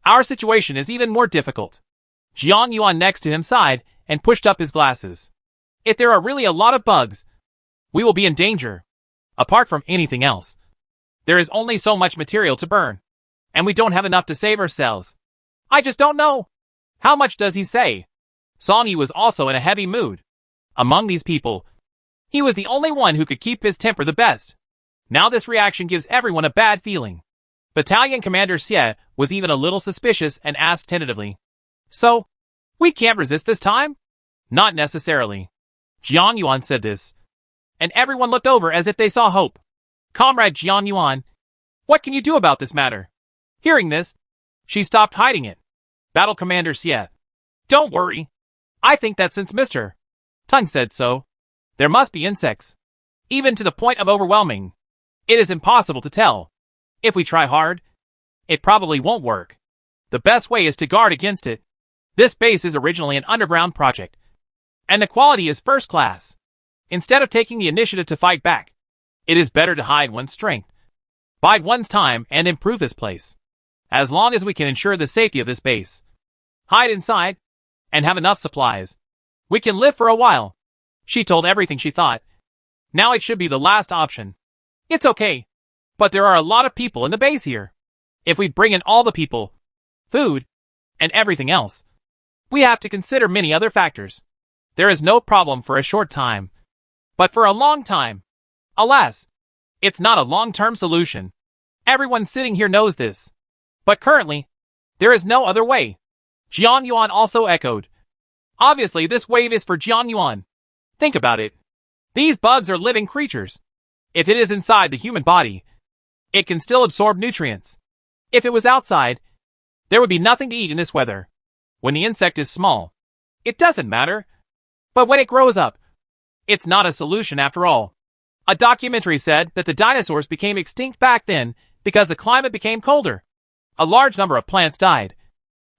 A: our situation is even more difficult. Jiang Yuan next to him sighed and pushed up his glasses. If there are really a lot of bugs, we will be in danger. Apart from anything else, there is only so much material to burn, and we don't have enough to save ourselves. I just don't know. How much does he say? Song Yi was also in a heavy mood. Among these people, he was the only one who could keep his temper the best. Now this reaction gives everyone a bad feeling. Battalion Commander Xie was even a little suspicious and asked tentatively. So, we can't resist this time? Not necessarily. Jiang Yuan said this, and everyone looked over as if they saw hope. Comrade Jiang Yuan, what can you do about this matter? Hearing this, she stopped hiding it. Battle Commander Xie. Don't worry. I think that since Mr. Tung said so, there must be insects. Even to the point of overwhelming. It is impossible to tell. If we try hard, it probably won't work. The best way is to guard against it. This base is originally an underground project, and the quality is first class. Instead of taking the initiative to fight back, it is better to hide one's strength, bide one's time, and improve this place. As long as we can ensure the safety of this base, hide inside, and have enough supplies, we can live for a while. She told everything she thought. Now it should be the last option. It's okay, but there are a lot of people in the base here. If we bring in all the people, food, and everything else, we have to consider many other factors. There is no problem for a short time, but for a long time, alas, it's not a long-term solution. Everyone sitting here knows this. But currently, there is no other way. Jiang Yuan also echoed. Obviously, this wave is for Jiang Yuan. Think about it. These bugs are living creatures. If it is inside the human body, it can still absorb nutrients. If it was outside, there would be nothing to eat in this weather. When the insect is small, it doesn't matter. But when it grows up, it's not a solution after all. A documentary said that the dinosaurs became extinct back then because the climate became colder. A large number of plants died,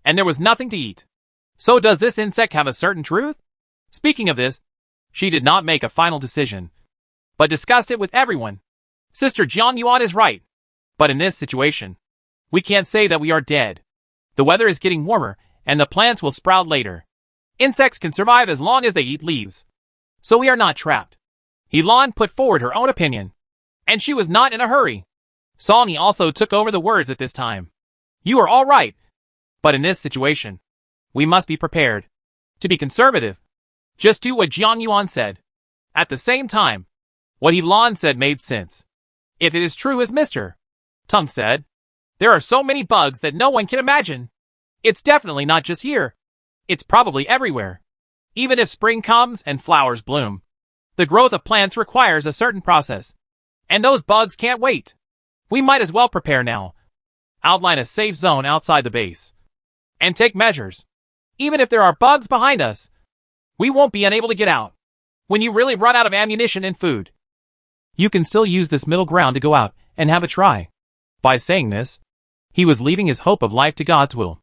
A: and there was nothing to eat. So does this insect have a certain truth? Speaking of this, she did not make a final decision, but discussed it with everyone. Sister Jiang Yuan is right. But in this situation, we can't say that we are dead. The weather is getting warmer, and the plants will sprout later. Insects can survive as long as they eat leaves. So we are not trapped. Helan put forward her own opinion, and she was not in a hurry. Song also took over the words at this time. You are all right. But in this situation, we must be prepared to be conservative. Just do what Jiang Yuan said. At the same time, what Helan said made sense. If it is true as Mr. Tung said, there are so many bugs that no one can imagine. It's definitely not just here. It's probably everywhere. Even if spring comes and flowers bloom, the growth of plants requires a certain process. And those bugs can't wait. We might as well prepare now. Outline a safe zone outside the base. And take measures. Even if there are bugs behind us, we won't be unable to get out. When you really run out of ammunition and food, you can still use this middle ground to go out and have a try. By saying this, he was leaving his hope of life to God's will.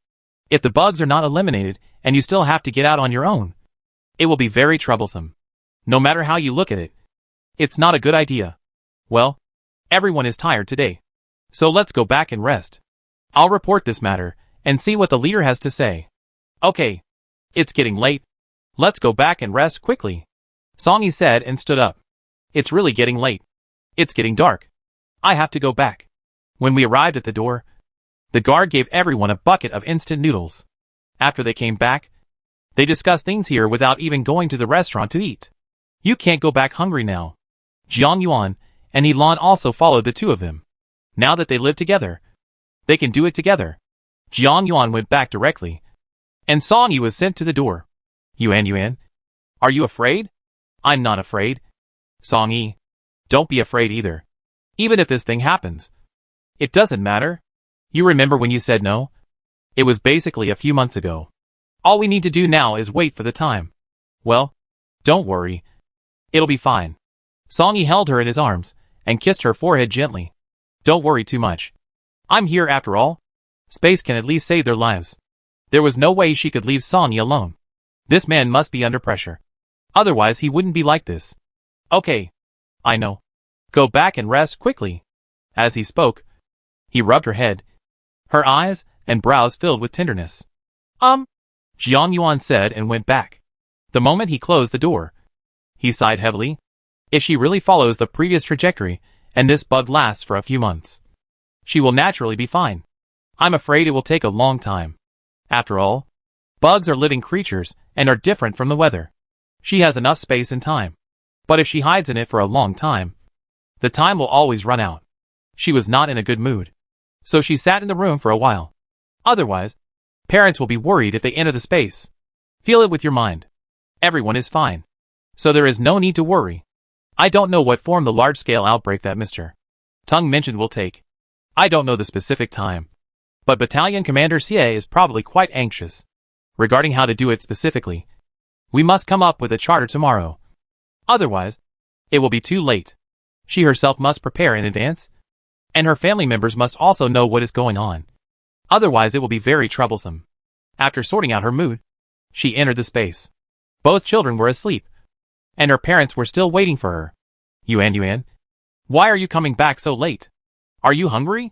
A: If the bugs are not eliminated and you still have to get out on your own, it will be very troublesome. No matter how you look at it, it's not a good idea. Well, everyone is tired today, so let's go back and rest. I'll report this matter and see what the leader has to say. Okay, it's getting late. Let's go back and rest quickly. Songy said and stood up. It's really getting late. It's getting dark. I have to go back. When we arrived at the door, the guard gave everyone a bucket of instant noodles. After they came back, they discussed things here without even going to the restaurant to eat. You can't go back hungry now. Jiang Yuan and Helan also followed the two of them. Now that they live together, they can do it together. Jiang Yuan went back directly, and Song Yi was sent to the door. Yuan, are you afraid? I'm not afraid. Song Yi, don't be afraid either. Even if this thing happens, it doesn't matter. You remember when you said no? It was basically a few months ago. All we need to do now is wait for the time. Well, don't worry. It'll be fine. Song Yi held her in his arms and kissed her forehead gently. Don't worry too much. I'm here after all. Space can at least save their lives. There was no way she could leave Song Yi alone. This man must be under pressure. Otherwise he wouldn't be like this. Okay. I know. Go back and rest quickly. As he spoke, he rubbed her head. Her eyes and brows filled with tenderness. Jiang Yuan said and went back. The moment he closed the door, he sighed heavily. If she really follows the previous trajectory, and this bug lasts for a few months, she will naturally be fine. I'm afraid it will take a long time. After all, bugs are living creatures and are different from the weather. She has enough space and time. But if she hides in it for a long time, the time will always run out. She was not in a good mood, so she sat in the room for a while. Otherwise, parents will be worried if they enter the space. Feel it with your mind. Everyone is fine, so there is no need to worry. I don't know what form the large-scale outbreak that Mr. Tung mentioned will take. I don't know the specific time, but Battalion Commander Xie is probably quite anxious regarding how to do it specifically. We must come up with a charter tomorrow. Otherwise, it will be too late. She herself must prepare in advance, and her family members must also know what is going on. Otherwise it will be very troublesome. After sorting out her mood, she entered the space. Both children were asleep, and her parents were still waiting for her. Yuan, why are you coming back so late? Are you hungry?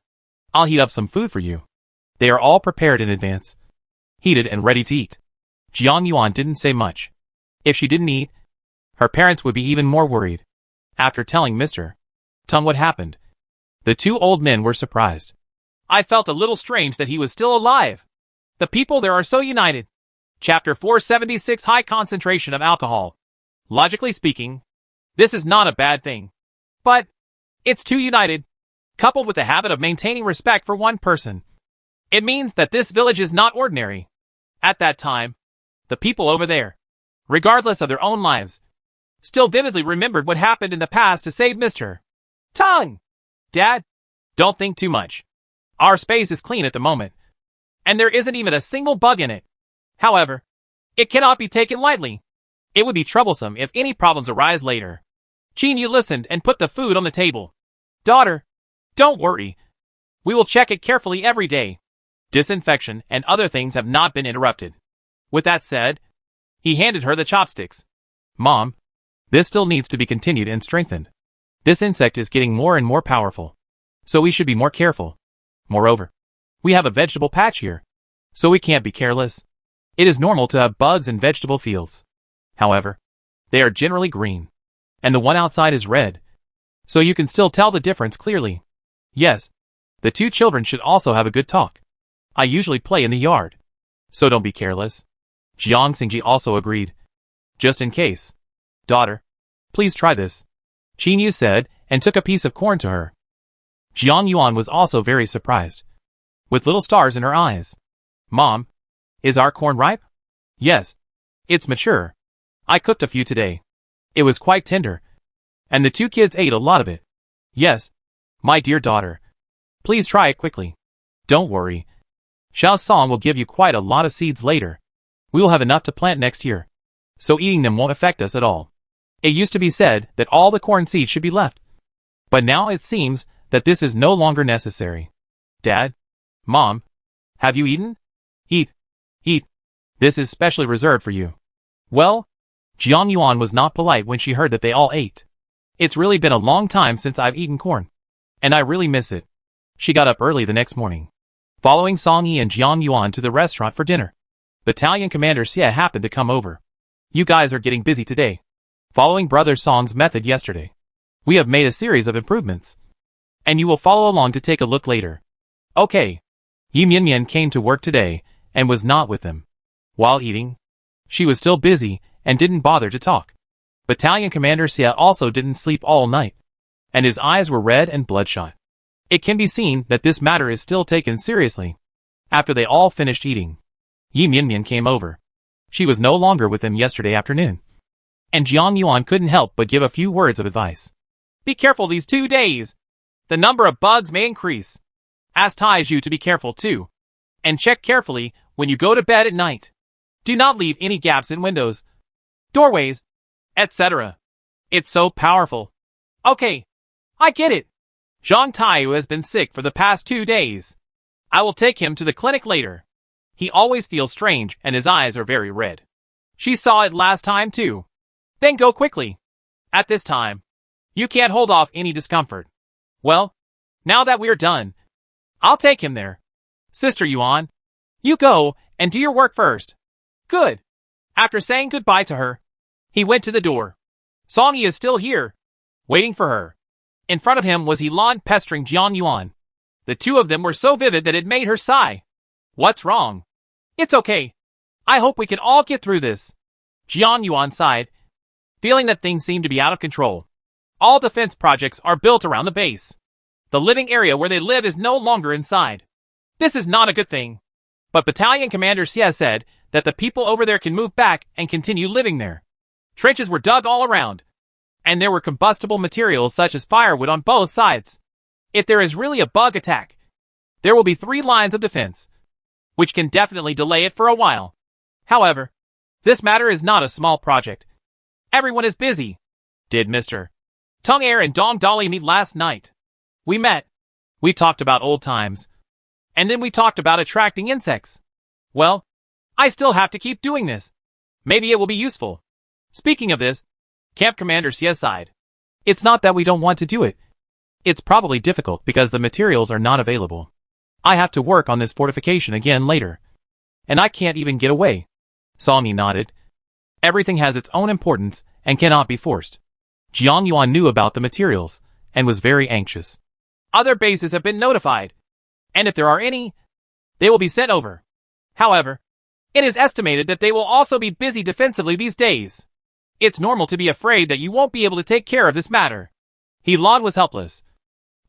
A: I'll heat up some food for you. They are all prepared in advance, heated and ready to eat. Jiang Yuan didn't say much. If she didn't eat, her parents would be even more worried. After telling Mr. Tung what happened, the two old men were surprised. I felt a little strange that he was still alive. The people there are so united. Chapter 476 High Concentration of Alcohol. Logically speaking, this is not a bad thing. But it's too united, coupled with the habit of maintaining respect for one person. It means that this village is not ordinary. At that time, the people over there, regardless of their own lives, still vividly remembered what happened in the past to save Mr. Tung. Dad, don't think too much. Our space is clean at the moment, and there isn't even a single bug in it. However, it cannot be taken lightly. It would be troublesome if any problems arise later. Qin Yu listened and put the food on the table. Daughter, don't worry. We will check it carefully every day. Disinfection and other things have not been interrupted. With that said, he handed her the chopsticks. Mom, this still needs to be continued and strengthened. This insect is getting more and more powerful, so we should be more careful. Moreover, we have a vegetable patch here, so we can't be careless. It is normal to have bugs in vegetable fields. However, they are generally green, and the one outside is red, so you can still tell the difference clearly. Yes, the two children should also have a good talk. I usually play in the yard, so don't be careless. Jiang Xingji also agreed. Just in case. Daughter, please try this, Qin Yu said, and took a piece of corn to her. Jiang Yuan was also very surprised, with little stars in her eyes. Mom, is our corn ripe? Yes, it's mature. I cooked a few today. It was quite tender, and the two kids ate a lot of it. Yes, my dear daughter. Please try it quickly. Don't worry. Xiao Song will give you quite a lot of seeds later. We will have enough to plant next year, so eating them won't affect us at all. It used to be said that all the corn seeds should be left, but now it seems that this is no longer necessary. Dad? Mom? Have you eaten? Eat. Eat. This is specially reserved for you. Well, Jiang Yuan was not polite when she heard that they all ate. It's really been a long time since I've eaten corn, and I really miss it. She got up early the next morning, following Song Yi and Jiang Yuan to the restaurant for dinner. Battalion Commander Xie happened to come over. You guys are getting busy today. Following Brother Song's method yesterday, we have made a series of improvements, and you will follow along to take a look later. Okay. Yi Mianmian came to work today and was not with them. While eating, she was still busy and didn't bother to talk. Battalion Commander Xie also didn't sleep all night, and his eyes were red and bloodshot. It can be seen that this matter is still taken seriously. After they all finished eating, Yi Mianmian came over. She was no longer with them yesterday afternoon, and Jiang Yuan couldn't help but give a few words of advice. Be careful these 2 days. The number of bugs may increase. Ask Taiju to be careful too, and check carefully when you go to bed at night. Do not leave any gaps in windows, doorways, etc. It's so powerful. Okay, I get it. Zhang Taiyu has been sick for the past 2 days. I will take him to the clinic later. He always feels strange and his eyes are very red. She saw it last time too. Then go quickly. At this time, you can't hold off any discomfort. Well, now that we're done, I'll take him there. Sister Yuan, you go and do your work first. Good. After saying goodbye to her, he went to the door. Song Yi is still here, waiting for her. In front of him was Helan pestering Jiang Yuan. The two of them were so vivid that it made her sigh. What's wrong? It's okay. I hope we can all get through this. Jiang Yuan sighed, feeling that things seem to be out of control. All defense projects are built around the base. The living area where they live is no longer inside. This is not a good thing. But Battalion Commander Xie said that the people over there can move back and continue living there. Trenches were dug all around, and there were combustible materials such as firewood on both sides. If there is really a bug attack, there will be 3 lines of defense, which can definitely delay it for a while. However, this matter is not a small project. Everyone is busy. Did Mr. Tung Air and Dong Dolly meet last night? We met. We talked about old times. And then we talked about attracting insects. Well, I still have to keep doing this. Maybe it will be useful. Speaking of this, Camp Commander Xie sighed. It's not that we don't want to do it. It's probably difficult because the materials are not available. I have to work on this fortification again later. And I can't even get away. Song Yi nodded. Everything has its own importance and cannot be forced. Jiang Yuan knew about the materials and was very anxious. Other bases have been notified, and if there are any, they will be sent over. However, it is estimated that they will also be busy defensively these days. It's normal to be afraid that you won't be able to take care of this matter. Helan was helpless,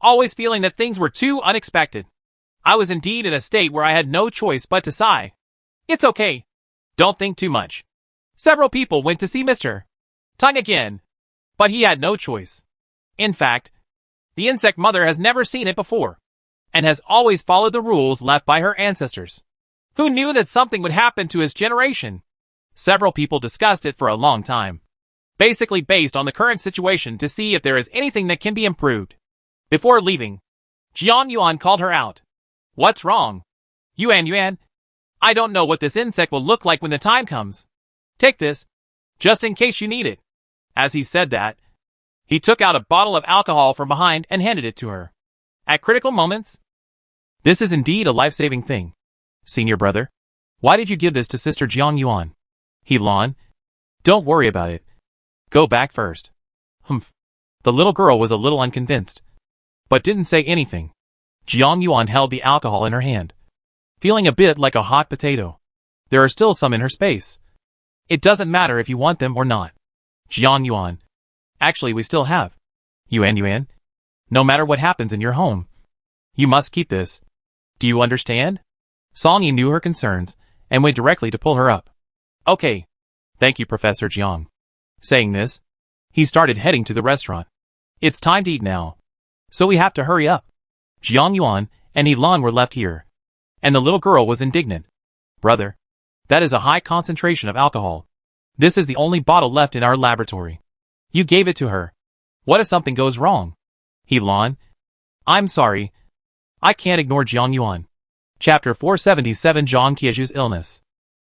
A: always feeling that things were too unexpected. I was indeed in a state where I had no choice but to sigh. It's okay. Don't think too much. Several people went to see Mr. Tung again, but he had no choice. In fact, the insect mother has never seen it before, and has always followed the rules left by her ancestors. Who knew that something would happen to his generation? Several people discussed it for a long time, basically based on the current situation to see if there is anything that can be improved. Before leaving, Jiang Yuan called her out. What's wrong? Yuan, I don't know what this insect will look like when the time comes. Take this, just in case you need it. As he said that, he took out a bottle of alcohol from behind and handed it to her. At critical moments, this is indeed a life-saving thing. Senior brother, why did you give this to Sister Jiang Yuan? He Lan, don't worry about it. Go back first. Humph. The little girl was a little unconvinced, but didn't say anything. Jiang Yuan held the alcohol in her hand, feeling a bit like a hot potato. There are still some in her space. It doesn't matter if you want them or not. Jiang Yuan. Actually, we still have. Yuan. No matter what happens in your home, you must keep this. Do you understand? Song Yi knew her concerns and went directly to pull her up. Okay. Thank you, Professor Jiang. Saying this, he started heading to the restaurant. It's time to eat now, so we have to hurry up. Jiang Yuan and He Lan were left here, and the little girl was indignant. Brother, that is a high concentration of alcohol. This is the only bottle left in our laboratory. You gave it to her. What if something goes wrong? He Lan, I'm sorry. I can't ignore Jiang Yuan. Chapter 477 Zhang Tieju's illness.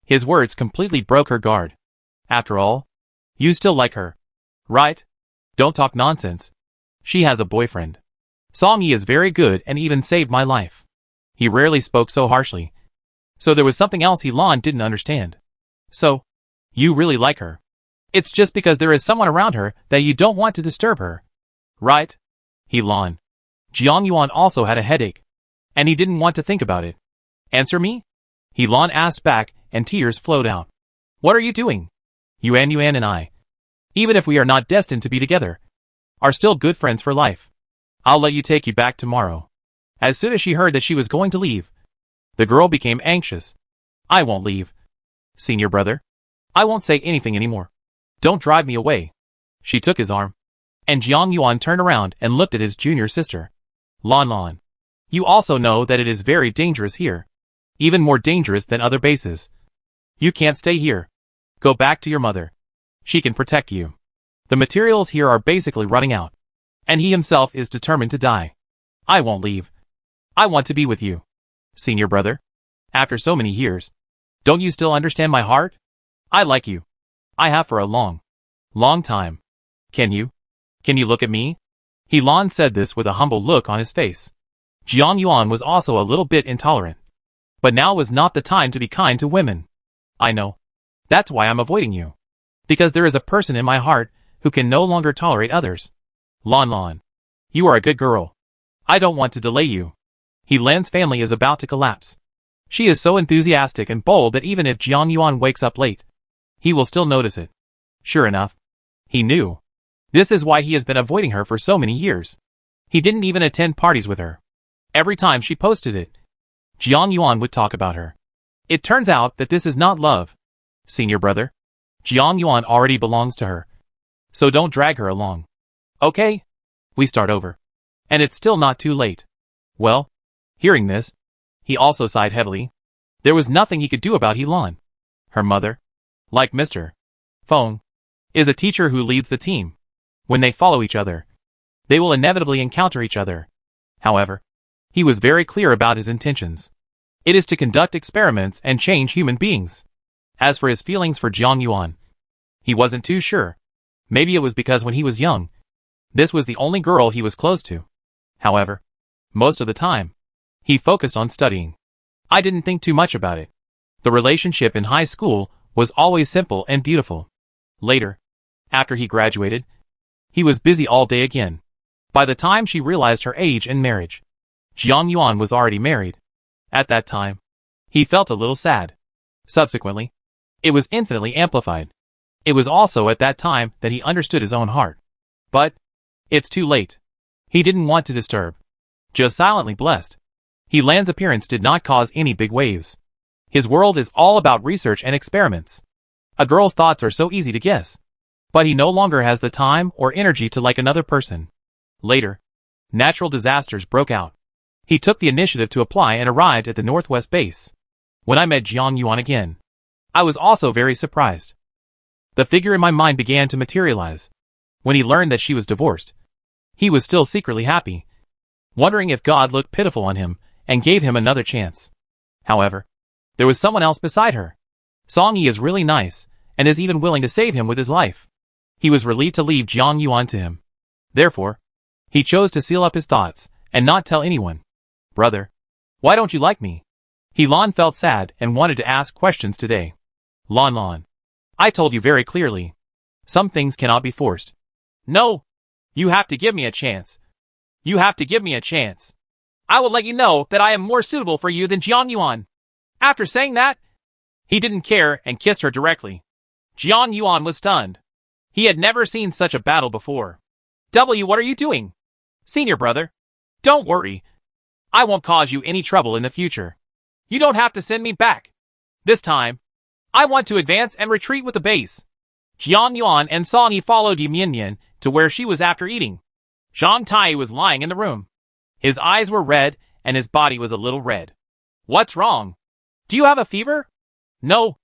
A: His words completely broke her guard. After all, you still like her, right? Don't talk nonsense. She has a boyfriend. Song Yi is very good and even saved my life. He rarely spoke so harshly. So there was something else He Lan didn't understand. So, you really like her. It's just because there is someone around her that you don't want to disturb her, right? He Lan. Jiang Yuan also had a headache, and he didn't want to think about it. Answer me? He Lan asked back, and tears flowed out. What are you doing? Yuan and I, even if we are not destined to be together, are still good friends for life. I'll let you take you back tomorrow. As soon as she heard that she was going to leave, the girl became anxious. I won't leave. Senior brother, I won't say anything anymore. Don't drive me away. She took his arm, and Jiang Yuan turned around and looked at his junior sister. Lan, you also know that it is very dangerous here. Even more dangerous than other bases. You can't stay here. Go back to your mother. She can protect you. The materials here are basically running out, and he himself is determined to die. I won't leave. I want to be with you. Senior brother, after so many years, don't you still understand my heart? I like you. I have for a long time. Can you look at me? He Lan said this with a humble look on his face. Jiang Yuan was also a little bit intolerant. But now was not the time to be kind to women. I know. That's why I'm avoiding you. Because there is a person in my heart who can no longer tolerate others. Lan, you are a good girl. I don't want to delay you. He Lan's family is about to collapse. She is so enthusiastic and bold that even if Jiang Yuan wakes up late, he will still notice it. Sure enough, he knew. This is why he has been avoiding her for so many years. He didn't even attend parties with her. Every time she posted it, Jiang Yuan would talk about her. It turns out that this is not love. Senior brother, Jiang Yuan already belongs to her. So don't drag her along. Okay? We start over. And it's still not too late. Well, hearing this, he also sighed heavily. There was nothing he could do about He Lan. Her mother, like Mr. Feng, is a teacher who leads the team. When they follow each other, they will inevitably encounter each other. However, he was very clear about his intentions. It is to conduct experiments and change human beings. As for his feelings for Jiang Yuan, he wasn't too sure. Maybe it was because when he was young, this was the only girl he was close to. However, most of the time, he focused on studying. I didn't think too much about it. The relationship in high school was always simple and beautiful. Later, after he graduated, he was busy all day again. By the time she realized her age and marriage, Jiang Yuan was already married. At that time, he felt a little sad. Subsequently, it was infinitely amplified. It was also at that time that he understood his own heart. But, it's too late. He didn't want to disturb. Just silently blessed. He Lan's appearance did not cause any big waves. His world is all about research and experiments. A girl's thoughts are so easy to guess. But he no longer has the time or energy to like another person. Later, natural disasters broke out. He took the initiative to apply and arrived at the Northwest base. When I met Jiang Yuan again, I was also very surprised. The figure in my mind began to materialize. When he learned that she was divorced, he was still secretly happy, wondering if God looked pitiful on him and gave him another chance. However, There was someone else beside her. Song Yi is really nice, and is even willing to save him with his life. He was relieved to leave Jiang Yuan to him. Therefore, he chose to seal up his thoughts, and not tell anyone. Brother, why don't you like me? He Lan felt sad and wanted to ask questions today. Lan. I told you very clearly. Some things cannot be forced. No. You have to give me a chance. You have to give me a chance. I will let you know that I am more suitable for you than Jiang Yuan. After saying that, he didn't care and kissed her directly. Jiang Yuan was stunned. He had never seen such a battle before. What are you doing? Senior brother. Don't worry. I won't cause you any trouble in the future. You don't have to send me back. This time, I want to advance and retreat with the base. Jiang Yuan and Song Yi followed Yin to where she was after eating. Zhang Tai was lying in the room. His eyes were red and his body was a little red. What's wrong? Do you have a fever? No.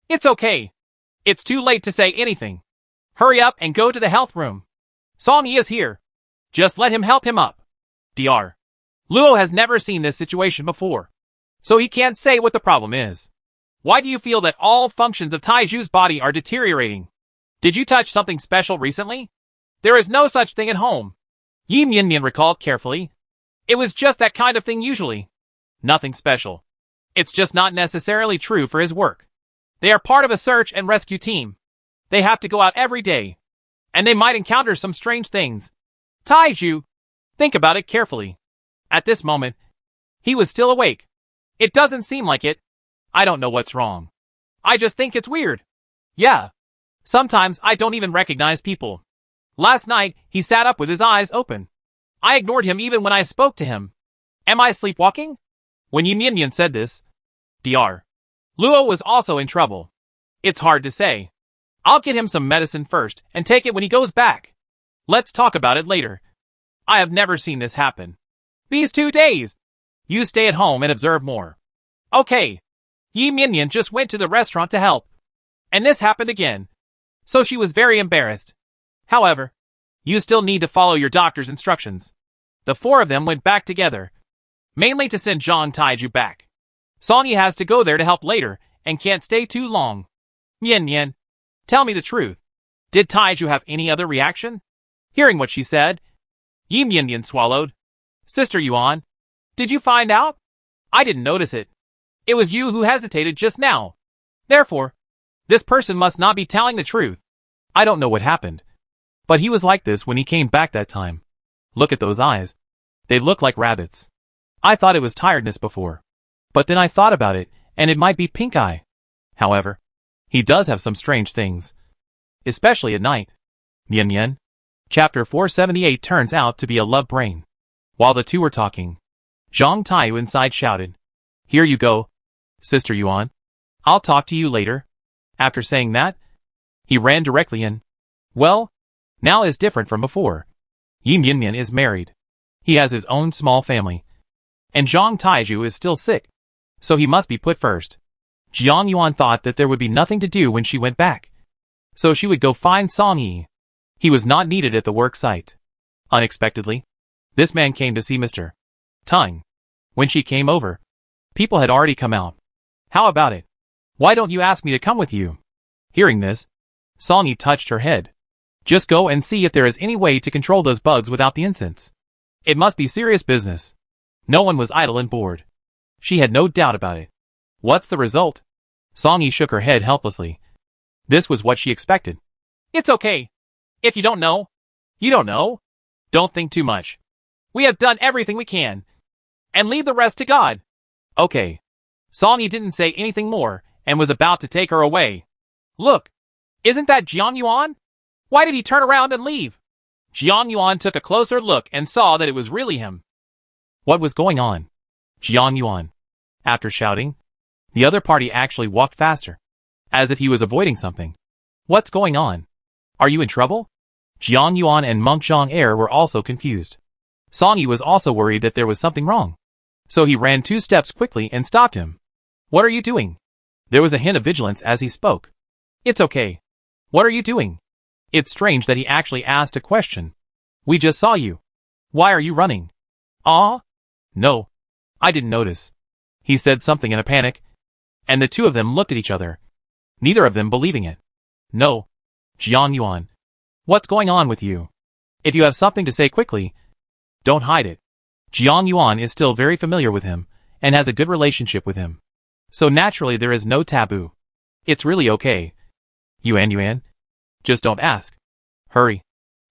A: It's okay. It's too late to say anything. Hurry up and go to the health room. Song Yi is here. Just let him help him up. Dr. Luo has never seen this situation before, so he can't say what the problem is. Why do you feel that all functions of Taiju's body are deteriorating? Did you touch something special recently? There is no such thing at home. Yin recalled carefully. It was just that kind of thing usually. Nothing special. It's just not necessarily true for his work. They are part of a search and rescue team. They have to go out every day. And they might encounter some strange things. Taiju, think about it carefully. At this moment, he was still awake. It doesn't seem like it. I don't know what's wrong. I just think it's weird. Yeah. Sometimes I don't even recognize people. Last night, he sat up with his eyes open. I ignored him even when I spoke to him. Am I sleepwalking? When Yin said this, Dr. Luo was also in trouble. It's hard to say. I'll get him some medicine first and take it when he goes back. Let's talk about it later. I have never seen this happen. These 2 days. You stay at home and observe more. Okay. Yin just went to the restaurant to help. And this happened again. So she was very embarrassed. However, you still need to follow your doctor's instructions. The 4 of them went back together. Mainly to send Zhang Taiju back. Song Yi has to go there to help later and can't stay too long. Yin, tell me the truth. Did Taiju have any other reaction? Hearing what she said, Yin swallowed. Sister Yuan, did you find out? I didn't notice it. It was you who hesitated just now. Therefore, this person must not be telling the truth. I don't know what happened. But he was like this when he came back that time. Look at those eyes. They look like rabbits. I thought it was tiredness before. But then I thought about it, and it might be pink eye. However, he does have some strange things. Especially at night. Yin. Chapter 478 turns out to be a love brain. While the two were talking, Zhang Taiyu inside shouted, Here you go, Sister Yuan. I'll talk to you later. After saying that, he ran directly in. Well, now is different from before. Yin is married. He has his own small family. And Zhang Taiju is still sick. So he must be put first. Jiang Yuan thought that there would be nothing to do when she went back. So she would go find Song Yi. He was not needed at the work site. Unexpectedly, this man came to see Mr. Tung. When she came over, people had already come out. How about it? Why don't you ask me to come with you? Hearing this, Song Yi touched her head. Just go and see if there is any way to control those bugs without the incense. It must be serious business. No one was idle and bored. She had no doubt about it. What's the result? Song Yi shook her head helplessly. This was what she expected. It's okay. If you don't know, you don't know. Don't think too much. We have done everything we can. And leave the rest to God. Okay. Song Yi didn't say anything more and was about to take her away. Look, isn't that Jiang Yuan? Why did he turn around and leave? Jiang Yuan took a closer look and saw that it was really him. What was going on? Jiang Yuan. After shouting, the other party actually walked faster, as if he was avoiding something. What's going on? Are you in trouble? Jiang Yuan and Monk Zhang Er were also confused. Song Yi was also worried that there was something wrong. So he ran 2 steps quickly and stopped him. What are you doing? There was a hint of vigilance as he spoke. It's okay. What are you doing? It's strange that he actually asked a question. We just saw you. Why are you running? No. I didn't notice. He said something in a panic. And the two of them looked at each other, neither of them believing it. No. Jiang Yuan. What's going on with you? If you have something to say quickly, don't hide it. Jiang Yuan is still very familiar with him, and has a good relationship with him. So naturally there is no taboo. It's really okay. Yuan. Just don't ask. Hurry.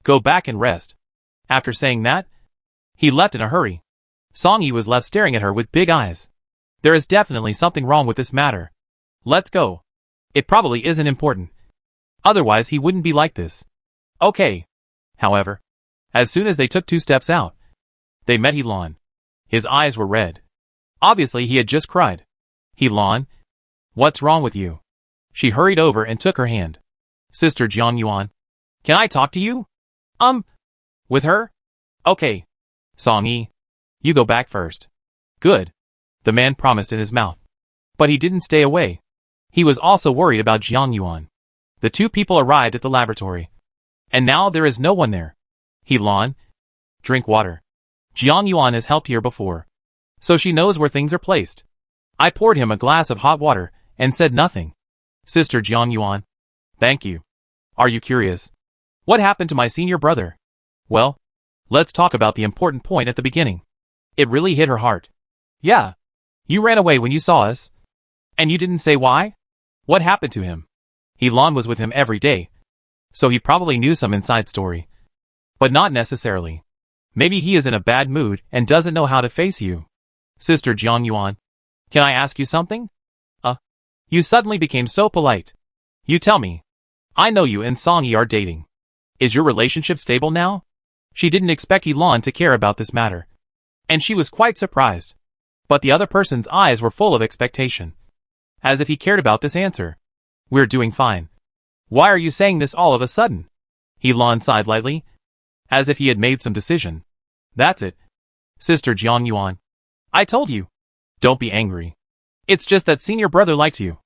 A: Go back and rest. After saying that, he left in a hurry. Song Yi was left staring at her with big eyes. There is definitely something wrong with this matter. Let's go. It probably isn't important. Otherwise he wouldn't be like this. Okay. However, as soon as they took 2 steps out, they met Helan. His eyes were red. Obviously he had just cried. Helan? What's wrong with you? She hurried over and took her hand. Sister Jiang Yuan, can I talk to you? With her? Okay. Song Yi, you go back first. Good. The man promised in his mouth. But he didn't stay away. He was also worried about Jiang Yuan. The 2 people arrived at the laboratory. And now there is no one there. Helan, drink water. Jiang Yuan has helped here before, so she knows where things are placed. I poured him a glass of hot water and said nothing. Sister Jiang Yuan, thank you. Are you curious? What happened to my senior brother? Well, let's talk about the important point at the beginning. It really hit her heart. Yeah. You ran away when you saw us. And you didn't say why? What happened to him? Helan was with him every day, so he probably knew some inside story. But not necessarily. Maybe he is in a bad mood and doesn't know how to face you. Sister Jiang Yuan, can I ask you something? You suddenly became so polite. You tell me. I know you and Song Yi are dating. Is your relationship stable now? She didn't expect Helan to care about this matter, and she was quite surprised. But the other person's eyes were full of expectation, as if he cared about this answer. We're doing fine. Why are you saying this all of a sudden? Helan sighed lightly, as if he had made some decision. That's it. Sister Jiang Yuan, I told you. Don't be angry. It's just that senior brother likes you.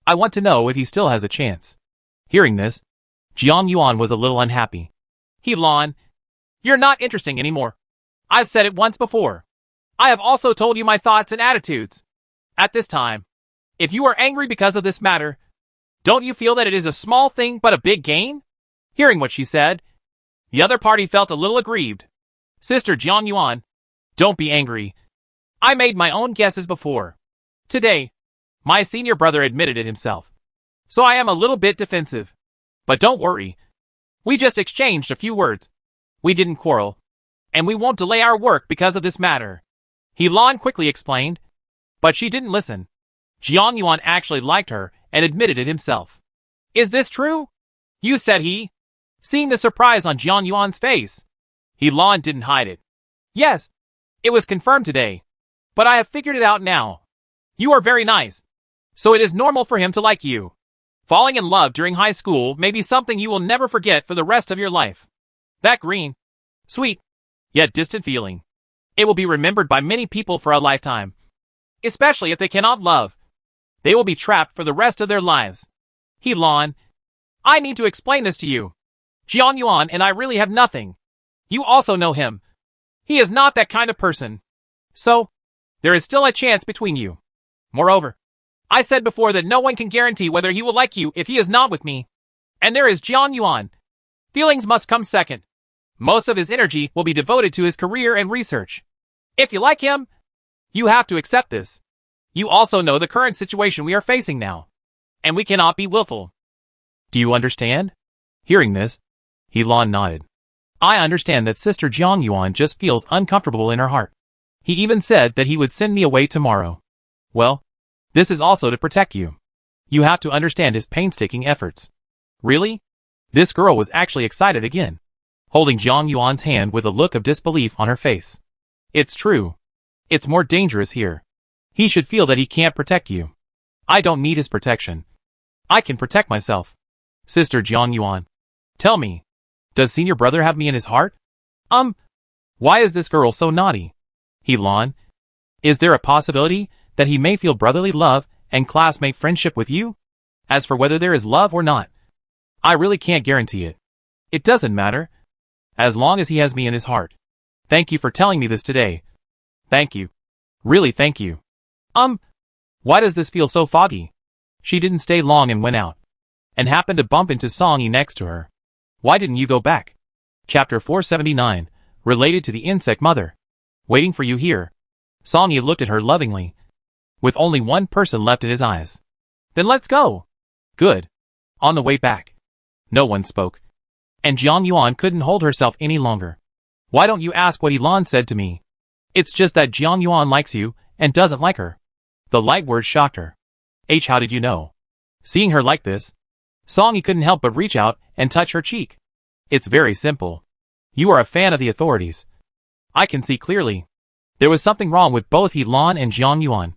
A: I want to know if he still has a chance. Hearing this, Jiang Yuan was a little unhappy. Helan, you're not interesting anymore. I've said it once before. I have also told you my thoughts and attitudes. At this time, if you are angry because of this matter, don't you feel that it is a small thing but a big gain? Hearing what she said, the other party felt a little aggrieved. Sister Jiang Yuan, don't be angry. I made my own guesses before. Today, my senior brother admitted it himself. So I am a little bit defensive. But don't worry. We just exchanged a few words. We didn't quarrel. And we won't delay our work because of this matter. Helan quickly explained. But she didn't listen. Jiang Yuan actually liked her and admitted it himself. Is this true? You said he. Seeing the surprise on Jiang Yuan's face, Helan didn't hide it. Yes. It was confirmed today. But I have figured it out now. You are very nice. So it is normal for him to like you. Falling in love during high school may be something you will never forget for the rest of your life. That green, sweet, yet distant feeling. It will be remembered by many people for a lifetime. Especially if they cannot love. They will be trapped for the rest of their lives. Helan, I need to explain this to you. Jiang Yuan and I really have nothing. You also know him. He is not that kind of person. So, there is still a chance between you. Moreover, I said before that no one can guarantee whether he will like you if he is not with me. And there is Jiang Yuan. Feelings must come second. Most of his energy will be devoted to his career and research. If you like him, you have to accept this. You also know the current situation we are facing now. And we cannot be willful. Do you understand? Hearing this, Helan nodded. I understand that Sister Jiang Yuan just feels uncomfortable in her heart. He even said that he would send me away tomorrow. Well, this is also to protect you. You have to understand his painstaking efforts. Really? This girl was actually excited again, holding Jiang Yuan's hand with a look of disbelief on her face. It's true. It's more dangerous here. He should feel that he can't protect you. I don't need his protection. I can protect myself. Sister Jiang Yuan, tell me, does senior brother have me in his heart? Why is this girl so naughty? Helan, is there a possibility that he may feel brotherly love and classmate friendship with you? As for whether there is love or not, I really can't guarantee it. It doesn't matter, as long as he has me in his heart. Thank you for telling me this today. Thank you. Really thank you. Why does this feel so foggy? She didn't stay long and went out, and happened to bump into Songy next to her. Why didn't you go back? Chapter 479, related to the insect mother. Waiting for you here. Songy looked at her lovingly, with only one person left in his eyes. Then let's go. Good. On the way back. No one spoke, and Jiang Yuan couldn't hold herself any longer. Why don't you ask what Elan said to me? It's just that Jiang Yuan likes you, and doesn't like her. The light words shocked her. How did you know? Seeing her like this, Songy couldn't help but reach out and touch her cheek. It's very simple. You are a fan of the authorities. I can see clearly. There was something wrong with both Elan and Jiang Yuan.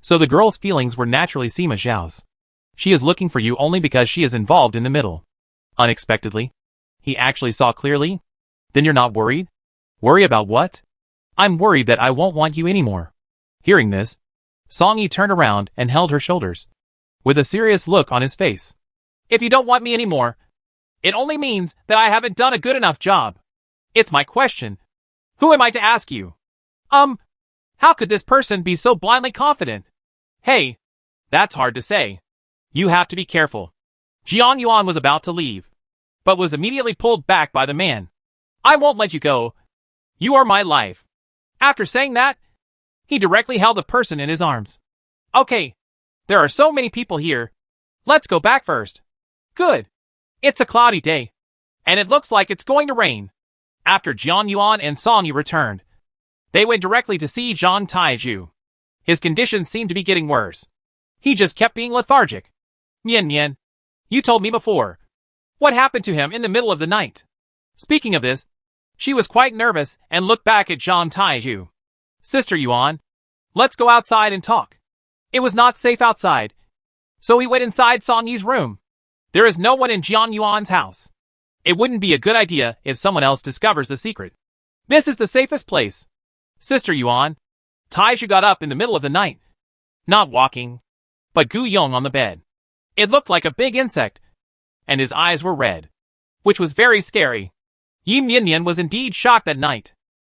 A: So the girl's feelings were naturally Sima Zhao's. She is looking for you only because she is involved in the middle. Unexpectedly, he actually saw clearly? Then you're not worried? Worry about what? I'm worried that I won't want you anymore. Hearing this, Songy turned around and held her shoulders, with a serious look on his face. If you don't want me anymore, it only means that I haven't done a good enough job. It's my question. Who am I to ask you? How could this person be so blindly confident? Hey, that's hard to say. You have to be careful. Jiang Yuan was about to leave, but was immediately pulled back by the man. I won't let you go. You are my life. After saying that, he directly held the person in his arms. Okay, there are so many people here. Let's go back first. Good. It's a cloudy day, and it looks like it's going to rain. After Jiang Yuan and Songy returned, they went directly to see Zhang Taiju. His condition seemed to be getting worse. He just kept being lethargic. Nian Nian, you told me before. What happened to him in the middle of the night? Speaking of this, she was quite nervous and looked back at Zhang Taiju. Sister Yuan, let's go outside and talk. It was not safe outside, so he went inside Songy's room. There is no one in Jiang Yuan's house. It wouldn't be a good idea if someone else discovers the secret. This is the safest place. Sister Yuan, Taiju got up in the middle of the night. Not walking, but Gu Yong on the bed. It looked like a big insect, and his eyes were red, which was very scary. Yi Mianyan was indeed shocked that night.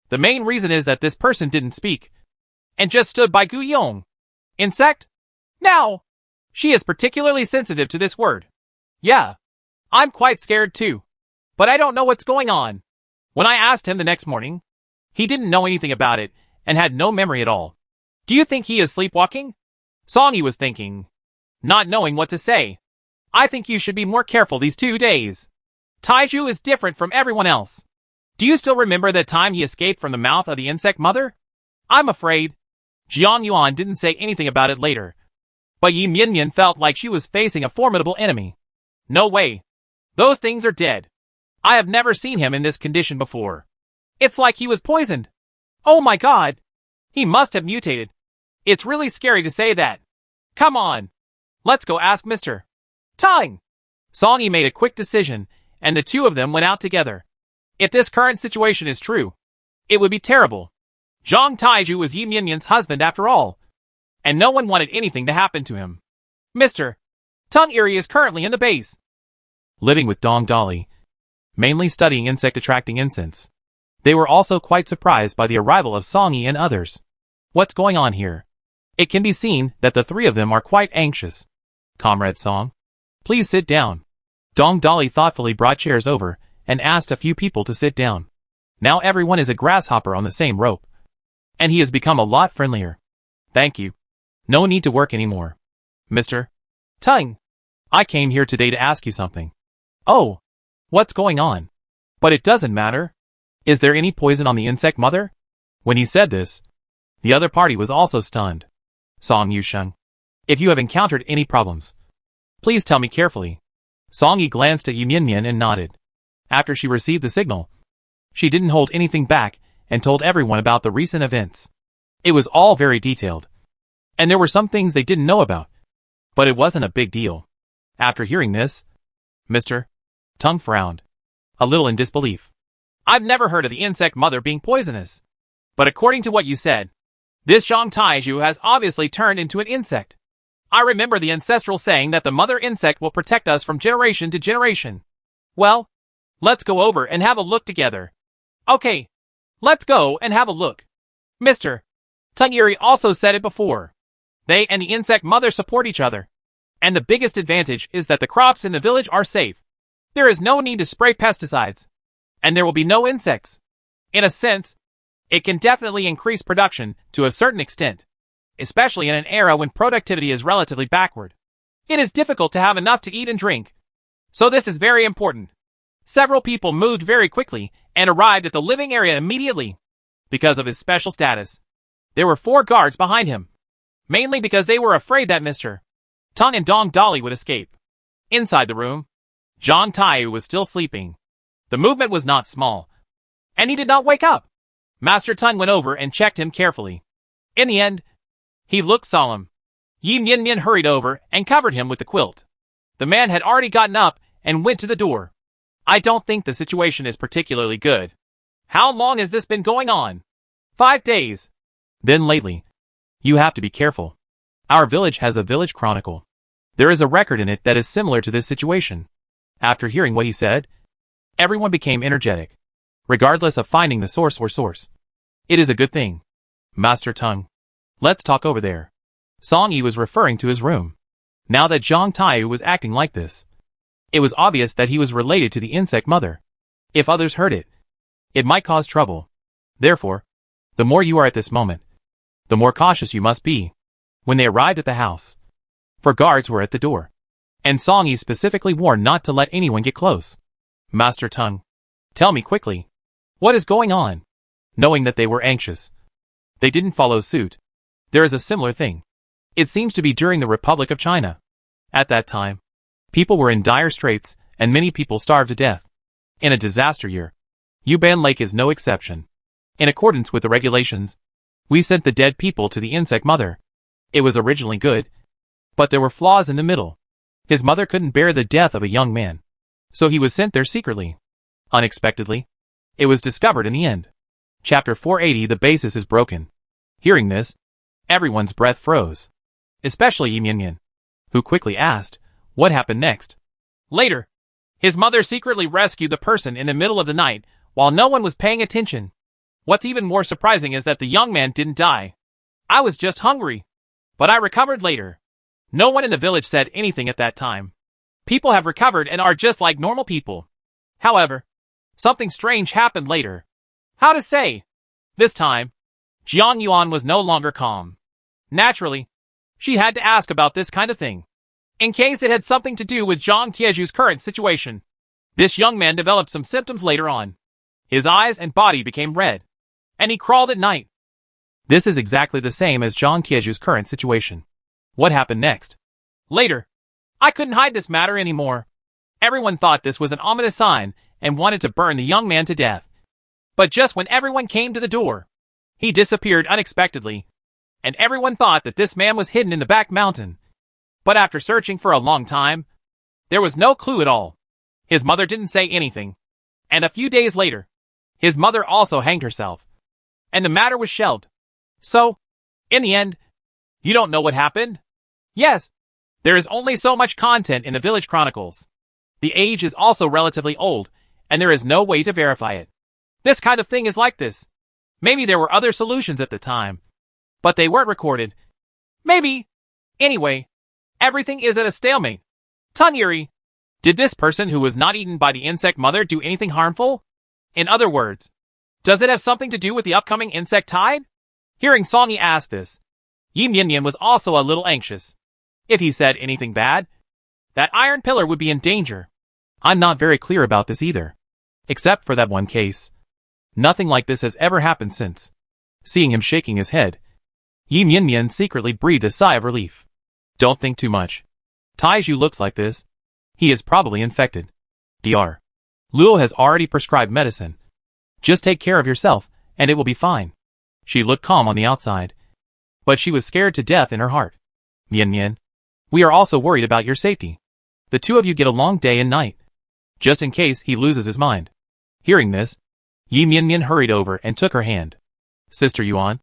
A: The main reason is that this person didn't speak, and just stood by Gu Yong. Insect? Now! She is particularly sensitive to this word. Yeah, I'm quite scared too, but I don't know what's going on. When I asked him the next morning, he didn't know anything about it, and had no memory at all. Do you think he is sleepwalking? Songy was thinking, not knowing what to say. I think you should be more careful these 2 days. Taiju is different from everyone else. Do you still remember the time he escaped from the mouth of the insect mother? I'm afraid. Jiang Yuan didn't say anything about it later, but Yi Mianyan felt like she was facing a formidable enemy. No way. Those things are dead. I have never seen him in this condition before. It's like he was poisoned. Oh my god. He must have mutated. It's really scary to say that. Come on. Let's go ask Mr. Tang. Songy made a quick decision, and the two of them went out together. If this current situation is true, it would be terrible. Zhang Taiju was Yi Mianyan's husband after all, and no one wanted anything to happen to him. Mr. Tung Eri is currently in the base, living with Dong Dolly, mainly studying insect-attracting incense. They were also quite surprised by the arrival of Songy and others. What's going on here? It can be seen that the three of them are quite anxious. Comrade Song, please sit down. Dong Dolly thoughtfully brought chairs over and asked a few people to sit down. Now everyone is a grasshopper on the same rope, and he has become a lot friendlier. Thank you. No need to work anymore. Mr. Tang, I came here today to ask you something. Oh, what's going on? But it doesn't matter. Is there any poison on the insect mother? When he said this, the other party was also stunned. Song Yusheng, if you have encountered any problems, please tell me carefully. Song Yi glanced at Yu Mianyan and nodded. After she received the signal, she didn't hold anything back and told everyone about the recent events. It was all very detailed, and there were some things they didn't know about, but it wasn't a big deal. After hearing this, Mr. Tung frowned, a little in disbelief. I've never heard of the insect mother being poisonous, but according to what you said, this Zhang Taiju has obviously turned into an insect. I remember the ancestral saying that the mother insect will protect us from generation to generation. Well, let's go over and have a look together. Okay, let's go and have a look. Mr. Tung Eri also said it before. They and the insect mother support each other. And the biggest advantage is that the crops in the village are safe. There is no need to spray pesticides. And there will be no insects. In a sense, it can definitely increase production to a certain extent, especially in an era when productivity is relatively backward. It is difficult to have enough to eat and drink. So this is very important. Several people moved very quickly and arrived at the living area immediately. Because of his special status, there were 4 guards behind him, mainly because they were afraid that Mr. Tung and Dong Dolly would escape. Inside the room, Zhang Taiyu was still sleeping. The movement was not small, and he did not wake up. Master Tung went over and checked him carefully. In the end, he looked solemn. Yi Mian hurried over and covered him with the quilt. The man had already gotten up and went to the door. I don't think the situation is particularly good. How long has this been going on? 5 days. Then lately. You have to be careful. Our village has a village chronicle. There is a record in it that is similar to this situation. After hearing what he said, everyone became energetic, regardless of finding the source or source. It is a good thing. Master Tung, let's talk over there. Song Yi was referring to his room. Now that Zhang Taiyu was acting like this, it was obvious that he was related to the insect mother. If others heard it, it might cause trouble. Therefore, the more you are at this moment, the more cautious you must be. When they arrived at the house, 4 guards were at the door, and Song Yi specifically warned not to let anyone get close. Master Tung, tell me quickly, what is going on? Knowing that they were anxious, they didn't follow suit. There is a similar thing. It seems to be during the Republic of China. At that time, people were in dire straits, and many people starved to death. In a disaster year, Yuban Lake is no exception. In accordance with the regulations, we sent the dead people to the insect mother. It was originally good, but there were flaws in the middle. His mother couldn't bear the death of a young man, so he was sent there secretly. Unexpectedly, it was discovered in the end. Chapter 480. The basis is broken. Hearing this, everyone's breath froze, especially Yi Mian, who quickly asked, what happened next? Later, his mother secretly rescued the person in the middle of the night while no one was paying attention. What's even more surprising is that the young man didn't die. I was just hungry, but I recovered later. No one in the village said anything at that time. People have recovered and are just like normal people. However, something strange happened later. How to say? This time, Jiang Yuan was no longer calm. Naturally, she had to ask about this kind of thing, in case it had something to do with Zhang Tieju's current situation. This young man developed some symptoms later on. His eyes and body became red, and he crawled at night. This is exactly the same as Zhang Tieju's current situation. What happened next? Later, I couldn't hide this matter anymore. Everyone thought this was an ominous sign and wanted to burn the young man to death. But just when everyone came to the door, he disappeared unexpectedly, and everyone thought that this man was hidden in the back mountain. But after searching for a long time, there was no clue at all. His mother didn't say anything, and a few days later, his mother also hanged herself, and the matter was shelved. So, in the end, you don't know what happened? Yes, there is only so much content in the Village Chronicles. The age is also relatively old, and there is no way to verify it. This kind of thing is like this. Maybe there were other solutions at the time, but they weren't recorded. Maybe. Anyway, everything is at a stalemate. Tung Yuri, did this person who was not eaten by the insect mother do anything harmful? In other words, does it have something to do with the upcoming insect tide? Hearing Song Yi ask this, Yi Mian was also a little anxious. If he said anything bad, that iron pillar would be in danger. I'm not very clear about this either. Except for that one case. Nothing like this has ever happened since. Seeing him shaking his head, Yi Mian secretly breathed a sigh of relief. Don't think too much. Taiju looks like this. He is probably infected. Dr. Luo has already prescribed medicine. Just take care of yourself, and it will be fine. She looked calm on the outside, but she was scared to death in her heart. Mian, we are also worried about your safety. The two of you get along day and night, just in case he loses his mind. Hearing this, Yi Mian hurried over and took her hand. Sister Yuan,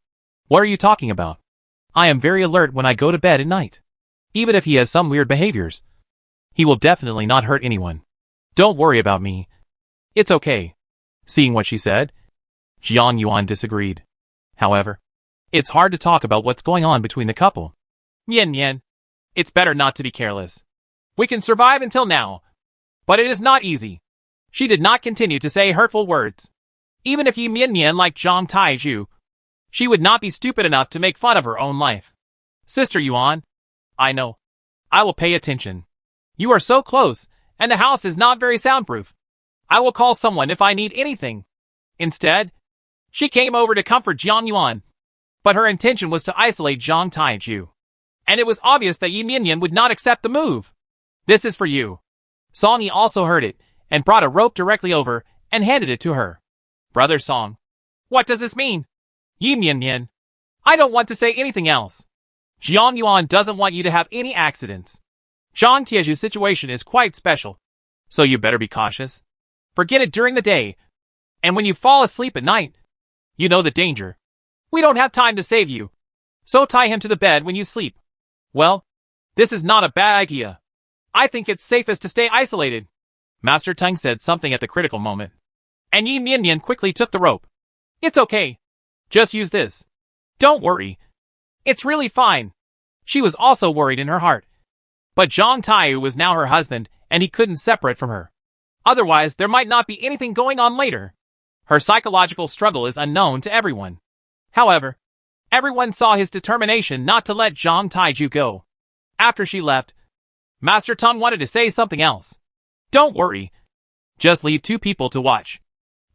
A: what are you talking about? I am very alert when I go to bed at night. Even if he has some weird behaviors, he will definitely not hurt anyone. Don't worry about me. It's okay. Seeing what she said, Jiang Yuan disagreed. However, it's hard to talk about what's going on between the couple. Yin Yin. It's better not to be careless. We can survive until now. But it is not easy. She did not continue to say hurtful words. Even if Yin Yin liked Zhang Taiju, she would not be stupid enough to make fun of her own life. Sister Yuan. I know. I will pay attention. You are so close, and the house is not very soundproof. I will call someone if I need anything. Instead, she came over to comfort Jiang Yuan. But her intention was to isolate Zhang Taiju. And it was obvious that Yin Yin would not accept the move. This is for you. Song Yi also heard it, and brought a rope directly over, and handed it to her. Brother Song. What does this mean? Yin Yin. I don't want to say anything else. Jiang Yuan doesn't want you to have any accidents. Zhang Tieju's situation is quite special. So you better be cautious. Forget it during the day. And when you fall asleep at night, you know the danger. We don't have time to save you. So tie him to the bed when you sleep. Well, this is not a bad idea. I think it's safest to stay isolated. Master Teng said something at the critical moment. And Yin Yin quickly took the rope. It's okay. Just use this. Don't worry. It's really fine. She was also worried in her heart. But Zhang Taiyu was now her husband, and he couldn't separate from her. Otherwise, there might not be anything going on later. Her psychological struggle is unknown to everyone. However, everyone saw his determination not to let Zhang Taiju go. After she left, Master Teng wanted to say something else. Don't worry. Just leave 2 people to watch.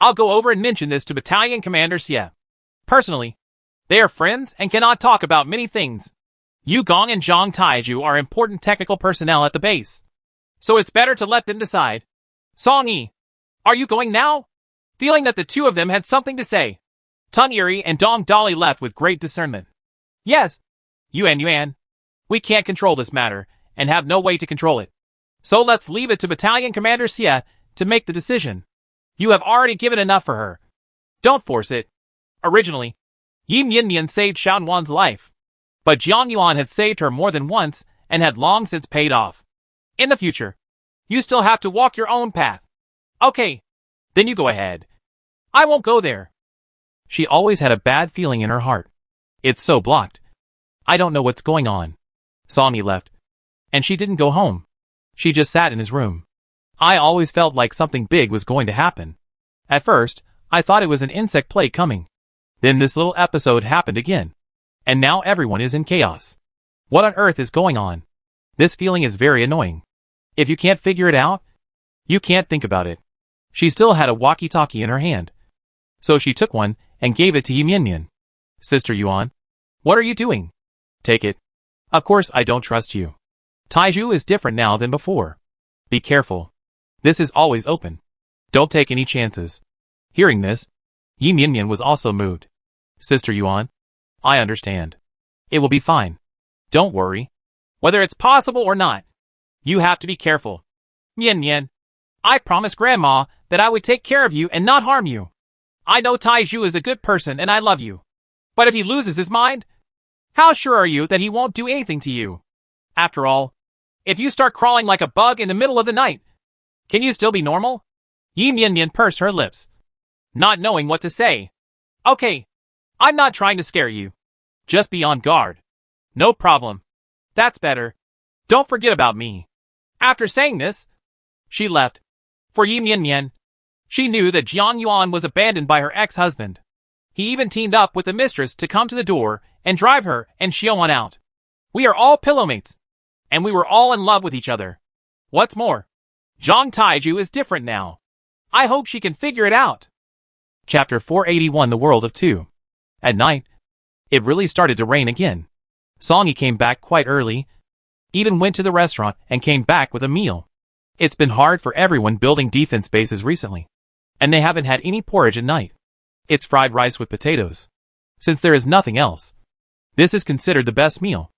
A: I'll go over and mention this to Battalion Commander Xie. Personally, they are friends and cannot talk about many things. Yu Gong and Zhang Taiju are important technical personnel at the base. So it's better to let them decide. Song Yi, are you going now? Feeling that the 2 of them had something to say, Teng Yuri and Dong Dali left with great discernment. Yes. Yuan. We can't control this matter, and have no way to control it. So let's leave it to Battalion Commander Xie to make the decision. You have already given enough for her. Don't force it. Originally, Yin Yin saved Xiaowan's life. But Jiang Yuan had saved her more than once, and had long since paid off. In the future, you still have to walk your own path. Okay. Then you go ahead. I won't go there. She always had a bad feeling in her heart. It's so blocked. I don't know what's going on. Song Yi left. And she didn't go home. She just sat in his room. I always felt like something big was going to happen. At first, I thought it was an insect plague coming. Then this little episode happened again. And now everyone is in chaos. What on earth is going on? This feeling is very annoying. If you can't figure it out, you can't think about it. She still had a walkie-talkie in her hand. So she took one and gave it to Yin Yin. Sister Yuan, what are you doing? Take it. Of course I don't trust you. Taiju is different now than before. Be careful. This is always open. Don't take any chances. Hearing this, Yin Yin was also moved. Sister Yuan, I understand. It will be fine. Don't worry. Whether it's possible or not, you have to be careful. Yin, I promised Grandma that I would take care of you and not harm you. I know Taiju is a good person and I love you. But if he loses his mind, how sure are you that he won't do anything to you? After all, if you start crawling like a bug in the middle of the night, can you still be normal? Yin Yin pursed her lips, not knowing what to say. Okay, I'm not trying to scare you. Just be on guard. No problem. That's better. Don't forget about me. After saying this, she left. For Yin Yin, she knew that Jiang Yuan was abandoned by her ex-husband. He even teamed up with the mistress to come to the door and drive her and Xiaowan out. We are all pillowmates, and we were all in love with each other. What's more, Zhang Taiju is different now. I hope she can figure it out. Chapter 481 The World of Two. At night, it really started to rain again. Song Yi came back quite early, even went to the restaurant and came back with a meal. It's been hard for everyone building defense bases recently, and they haven't had any porridge at night. It's fried rice with potatoes. Since there is nothing else, this is considered the best meal.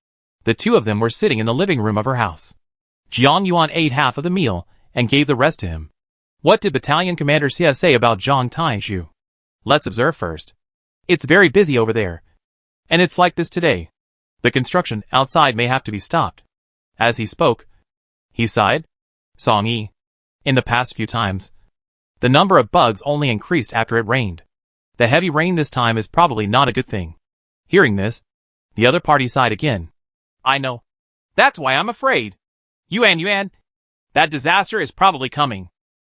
A: The 2 of them were sitting in the living room of her house. Jiang Yuan ate half of the meal and gave the rest to him. What did Battalion Commander Xie say about Zhang Taiju? Let's observe first. It's very busy over there. And it's like this today. The construction outside may have to be stopped. As he spoke, he sighed. Song Yi. In the past few times, the number of bugs only increased after it rained. The heavy rain this time is probably not a good thing. Hearing this, the other party sighed again. I know. That's why I'm afraid. Yuan, that disaster is probably coming.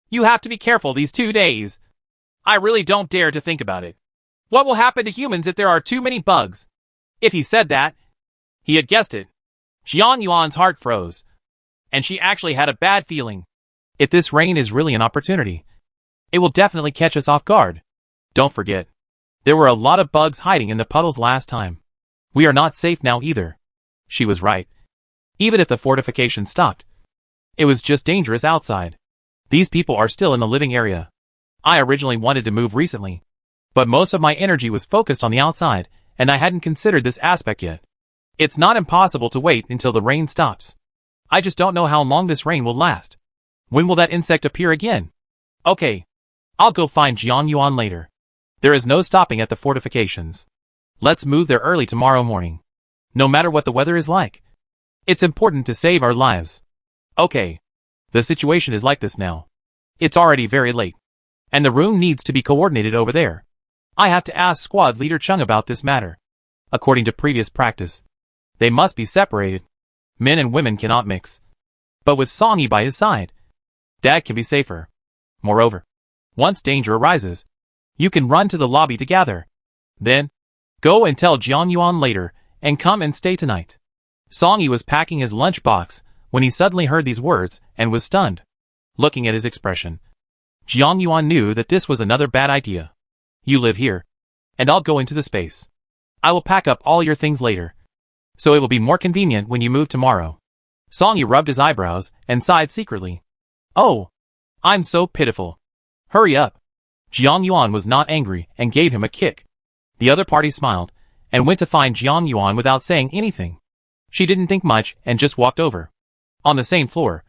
A: You have to be careful these 2 days. I really don't dare to think about it. What will happen to humans if there are too many bugs? If he said that, he had guessed it. Jian Yuan's heart froze, and she actually had a bad feeling. If this rain is really an opportunity, it will definitely catch us off guard. Don't forget, there were a lot of bugs hiding in the puddles last time. We are not safe now either. She was right. Even if the fortification stopped, it was just dangerous outside. These people are still in the living area. I originally wanted to move recently, but most of my energy was focused on the outside, and I hadn't considered this aspect yet. It's not impossible to wait until the rain stops. I just don't know how long this rain will last. When will that insect appear again? Okay, I'll go find Jian Yuan later. There is no stopping at the fortifications. Let's move there early tomorrow morning. No matter what the weather is like. It's important to save our lives. Okay. The situation is like this now. It's already very late. And the room needs to be coordinated over there. I have to ask Squad Leader Chung about this matter. According to previous practice, they must be separated. Men and women cannot mix. But with Songy by his side, Dad can be safer. Moreover, once danger arises, you can run to the lobby to gather. Then, go and tell Jian Yuan later, and come and stay tonight. Songy was packing his lunchbox when he suddenly heard these words and was stunned. Looking at his expression, Jian Yuan knew that this was another bad idea. You live here, and I'll go into the space. I will pack up all your things later, so it will be more convenient when you move tomorrow. Songy rubbed his eyebrows and sighed secretly. Oh, I'm so pitiful. Hurry up. Jian Yuan was not angry and gave him a kick. The other party smiled and went to find Jian Yuan without saying anything. She didn't think much and just walked over. On the same floor,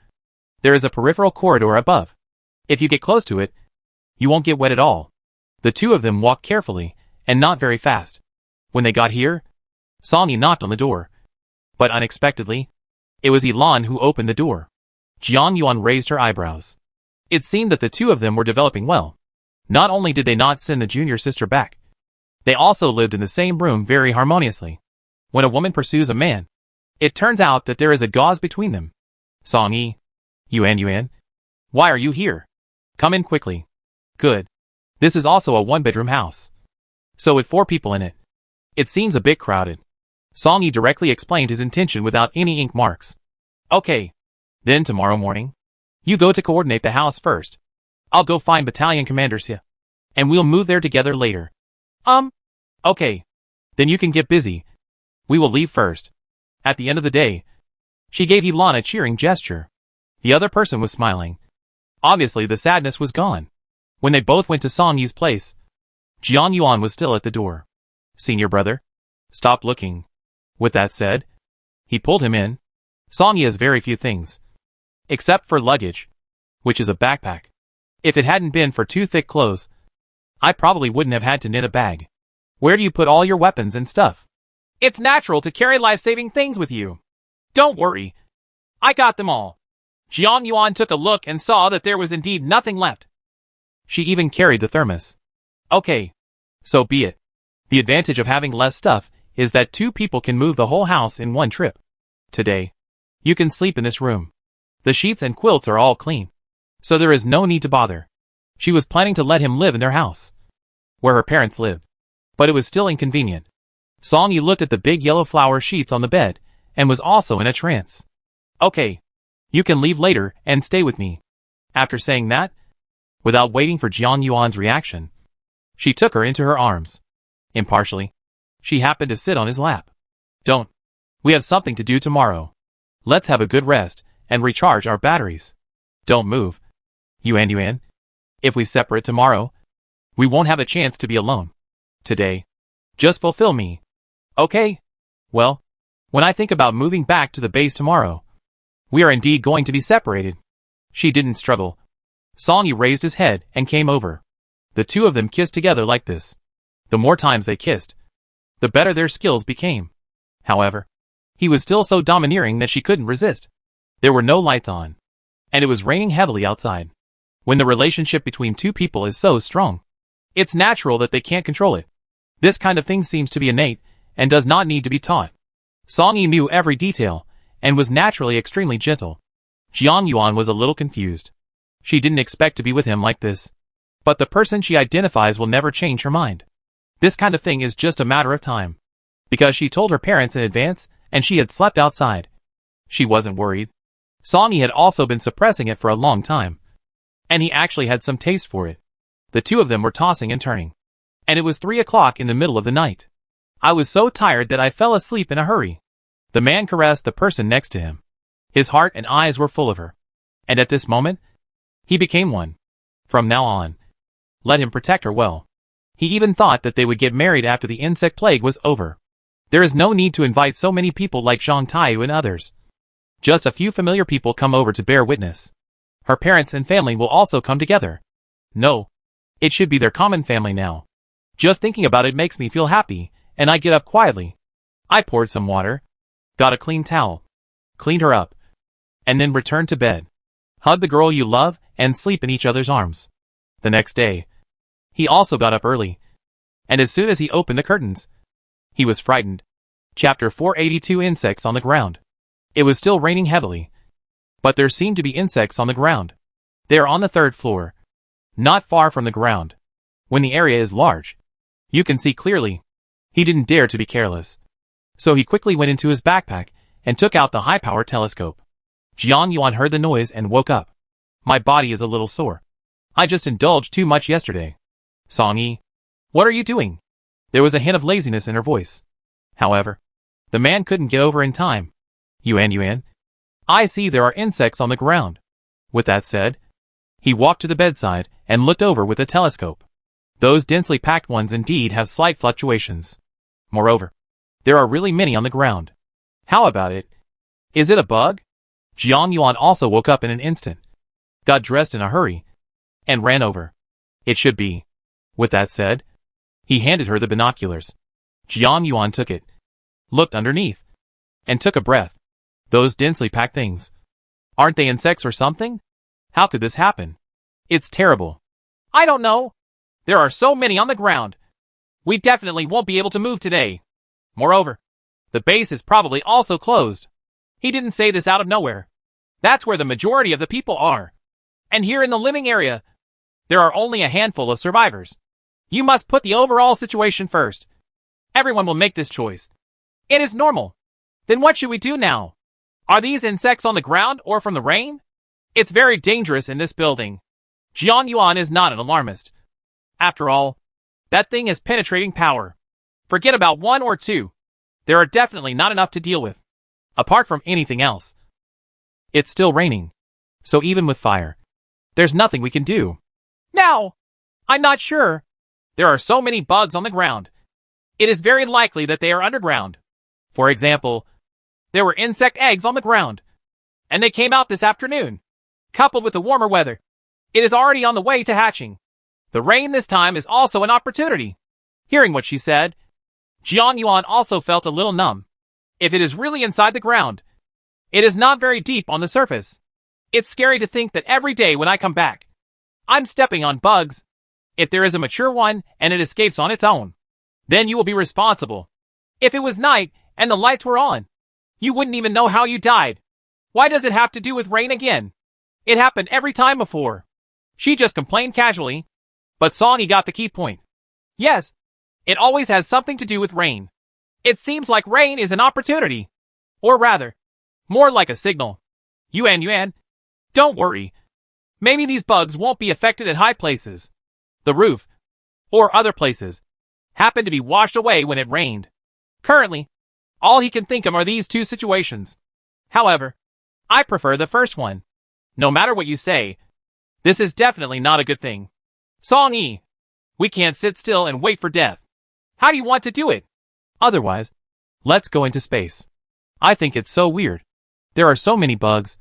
A: there is a peripheral corridor above. If you get close to it, you won't get wet at all. The two of them walked carefully and not very fast. When they got here, Songy knocked on the door. But unexpectedly, it was Elan who opened the door. Jian Yuan raised her eyebrows. It seemed that the two of them were developing well. Not only did they not send the junior sister back, they also lived in the same room very harmoniously. When a woman pursues a man, it turns out that there is a gauze between them. Songy, Yuan, why are you here? Come in quickly. Good. This is also a one-bedroom house. So with 4 people in it, it seems a bit crowded. Songy directly explained his intention without any ink marks. Okay. Then tomorrow morning, you go to coordinate the house first. I'll go find battalion commanders here, and we'll move there together later. Okay. Then you can get busy. We will leave first. At the end of the day, she gave Elan a cheering gesture. The other person was smiling. Obviously the sadness was gone. When they both went to Songy's place, Jian Yuan was still at the door. Senior brother, stop looking. With that said, he pulled him in. Songy has very few things, except for luggage, which is a backpack. If it hadn't been for 2 thick clothes, I probably wouldn't have had to knit a bag. Where do you put all your weapons and stuff? It's natural to carry life-saving things with you. Don't worry. I got them all. Jian Yuan took a look and saw that there was indeed nothing left. She even carried the thermos. Okay. So be it. The advantage of having less stuff is that 2 people can move the whole house in one trip. Today, you can sleep in this room. The sheets and quilts are all clean, so there is no need to bother. She was planning to let him live in their house, where her parents lived, but it was still inconvenient. Songy looked at the big yellow flower sheets on the bed and was also in a trance. Okay. You can leave later and stay with me. After saying that, without waiting for Jian Yuan's reaction, she took her into her arms. Impartially, she happened to sit on his lap. Don't. We have something to do tomorrow. Let's have a good rest and recharge our batteries. Don't move. Yuan. If we separate tomorrow, we won't have a chance to be alone. Today, just fulfill me. Okay? Well, when I think about moving back to the base tomorrow, we are indeed going to be separated. She didn't struggle. Songy raised his head and came over. The two of them kissed together like this. The more times they kissed, the better their skills became. However, he was still so domineering that she couldn't resist. There were no lights on, and it was raining heavily outside. When the relationship between 2 people is so strong, it's natural that they can't control it. This kind of thing seems to be innate and does not need to be taught. Song Yi knew every detail, and was naturally extremely gentle. Jiang Yuan was a little confused. She didn't expect to be with him like this. But the person she identifies will never change her mind. This kind of thing is just a matter of time. Because she told her parents in advance, and she had slept outside. She wasn't worried. Song Yi had also been suppressing it for a long time. And he actually had some taste for it. The two of them were tossing and turning. And it was 3 o'clock in the middle of the night. I was so tired that I fell asleep in a hurry. The man caressed the person next to him. His heart and eyes were full of her. And at this moment, he became one. From now on, let him protect her well. He even thought that they would get married after the insect plague was over. There is no need to invite so many people like Zhang Taiyu and others. Just a few familiar people come over to bear witness. Her parents and family will also come together. No, it should be their common family now. Just thinking about it makes me feel happy, and I get up quietly. I poured some water, got a clean towel, cleaned her up, and then returned to bed. Hug the girl you love and sleep in each other's arms. The next day, he also got up early, and as soon as he opened the curtains, he was frightened. Chapter 482 Insects on the ground. It was still raining heavily, but there seemed to be insects on the ground. They are on the 3rd floor, not far from the ground. When the area is large, you can see clearly. He didn't dare to be careless. So he quickly went into his backpack and took out the high-power telescope. Jiang Yuan heard the noise and woke up. My body is a little sore. I just indulged too much yesterday. Song Yi, what are you doing? There was a hint of laziness in her voice. However, the man couldn't get over in time. Yuan, I see there are insects on the ground. With that said, he walked to the bedside and looked over with the telescope. Those densely packed ones indeed have slight fluctuations. Moreover, there are really many on the ground. How about it? Is it a bug? Jiang Yuan also woke up in an instant, got dressed in a hurry, and ran over. It should be. With that said, he handed her the binoculars. Jiang Yuan took it, looked underneath, and took a breath. Those densely packed things. Aren't they insects or something? How could this happen? It's terrible. I don't know. There are so many on the ground. We definitely won't be able to move today. Moreover, the base is probably also closed. He didn't say this out of nowhere. That's where the majority of the people are. And here in the living area, there are only a handful of survivors. You must put the overall situation first. Everyone will make this choice. It is normal. Then what should we do now? Are these insects on the ground or from the rain? It's very dangerous in this building. Jiang Yuan is not an alarmist. After all, that thing has penetrating power. Forget about 1 or 2. There are definitely not enough to deal with. Apart from anything else. It's still raining. So even with fire, there's nothing we can do. Now, I'm not sure. There are so many bugs on the ground. It is very likely that they are underground. For example, there were insect eggs on the ground. And they came out this afternoon. Coupled with the warmer weather, it is already on the way to hatching. The rain this time is also an opportunity. Hearing what she said, Jiang Yuan also felt a little numb. If it is really inside the ground, it is not very deep on the surface. It's scary to think that every day when I come back, I'm stepping on bugs. If there is a mature one and it escapes on its own, then you will be responsible. If it was night and the lights were on, you wouldn't even know how you died. Why does it have to do with rain again? It happened every time before. She just complained casually, but Song Yi got the key point. Yes, it always has something to do with rain. It seems like rain is an opportunity. Or rather, more like a signal. Yuan, don't worry. Maybe these bugs won't be affected at high places. The roof, or other places, happened to be washed away when it rained. Currently, all he can think of are these 2 situations. However, I prefer the first one. No matter what you say, this is definitely not a good thing. Song Yi, we can't sit still and wait for death. How do you want to do it? Otherwise, let's go into space. I think it's so weird. There are so many bugs,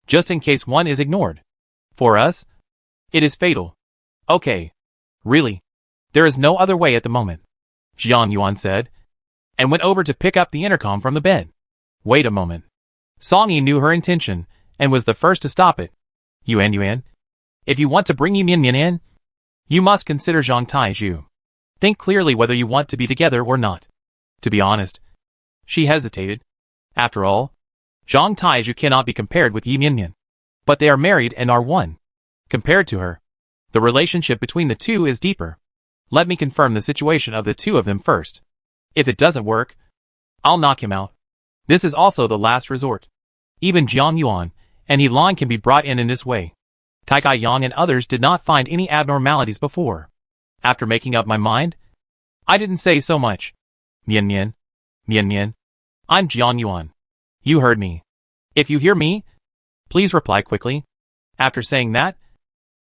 A: just in case one is ignored. For us, it is fatal. Okay, really, there is no other way at the moment, Jiang Yuan said, and went over to pick up the intercom from the bed. Wait a moment. Song Yi knew her intention, and was the first to stop it. Yuan, if you want to bring Yin in, you must consider Zhang Taiju. Think clearly whether you want to be together or not. To be honest, She hesitated. After all, Zhang Taiju cannot be compared with Yi Mianmian. But they are married and are one. Compared to her, the relationship between the two is deeper. Let me confirm the situation of the two of them first. If it doesn't work, I'll knock him out. This is also the last resort. Even Jiang Yuan and He Lan can be brought in this way. Tai Kai Yang and others did not find any abnormalities before. After making up my mind, I didn't say so much. Mian Mian, I'm Jiang Yuan. You heard me. If you hear me, please reply quickly. After saying that,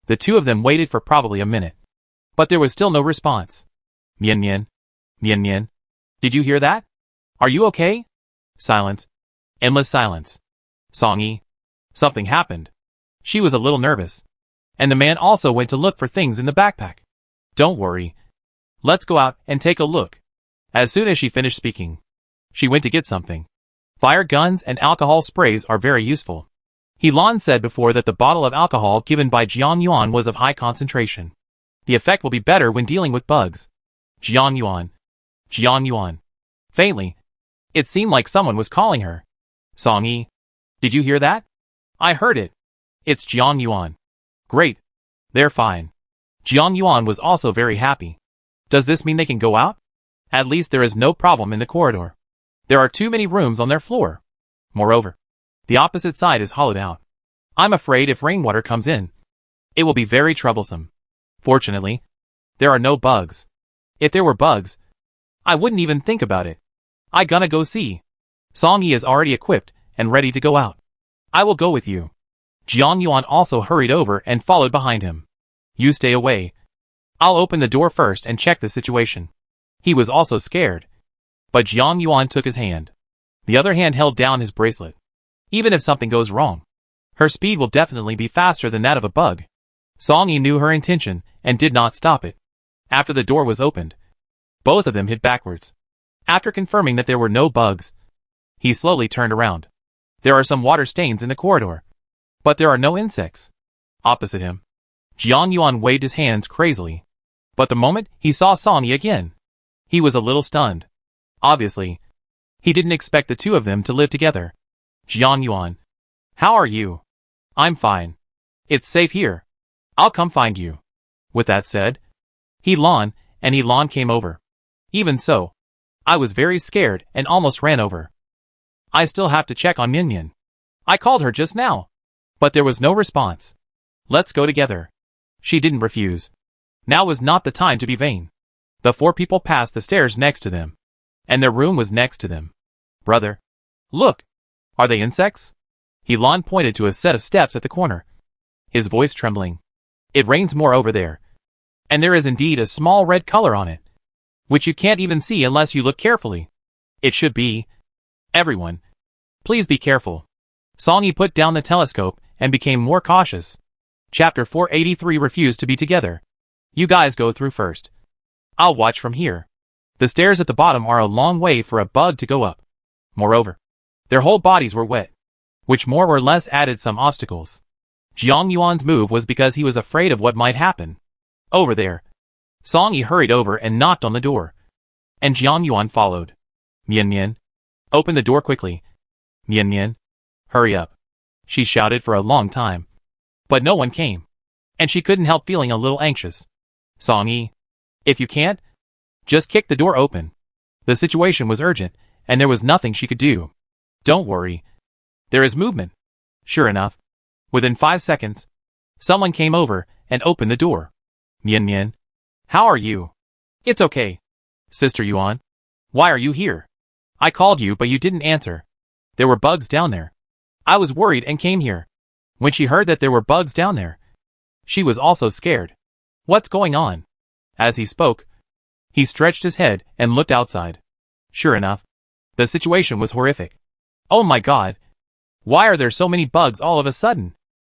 A: the two of them waited for probably a minute. But there was still no response. Mian, did you hear that? Are you okay? Silence. Endless silence. Song Yi. Something happened. She was a little nervous. And the man also went to look for things in the backpack. Don't worry. Let's go out and take a look. As soon as she finished speaking, she went to get something. Fire guns and alcohol sprays are very useful. He Lan said before that the bottle of alcohol given by Jiang Yuan was of high concentration. The effect will be better when dealing with bugs. Jiang Yuan. Faintly, it seemed like someone was calling her. Song Yi. Did you hear that? I heard it. It's Jiang Yuan. Great. They're fine. Jiang Yuan was also very happy. Does this mean they can go out? At least there is no problem in the corridor. There are too many rooms on their floor. Moreover, the opposite side is hollowed out. I'm afraid if rainwater comes in, it will be very troublesome. Fortunately, there are no bugs. If there were bugs, I wouldn't even think about it. I gonna go see. Song Yi is already equipped and ready to go out. I will go with you. Jiang Yuan also hurried over and followed behind him. You stay away. I'll open the door first and check the situation. He was also scared. But Jiang Yuan took his hand. The other hand held down his bracelet. Even if something goes wrong, her speed will definitely be faster than that of a bug. Song Yi knew her intention and did not stop it. After the door was opened, both of them hid backwards. After confirming that there were no bugs, he slowly turned around. There are some water stains in the corridor, but there are no insects. Opposite him, Jiang Yuan waved his hands crazily. But the moment he saw Song Yi again, he was a little stunned. Obviously, he didn't expect the two of them to live together. Jiang Yuan. How are you? I'm fine. It's safe here. I'll come find you. With that said, He Lan came over. Even so, I was very scared and almost ran over. I still have to check on Mian. I called her just now, but there was no response. Let's go together. She didn't refuse. Now was not the time to be vain. The four people passed the stairs next to them, and their room was next to them. Brother, look. Are they insects? He Lan pointed to a set of steps at the corner, his voice trembling. It rains more over there. And there is indeed a small red color on it, which you can't even see unless you look carefully. It should be. Everyone, please be careful. Song Yi put down the telescope and became more cautious. Chapter 483 refused to be together. You guys go through first. I'll watch from here. The stairs at the bottom are a long way for a bug to go up. Moreover, their whole bodies were wet, which more or less added some obstacles. Jiang Yuan's move was because he was afraid of what might happen. Over there. Song Yi hurried over and knocked on the door. And Jiang Yuan followed. Mian, open the door quickly. Mian, hurry up. She shouted for a long time. But no one came. And she couldn't help feeling a little anxious. Song Yi, if you can't, just kick the door open. The situation was urgent, and there was nothing she could do. Don't worry. There is movement. Sure enough, within 5 seconds, someone came over and opened the door. Mian, how are you? It's okay. Sister Yuan, why are you here? I called you but you didn't answer. There were bugs down there. I was worried and came here. When she heard that there were bugs down there, she was also scared. What's going on? As he spoke, he stretched his head and looked outside. Sure enough, the situation was horrific. Oh my god. Why are there so many bugs all of a sudden?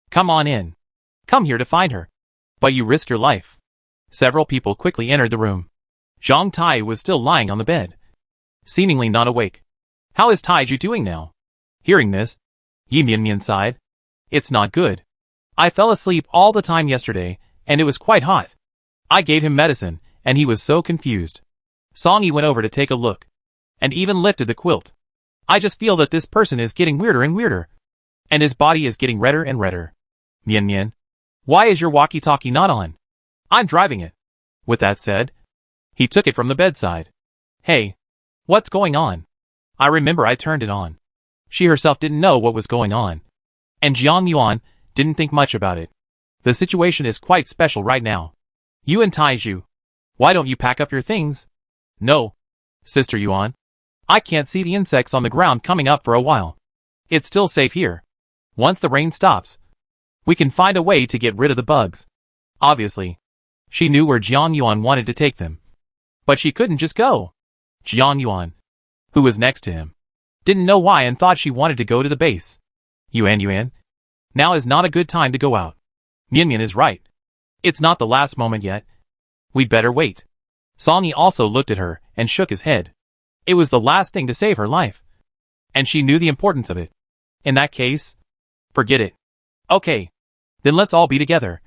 A: Come on in. Come here to find her. But you risk your life. Several people quickly entered the room. Zhang Tai was still lying on the bed, seemingly not awake. How is Taiju doing now? Hearing this, Yi Mian sighed. It's not good. I fell asleep all the time yesterday, and it was quite hot. I gave him medicine, and he was so confused. Song Yi went over to take a look, and even lifted the quilt. I just feel that this person is getting weirder and weirder. And his body is getting redder and redder. Nian Nian. Why is your walkie-talkie not on? I'm driving it. With that said, he took it from the bedside. Hey. What's going on? I remember I turned it on. She herself didn't know what was going on. And Jiang Yuan didn't think much about it. The situation is quite special right now. You and Taiju. Why don't you pack up your things? No. Sister Yuan. I can't see the insects on the ground coming up for a while. It's still safe here. Once the rain stops, we can find a way to get rid of the bugs. Obviously, she knew where Jiang Yuan wanted to take them. But she couldn't just go. Jiang Yuan, who was next to him, didn't know why and thought she wanted to go to the base. Yuan, now is not a good time to go out. Nian is right. It's not the last moment yet. We'd better wait. Song Yi also looked at her and shook his head. It was the last thing to save her life. And she knew the importance of it. In that case, forget it. Okay. Then let's all be together.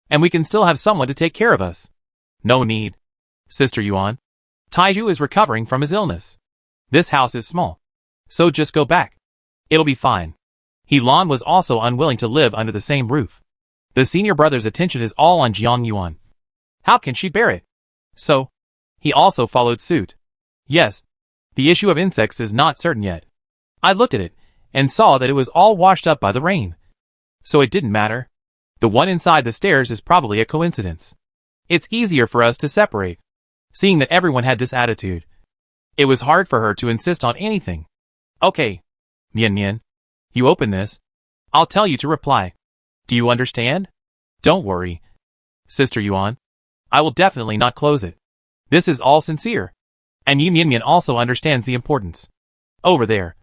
A: And we can still have someone to take care of us. No need. Sister Yuan. Taiju is recovering from his illness. This house is small. So just go back. It'll be fine. He Lan was also unwilling to live under the same roof. The senior brother's attention is all on Jiang Yuan. How can she bear it? So, he also followed suit. Yes, the issue of insects is not certain yet. I looked at it, and saw that it was all washed up by the rain. So it didn't matter. The one inside the stairs is probably a coincidence. It's easier for us to separate. Seeing that everyone had this attitude, it was hard for her to insist on anything. Okay. Nian, you open this. I'll tell you to reply. Do you understand? Don't worry. Sister Yuan. I will definitely not close it. This is all sincere. And Nian also understands the importance. Over there.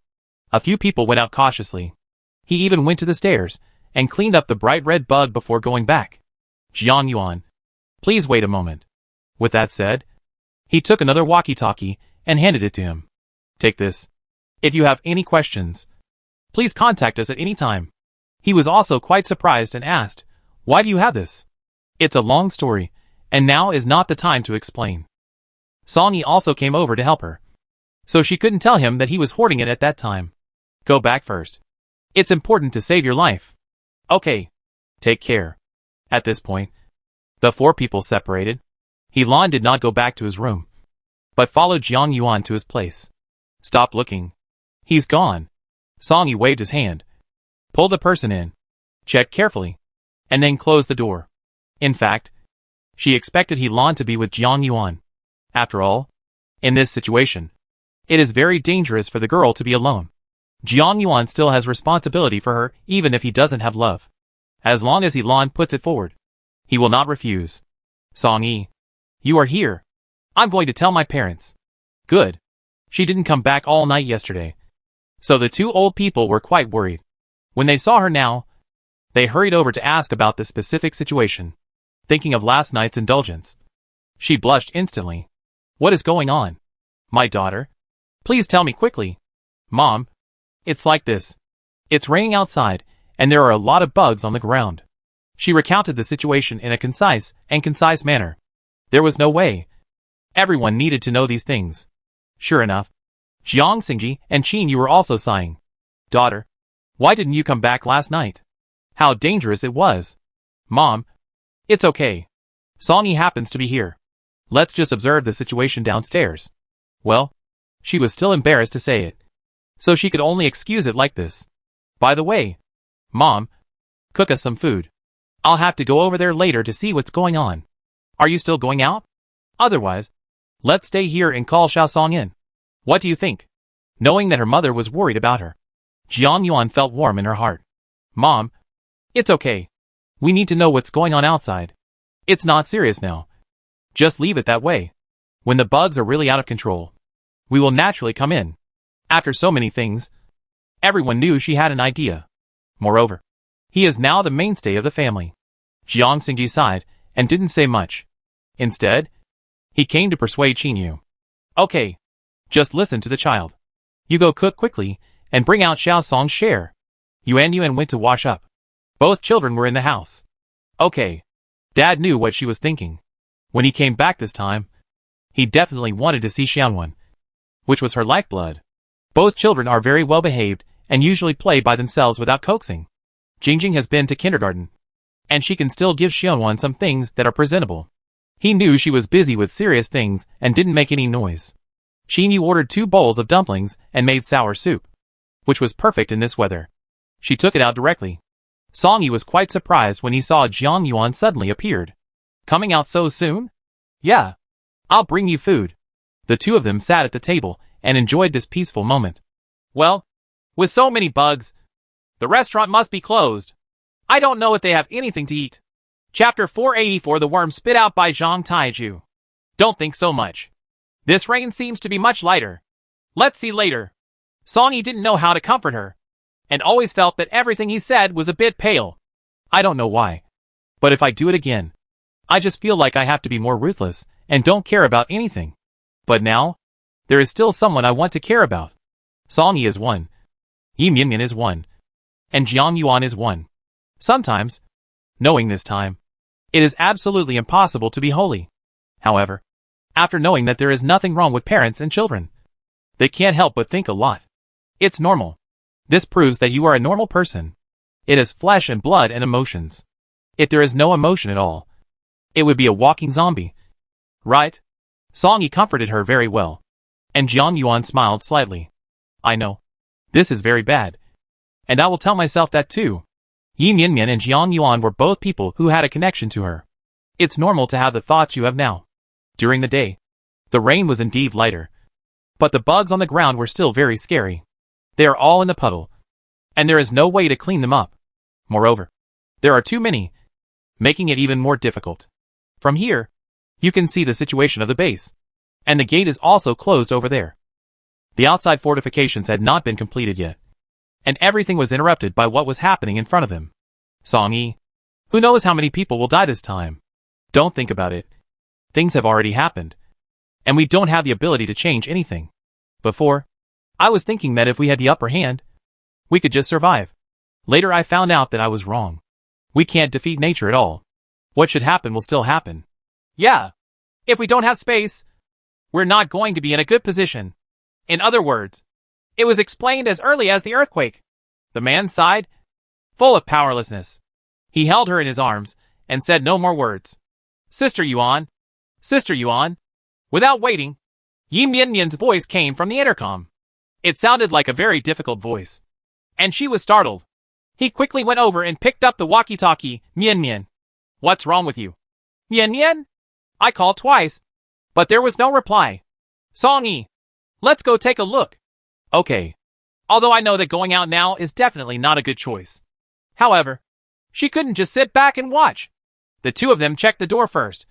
A: A few people went out cautiously. He even went to the stairs, and cleaned up the bright red bug before going back. Jiang Yuan. Please wait a moment. With that said, he took another walkie-talkie, and handed it to him. Take this. If you have any questions, please contact us at any time. He was also quite surprised and asked, why do you have this? It's a long story, and now is not the time to explain. Song Yi also came over to help her. So she couldn't tell him that he was hoarding it at that time. Go back first. It's important to save your life. Okay. Take care. At this point, the four people separated. He Lan did not go back to his room, but followed Jiang Yuan to his place. Stop looking. He's gone. Song Yi waved his hand. Pull the person in. Check carefully. And then close the door. In fact, she expected He Lan to be with Jiang Yuan. After all, in this situation, it is very dangerous for the girl to be alone. Jiang Yuan still has responsibility for her even if he doesn't have love. As long as He Lan puts it forward, he will not refuse. Song Yi. You are here. I'm going to tell my parents. Good. She didn't come back all night yesterday. So the two old people were quite worried. When they saw her now, they hurried over to ask about the specific situation, thinking of last night's indulgence. She blushed instantly. What is going on? My daughter? Please tell me quickly. Mom. It's like this. It's raining outside, and there are a lot of bugs on the ground. She recounted the situation in a concise manner. There was no way. Everyone needed to know these things. Sure enough, Jiang Xingji and Qin Yu were also sighing. Daughter, why didn't you come back last night? How dangerous it was. Mom, it's okay. Song Yi happens to be here. Let's just observe the situation downstairs. Well, she was still embarrassed to say it, so she could only excuse it like this. By the way, Mom, cook us some food. I'll have to go over there later to see what's going on. Are you still going out? Otherwise, let's stay here and call Xiaosong in. What do you think? Knowing that her mother was worried about her, Jiang Yuan felt warm in her heart. Mom, it's okay. We need to know what's going on outside. It's not serious now. Just leave it that way. When the bugs are really out of control, we will naturally come in. After so many things, everyone knew she had an idea. Moreover, he is now the mainstay of the family. Jiang Xingji sighed and didn't say much. Instead, he came to persuade Qin Yu. Okay, just listen to the child. You go cook quickly and bring out Xiaosong's share. Yuan went to wash up. Both children were in the house. Okay. Dad knew what she was thinking. When he came back this time, he definitely wanted to see Xianwen, which was her lifeblood. Both children are very well behaved and usually play by themselves without coaxing. Jingjing has been to kindergarten, and she can still give Xianwan some things that are presentable. He knew she was busy with serious things and didn't make any noise. Xinyu ordered 2 bowls of dumplings and made sour soup, which was perfect in this weather. She took it out directly. Songyi was quite surprised when he saw Jiang Yuan suddenly appeared. Coming out so soon? Yeah. I'll bring you food. The two of them sat at the table and enjoyed this peaceful moment. Well, with so many bugs, the restaurant must be closed. I don't know if they have anything to eat. Chapter 484 The Worm Spit Out by Zhang Taiju. Don't think so much. This rain seems to be much lighter. Let's see later. Songyi didn't know how to comfort her, and always felt that everything he said was a bit pale. I don't know why, but if I do it again, I just feel like I have to be more ruthless and don't care about anything. But now, there is still someone I want to care about. Songyi is one. Yi Mianmian is one. And Jiang Yuan is one. Sometimes, knowing this time, it is absolutely impossible to be holy. However, after knowing that there is nothing wrong with parents and children, they can't help but think a lot. It's normal. This proves that you are a normal person. It is flesh and blood and emotions. If there is no emotion at all, it would be a walking zombie. Right? Songyi comforted her very well. And Jiang Yuan smiled slightly. I know. This is very bad. And I will tell myself that too. Yi Mianmian and Jiang Yuan were both people who had a connection to her. It's normal to have the thoughts you have now. During the day, the rain was indeed lighter. But the bugs on the ground were still very scary. They are all in the puddle, and there is no way to clean them up. Moreover, there are too many, making it even more difficult. From here, you can see the situation of the base, and the gate is also closed over there. The outside fortifications had not been completed yet, and everything was interrupted by what was happening in front of him. Songyi, who knows how many people will die this time? Don't think about it. Things have already happened, and we don't have the ability to change anything. Before, I was thinking that if we had the upper hand, we could just survive. Later I found out that I was wrong. We can't defeat nature at all. What should happen will still happen. Yeah. If we don't have space, we're not going to be in a good position. In other words, it was explained as early as the earthquake. The man sighed, full of powerlessness. He held her in his arms and said no more words. Sister Yuan. Sister Yuan. Without waiting, Yi Mianmian's voice came from the intercom. It sounded like a very difficult voice, and she was startled. He quickly went over and picked up the walkie-talkie. Mianmian. What's wrong with you? Mianmian? I called twice, but there was no reply. Songyi, let's go take a look. Okay. Although I know that going out now is definitely not a good choice. However, she couldn't just sit back and watch. The two of them checked the door first,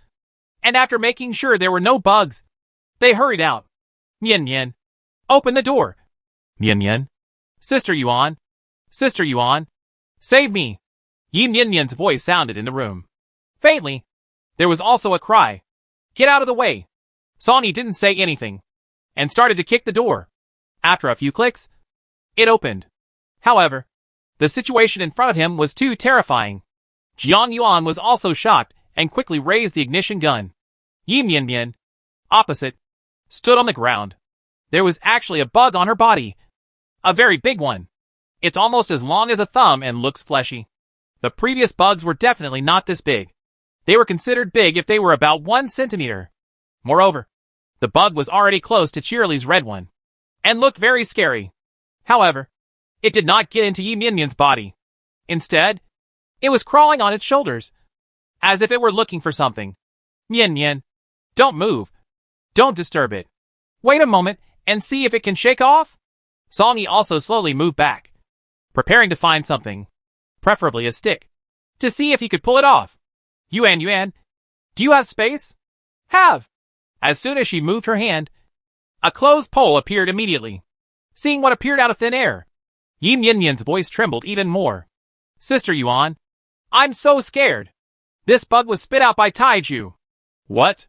A: and after making sure there were no bugs, they hurried out. Mianmian, open the door. Mianmian. Sister Yuan. Sister Yuan. Save me. Yi Mianmian's voice sounded in the room. Faintly, there was also a cry. Get out of the way. Songyi didn't say anything, and started to kick the door. After a few clicks, it opened. However, the situation in front of him was too terrifying. Jiang Yuan was also shocked and quickly raised the ignition gun. Yi Mianmian, opposite, stood on the ground. There was actually a bug on her body. A very big one. It's almost as long as a thumb and looks fleshy. The previous bugs were definitely not this big. They were considered big if they were about 1 centimeter. Moreover, the bug was already close to Cheerilee's red one, and looked very scary. However, it did not get into Yi Mianmian's body. Instead, it was crawling on its shoulders, as if it were looking for something. Mianmian, don't move. Don't disturb it. Wait a moment and see if it can shake off. Songyi also slowly moved back, preparing to find something, preferably a stick, to see if he could pull it off. Yuan, do you have space? Have. As soon as she moved her hand, a closed pole appeared immediately. Seeing what appeared out of thin air, Yi Mianmian's voice trembled even more. Sister Yuan, I'm so scared. This bug was spit out by Taiju. What?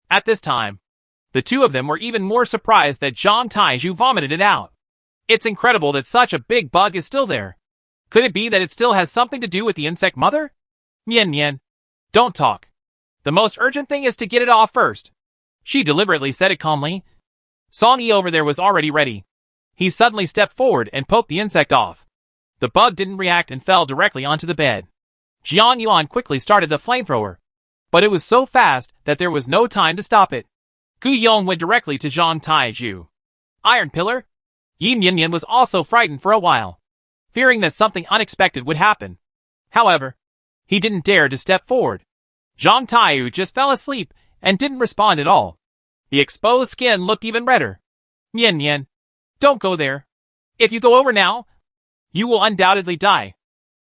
A: At this time, the two of them were even more surprised that Zhang Taiju vomited it out. It's incredible that such a big bug is still there. Could it be that it still has something to do with the insect mother? Mianmian, don't talk. The most urgent thing is to get it off first. She deliberately said it calmly. Songyi over there was already ready. He suddenly stepped forward and poked the insect off. The bug didn't react and fell directly onto the bed. Jiang Yuan quickly started the flamethrower, but it was so fast that there was no time to stop it. Gu Yong went directly to Zhang Taiju. Iron Pillar? Yin Yin was also frightened for a while, fearing that something unexpected would happen. However, he didn't dare to step forward. Zhang Taiyu just fell asleep and didn't respond at all. The exposed skin looked even redder. Yin Yin, don't go there. If you go over now, you will undoubtedly die.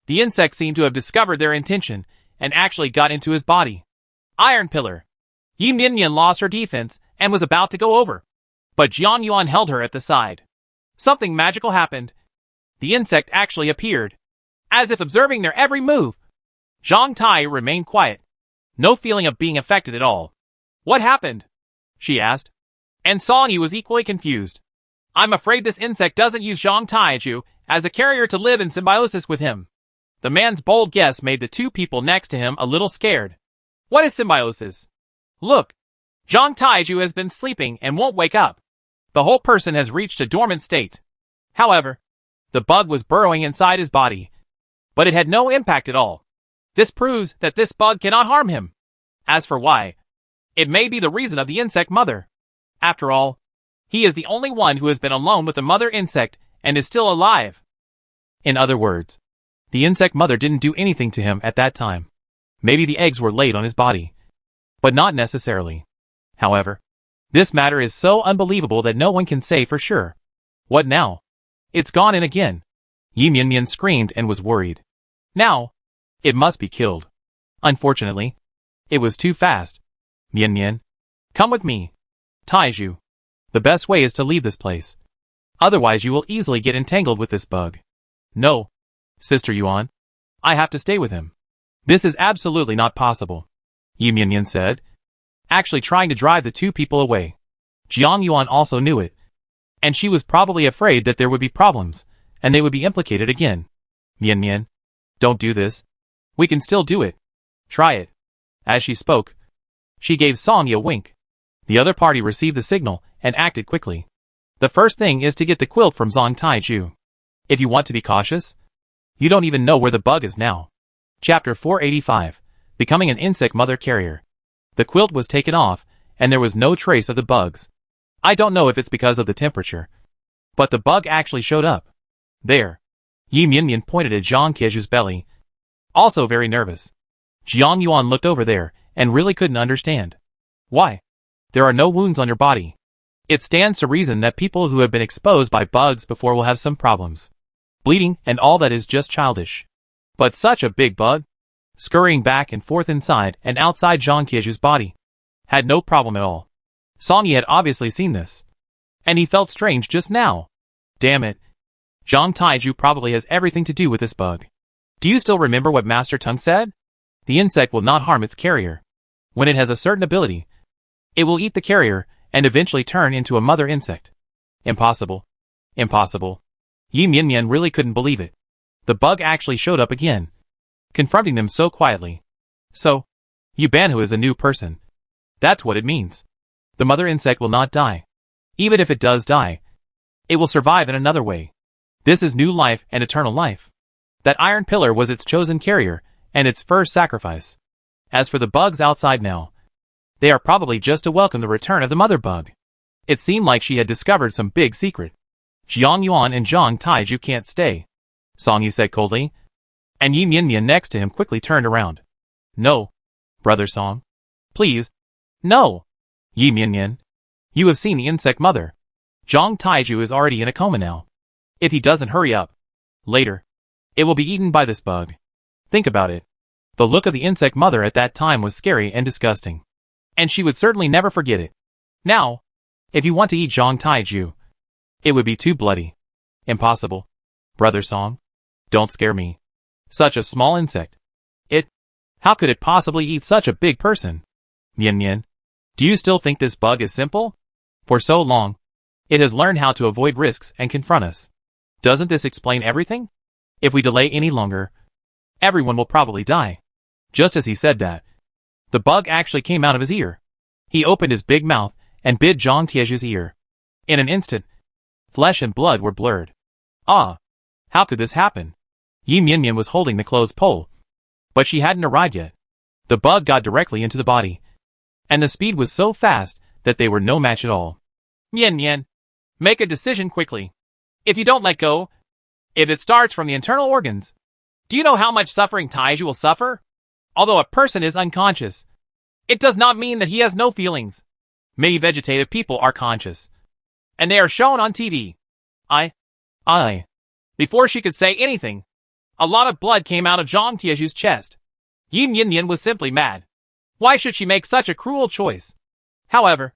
A: The insect seemed to have discovered their intention and actually got into his body. Iron Pillar. Yin Yin lost her defense and was about to go over, but Jiang Yuan held her at the side. Something magical happened. The insect actually appeared, as if observing their every move. Zhang Tai remained quiet, no feeling of being affected at all. What happened? She asked. And Song Yi was equally confused. I'm afraid this insect doesn't use Zhang Taiju as a carrier to live in symbiosis with him. The man's bold guess made the two people next to him a little scared. What is symbiosis? Look, Zhang Taiju has been sleeping and won't wake up. The whole person has reached a dormant state. However, the bug was burrowing inside his body, but it had no impact at all. This proves that this bug cannot harm him. As for why, it may be the reason of the insect mother. After all, he is the only one who has been alone with the mother insect and is still alive. In other words, the insect mother didn't do anything to him at that time. Maybe the eggs were laid on his body, but not necessarily. However, this matter is so unbelievable that no one can say for sure. What now? It's gone in again. Yi Mian screamed and was worried. Now, it must be killed. Unfortunately, it was too fast. Mian, come with me. Taiju. The best way is to leave this place. Otherwise you will easily get entangled with this bug. No, Sister Yuan. I have to stay with him. This is absolutely not possible, Yi Mian said, actually trying to drive the two people away. Jiang Yuan also knew it, and she was probably afraid that there would be problems, and they would be implicated again. Mian, don't do this. We can still do it. Try it. As she spoke, she gave Song Yi a wink. The other party received the signal and acted quickly. The first thing is to get the quilt from Zhang Taiju. If you want to be cautious, you don't even know where the bug is now. Chapter 485, Becoming an Insect Mother Carrier. The quilt was taken off, and there was no trace of the bugs. I don't know if it's because of the temperature, but the bug actually showed up. There. Yi Mian pointed at Zhang Taiju's belly. Also very nervous. Jiang Yuan looked over there, and really couldn't understand. Why? There are no wounds on your body. It stands to reason that people who have been exposed by bugs before will have some problems. Bleeding and all that is just childish. But such a big bug, scurrying back and forth inside and outside Zhang Taiju's body, had no problem at all. Song Yi had obviously seen this, and he felt strange just now. Damn it. Zhang Taiju probably has everything to do with this bug. Do you still remember what Master Tung said? The insect will not harm its carrier. When it has a certain ability, it will eat the carrier and eventually turn into a mother insect. Impossible. Impossible. Yi Mian really couldn't believe it. The bug actually showed up again, confronting them so quietly. So, Yu Banhu is a new person. That's what it means. The mother insect will not die. Even if it does die, it will survive in another way. This is new life and eternal life. That iron pillar was its chosen carrier and its first sacrifice. As for the bugs outside now, they are probably just to welcome the return of the mother bug. It seemed like she had discovered some big secret. Jiang Yuan and Zhang Taiju can't stay, Song Yi said coldly, and Yi Mian next to him quickly turned around. No, Brother Song. Please. No. Yi Mian. You have seen the insect mother. Zhang Taiju is already in a coma now. If he doesn't hurry up, later, it will be eaten by this bug. Think about it. The look of the insect mother at that time was scary and disgusting. And she would certainly never forget it. Now, if you want to eat Zhang Taiju, it would be too bloody. Impossible. Brother Song. Don't scare me. Such a small insect. How could it possibly eat such a big person? Mian. Do you still think this bug is simple? For so long, it has learned how to avoid risks and confront us. Doesn't this explain everything? If we delay any longer, everyone will probably die. Just as he said that, the bug actually came out of his ear. He opened his big mouth and bit Zhang Taiju's ear. In an instant, Flesh and blood were blurred. Ah! How could this happen? Yi Mian was holding the clothes pole. But she hadn't arrived yet. The bug got directly into the body. And the speed was so fast that they were no match at all. Mian, make a decision quickly. If you don't let go, if it starts from the internal organs, do you know how much suffering Taiju will suffer? Although a person is unconscious, it does not mean that he has no feelings. Many vegetative people are conscious, and they are shown on TV. Before she could say anything, a lot of blood came out of Zhang Tieju's chest. Yi Mian was simply mad. Why should she make such a cruel choice? However,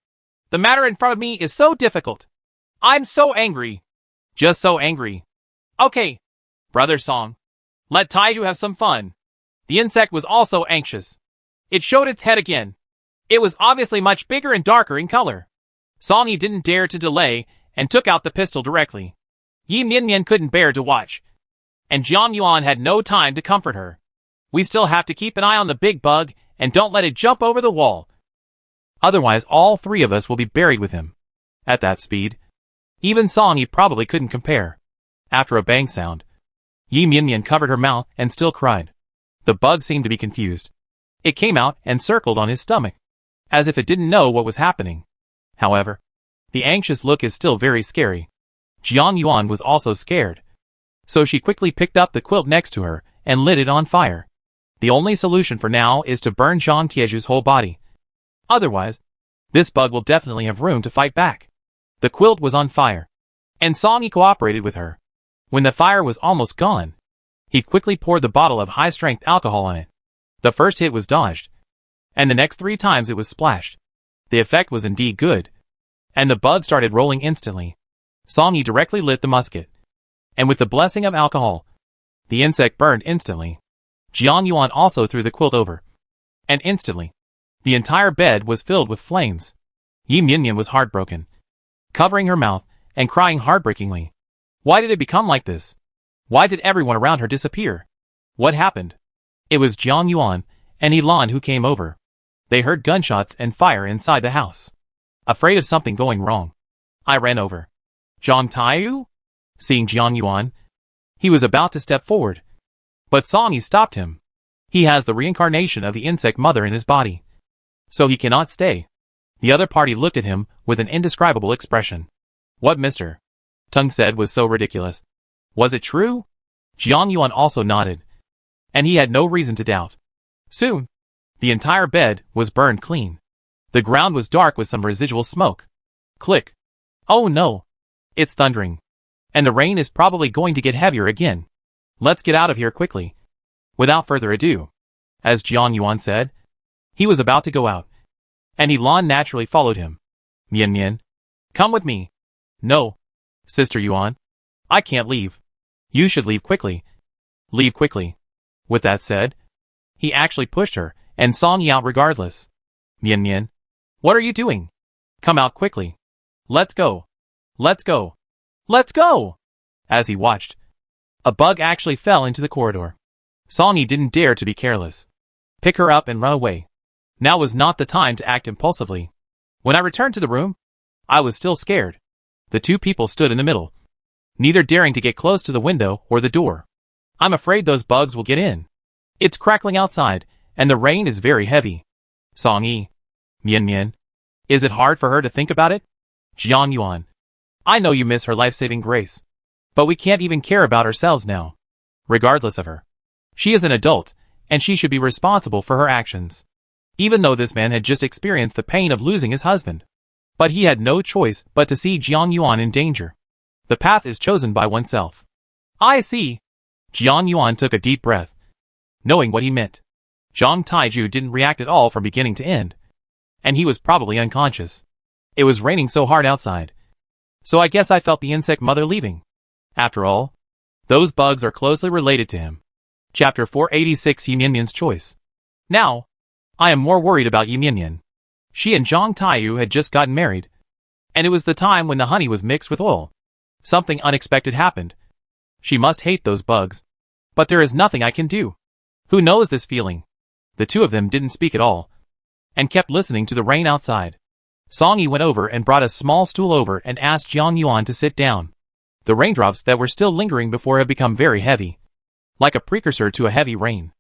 A: the matter in front of me is so difficult. I'm so angry. Just so angry. Okay, Brother Song. Let Taiju have some fun. The insect was also anxious. It showed its head again. It was obviously much bigger and darker in color. Songy didn't dare to delay and took out the pistol directly. Yi Mian couldn't bear to watch. And Jiang Yuan had no time to comfort her. We still have to keep an eye on the big bug and don't let it jump over the wall. Otherwise all three of us will be buried with him. At that speed, even Songy probably couldn't compare. After a bang sound, Yi Mian covered her mouth and still cried. The bug seemed to be confused. It came out and circled on his stomach, as if it didn't know what was happening. However, the anxious look is still very scary. Jiang Yuan was also scared. So she quickly picked up the quilt next to her and lit it on fire. The only solution for now is to burn Zhang Tieju's whole body. Otherwise, this bug will definitely have room to fight back. The quilt was on fire, and Songy cooperated with her. When the fire was almost gone, he quickly poured the bottle of high-strength alcohol on it. The first hit was dodged, and the next 3 times it was splashed. The effect was indeed good, and the bug started rolling instantly. Songy directly lit the musket, and with the blessing of alcohol, the insect burned instantly. Jiang Yuan also threw the quilt over, and instantly, the entire bed was filled with flames. Yi Mian was heartbroken, covering her mouth and crying heartbreakingly. Why did it become like this? Why did everyone around her disappear? What happened? It was Jiang Yuan and Elan who came over. They heard gunshots and fire inside the house. Afraid of something going wrong, I ran over. Zhang Taiyu? Seeing Jiang Yuan, he was about to step forward, but Songy stopped him. He has the reincarnation of the insect mother in his body, so he cannot stay. The other party looked at him with an indescribable expression. What Mr. Tung said was so ridiculous. Was it true? Jiang Yuan also nodded, and he had no reason to doubt. Soon, the entire bed was burned clean. The ground was dark with some residual smoke. Click. Oh no! It's thundering. And the rain is probably going to get heavier again. Let's get out of here quickly. Without further ado, as Jiang Yuan said, he was about to go out, and Elan naturally followed him. Mian, come with me. No, Sister Yuan, I can't leave. You should leave quickly. Leave quickly. With that said, he actually pushed her and Songy out regardless. Mian, what are you doing? Come out quickly. Let's go. Let's go. Let's go! As he watched, a bug actually fell into the corridor. Songy didn't dare to be careless. Pick her up and run away. Now was not the time to act impulsively. When I returned to the room, I was still scared. The 2 people stood in the middle, neither daring to get close to the window or the door. I'm afraid those bugs will get in. It's crackling outside, and the rain is very heavy. Songy. Mian. Is it hard for her to think about it? Jiang Yuan. I know you miss her life-saving grace, but we can't even care about ourselves now. Regardless of her, she is an adult, and she should be responsible for her actions. Even though this man had just experienced the pain of losing his husband. But he had no choice but to see Jiang Yuan in danger. The path is chosen by oneself. I see. Jiang Yuan took a deep breath, knowing what he meant. Zhang Taiju didn't react at all from beginning to end, and he was probably unconscious. It was raining so hard outside, so I guess I felt the insect mother leaving. After all, those bugs are closely related to him. Chapter 486 Yi Mian's Choice. Now, I am more worried about Yi Mian. She and Zhang Taiyu had just gotten married, and it was the time when the honey was mixed with oil. Something unexpected happened. She must hate those bugs, but there is nothing I can do. Who knows this feeling? The 2 of them didn't speak at all, and kept listening to the rain outside. Song Yi went over and brought a small stool over and asked Jiang Yuan to sit down. The raindrops that were still lingering before had become very heavy, like a precursor to a heavy rain.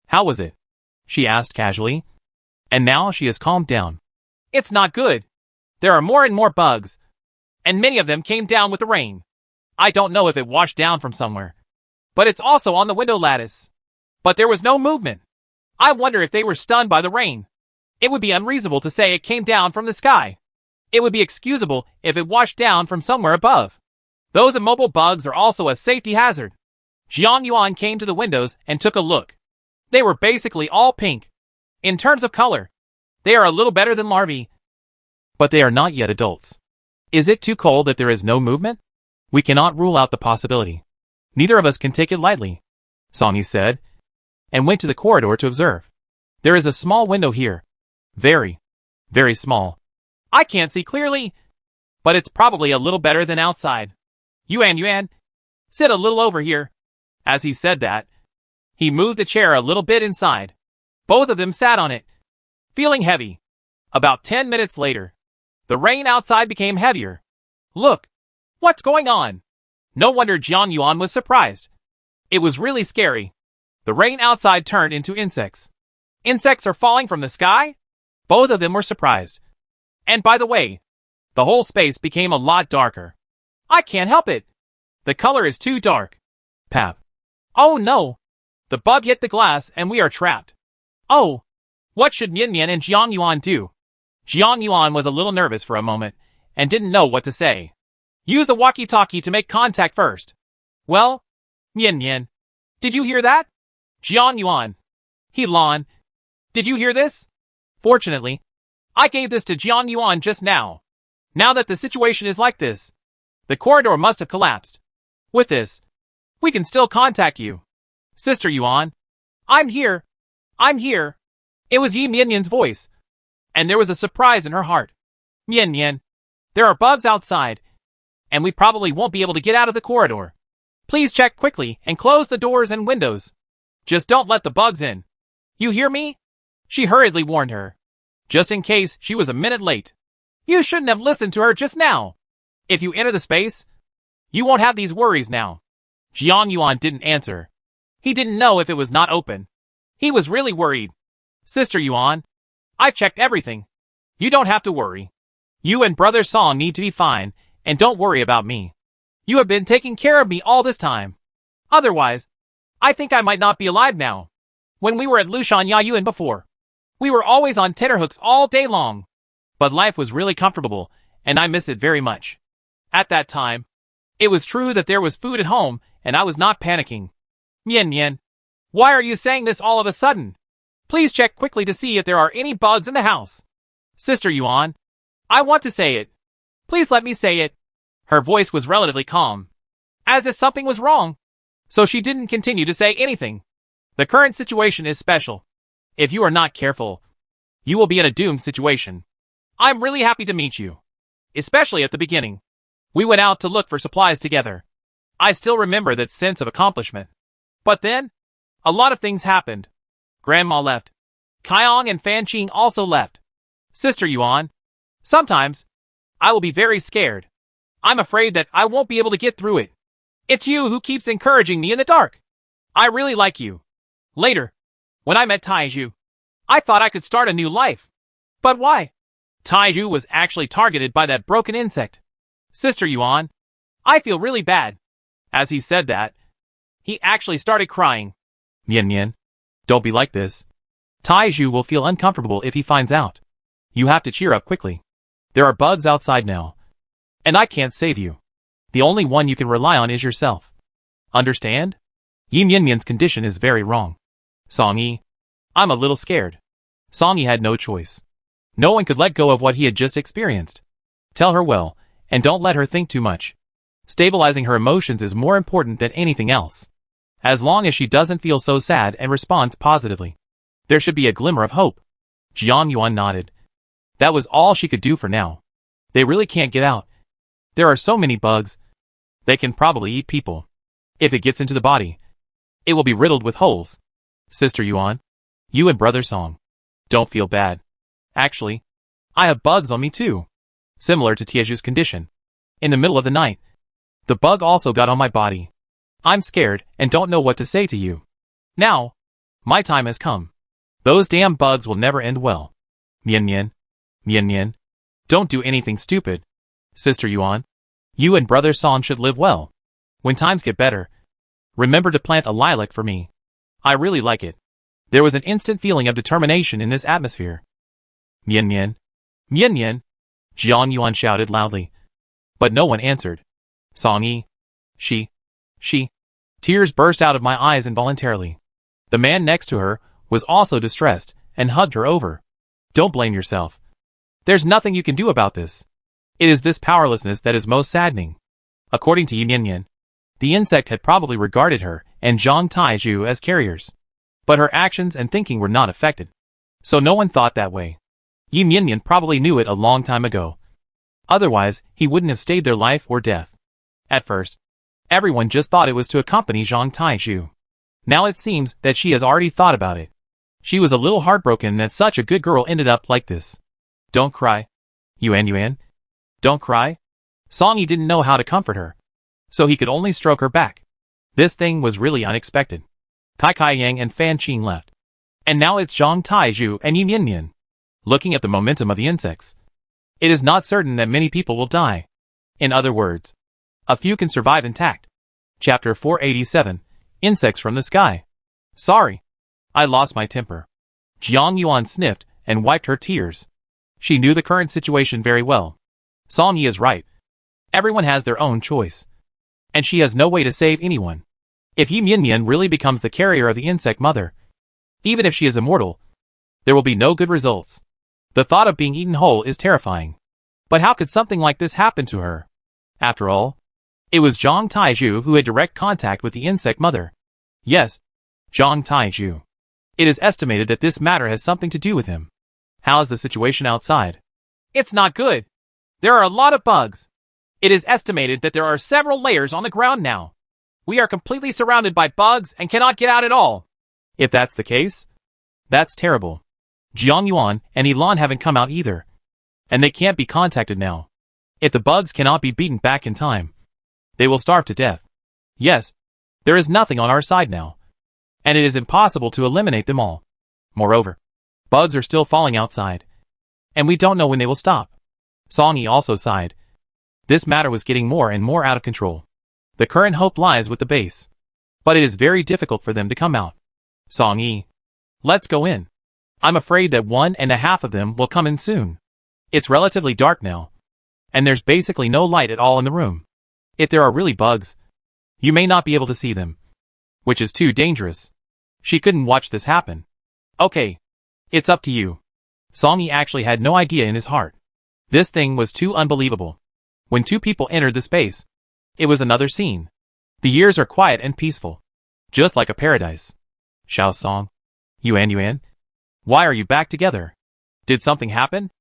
A: How was it? She asked casually. And now she has calmed down. It's not good. There are more and more bugs, and many of them came down with the rain. I don't know if it washed down from somewhere, but it's also on the window lattice. But there was no movement. I wonder if they were stunned by the rain. It would be unreasonable to say it came down from the sky. It would be excusable if it washed down from somewhere above. Those immobile bugs are also a safety hazard. Jiang Yuan came to the windows and took a look. They were basically all pink. In terms of color, they are a little better than larvae, but they are not yet adults. Is it too cold that there is no movement? We cannot rule out the possibility. Neither of us can take it lightly, Song Yi said, and went to the corridor to observe. There is a small window here. Very, very small. I can't see clearly, but it's probably a little better than outside. Yuan, sit a little over here. As he said that, he moved the chair a little bit inside. Both of them sat on it, feeling heavy. About 10 minutes later, the rain outside became heavier. Look, what's going on? No wonder Jiang Yuan was surprised. It was really scary. The rain outside turned into insects. Insects are falling from the sky? Both of them were surprised. And by the way, the whole space became a lot darker. I can't help it. The color is too dark. Pap. Oh no! The bug hit the glass and we are trapped. Oh! What should Nian and Jiang Yuan do? Jiang Yuan was a little nervous for a moment and didn't know what to say. Use the walkie-talkie to make contact first. Well, Nian, did you hear that? Jiang Yuan. Lan, did you hear this? Fortunately, I gave this to Jiang Yuan just now. Now that the situation is like this, the corridor must have collapsed. With this, we can still contact you. Sister Yuan. I'm here. It was Yi Mianyan's voice, and there was a surprise in her heart. Mianyan, there are bugs outside, and we probably won't be able to get out of the corridor. Please check quickly and close the doors and windows. Just don't let the bugs in. You hear me? She hurriedly warned her, just in case she was a minute late. You shouldn't have listened to her just now. If you enter the space, you won't have these worries now. Jiang Yuan didn't answer. He didn't know if it was not open. He was really worried. Sister Yuan, I've checked everything. You don't have to worry. You and Brother Song need to be fine, and don't worry about me. You have been taking care of me all this time. Otherwise, I think I might not be alive now. When we were at Lushan Yayuan before, we were always on tenterhooks all day long. But life was really comfortable, and I miss it very much. At that time, it was true that there was food at home, and I was not panicking. Nian, why are you saying this all of a sudden? Please check quickly to see if there are any bugs in the house. Sister Yuan, I want to say it. Please let me say it. Her voice was relatively calm, as if something was wrong. So she didn't continue to say anything. The current situation is special. If you are not careful, you will be in a doomed situation. I'm really happy to meet you. Especially at the beginning. We went out to look for supplies together. I still remember that sense of accomplishment. But then, a lot of things happened. Grandma left. Kaiong and Fanqing also left. Sister Yuan, sometimes, I will be very scared. I'm afraid that I won't be able to get through it. It's you who keeps encouraging me in the dark. I really like you. Later, when I met Taiju, I thought I could start a new life. But why? Taiju was actually targeted by that broken insect. Sister Yuan, I feel really bad. As he said that, he actually started crying. Nian, don't be like this. Taiju will feel uncomfortable if he finds out. You have to cheer up quickly. There are bugs outside now, and I can't save you. The only one you can rely on is yourself. Understand? Yi Mianyan's condition is very wrong. Song Yi, I'm a little scared. Song Yi had no choice. No one could let go of what he had just experienced. Tell her well, and don't let her think too much. Stabilizing her emotions is more important than anything else. As long as she doesn't feel so sad and responds positively, there should be a glimmer of hope. Jiang Yuan nodded. That was all she could do for now. They really can't get out. There are so many bugs. They can probably eat people. If it gets into the body, it will be riddled with holes. Sister Yuan, you and Brother Song, don't feel bad. Actually, I have bugs on me too. Similar to Tieju's condition. In the middle of the night, the bug also got on my body. I'm scared and don't know what to say to you. Now, my time has come. Those damn bugs will never end well. Mian Mian. Mian Mian. Don't do anything stupid. Sister Yuan. You and Brother Song should live well. When times get better, remember to plant a lilac for me. I really like it. There was an instant feeling of determination in this atmosphere. Mian Mian. Mian Mian. Jiang Yuan shouted loudly. But no one answered. Song Yi. She. Tears burst out of my eyes involuntarily. The man next to her was also distressed and hugged her over. Don't blame yourself. There's nothing you can do about this. It is this powerlessness that is most saddening. According to Yin Yin, the insect had probably regarded her and Zhang Taizhu as carriers. But her actions and thinking were not affected. So no one thought that way. Yin Yin probably knew it a long time ago. Otherwise, he wouldn't have stayed their life or death. At first, everyone just thought it was to accompany Zhang Taizhu. Now it seems that she has already thought about it. She was a little heartbroken that such a good girl ended up like this. Don't cry. Yuan. Don't cry. Song Yi didn't know how to comfort her, so he could only stroke her back. This thing was really unexpected. Kai Yang and Fan Qing left. And now it's Zhang Taizhu and Yin Yin. Looking at the momentum of the insects, it is not certain that many people will die. In other words, a few can survive intact. Chapter 487, Insects from the Sky. Sorry. I lost my temper. Jiang Yuan sniffed and wiped her tears. She knew the current situation very well. Song Yi is right. Everyone has their own choice. And she has no way to save anyone. If Yin Yin really becomes the carrier of the insect mother, even if she is immortal, there will be no good results. The thought of being eaten whole is terrifying. But how could something like this happen to her? After all, it was Zhang Taizhu who had direct contact with the insect mother. Yes, Zhang Taizhu. It is estimated that this matter has something to do with him. How is the situation outside? It's not good. There are a lot of bugs. It is estimated that there are several layers on the ground now. We are completely surrounded by bugs and cannot get out at all. If that's the case, that's terrible. Jiang Yuan and Elan haven't come out either. And they can't be contacted now. If the bugs cannot be beaten back in time, they will starve to death. Yes, there is nothing on our side now. And it is impossible to eliminate them all. Moreover, bugs are still falling outside. And we don't know when they will stop. Song Yi also sighed. This matter was getting more and more out of control. The current hope lies with the base. But it is very difficult for them to come out. Song Yi. Let's go in. I'm afraid that 1.5 of them will come in soon. It's relatively dark now. And there's basically no light at all in the room. If there are really bugs, you may not be able to see them. Which is too dangerous. She couldn't watch this happen. Okay. It's up to you. Song Yi actually had no idea in his heart. This thing was too unbelievable. When two people entered the space, it was another scene. The years are quiet and peaceful. Just like a paradise. Xiao Song. Yuan. Why are you back together? Did something happen?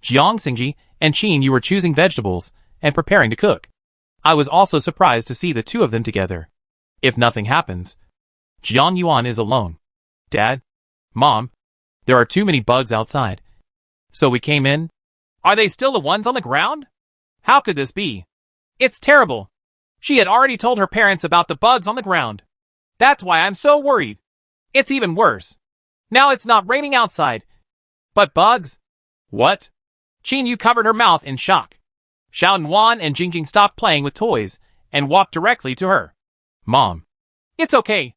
A: Jiang Xingji and Qin, you were choosing vegetables and preparing to cook. I was also surprised to see the two of them together. If nothing happens, Jiang Yuan is alone. Dad? Mom? There are too many bugs outside. So we came in? Are they still the ones on the ground? How could this be? It's terrible. She had already told her parents about the bugs on the ground. That's why I'm so worried. It's even worse. Now it's not raining outside. But bugs? What? Qin Yu covered her mouth in shock. Xiao Wan and Jingjing stopped playing with toys and walked directly to her. Mom. It's okay.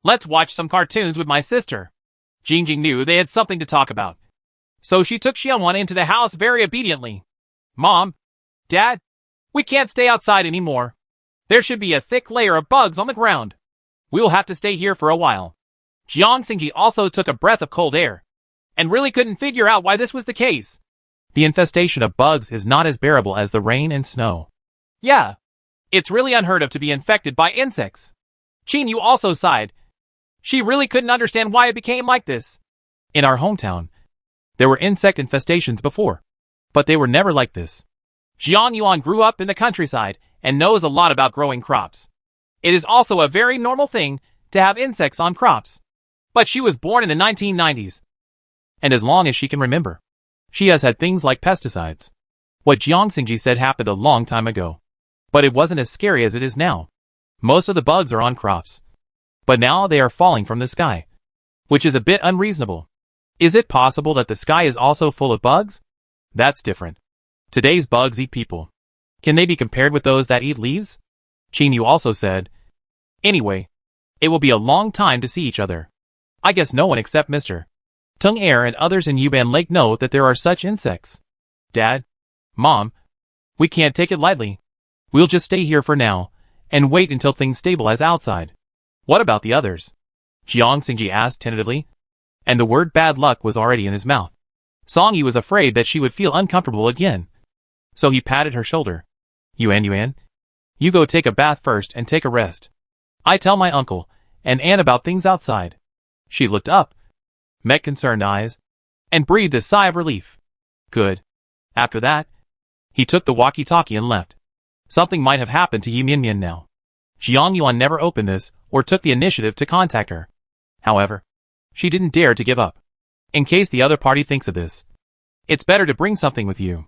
A: Let's watch some cartoons with my sister. Jingjing knew they had something to talk about. So she took Xiao Wan into the house very obediently. Mom. Dad. We can't stay outside anymore. There should be a thick layer of bugs on the ground. We will have to stay here for a while. Jiang Xingji also took a breath of cold air, and really couldn't figure out why this was the case. The infestation of bugs is not as bearable as the rain and snow. Yeah, it's really unheard of to be infected by insects. Qin Yu also sighed. She really couldn't understand why it became like this. In our hometown, there were insect infestations before, but they were never like this. Jiang Yuan grew up in the countryside and knows a lot about growing crops. It is also a very normal thing to have insects on crops. But she was born in the 1990s. And as long as she can remember, She has had things like pesticides. What Jiang Xingji said happened a long time ago. But it wasn't as scary as it is now. Most of the bugs are on crops. But now they are falling from the sky. Which is a bit unreasonable. Is it possible that the sky is also full of bugs? That's different. Today's bugs eat people. Can they be compared with those that eat leaves? Qin Yu also said. Anyway, it will be a long time to see each other. I guess no one except Mr. Tung Air and others in Yuban Lake know that there are such insects. Dad, Mom, we can't take it lightly. We'll just stay here for now, and wait until things stabilize outside. What about the others? Jiang Xingji asked tentatively, and the word bad luck was already in his mouth. Song Yi was afraid that she would feel uncomfortable again. So he patted her shoulder. Yuan, you go take a bath first and take a rest. I tell my uncle and aunt about things outside. She looked up, met concerned eyes, and breathed a sigh of relief. Good. After that, he took the walkie-talkie and left. Something might have happened to Yi Mian now. Jiang Yuan never opened this or took the initiative to contact her. However, she didn't dare to give up. In case the other party thinks of this, it's better to bring something with you.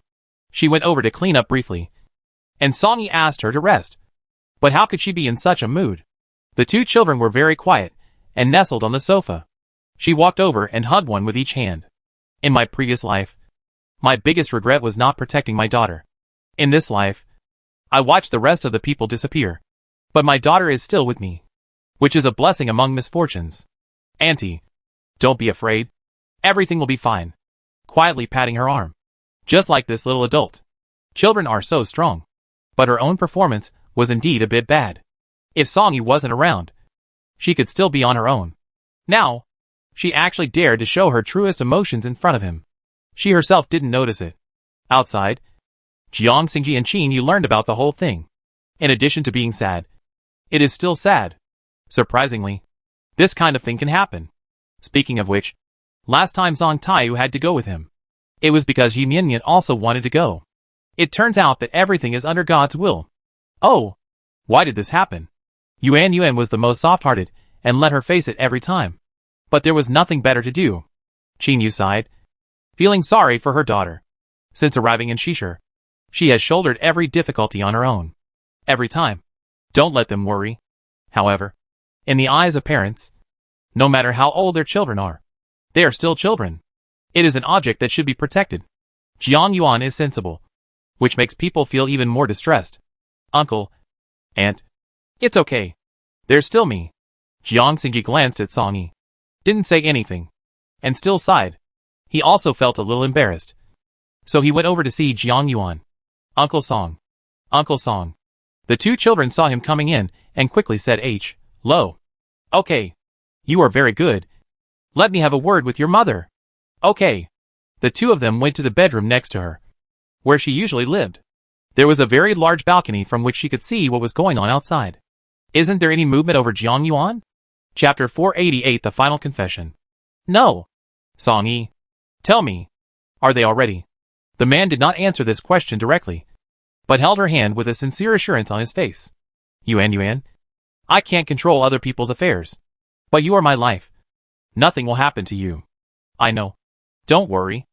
A: She went over to clean up briefly, and Song Yi asked her to rest. But how could she be in such a mood? The two children were very quiet and nestled on the sofa. She walked over and hugged one with each hand. In my previous life, my biggest regret was not protecting my daughter. In this life, I watched the rest of the people disappear. But my daughter is still with me, which is a blessing among misfortunes. Auntie, don't be afraid. Everything will be fine. Quietly patting her arm. Just like this little adult. Children are so strong. But her own performance was indeed a bit bad. If Song Yi wasn't around, she could still be on her own. Now, she actually dared to show her truest emotions in front of him. She herself didn't notice it. Outside, Jiang Xingji and Qin Yu learned about the whole thing. In addition to being sad, it is still sad. Surprisingly, this kind of thing can happen. Speaking of which, last time Zhang Taiyu had to go with him. It was because Yi Mian also wanted to go. It turns out that everything is under God's will. Oh, why did this happen? Yuan was the most soft-hearted and let her face it every time. But there was nothing better to do. Qin Yu sighed, feeling sorry for her daughter. Since arriving in Shishir, she has shouldered every difficulty on her own. Every time. Don't let them worry. However, in the eyes of parents, no matter how old their children are, they are still children. It is an object that should be protected. Jiang Yuan is sensible, which makes people feel even more distressed. Uncle, aunt, it's okay. There's still me. Jiang Xingji glanced at Song Yi, didn't say anything, and still sighed. He also felt a little embarrassed. So he went over to see Jiang Yuan. Uncle Song. Uncle Song. The two children saw him coming in and quickly said Hello. Okay. You are very good. Let me have a word with your mother. Okay. The two of them went to the bedroom next to her, where she usually lived. There was a very large balcony from which she could see what was going on outside. Isn't there any movement over Jiang Yuan? Chapter 488 The Final Confession. No. Song Yi. Tell me. Are they already? The man did not answer this question directly, but held her hand with a sincere assurance on his face. Yuan, I can't control other people's affairs. But you are my life. Nothing will happen to you. I know. Don't worry.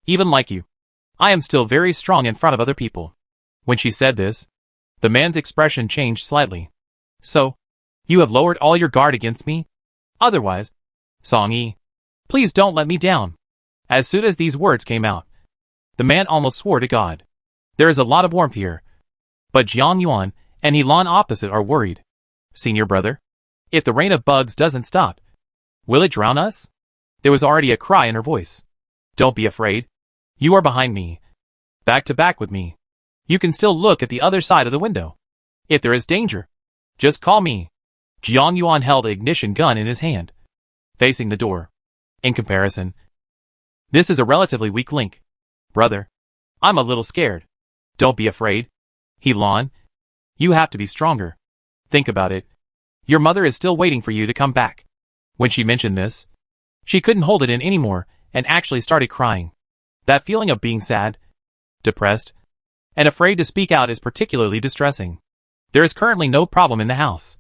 A: Even like you, I am still very strong in front of other people. When she said this, the man's expression changed slightly. So, you have lowered all your guard against me? Otherwise, Song Yi, please don't let me down. As soon as these words came out, the man almost swore to God. There is a lot of warmth here. But Jiang Yuan and Helan opposite are worried. Senior brother, if the rain of bugs doesn't stop, will it drown us? There was already a cry in her voice. Don't be afraid. You are behind me. Back to back with me. You can still look at the other side of the window. If there is danger, just call me. Jiang Yuan held an ignition gun in his hand, facing the door. In comparison, this is a relatively weak link. Brother, I'm a little scared. Don't be afraid. Helan, you have to be stronger. Think about it. Your mother is still waiting for you to come back. When she mentioned this, she couldn't hold it in anymore and actually started crying. That feeling of being sad, depressed, and afraid to speak out is particularly distressing. There is currently no problem in the house.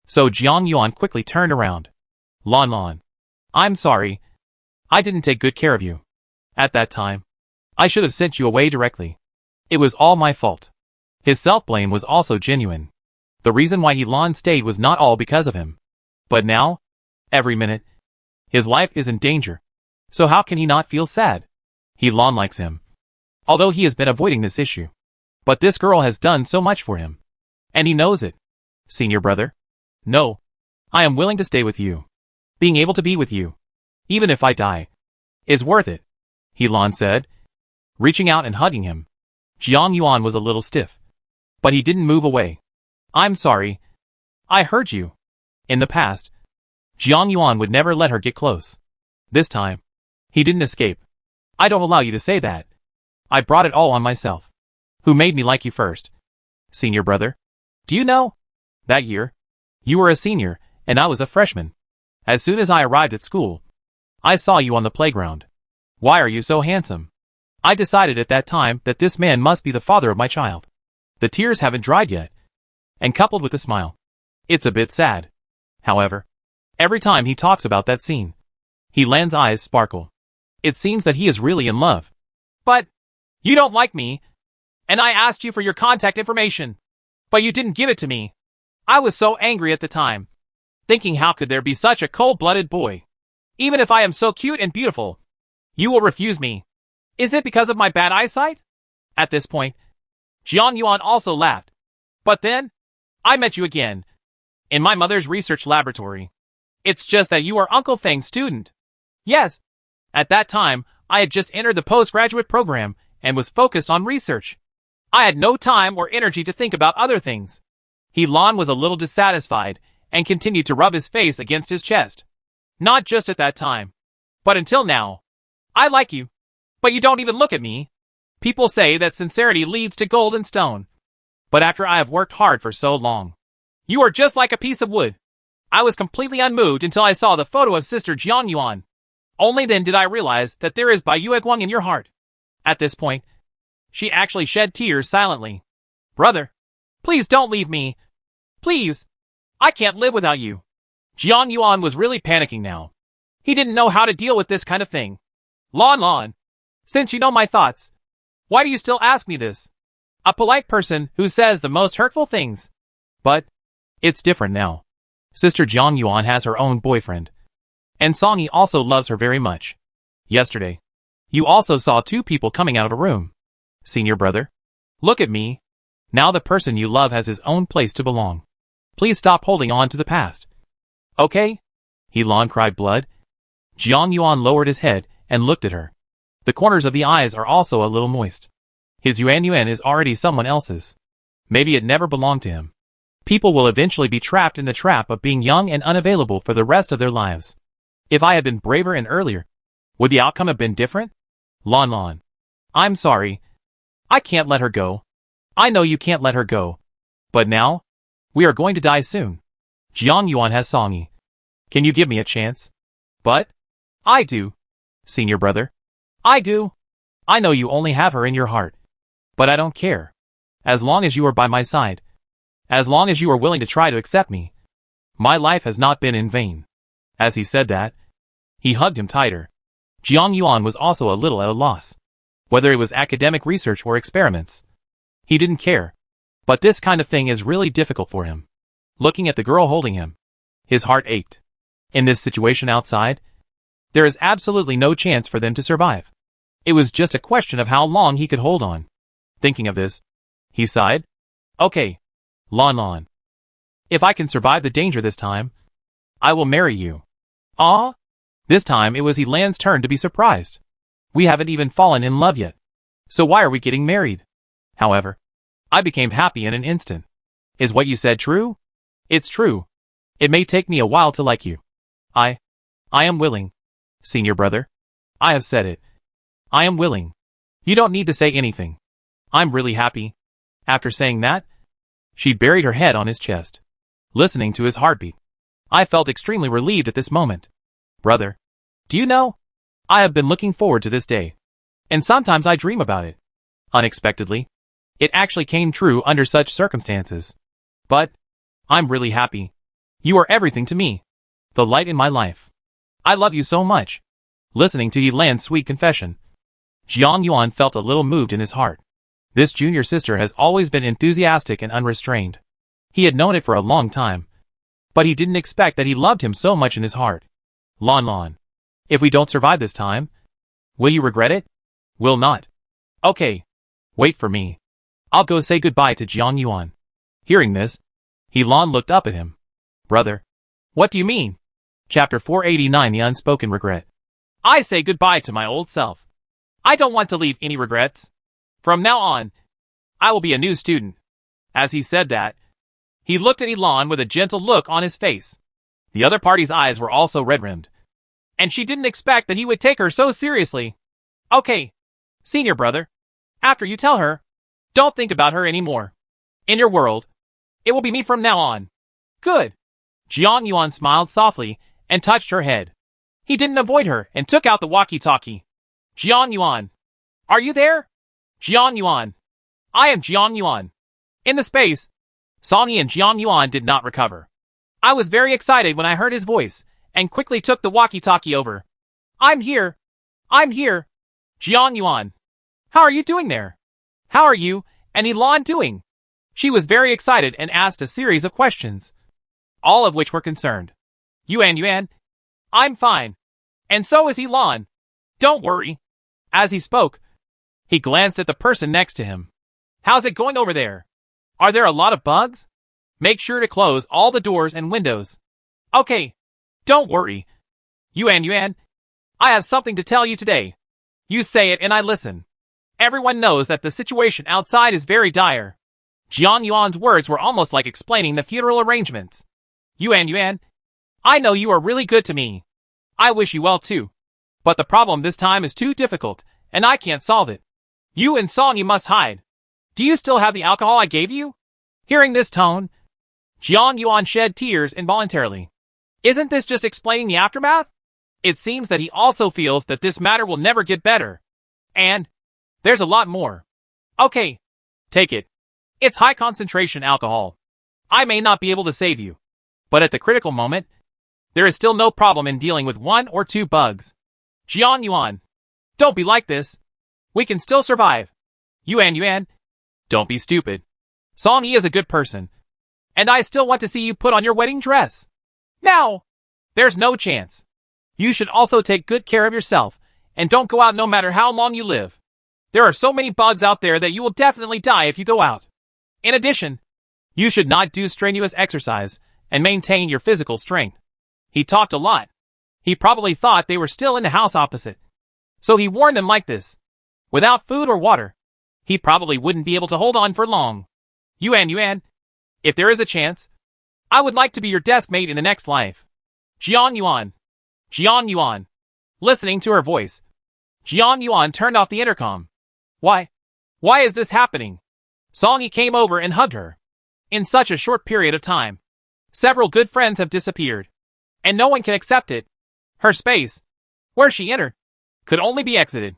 A: So Jiang Yuan quickly turned around. Lan, I'm sorry. I didn't take good care of you. At that time, I should have sent you away directly. It was all my fault. His self-blame was also genuine. The reason why Elon stayed was not all because of him. But now, every minute, his life is in danger. So how can he not feel sad? Elon likes him. Although he has been avoiding this issue. But this girl has done so much for him. And he knows it. Senior brother? No. I am willing to stay with you. Being able to be with you, even if I die, is worth it, Elon said, reaching out and hugging him. Jiang Yuan was a little stiff. But he didn't move away. I'm sorry. I hurt you. In the past, Jiang Yuan would never let her get close. This time, he didn't escape. I don't allow you to say that. I brought it all on myself. Who made me like you first? Senior brother? Do you know? That year, you were a senior, and I was a freshman. As soon as I arrived at school, I saw you on the playground. Why are you so handsome? I decided at that time that this man must be the father of my child. The tears haven't dried yet. And coupled with the smile, it's a bit sad. However, every time he talks about that scene, Helan's eyes sparkle. It seems that he is really in love. But you don't like me, and I asked you for your contact information, but you didn't give it to me. I was so angry at the time, thinking how could there be such a cold-blooded boy? Even if I am so cute and beautiful, you will refuse me. Is it because of my bad eyesight? At this point, Jiang Yuan also laughed. But then, I met you again, in my mother's research laboratory. It's just that you are Uncle Feng's student. Yes. At that time, I had just entered the postgraduate program and was focused on research. I had no time or energy to think about other things. Helan was a little dissatisfied and continued to rub his face against his chest. Not just at that time, but until now. I like you, but you don't even look at me. People say that sincerity leads to gold and stone. But after I have worked hard for so long, you are just like a piece of wood. I was completely unmoved until I saw the photo of Sister Jiang Yuan. Only then did I realize that there is Bai Yueguang in your heart. At this point, she actually shed tears silently. Brother, please don't leave me. Please. I can't live without you. Jiang Yuan was really panicking now. He didn't know how to deal with this kind of thing. Lon, since you know my thoughts, why do you still ask me this? A polite person who says the most hurtful things. But it's different now. Sister Jiang Yuan has her own boyfriend. And Songyi also loves her very much. Yesterday, you also saw two people coming out of a room. Senior brother, look at me. Now the person you love has his own place to belong. Please stop holding on to the past. Okay? Helan cried blood. Jiang Yuan lowered his head and looked at her. The corners of the eyes are also a little moist. His Yuan is already someone else's. Maybe it never belonged to him. People will eventually be trapped in the trap of being young and unavailable for the rest of their lives. If I had been braver and earlier, would the outcome have been different? Lon. I'm sorry. I can't let her go. I know you can't let her go. But now, we are going to die soon. Jiang Yuan has Songyi. Can you give me a chance? But I do. Senior brother. I do. I know you only have her in your heart. But I don't care. As long as you are by my side. As long as you are willing to try to accept me. My life has not been in vain. As he said that, he hugged him tighter. Jiang Yuan was also a little at a loss. Whether it was academic research or experiments. He didn't care. But this kind of thing is really difficult for him. Looking at the girl holding him, his heart ached. In this situation outside, there is absolutely no chance for them to survive. It was just a question of how long he could hold on. Thinking of this, he sighed. Okay, Lon. If I can survive the danger this time, I will marry you. Ah? This time it was Helan's turn to be surprised. We haven't even fallen in love yet. So why are we getting married? However, I became happy in an instant. Is what you said true? It's true. It may take me a while to like you. I am willing. Senior brother. I have said it. I am willing. You don't need to say anything. I'm really happy. After saying that, she buried her head on his chest, listening to his heartbeat. I felt extremely relieved at this moment. Brother, do you know? I have been looking forward to this day. And sometimes I dream about it. Unexpectedly, it actually came true under such circumstances. But I'm really happy. You are everything to me. The light in my life. I love you so much. Listening to Helan's sweet confession, Jiang Yuan felt a little moved in his heart. This junior sister has always been enthusiastic and unrestrained. He had known it for a long time, but he didn't expect that he loved him so much in his heart. Lan, if we don't survive this time, will you regret it? Will not. Okay. Wait for me. I'll go say goodbye to Jiang Yuan. Hearing this, Lan looked up at him. Brother. What do you mean? Chapter 489, The Unspoken Regret. I say goodbye to my old self. I don't want to leave any regrets. From now on, I will be a new student. As he said that, he looked at Lan with a gentle look on his face. The other party's eyes were also red-rimmed. And she didn't expect that he would take her so seriously. Okay, senior brother. After you tell her, don't think about her anymore. In your world, it will be me from now on. Good. Jiang Yuan smiled softly and touched her head. He didn't avoid her and took out the walkie-talkie. Jiang Yuan. Are you there? Jiang Yuan. I am Jiang Yuan. In the space, Sonny and Jiang Yuan did not recover. I was very excited when I heard his voice and quickly took the walkie-talkie over. I'm here. I'm here. Jiang Yuan. How are you doing there? How are you and Lan doing? She was very excited and asked a series of questions, all of which were concerned. Yuan. I'm fine. And so is Lan. Don't worry. As he spoke, he glanced at the person next to him. How's it going over there? Are there a lot of bugs? Make sure to close all the doors and windows. Okay. Don't worry. Yuan. I have something to tell you today. You say it and I listen. Everyone knows that the situation outside is very dire. Jiang Yuan's words were almost like explaining the funeral arrangements. Yuan. I know you are really good to me. I wish you well too. But the problem this time is too difficult, and I can't solve it. You and Sonny must hide. Do you still have the alcohol I gave you? Hearing this tone, Jiang Yuan shed tears involuntarily. Isn't this just explaining the aftermath? It seems that he also feels that this matter will never get better. And there's a lot more. Okay. Take it. It's high concentration alcohol. I may not be able to save you, but at the critical moment, there is still no problem in dealing with 1 or 2 bugs. Jiang Yuan. Don't be like this. We can still survive. Yuan. Don't be stupid. Sonny is a good person. And I still want to see you put on your wedding dress. Now! There's no chance. You should also take good care of yourself, and don't go out no matter how long you live. There are so many bugs out there that you will definitely die if you go out. In addition, you should not do strenuous exercise and maintain your physical strength. He talked a lot. He probably thought they were still in the house opposite. So he warned them like this. Without food or water, he probably wouldn't be able to hold on for long. Yuan, if there is a chance, I would like to be your desk mate in the next life. Jiang Yuan. Listening to her voice, Jiang Yuan turned off the intercom. Why is this happening? Songy came over and hugged her. In such a short period of time, several good friends have disappeared, and no one can accept it. Her space, where she entered, could only be exited.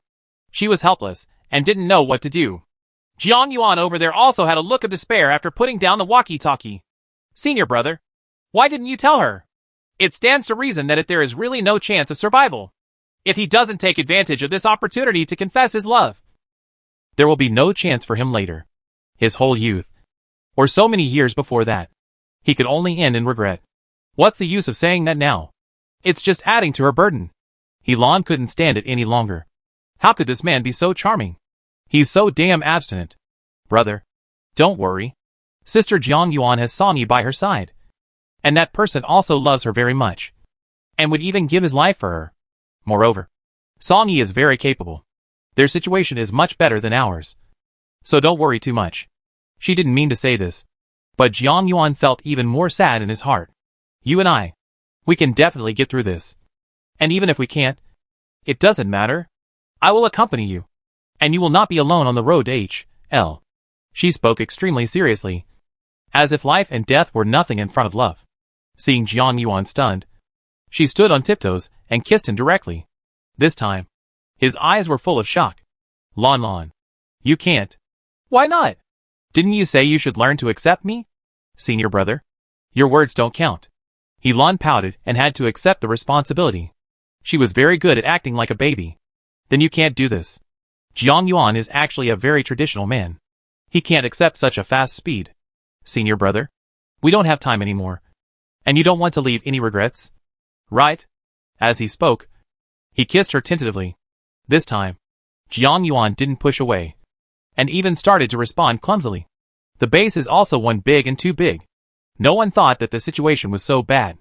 A: She was helpless and didn't know what to do. Jiang Yuan over there also had a look of despair after putting down the walkie-talkie. Senior brother, why didn't you tell her? It stands to reason that if there is really no chance of survival, if he doesn't take advantage of this opportunity to confess his love, there will be no chance for him later. His whole youth, or so many years before that, he could only end in regret. What's the use of saying that now? It's just adding to her burden. Lan couldn't stand it any longer. How could this man be so charming? He's so damn abstinent. Brother, don't worry. Sister Jiang Yuan has Sonny by her side. And that person also loves her very much, and would even give his life for her. Moreover, Sonny is very capable. Their situation is much better than ours. So don't worry too much. She didn't mean to say this, but Jiang Yuan felt even more sad in his heart. You and I, we can definitely get through this. And even if we can't, it doesn't matter. I will accompany you, and you will not be alone on the road to H.L. She spoke extremely seriously, as if life and death were nothing in front of love. Seeing Jiang Yuan stunned, she stood on tiptoes and kissed him directly. This time, his eyes were full of shock. Lan, you can't. Why not? Didn't you say you should learn to accept me? Senior brother, your words don't count. Lan pouted and had to accept the responsibility. She was very good at acting like a baby. Then you can't do this. Jiang Yuan is actually a very traditional man. He can't accept such a fast speed. Senior brother, we don't have time anymore. And you don't want to leave any regrets? Right? As he spoke, he kissed her tentatively. This time, Jiang Yuan didn't push away, and even started to respond clumsily. The base is also one big and too big. No one thought that the situation was so bad.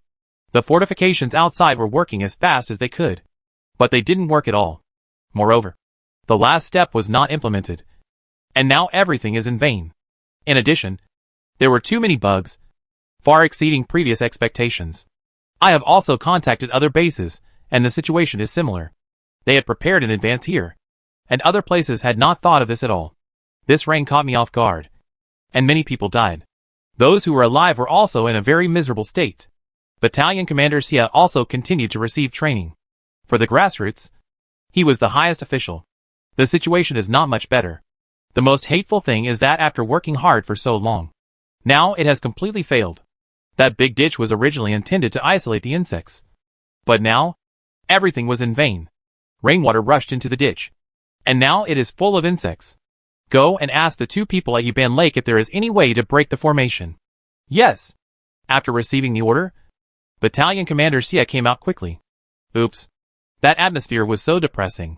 A: The fortifications outside were working as fast as they could, but they didn't work at all. Moreover, the last step was not implemented, and now everything is in vain. In addition, there were too many bugs, far exceeding previous expectations. I have also contacted other bases, and the situation is similar. They had prepared in advance here, and other places had not thought of this at all. This rain caught me off guard, and many people died. Those who were alive were also in a very miserable state. Battalion Commander Xia also continued to receive training. For the grassroots, he was the highest official. The situation is not much better. The most hateful thing is that after working hard for so long, now it has completely failed. That big ditch was originally intended to isolate the insects. But now, everything was in vain. Rainwater rushed into the ditch, and now it is full of insects. Go and ask the 2 people at Yuban Lake if there is any way to break the formation. Yes. After receiving the order, Battalion Commander Xia came out quickly. Oops. That atmosphere was so depressing.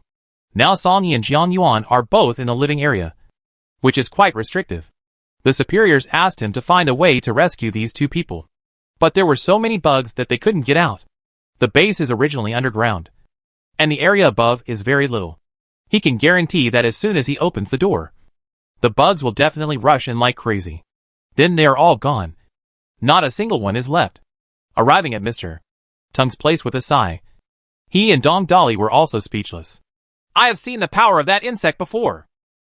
A: Now Song Yi and Jiang Yuan are both in the living area, which is quite restrictive. The superiors asked him to find a way to rescue these 2 people. But there were so many bugs that they couldn't get out. The base is originally underground, and the area above is very little. He can guarantee that as soon as he opens the door, the bugs will definitely rush in like crazy. Then they are all gone. Not a single one is left. Arriving at Mr. Tung's place with a sigh, he and Dong Dali were also speechless. I have seen the power of that insect before.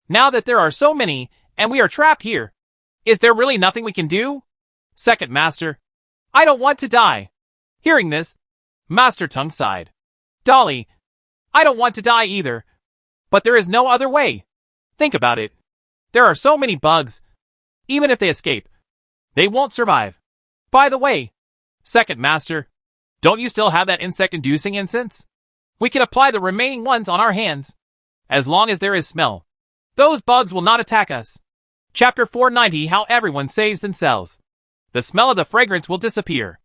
A: Now that there are so many, and we are trapped here, is there really nothing we can do? Second Master, I don't want to die. Hearing this, Master Tung sighed. Dali, I don't want to die either. But there is no other way. Think about it. There are so many bugs. Even if they escape, they won't survive. By the way, Second Master, don't you still have that insect-inducing incense? We can apply the remaining ones on our hands. As long as there is smell, those bugs will not attack us. Chapter 490, How Everyone Saves Themselves. The smell of the fragrance will disappear.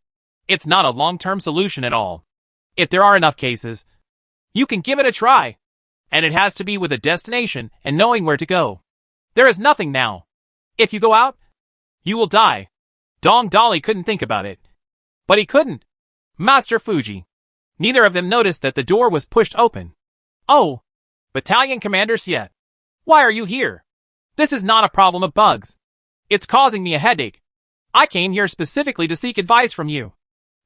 A: It's not a long-term solution at all. If there are enough cases, you can give it a try. And it has to be with a destination and knowing where to go. There is nothing now. If you go out, you will die. Dong Dali couldn't think about it. But he couldn't. Master Fuji. Neither of them noticed that the door was pushed open. Oh, Battalion Commander Xie. Why are you here? This is not a problem of bugs. It's causing me a headache. I came here specifically to seek advice from you.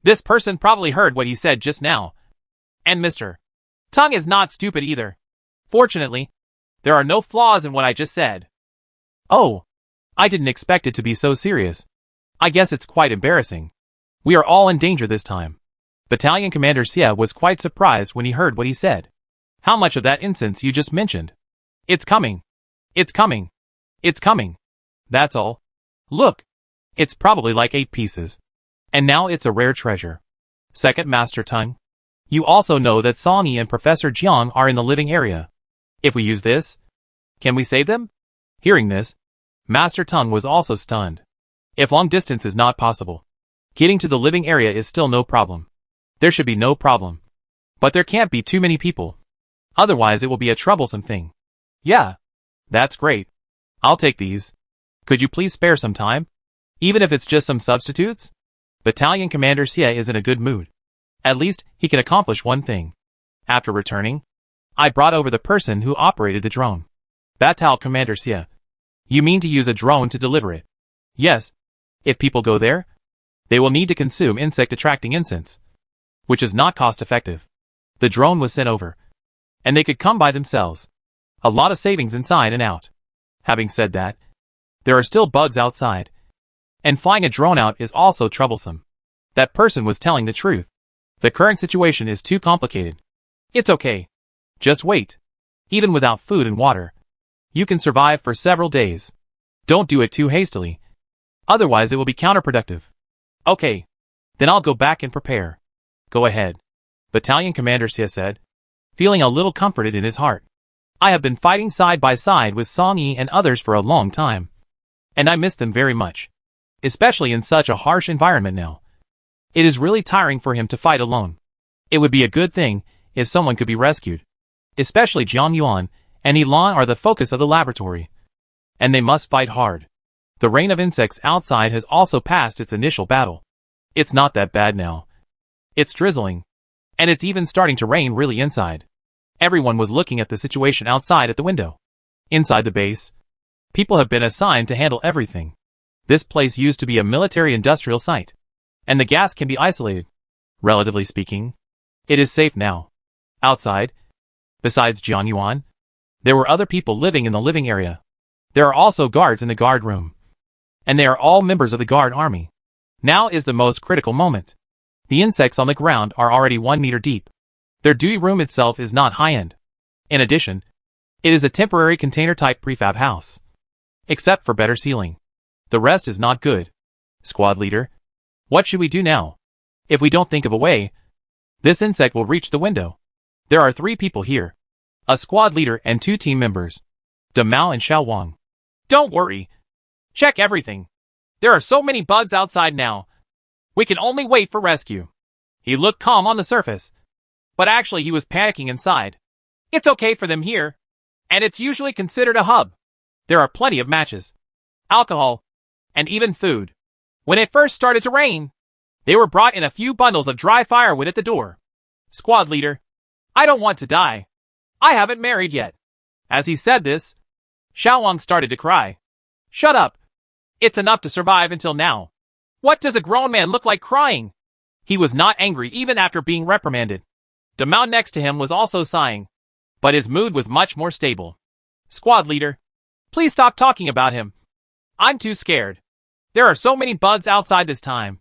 A: This person probably heard what he said just now. And Mr. Tung is not stupid either. Fortunately, there are no flaws in what I just said. Oh, I didn't expect it to be so serious. I guess it's quite embarrassing. We are all in danger this time. Battalion Commander Xie was quite surprised when he heard what he said. How much of that incense you just mentioned? It's coming. It's coming. It's coming. That's all. Look. It's probably like 8 pieces. And now it's a rare treasure. Second Master Tung. You also know that Song Yi and Professor Jiang are in the living area. If we use this, can we save them? Hearing this, Master Tung was also stunned. If long distance is not possible, getting to the living area is still no problem. There should be no problem. But there can't be too many people. Otherwise it will be a troublesome thing. Yeah. That's great. I'll take these. Could you please spare some time? Even if it's just some substitutes? Battalion Commander Xie is in a good mood. At least, he can accomplish one thing. After returning, I brought over the person who operated the drone. Battalion Commander Xie. You mean to use a drone to deliver it? Yes. If people go there, they will need to consume insect-attracting incense, which is not cost-effective. The drone was sent over, and they could come by themselves. A lot of savings inside and out. Having said that, there are still bugs outside, and flying a drone out is also troublesome. That person was telling the truth. The current situation is too complicated. It's okay. Just wait. Even without food and water, you can survive for several days. Don't do it too hastily. Otherwise it will be counterproductive. Okay. Then I'll go back and prepare. Go ahead. Battalion Commander Xie said, feeling a little comforted in his heart. I have been fighting side by side with Song Yi and others for a long time. And I miss them very much. Especially in such a harsh environment now. It is really tiring for him to fight alone. It would be a good thing if someone could be rescued. Especially Jiang Yuan and Ilan are the focus of the laboratory. And they must fight hard. The rain of insects outside has also passed its initial battle. It's not that bad now. It's drizzling. And it's even starting to rain really inside. Everyone was looking at the situation outside at the window. Inside the base, people have been assigned to handle everything. This place used to be a military-industrial site. And the gas can be isolated. Relatively speaking, it is safe now. Outside, besides Jiang Yuan, there were other people living in the living area. There are also guards in the guard room. And they are all members of the guard army. Now is the most critical moment. The insects on the ground are already 1 meter deep. Their duty room itself is not high-end. In addition, it is a temporary container-type prefab house. Except for better ceiling. The rest is not good. Squad leader, what should we do now? If we don't think of a way, this insect will reach the window. There are 3 people here. A squad leader and 2 team members. Mao and Xiao Wang. Don't worry. Check everything. There are so many bugs outside now. We can only wait for rescue. He looked calm on the surface. But actually he was panicking inside. It's okay for them here. And it's usually considered a hub. There are plenty of matches, alcohol, and even food. When it first started to rain, they were brought in a few bundles of dry firewood at the door. Squad leader, I don't want to die. I haven't married yet. As he said this, Xiao Wang started to cry. Shut up. It's enough to survive until now. What does a grown man look like crying? He was not angry even after being reprimanded. Mao next to him was also sighing. But his mood was much more stable. Squad leader, please stop talking about him. I'm too scared. There are so many bugs outside this time.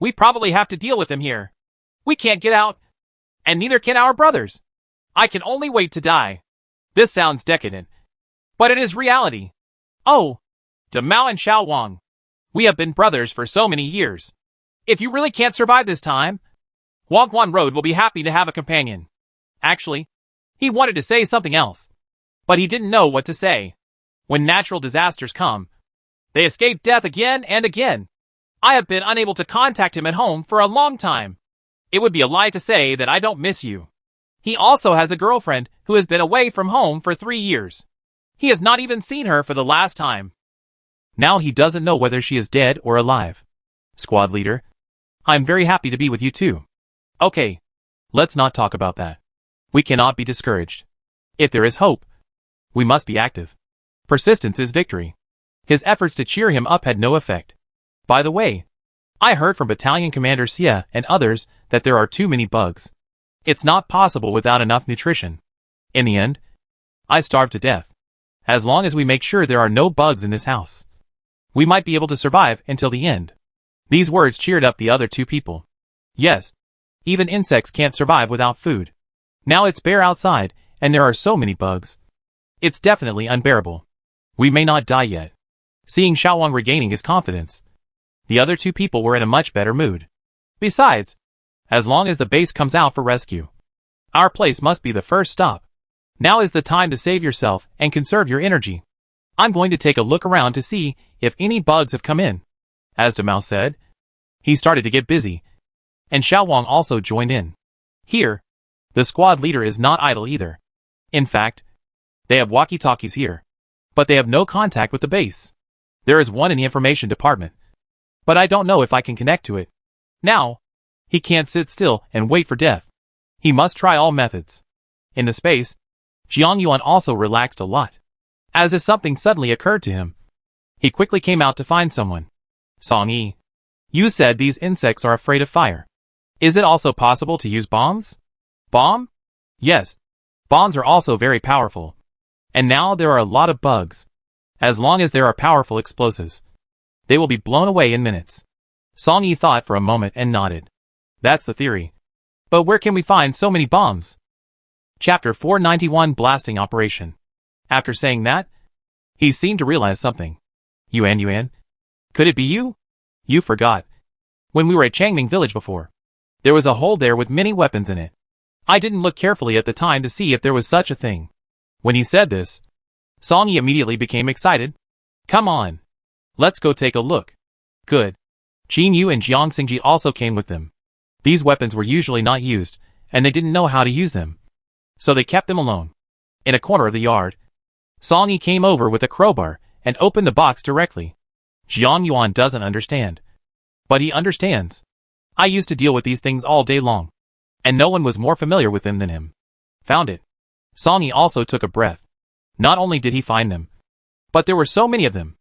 A: We probably have to deal with them here. We can't get out. And neither can our brothers. I can only wait to die. This sounds decadent. But it is reality. Oh, Mao and Xiao Wang. We have been brothers for so many years. If you really can't survive this time, Wangguan Road will be happy to have a companion. Actually, he wanted to say something else. But he didn't know what to say. When natural disasters come, they escape death again and again. I have been unable to contact him at home for a long time. It would be a lie to say that I don't miss you. He also has a girlfriend who has been away from home for 3 years. He has not even seen her for the last time. Now he doesn't know whether she is dead or alive. Squad leader, I'm very happy to be with you too. Okay, let's not talk about that. We cannot be discouraged. If there is hope, we must be active. Persistence is victory. His efforts to cheer him up had no effect. By the way, I heard from Battalion Commander Xia and others that there are too many bugs. It's not possible without enough nutrition. In the end, I starved to death. As long as we make sure there are no bugs in this house, we might be able to survive until the end. These words cheered up the other 2 people. Yes, even insects can't survive without food. Now it's bare outside, and there are so many bugs. It's definitely unbearable. We may not die yet. Seeing Xiao Wang regaining his confidence, the other 2 people were in a much better mood. Besides, as long as the base comes out for rescue, our place must be the first stop. Now is the time to save yourself and conserve your energy. I'm going to take a look around to see if any bugs have come in. As Mao said, he started to get busy, and Xiao Wang also joined in. Here, the squad leader is not idle either. In fact, they have walkie-talkies here, but they have no contact with the base. There is one in the information department, but I don't know if I can connect to it. Now, he can't sit still and wait for death. He must try all methods. In the space, Jiang Yuan also relaxed a lot. As if something suddenly occurred to him, he quickly came out to find someone. Song Yi, you said these insects are afraid of fire. Is it also possible to use bombs? Bomb? Yes. Bombs are also very powerful. And now there are a lot of bugs. As long as there are powerful explosives, they will be blown away in minutes. Song Yi thought for a moment and nodded. That's the theory. But where can we find so many bombs? Chapter 491 Blasting Operation. After saying that, he seemed to realize something. Yuan, could it be you? You forgot. When we were at Changming village before, there was a hole there with many weapons in it. I didn't look carefully at the time to see if there was such a thing. When he said this, Song Yi immediately became excited. Come on. Let's go take a look. Good. Jin Yu and Jiang Xingji also came with them. These weapons were usually not used, and they didn't know how to use them. So they kept them alone. In a corner of the yard, Song Yi came over with a crowbar and opened the box directly. Jiang Yuan doesn't understand. But he understands. I used to deal with these things all day long. And no one was more familiar with them than him. Found it. Song Yi also took a breath. Not only did he find them, but there were so many of them.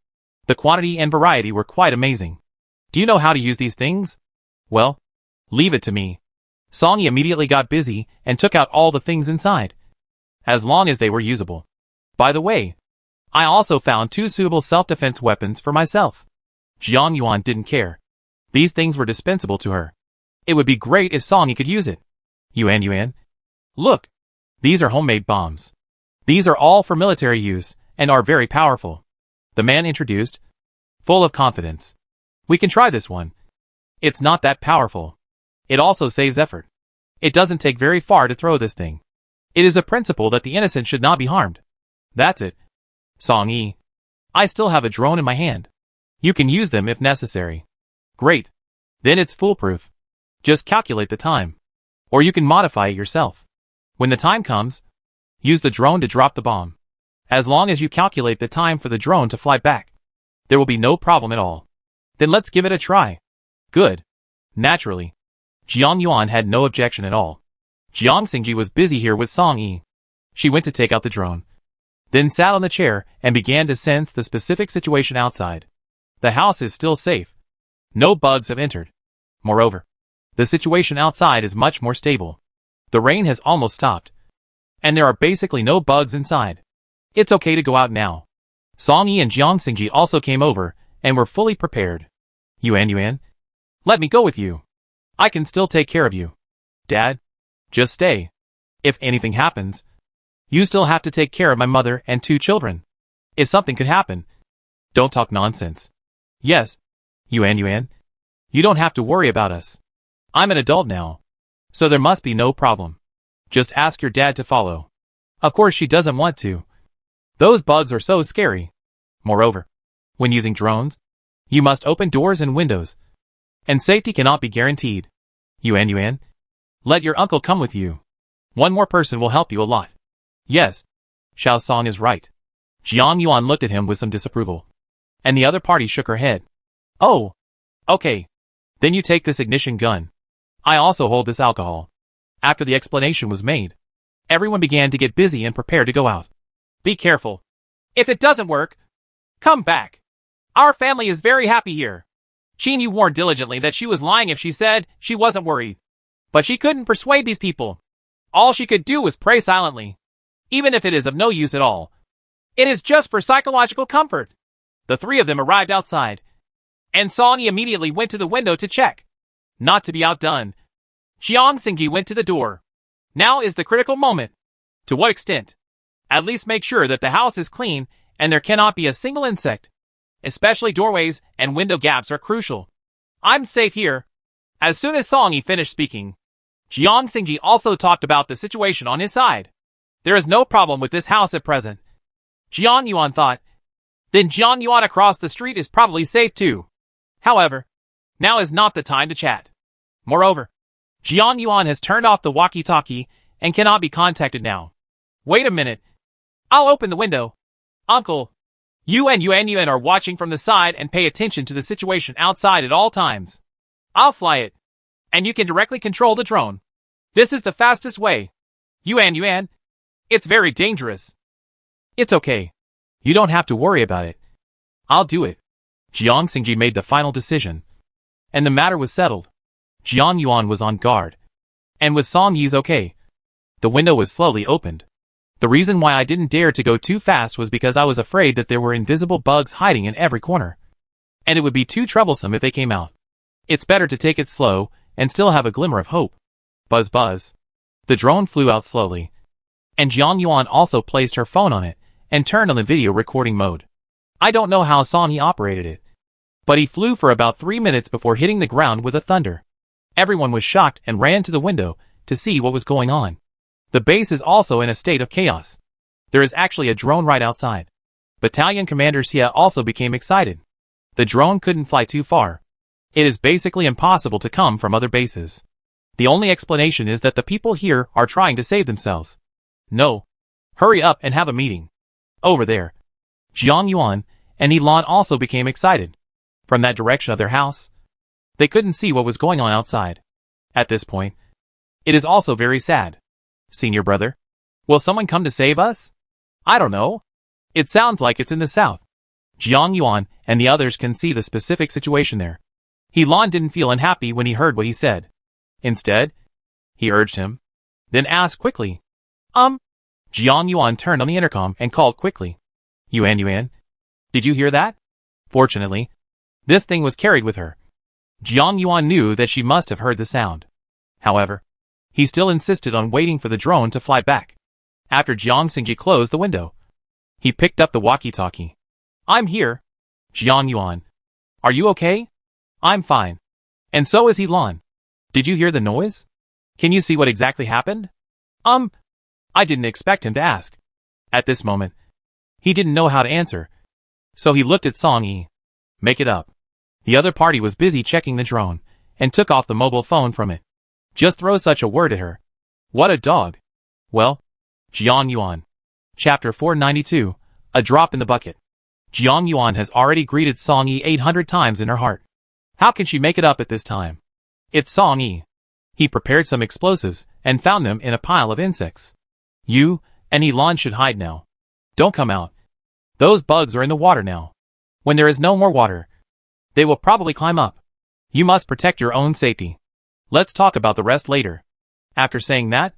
A: The quantity and variety were quite amazing. Do you know how to use these things? Well, leave it to me. Song Yi immediately got busy and took out all the things inside. As long as they were usable. By the way, I also found 2 suitable self-defense weapons for myself. Jiang Yuan didn't care. These things were dispensable to her. It would be great if Song Yi could use it. Yuan. Look. These are homemade bombs. These are all for military use and are very powerful. The man introduced, full of confidence. We can try this one. It's not that powerful. It also saves effort. It doesn't take very far to throw this thing. It is a principle that the innocent should not be harmed. That's it. Song Yi. I still have a drone in my hand. You can use them if necessary. Great. Then it's foolproof. Just calculate the time. Or you can modify it yourself. When the time comes, use the drone to drop the bomb. As long as you calculate the time for the drone to fly back, there will be no problem at all. Then let's give it a try. Good. Naturally. Jiang Yuan had no objection at all. Jiang Xingji was busy here with Song Yi. She went to take out the drone. Then sat on the chair and began to sense the specific situation outside. The house is still safe. No bugs have entered. Moreover, the situation outside is much more stable. The rain has almost stopped. And there are basically no bugs inside. It's okay to go out now. Song Yi and Jiang Xingji also came over and were fully prepared. Yuan, let me go with you. I can still take care of you. Dad, just stay. If anything happens, you still have to take care of my mother and 2 children. If something could happen, don't talk nonsense. Yes, Yuan, you don't have to worry about us. I'm an adult now, so there must be no problem. Just ask your dad to follow. Of course she doesn't want to. Those bugs are so scary. Moreover, when using drones, you must open doors and windows. And safety cannot be guaranteed. Yuan, let your uncle come with you. One more person will help you a lot. Yes, Xiao Song is right. Jiang Yuan looked at him with some disapproval. And the other party shook her head. Oh, okay. Then you take this ignition gun. I also hold this alcohol. After the explanation was made, everyone began to get busy and prepare to go out. Be careful. If it doesn't work, come back. Our family is very happy here. Qin Yu warned diligently that she was lying if she said she wasn't worried. But she couldn't persuade these people. All she could do was pray silently. Even if it is of no use at all. It is just for psychological comfort. The 3 of them arrived outside. And Song Yi immediately went to the window to check. Not to be outdone, Jiang Xingji went to the door. Now is the critical moment. To what extent? At least make sure that the house is clean and there cannot be a single insect. Especially doorways and window gaps are crucial. I'm safe here. As soon as Song Yi finished speaking, Jiang Xingji also talked about the situation on his side. There is no problem with this house at present. Jiang Yuan thought. Then Jiang Yuan across the street is probably safe too. However, now is not the time to chat. Moreover, Jiang Yuan has turned off the walkie-talkie and cannot be contacted now. Wait a minute. I'll open the window. Uncle, you and Yuan are watching from the side and pay attention to the situation outside at all times. I'll fly it. And you can directly control the drone. This is the fastest way. Yuan, it's very dangerous. It's okay. You don't have to worry about it. I'll do it. Jiang Xingji made the final decision. And the matter was settled. Jiang Yuan was on guard. And with Song Yi's okay, the window was slowly opened. The reason why I didn't dare to go too fast was because I was afraid that there were invisible bugs hiding in every corner. And it would be too troublesome if they came out. It's better to take it slow and still have a glimmer of hope. Buzz buzz. The drone flew out slowly. And Jiang Yuan also placed her phone on it and turned on the video recording mode. I don't know how Song Yi operated it, but he flew for about 3 minutes before hitting the ground with a thunder. Everyone was shocked and ran to the window to see what was going on. The base is also in a state of chaos. There is actually a drone right outside. Battalion Commander Sia also became excited. The drone couldn't fly too far. It is basically impossible to come from other bases. The only explanation is that the people here are trying to save themselves. No. Hurry up and have a meeting. Over there. Jiang Yuan and Elan also became excited. From that direction of their house, they couldn't see what was going on outside. At this point, it is also very sad. Senior brother, will someone come to save us? I don't know. It sounds like it's in the south. Jiang Yuan and the others can see the specific situation there. Elan didn't feel unhappy when he heard what he said. Instead, he urged him, then asked quickly, Jiang Yuan turned on the intercom and called quickly. Yuan, did you hear that? Fortunately, this thing was carried with her. Jiang Yuan knew that she must have heard the sound. However, he still insisted on waiting for the drone to fly back. After Jiang Xingji closed the window, he picked up the walkie-talkie. I'm here. Jiang Yuan. Are you okay? I'm fine. And so is Elan. Did you hear the noise? Can you see what exactly happened? I didn't expect him to ask. At this moment, he didn't know how to answer. So he looked at Song Yi. Make it up. The other party was busy checking the drone, and took off the mobile phone from it. Just throw such a word at her. What a dog. Well, Jiang Yuan. Chapter 492, A Drop in the Bucket. Jiang Yuan has already greeted Song Yi 800 times in her heart. How can she make it up at this time? It's Song Yi. He prepared some explosives, and found them in a pile of insects. You and Elan should hide now. Don't come out. Those bugs are in the water now. When there is no more water, they will probably climb up. You must protect your own safety. Let's talk about the rest later. After saying that,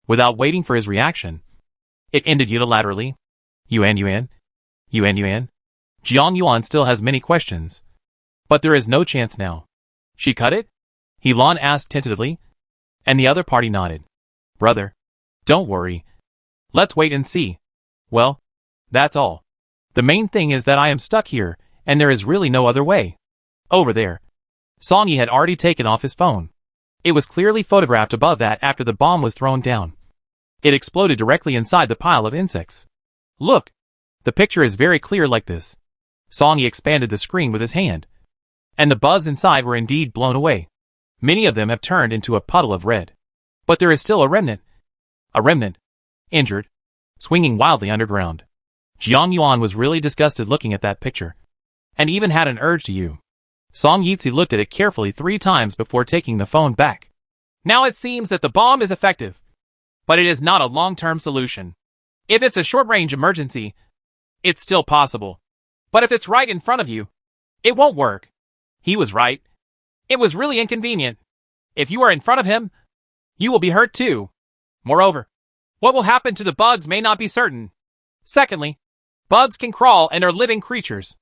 A: without waiting for his reaction, it ended unilaterally. Yuan. Jiang Yuan still has many questions. But there is no chance now. She cut it? Elan asked tentatively, and the other party nodded. Brother, don't worry. Let's wait and see. Well, that's all. The main thing is that I am stuck here, and there is really no other way. Over there. Song Yi had already taken off his phone. It was clearly photographed above that after the bomb was thrown down. It exploded directly inside the pile of insects. Look! The picture is very clear like this. Song Yi expanded the screen with his hand. And the bugs inside were indeed blown away. Many of them have turned into a puddle of red. But there is still a remnant. A remnant. Injured. Swinging wildly underground. Jiang Yuan was really disgusted looking at that picture. And even had an urge to you. Song Yitzi looked at it carefully 3 times before taking the phone back. Now it seems that the bomb is effective. But it is not a long-term solution. If it's a short-range emergency, it's still possible. But if it's right in front of you, it won't work. He was right. It was really inconvenient. If you are in front of him, you will be hurt too. Moreover, what will happen to the bugs may not be certain. Secondly, bugs can crawl and are living creatures.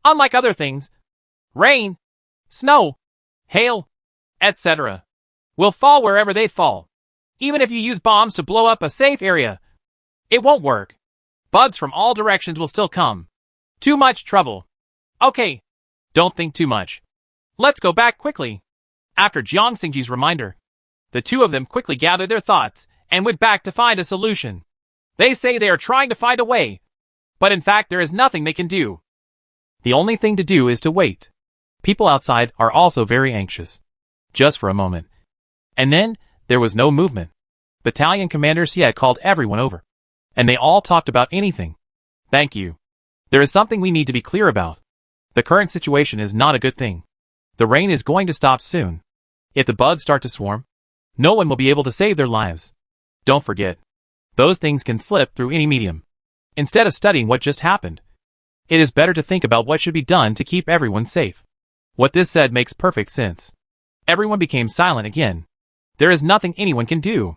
A: Unlike other things, rain, snow, hail, etc. will fall wherever they fall. Even if you use bombs to blow up a safe area, it won't work. Bugs from all directions will still come. Too much trouble. Okay, don't think too much. Let's go back quickly. After Jiang Xingji's reminder, the two of them quickly gathered their thoughts and went back to find a solution. They say they are trying to find a way, but in fact there is nothing they can do. The only thing to do is to wait. People outside are also very anxious. Just for a moment. And then, there was no movement. Battalion Commander Xie called everyone over. And they all talked about anything. Thank you. There is something we need to be clear about. The current situation is not a good thing. The rain is going to stop soon. If the bugs start to swarm, no one will be able to save their lives. Don't forget. Those things can slip through any medium. Instead of studying what just happened, it is better to think about what should be done to keep everyone safe. What this said makes perfect sense. Everyone became silent again. There is nothing anyone can do.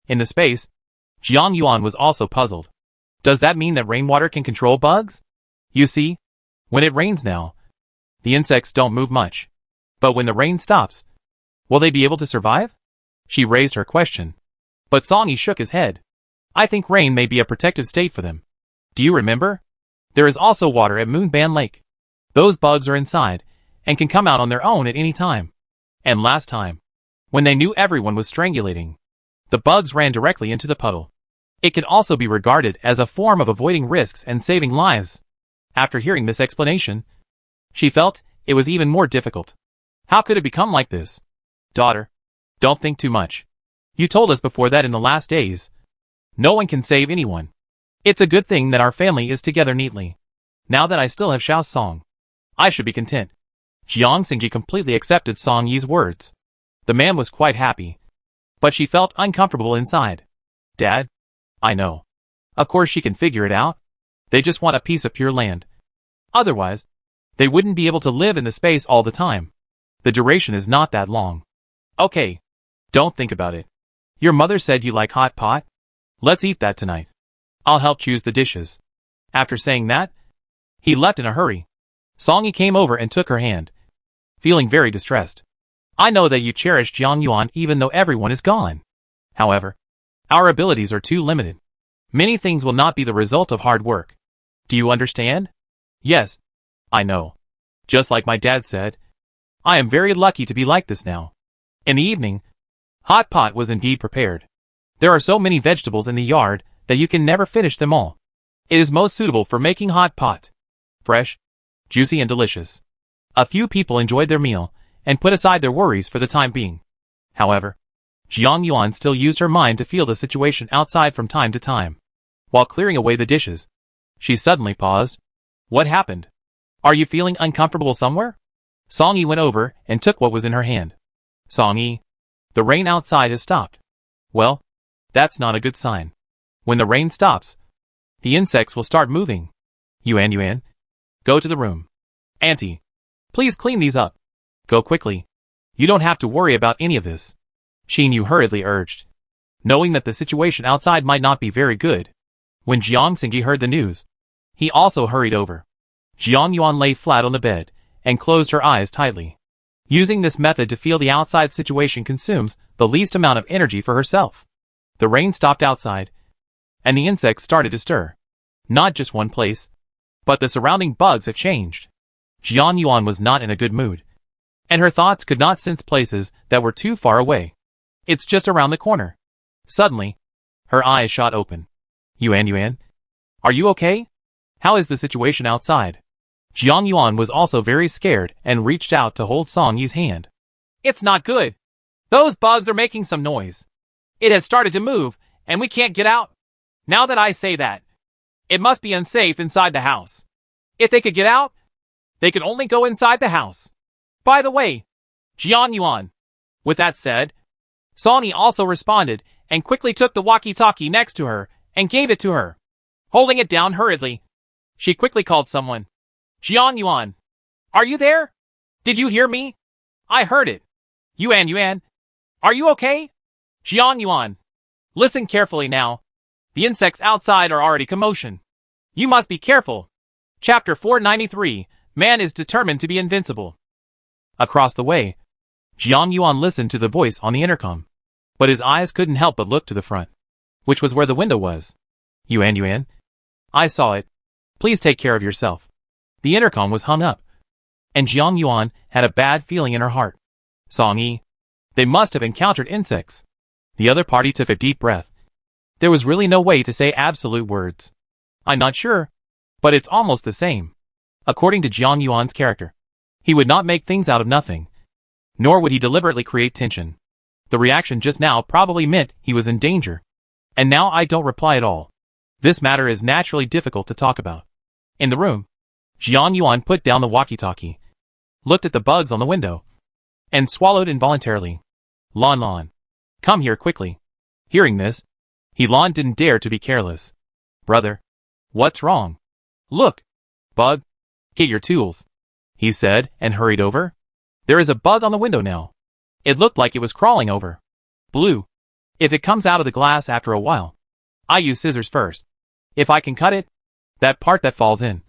A: In the space, Jiang Yuan was also puzzled. Does that mean that rainwater can control bugs? You see, when it rains now, the insects don't move much. But when the rain stops, will they be able to survive? She raised her question. But Song Yi shook his head. I think rain may be a protective state for them. Do you remember? There is also water at Moonban Lake. Those bugs are inside, and can come out on their own at any time. And last time, when they knew everyone was strangulating, the bugs ran directly into the puddle. It can also be regarded as a form of avoiding risks and saving lives. After hearing this explanation, she felt it was even more difficult. How could it become like this? Daughter, don't think too much. You told us before that in the last days, no one can save anyone. It's a good thing that our family is together neatly. Now that I still have Xiao's song, I should be content. Jiang Xingji completely accepted Song Yi's words. The man was quite happy, but she felt uncomfortable inside. Dad? I know. Of course she can figure it out. They just want a piece of pure land. Otherwise, they wouldn't be able to live in the space all the time. The duration is not that long. Okay. Don't think about it. Your mother said you like hot pot? Let's eat that tonight. I'll help choose the dishes. After saying that, he left in a hurry. Song Yi came over and took her hand, feeling very distressed. I know that you cherish Jiang Yuan even though everyone is gone. However, our abilities are too limited. Many things will not be the result of hard work. Do you understand? Yes, I know. Just like my dad said, I am very lucky to be like this now. In the evening, hot pot was indeed prepared. There are so many vegetables in the yard that you can never finish them all. It is most suitable for making hot pot. Fresh, juicy and delicious. A few people enjoyed their meal and put aside their worries for the time being. However, Jiang Yuan still used her mind to feel the situation outside from time to time. While clearing away the dishes, she suddenly paused. What happened? Are you feeling uncomfortable somewhere? Song Yi went over and took what was in her hand. Song Yi, the rain outside has stopped. Well, that's not a good sign. When the rain stops, the insects will start moving. Yuan, go to the room. Auntie, please clean these up. Go quickly. You don't have to worry about any of this. Xin Yu hurriedly urged, knowing that the situation outside might not be very good. When Jiang Xingji heard the news, he also hurried over. Jiang Yuan lay flat on the bed and closed her eyes tightly. Using this method to feel the outside situation consumes the least amount of energy for herself. The rain stopped outside, and the insects started to stir. Not just one place, but the surrounding bugs have changed. Jiang Yuan was not in a good mood, and her thoughts could not sense places that were too far away. It's just around the corner. Suddenly, her eyes shot open. Yuan, are you okay? How is the situation outside? Jiang Yuan was also very scared and reached out to hold Song Yi's hand. It's not good. Those bugs are making some noise. It has started to move, and we can't get out. Now that I say that, it must be unsafe inside the house. If they could get out, they could only go inside the house. By the way, Jiang Yuan. With that said, Song Yi also responded and quickly took the walkie-talkie next to her and gave it to her. Holding it down hurriedly, she quickly called someone. Jiang Yuan, are you there? Did you hear me? I heard it. Yuan, are you okay? Jiang Yuan, listen carefully now. The insects outside are already commotion. You must be careful. Chapter 493, Man is determined to be invincible. Across the way, Jiang Yuan listened to the voice on the intercom, but his eyes couldn't help but look to the front, which was where the window was. Yuan, I saw it. Please take care of yourself. The intercom was hung up, and Jiang Yuan had a bad feeling in her heart. Song Yi, they must have encountered insects. The other party took a deep breath. There was really no way to say absolute words. I'm not sure, but it's almost the same. According to Jiang Yuan's character, he would not make things out of nothing, nor would he deliberately create tension. The reaction just now probably meant he was in danger. And now I don't reply at all. This matter is naturally difficult to talk about. In the room, Jiang Yuan put down the walkie-talkie, looked at the bugs on the window, and swallowed involuntarily. Lan, come here quickly. Hearing this, Lan didn't dare to be careless. Brother, what's wrong? Look, bug, get your tools, he said and hurried over. There is a bug on the window now. It looked like it was crawling over. Blue, if it comes out of the glass after a while, I use scissors first. If I can cut it, that part that falls in,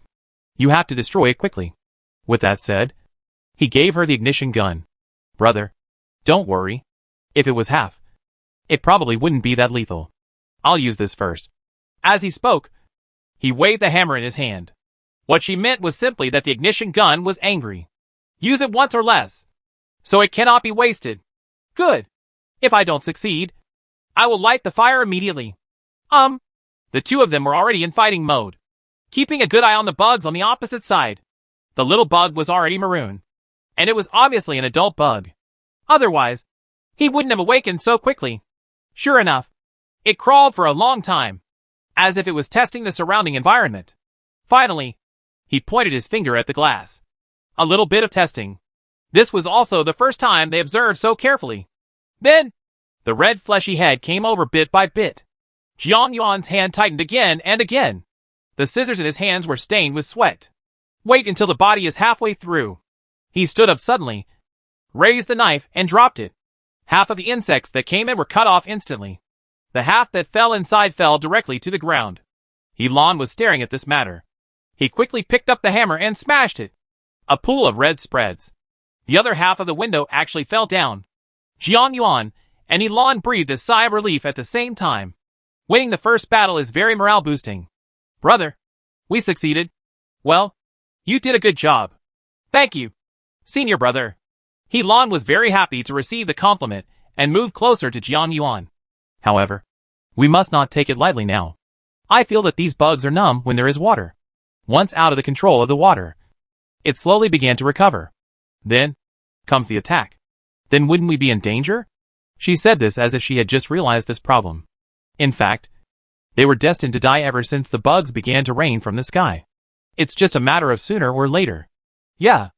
A: you have to destroy it quickly. With that said, he gave her the ignition gun. Brother, don't worry. If it was half, it probably wouldn't be that lethal. I'll use this first. As he spoke, he waved the hammer in his hand. What she meant was simply that the ignition gun was angry. Use it once or less, so it cannot be wasted. Good. If I don't succeed, I will light the fire immediately. The two of them were already in fighting mode, keeping a good eye on the bugs on the opposite side. The little bug was already maroon, and it was obviously an adult bug. Otherwise, he wouldn't have awakened so quickly. Sure enough, it crawled for a long time, as if it was testing the surrounding environment. Finally, he pointed his finger at the glass. A little bit of testing. This was also the first time they observed so carefully. Then, the red fleshy head came over bit by bit. Jiang Yuan's hand tightened again and again. The scissors in his hands were stained with sweat. Wait until the body is halfway through. He stood up suddenly, raised the knife, and dropped it. Half of the insects that came in were cut off instantly. The half that fell inside fell directly to the ground. Helan was staring at this matter. He quickly picked up the hammer and smashed it. A pool of red spreads. The other half of the window actually fell down. Jiang Yuan and Helan breathed a sigh of relief at the same time. Winning the first battle is very morale-boosting. Brother, we succeeded. Well, you did a good job. Thank you, senior brother. Helan was very happy to receive the compliment and moved closer to Jiang Yuan. However, we must not take it lightly now. I feel that these bugs are numb when there is water. Once out of the control of the water, it slowly began to recover. Then comes the attack. Then wouldn't we be in danger? She said this as if she had just realized this problem. In fact, they were destined to die ever since the bugs began to rain from the sky. It's just a matter of sooner or later. Yeah.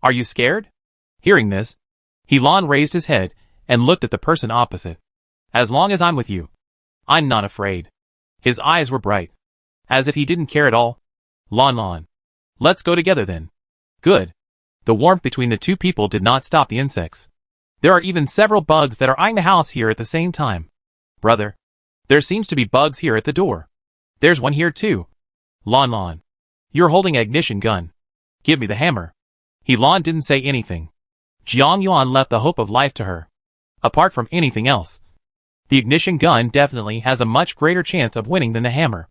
A: Are you scared? Hearing this, Helan raised his head and looked at the person opposite. As long as I'm with you, I'm not afraid. His eyes were bright, as if he didn't care at all. Lan, let's go together then. Good. The warmth between the two people did not stop the insects. There are even several bugs that are eyeing the house here at the same time. Brother, there seems to be bugs here at the door. There's one here too. Lan, you're holding an ignition gun. Give me the hammer. Helan didn't say anything. Jiang Yuan left the hope of life to her. Apart from anything else, the ignition gun definitely has a much greater chance of winning than the hammer.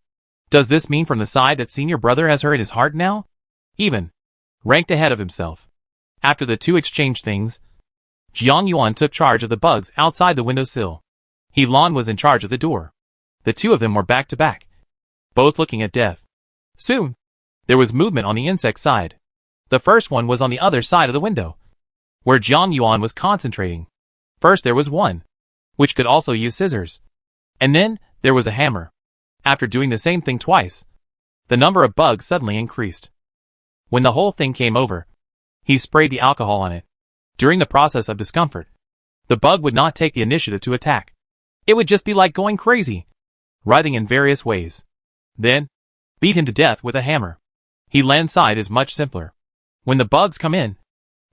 A: Does this mean from the side that senior brother has her in his heart now? Even ranked ahead of himself. After the two exchanged things, Jiang Yuan took charge of the bugs outside the windowsill. Helan was in charge of the door. The two of them were back to back, both looking at death. Soon, there was movement on the insect side. The first one was on the other side of the window, where Jiang Yuan was concentrating. First there was one, which could also use scissors. And then, there was a hammer. After doing the same thing twice, the number of bugs suddenly increased. When the whole thing came over, he sprayed the alcohol on it. During the process of discomfort, the bug would not take the initiative to attack. It would just be like going crazy, writhing in various ways. Then, beat him to death with a hammer. Helan's side is much simpler. When the bugs come in,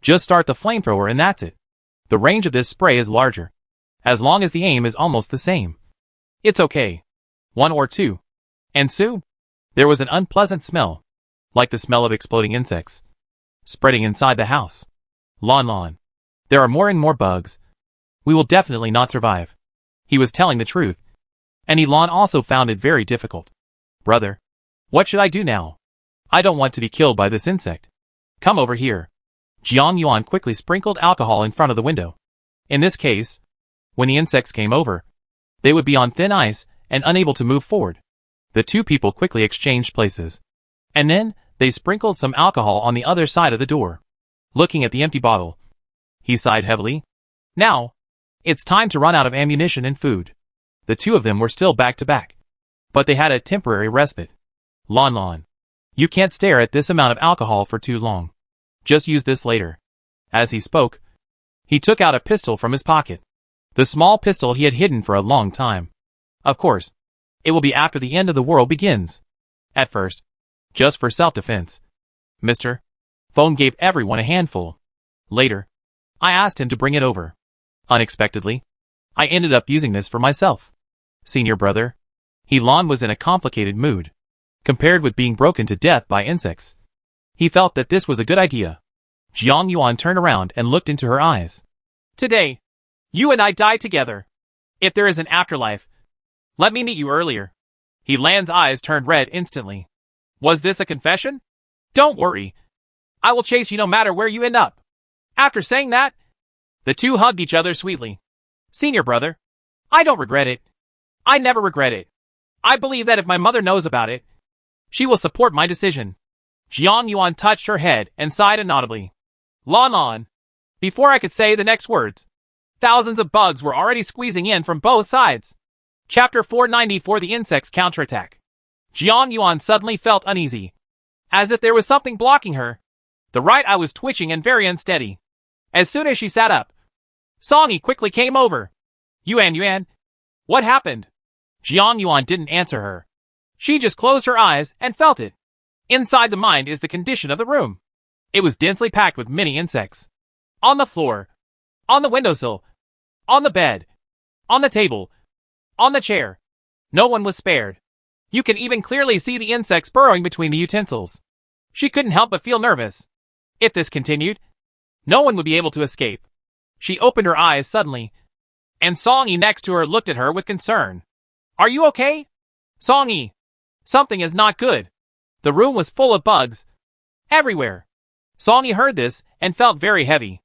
A: just start the flamethrower and that's it. The range of this spray is larger, as long as the aim is almost the same. It's okay. One or two. And soon, there was an unpleasant smell, like the smell of exploding insects, spreading inside the house. Lan, there are more and more bugs. We will definitely not survive. He was telling the truth, and Helan also found it very difficult. Brother, what should I do now? I don't want to be killed by this insect. Come over here. Jiang Yuan quickly sprinkled alcohol in front of the window. In this case, when the insects came over, they would be on thin ice and unable to move forward. The two people quickly exchanged places. And then, they sprinkled some alcohol on the other side of the door. Looking at the empty bottle, he sighed heavily. Now, it's time to run out of ammunition and food. The two of them were still back to back, but they had a temporary respite. Lan, you can't stare at this amount of alcohol for too long. Just use this later. As he spoke, he took out a pistol from his pocket. The small pistol he had hidden for a long time. Of course, it will be after the end of the world begins. At first, just for self-defense. Mr. Phone gave everyone a handful. Later, I asked him to bring it over. Unexpectedly, I ended up using this for myself. Senior brother, Helan was in a complicated mood. Compared with being broken to death by insects, he felt that this was a good idea. Jiang Yuan turned around and looked into her eyes. Today, you and I die together. If there is an afterlife, let me meet you earlier. Helan's eyes turned red instantly. Was this a confession? Don't worry. I will chase you no matter where you end up. After saying that, the two hugged each other sweetly. Senior brother, I don't regret it. I never regret it. I believe that if my mother knows about it, she will support my decision. Jiang Yuan touched her head and sighed inaudibly. Lon. Before I could say the next words, thousands of bugs were already squeezing in from both sides. Chapter 494: The Insects Counterattack. Jiang Yuan suddenly felt uneasy, as if there was something blocking her. The right eye was twitching and very unsteady. As soon as she sat up, Song Yi quickly came over. Yuan, what happened? Jiang Yuan didn't answer her. She just closed her eyes and felt it. Inside the mind is the condition of the room. It was densely packed with many insects. On the floor, on the windowsill, on the bed, on the table, on the chair. No one was spared. You can even clearly see the insects burrowing between the utensils. She couldn't help but feel nervous. If this continued, no one would be able to escape. She opened her eyes suddenly, and Song Yi next to her looked at her with concern. Are you okay? Song Yi, something is not good. The room was full of bugs. Everywhere. Song Yi heard this and felt very heavy.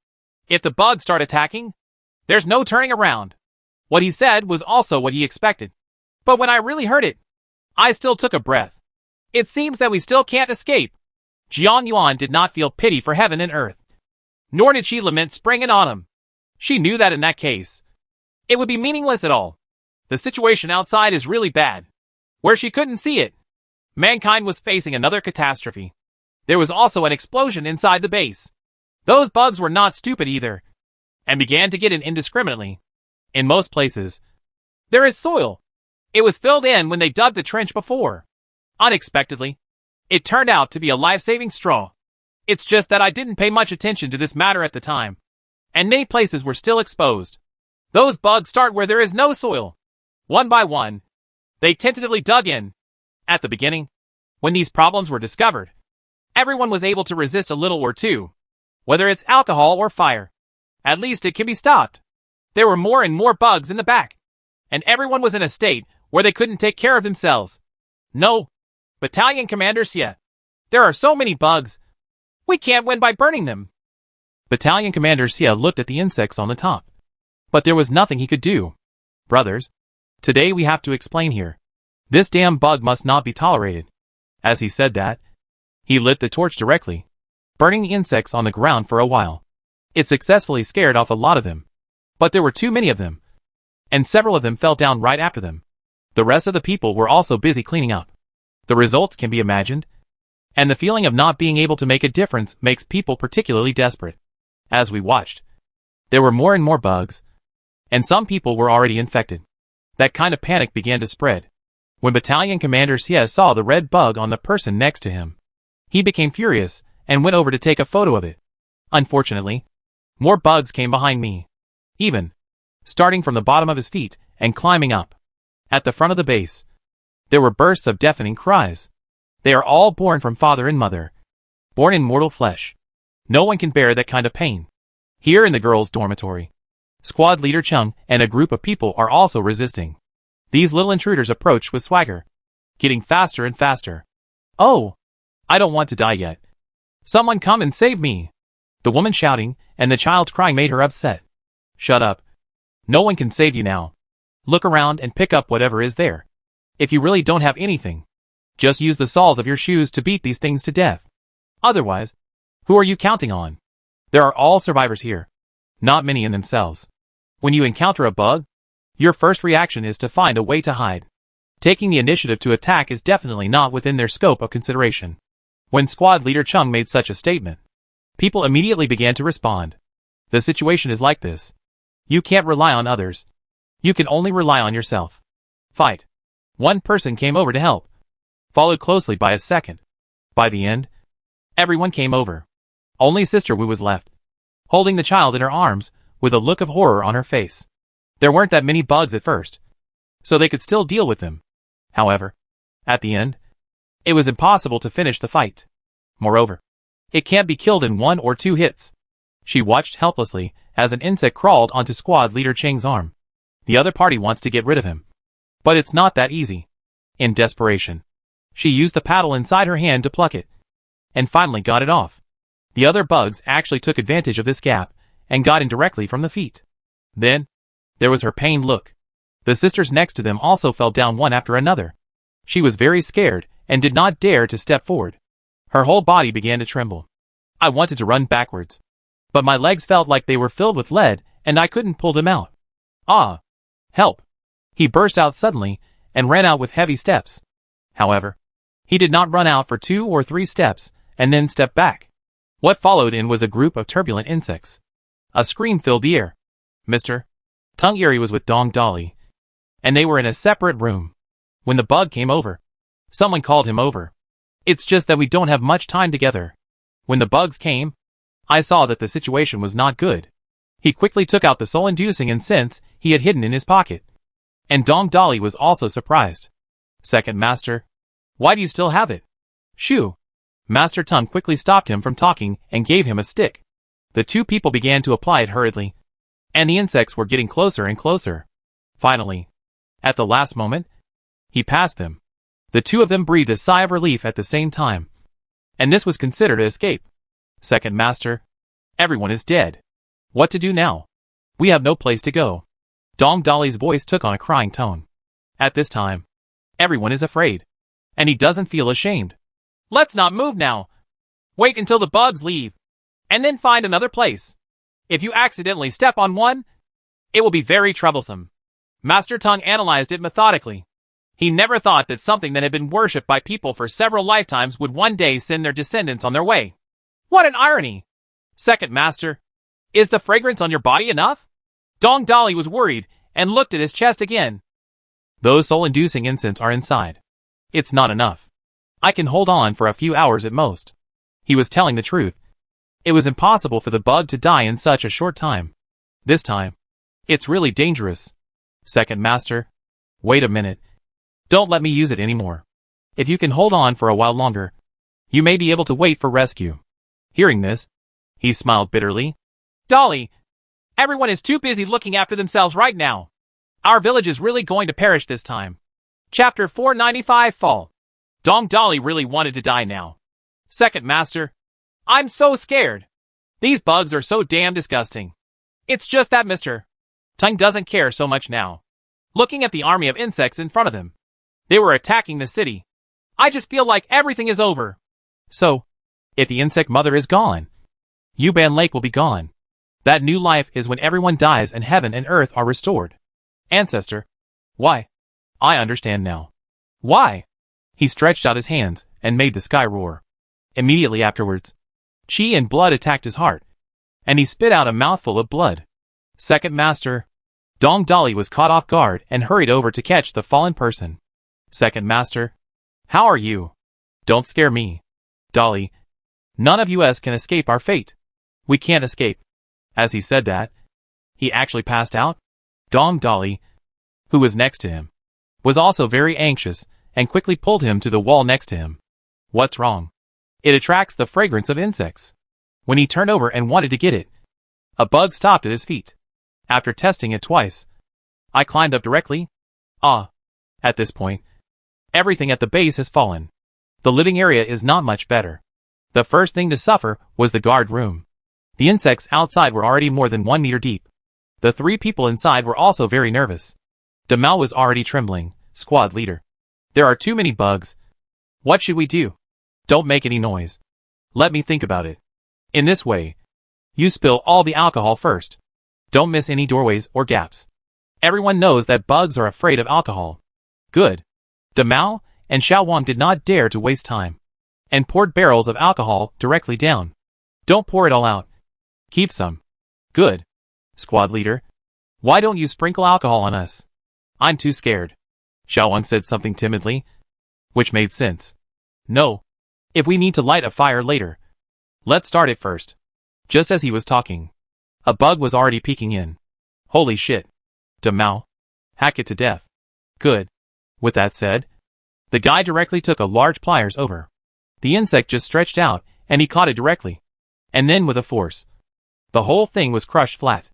A: If the bugs start attacking, there's no turning around. What he said was also what he expected. But when I really heard it, I still took a breath. It seems that we still can't escape. Jiang Yuan did not feel pity for heaven and earth. Nor did she lament spring and autumn. She knew that in that case, it would be meaningless at all. The situation outside is really bad. Where she couldn't see it, mankind was facing another catastrophe. There was also an explosion inside the base. Those bugs were not stupid either, and began to get in indiscriminately. In most places, there is soil. It was filled in when they dug the trench before. Unexpectedly, it turned out to be a life-saving straw. It's just that I didn't pay much attention to this matter at the time, and many places were still exposed. Those bugs start where there is no soil. One by one, they tentatively dug in. At the beginning, when these problems were discovered, everyone was able to resist a little or two. Whether it's alcohol or fire, at least it can be stopped. There were more and more bugs in the back, and everyone was in a state where they couldn't take care of themselves. No, Battalion Commander Xie, there are so many bugs. We can't win by burning them. Battalion Commander Xie looked at the insects on the top, but there was nothing he could do. Brothers, today we have to explain here. This damn bug must not be tolerated. As he said that, he lit the torch directly, burning the insects on the ground for a while. It successfully scared off a lot of them, but there were too many of them, and several of them fell down right after them. The rest of the people were also busy cleaning up. The results can be imagined, and the feeling of not being able to make a difference makes people particularly desperate. As we watched, there were more and more bugs, and some people were already infected. That kind of panic began to spread. When Battalion Commander Xie saw the red bug on the person next to him, he became furious and went over to take a photo of it. Unfortunately, more bugs came behind me, even starting from the bottom of his feet and climbing up. At the front of the base, there were bursts of deafening cries. They are all born from father and mother, born in mortal flesh. No one can bear that kind of pain. Here in the girls' dormitory, Squad Leader Chung and a group of people are also resisting. These little intruders approach with swagger, getting faster and faster. Oh, I don't want to die yet. Someone come and save me. The woman shouting and the child crying made her upset. Shut up. No one can save you now. Look around and pick up whatever is there. If you really don't have anything, just use the soles of your shoes to beat these things to death. Otherwise, who are you counting on? There are all survivors here, not many in themselves. When you encounter a bug, your first reaction is to find a way to hide. Taking the initiative to attack is definitely not within their scope of consideration. When Squad Leader Chung made such a statement, people immediately began to respond. The situation is like this. You can't rely on others. You can only rely on yourself. Fight. One person came over to help, followed closely by a second. By the end, everyone came over. Only Sister Wu was left, holding the child in her arms, with a look of horror on her face. There weren't that many bugs at first, so they could still deal with them. However, at the end, it was impossible to finish the fight. Moreover, it can't be killed in 1 or 2 hits. She watched helplessly as an insect crawled onto Squad Leader Cheng's arm. The other party wants to get rid of him, but it's not that easy. In desperation, she used the paddle inside her hand to pluck it, and finally got it off. The other bugs actually took advantage of this gap and got in directly from the feet. Then, there was her pained look. The sisters next to them also fell down one after another. She was very scared and did not dare to step forward. Her whole body began to tremble. I wanted to run backwards, but my legs felt like they were filled with lead and I couldn't pull them out. Ah! Help! He burst out suddenly and ran out with heavy steps. However, he did not run out for 2 or 3 steps and then step back. What followed in was a group of turbulent insects. A scream filled the air. Mr. Tongue was with Dong Dolly, and they were in a separate room. When the bug came over, someone called him over. It's just that we don't have much time together. When the bugs came, I saw that the situation was not good. He quickly took out the soul-inducing incense he had hidden in his pocket. And Dong Dolly was also surprised. Second Master, why do you still have it? Shoo! Master Tongue quickly stopped him from talking and gave him a stick. The 2 people began to apply it hurriedly, and the insects were getting closer and closer. Finally, at the last moment, he passed them. The 2 of them breathed a sigh of relief at the same time, and this was considered an escape. Second Master, everyone is dead. What to do now? We have no place to go. Dong Dolly's voice took on a crying tone. At this time, everyone is afraid, and he doesn't feel ashamed. Let's not move now. Wait until the bugs leave, and then find another place. If you accidentally step on one, it will be very troublesome. Master Tongue analyzed it methodically. He never thought that something that had been worshipped by people for several lifetimes would one day send their descendants on their way. What an irony! Second Master, is the fragrance on your body enough? Dong Dolly was worried and looked at his chest again. Those soul-inducing incense are inside. It's not enough. I can hold on for a few hours at most. He was telling the truth. It was impossible for the bug to die in such a short time. This time, it's really dangerous. Second Master, wait a minute. Don't let me use it anymore. If you can hold on for a while longer, you may be able to wait for rescue. Hearing this, he smiled bitterly. Dolly, everyone is too busy looking after themselves right now. Our village is really going to perish this time. Chapter 495 Fall. Dong Dolly really wanted to die now. Second Master, I'm so scared. These bugs are so damn disgusting. It's just that Mr. Tongue doesn't care so much now. Looking at the army of insects in front of him. They were attacking the city. I just feel like everything is over. So, if the insect mother is gone, Yuban Lake will be gone. That new life is when everyone dies and heaven and earth are restored. Ancestor. Why? I understand now. Why? He stretched out his hands and made the sky roar. Immediately afterwards, chi and blood attacked his heart, and he spit out a mouthful of blood. Second Master, Dong Dolly was caught off guard and hurried over to catch the fallen person. Second Master, how are you? Don't scare me. Dolly, none of us can escape our fate. We can't escape. As he said that, he actually passed out. Dong Dolly, who was next to him, was also very anxious and quickly pulled him to the wall next to him. What's wrong? It attracts the fragrance of insects. When he turned over and wanted to get it, a bug stopped at his feet. After testing it twice, I climbed up directly. At this point, everything at the base has fallen. The living area is not much better. The first thing to suffer was the guard room. The insects outside were already more than 1 meter deep. The 3 people inside were also very nervous. Demal was already trembling. Squad leader. There are too many bugs. What should we do? Don't make any noise. Let me think about it. In this way, you spill all the alcohol first. Don't miss any doorways or gaps. Everyone knows that bugs are afraid of alcohol. Good. Demal and Xiaowang did not dare to waste time, and poured barrels of alcohol directly down. Don't pour it all out. Keep some. Good. Squad leader, why don't you sprinkle alcohol on us? I'm too scared. Xiaowang said something timidly, which made sense. No. If we need to light a fire later, let's start it first. Just as he was talking, a bug was already peeking in. Holy shit. Demal. Hack it to death. Good. With that said, the guy directly took a large pliers over. The insect just stretched out, and he caught it directly. And then with a force, the whole thing was crushed flat.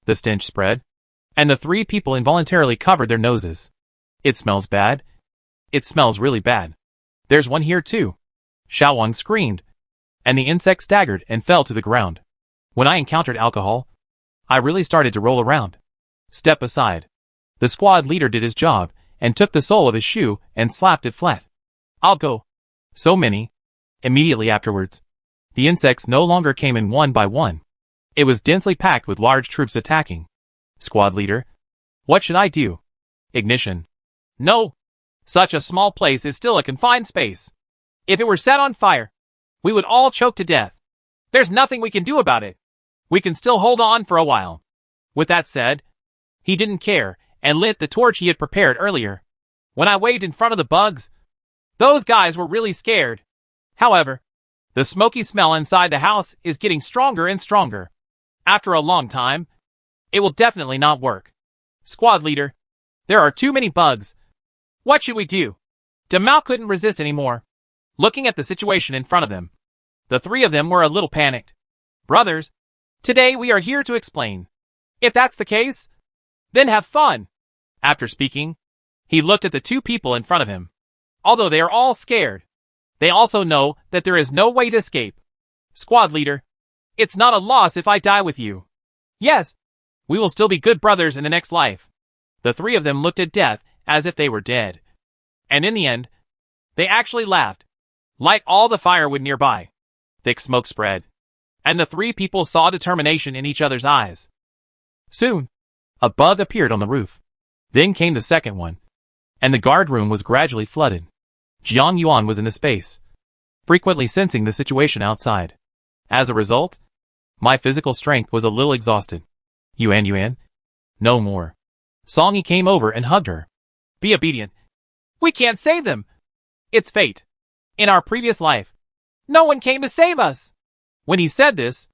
A: The stench spread, and the 3 people involuntarily covered their noses. It smells bad. It smells really bad. There's one here too. Xiaowang screamed, and the insect staggered and fell to the ground. When I encountered alcohol, I really started to roll around. Step aside. The squad leader did his job, and took the sole of his shoe and slapped it flat. I'll go. So many. Immediately afterwards, the insects no longer came in one by one. It was densely packed with large troops attacking. Squad leader. What should I do? Ignition. No. Such a small place is still a confined space. If it were set on fire, we would all choke to death. There's nothing we can do about it. We can still hold on for a while. With that said, he didn't care and lit the torch he had prepared earlier. When I waved in front of the bugs, those guys were really scared. However, the smoky smell inside the house is getting stronger and stronger. After a long time, it will definitely not work. Squad leader, there are too many bugs. What should we do? Demal couldn't resist anymore. Looking at the situation in front of them, the three of them were a little panicked. Brothers, today we are here to explain. If that's the case, then have fun. After speaking, he looked at the two people in front of him. Although they are all scared, they also know that there is no way to escape. Squad leader, it's not a loss if I die with you. Yes, we will still be good brothers in the next life. The three of them looked at death as if they were dead. And in the end, they actually laughed. Light all the firewood nearby. Thick smoke spread, and the three people saw determination in each other's eyes. Soon, a bug appeared on the roof. Then came the second one, and the guard room was gradually flooded. Jiang Yuan was in the space, frequently sensing the situation outside. As a result, my physical strength was a little exhausted. Yuan, no more. Song Yi came over and hugged her. Be obedient. We can't save them. It's fate. In our previous life, no one came to save us. When he said this,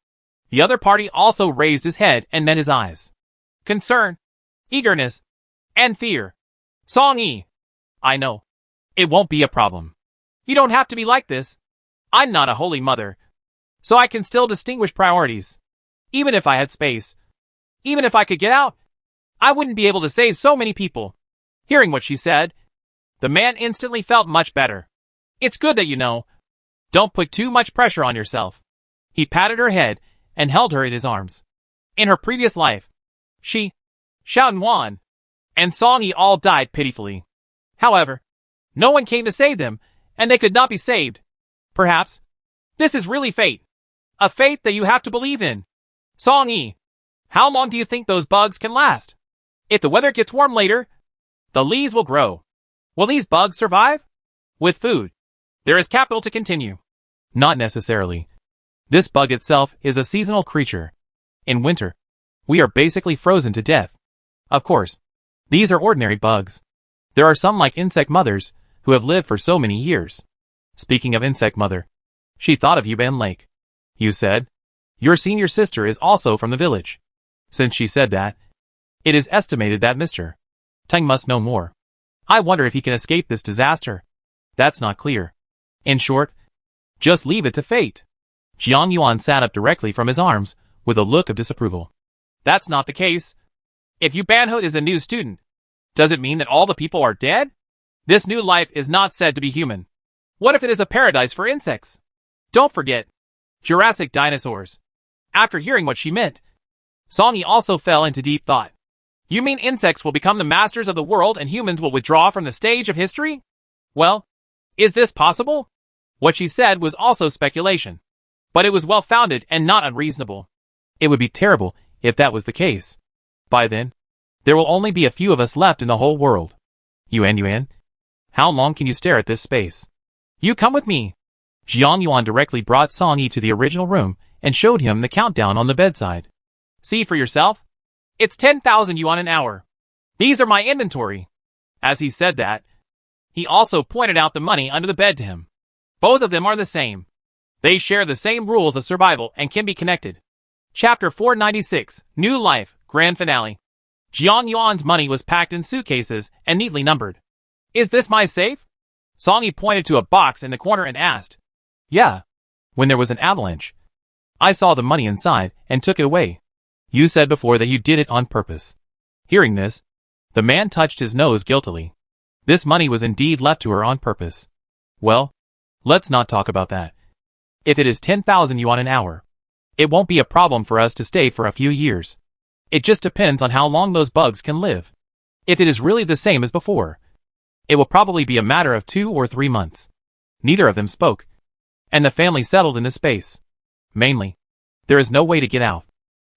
A: the other party also raised his head and met his eyes. Concern, eagerness, and fear. Song Yi, I know. It won't be a problem. You don't have to be like this. I'm not a holy mother, so I can still distinguish priorities. Even if I had space, even if I could get out, I wouldn't be able to save so many people. Hearing what she said, the man instantly felt much better. It's good that you know. Don't put too much pressure on yourself. He patted her head and held her in his arms. In her previous life, she, Xiao Wan, and Song Yi all died pitifully. However, no one came to save them, and they could not be saved. Perhaps, this is really fate. A fate that you have to believe in. Song Yi, how long do you think those bugs can last? If the weather gets warm later, the leaves will grow. Will these bugs survive? With food, there is capital to continue. Not necessarily. This bug itself is a seasonal creature. In winter, we are basically frozen to death. Of course, these are ordinary bugs. There are some like insect mothers who have lived for so many years. Speaking of insect mother, she thought of Yuban Lake. You said, your senior sister is also from the village. Since she said that, it is estimated that Mr. Teng must know more. I wonder if he can escape this disaster. That's not clear. In short, just leave it to fate. Jiang Yuan sat up directly from his arms with a look of disapproval. That's not the case. If Yu Banhut is a new student, does it mean that all the people are dead? This new life is not said to be human. What if it is a paradise for insects? Don't forget, Jurassic dinosaurs. After hearing what she meant, Song Yi also fell into deep thought. You mean insects will become the masters of the world and humans will withdraw from the stage of history? Well, is this possible? What she said was also speculation, but it was well-founded and not unreasonable. It would be terrible if that was the case. By then, there will only be a few of us left in the whole world. Yuan, how long can you stare at this space? You come with me. Jiang Yuan directly brought Song Yi to the original room and showed him the countdown on the bedside. See for yourself? It's 10,000 yuan an hour. These are my inventory. As he said that, he also pointed out the money under the bed to him. Both of them are the same. They share the same rules of survival and can be connected. Chapter 496, New Life, Grand Finale. Jiang Yuan's money was packed in suitcases and neatly numbered. Is this my safe? Song Yi pointed to a box in the corner and asked. Yeah. When there was an avalanche, I saw the money inside and took it away. You said before that you did it on purpose. Hearing this, the man touched his nose guiltily. This money was indeed left to her on purpose. Well, let's not talk about that. If it is 10,000 yuan an hour, it won't be a problem for us to stay for a few years. It just depends on how long those bugs can live. If it is really the same as before, It will probably be a matter of 2 or 3 months. Neither of them spoke, and the family settled in this space. Mainly, there is no way to get out.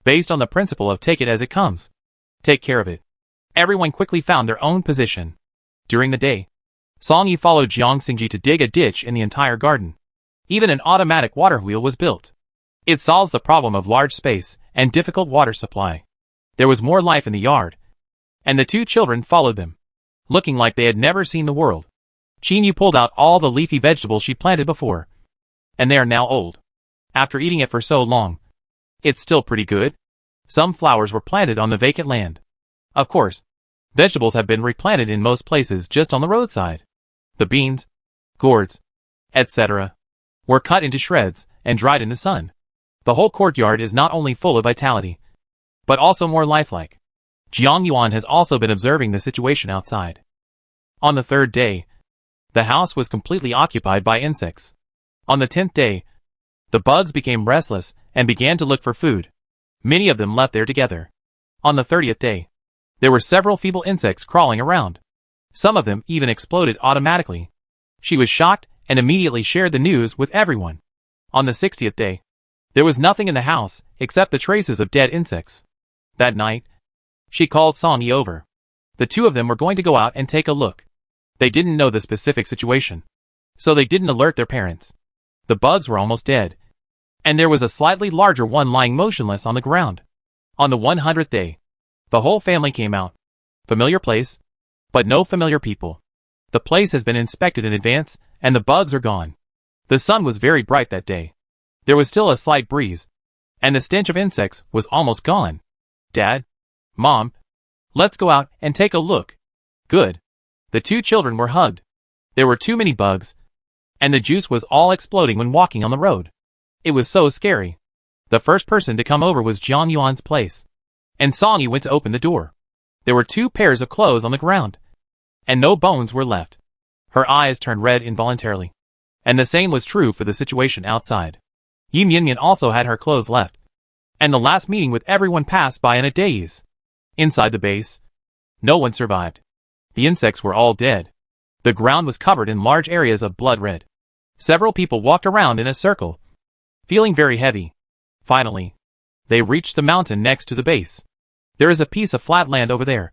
A: Based on the principle of take it as it comes. Take care of it. Everyone quickly found their own position. During the day, Song Yi followed Jiang Xingji to dig a ditch in the entire garden. Even an automatic water wheel was built. It solves the problem of large space and difficult water supply. There was more life in the yard, and the two children followed them, looking like they had never seen the world. Qin Yu pulled out all the leafy vegetables she planted before, and they are now old. After eating it for so long, it's still pretty good. Some flowers were planted on the vacant land. Of course, vegetables have been replanted in most places just on the roadside. The beans, gourds, etc., were cut into shreds and dried in the sun. The whole courtyard is not only full of vitality, but also more lifelike. Jiang Yuan has also been observing the situation outside. On the 3rd day, the house was completely occupied by insects. On the 10th day, the bugs became restless and began to look for food. Many of them left there together. On the 30th day, there were several feeble insects crawling around. Some of them even exploded automatically. She was shocked and immediately shared the news with everyone. On the 60th day, there was nothing in the house except the traces of dead insects. That night, she called Song Yi over. The two of them were going to go out and take a look. They didn't know the specific situation, so they didn't alert their parents. The bugs were almost dead, and there was a slightly larger one lying motionless on the ground. On the 100th day, the whole family came out. Familiar place, but no familiar people. The place has been inspected in advance, and the bugs are gone. The sun was very bright that day. There was still a slight breeze, and the stench of insects was almost gone. Dad, Mom, let's go out and take a look. Good. The two children were hugged. There were too many bugs, and the juice was all exploding when walking on the road. It was so scary. The first person to come over was Jiang Yuan's place, and Song Yi went to open the door. There were 2 pairs of clothes on the ground, and no bones were left. Her eyes turned red involuntarily, and the same was true for the situation outside. Yin Yanyan also had her clothes left, and the last meeting with everyone passed by in a daze. Inside the base, no one survived. The insects were all dead. The ground was covered in large areas of blood red. Several people walked around in a circle, feeling very heavy. Finally, they reached the mountain next to the base. There is a piece of flat land over there,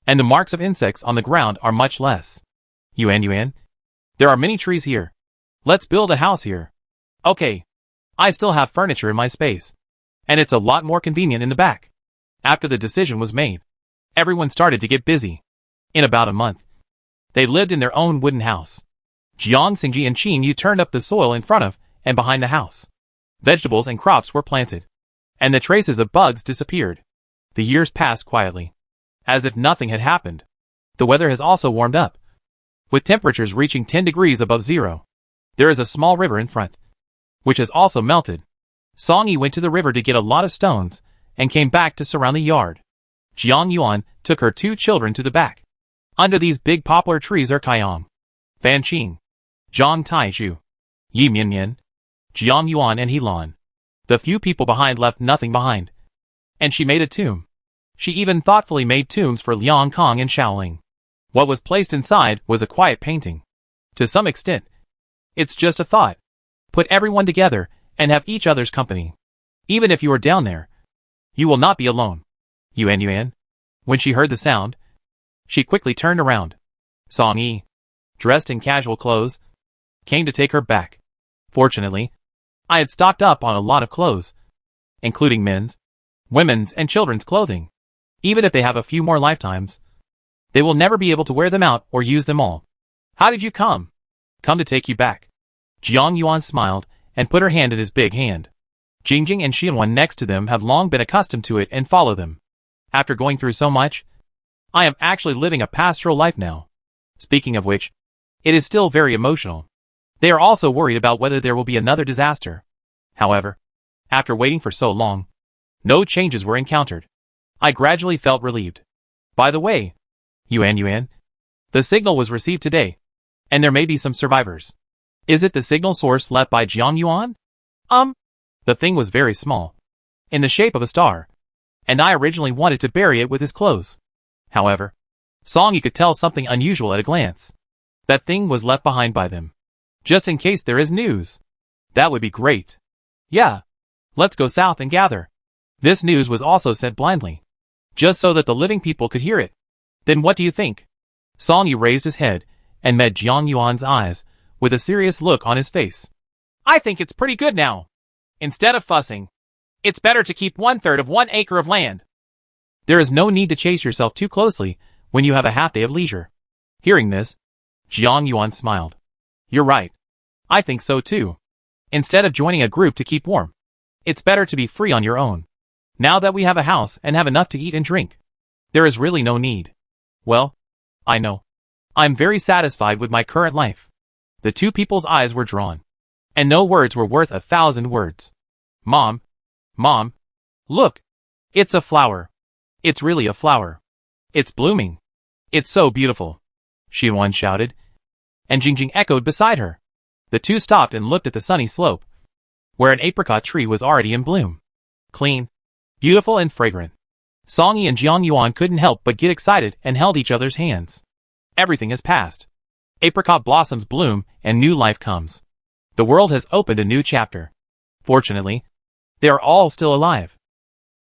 A: and the marks of insects on the ground are much less. Yuan, there are many trees here. Let's build a house here. Okay. I still have furniture in my space, and it's a lot more convenient in the back. After the decision was made, everyone started to get busy. In about a month, they lived in their own wooden house. Jiang Xingji and Qin Yu turned up the soil in front of and behind the house. Vegetables and crops were planted, and the traces of bugs disappeared. The years passed quietly, as if nothing had happened. The weather has also warmed up, with temperatures reaching 10 degrees above zero. There is a small river in front, which has also melted. Song Yi went to the river to get a lot of stones, and came back to surround the yard. Jiang Yuan took her 2 children to the back. Under these big poplar trees are Kaiyang, Fan Qing, Zhang Taizhu, Yi Minyan, Jiang Yuan and Helan. The few people behind left nothing behind, and she made a tomb. She even thoughtfully made tombs for Liang Kong and Shaoling. What was placed inside was a quiet painting. To some extent, it's just a thought. Put everyone together and have each other's company. Even if you are down there, you will not be alone. Yuan. When she heard the sound, she quickly turned around. Song Yi, dressed in casual clothes, came to take her back. Fortunately, I had stocked up on a lot of clothes, including men's, women's, and children's clothing. Even if they have a few more lifetimes, they will never be able to wear them out or use them all. How did you come? Come to take you back. Jiang Yuan smiled and put her hand in his big hand. Jingjing and Xianwan next to them have long been accustomed to it and follow them. After going through so much, I am actually living a pastoral life now. Speaking of which, it is still very emotional. They are also worried about whether there will be another disaster. However, after waiting for so long, no changes were encountered. I gradually felt relieved. By the way, Yuan, the signal was received today, and there may be some survivors. Is it the signal source left by Jiang Yuan? The thing was very small, in the shape of a star, and I originally wanted to bury it with his clothes. However, Song Yi could tell something unusual at a glance. That thing was left behind by them. Just in case there is news. That would be great. Yeah. Let's go south and gather. This news was also sent blindly. Just so that the living people could hear it. Then what do you think? Song Yi raised his head and met Jiang Yuan's eyes with a serious look on his face. I think it's pretty good now. Instead of fussing, it's better to keep 1/3 of 1 acre of land. There is no need to chase yourself too closely when you have a half day of leisure. Hearing this, Jiang Yuan smiled. You're right. I think so too. Instead of joining a group to keep warm, it's better to be free on your own. Now that we have a house and have enough to eat and drink, there is really no need. Well, I know. I'm very satisfied with my current life. The two people's eyes were drawn. And no words were worth 1,000 words. Mom. Mom. Look. It's a flower. It's really a flower. It's blooming. It's so beautiful. Xianwan shouted. And Jingjing echoed beside her. The two stopped and looked at the sunny slope, where an apricot tree was already in bloom. Clean, beautiful and fragrant. Song Yi and Jiang Yuan couldn't help but get excited and held each other's hands. Everything has passed. Apricot blossoms bloom and new life comes. The world has opened a new chapter. Fortunately, they are all still alive.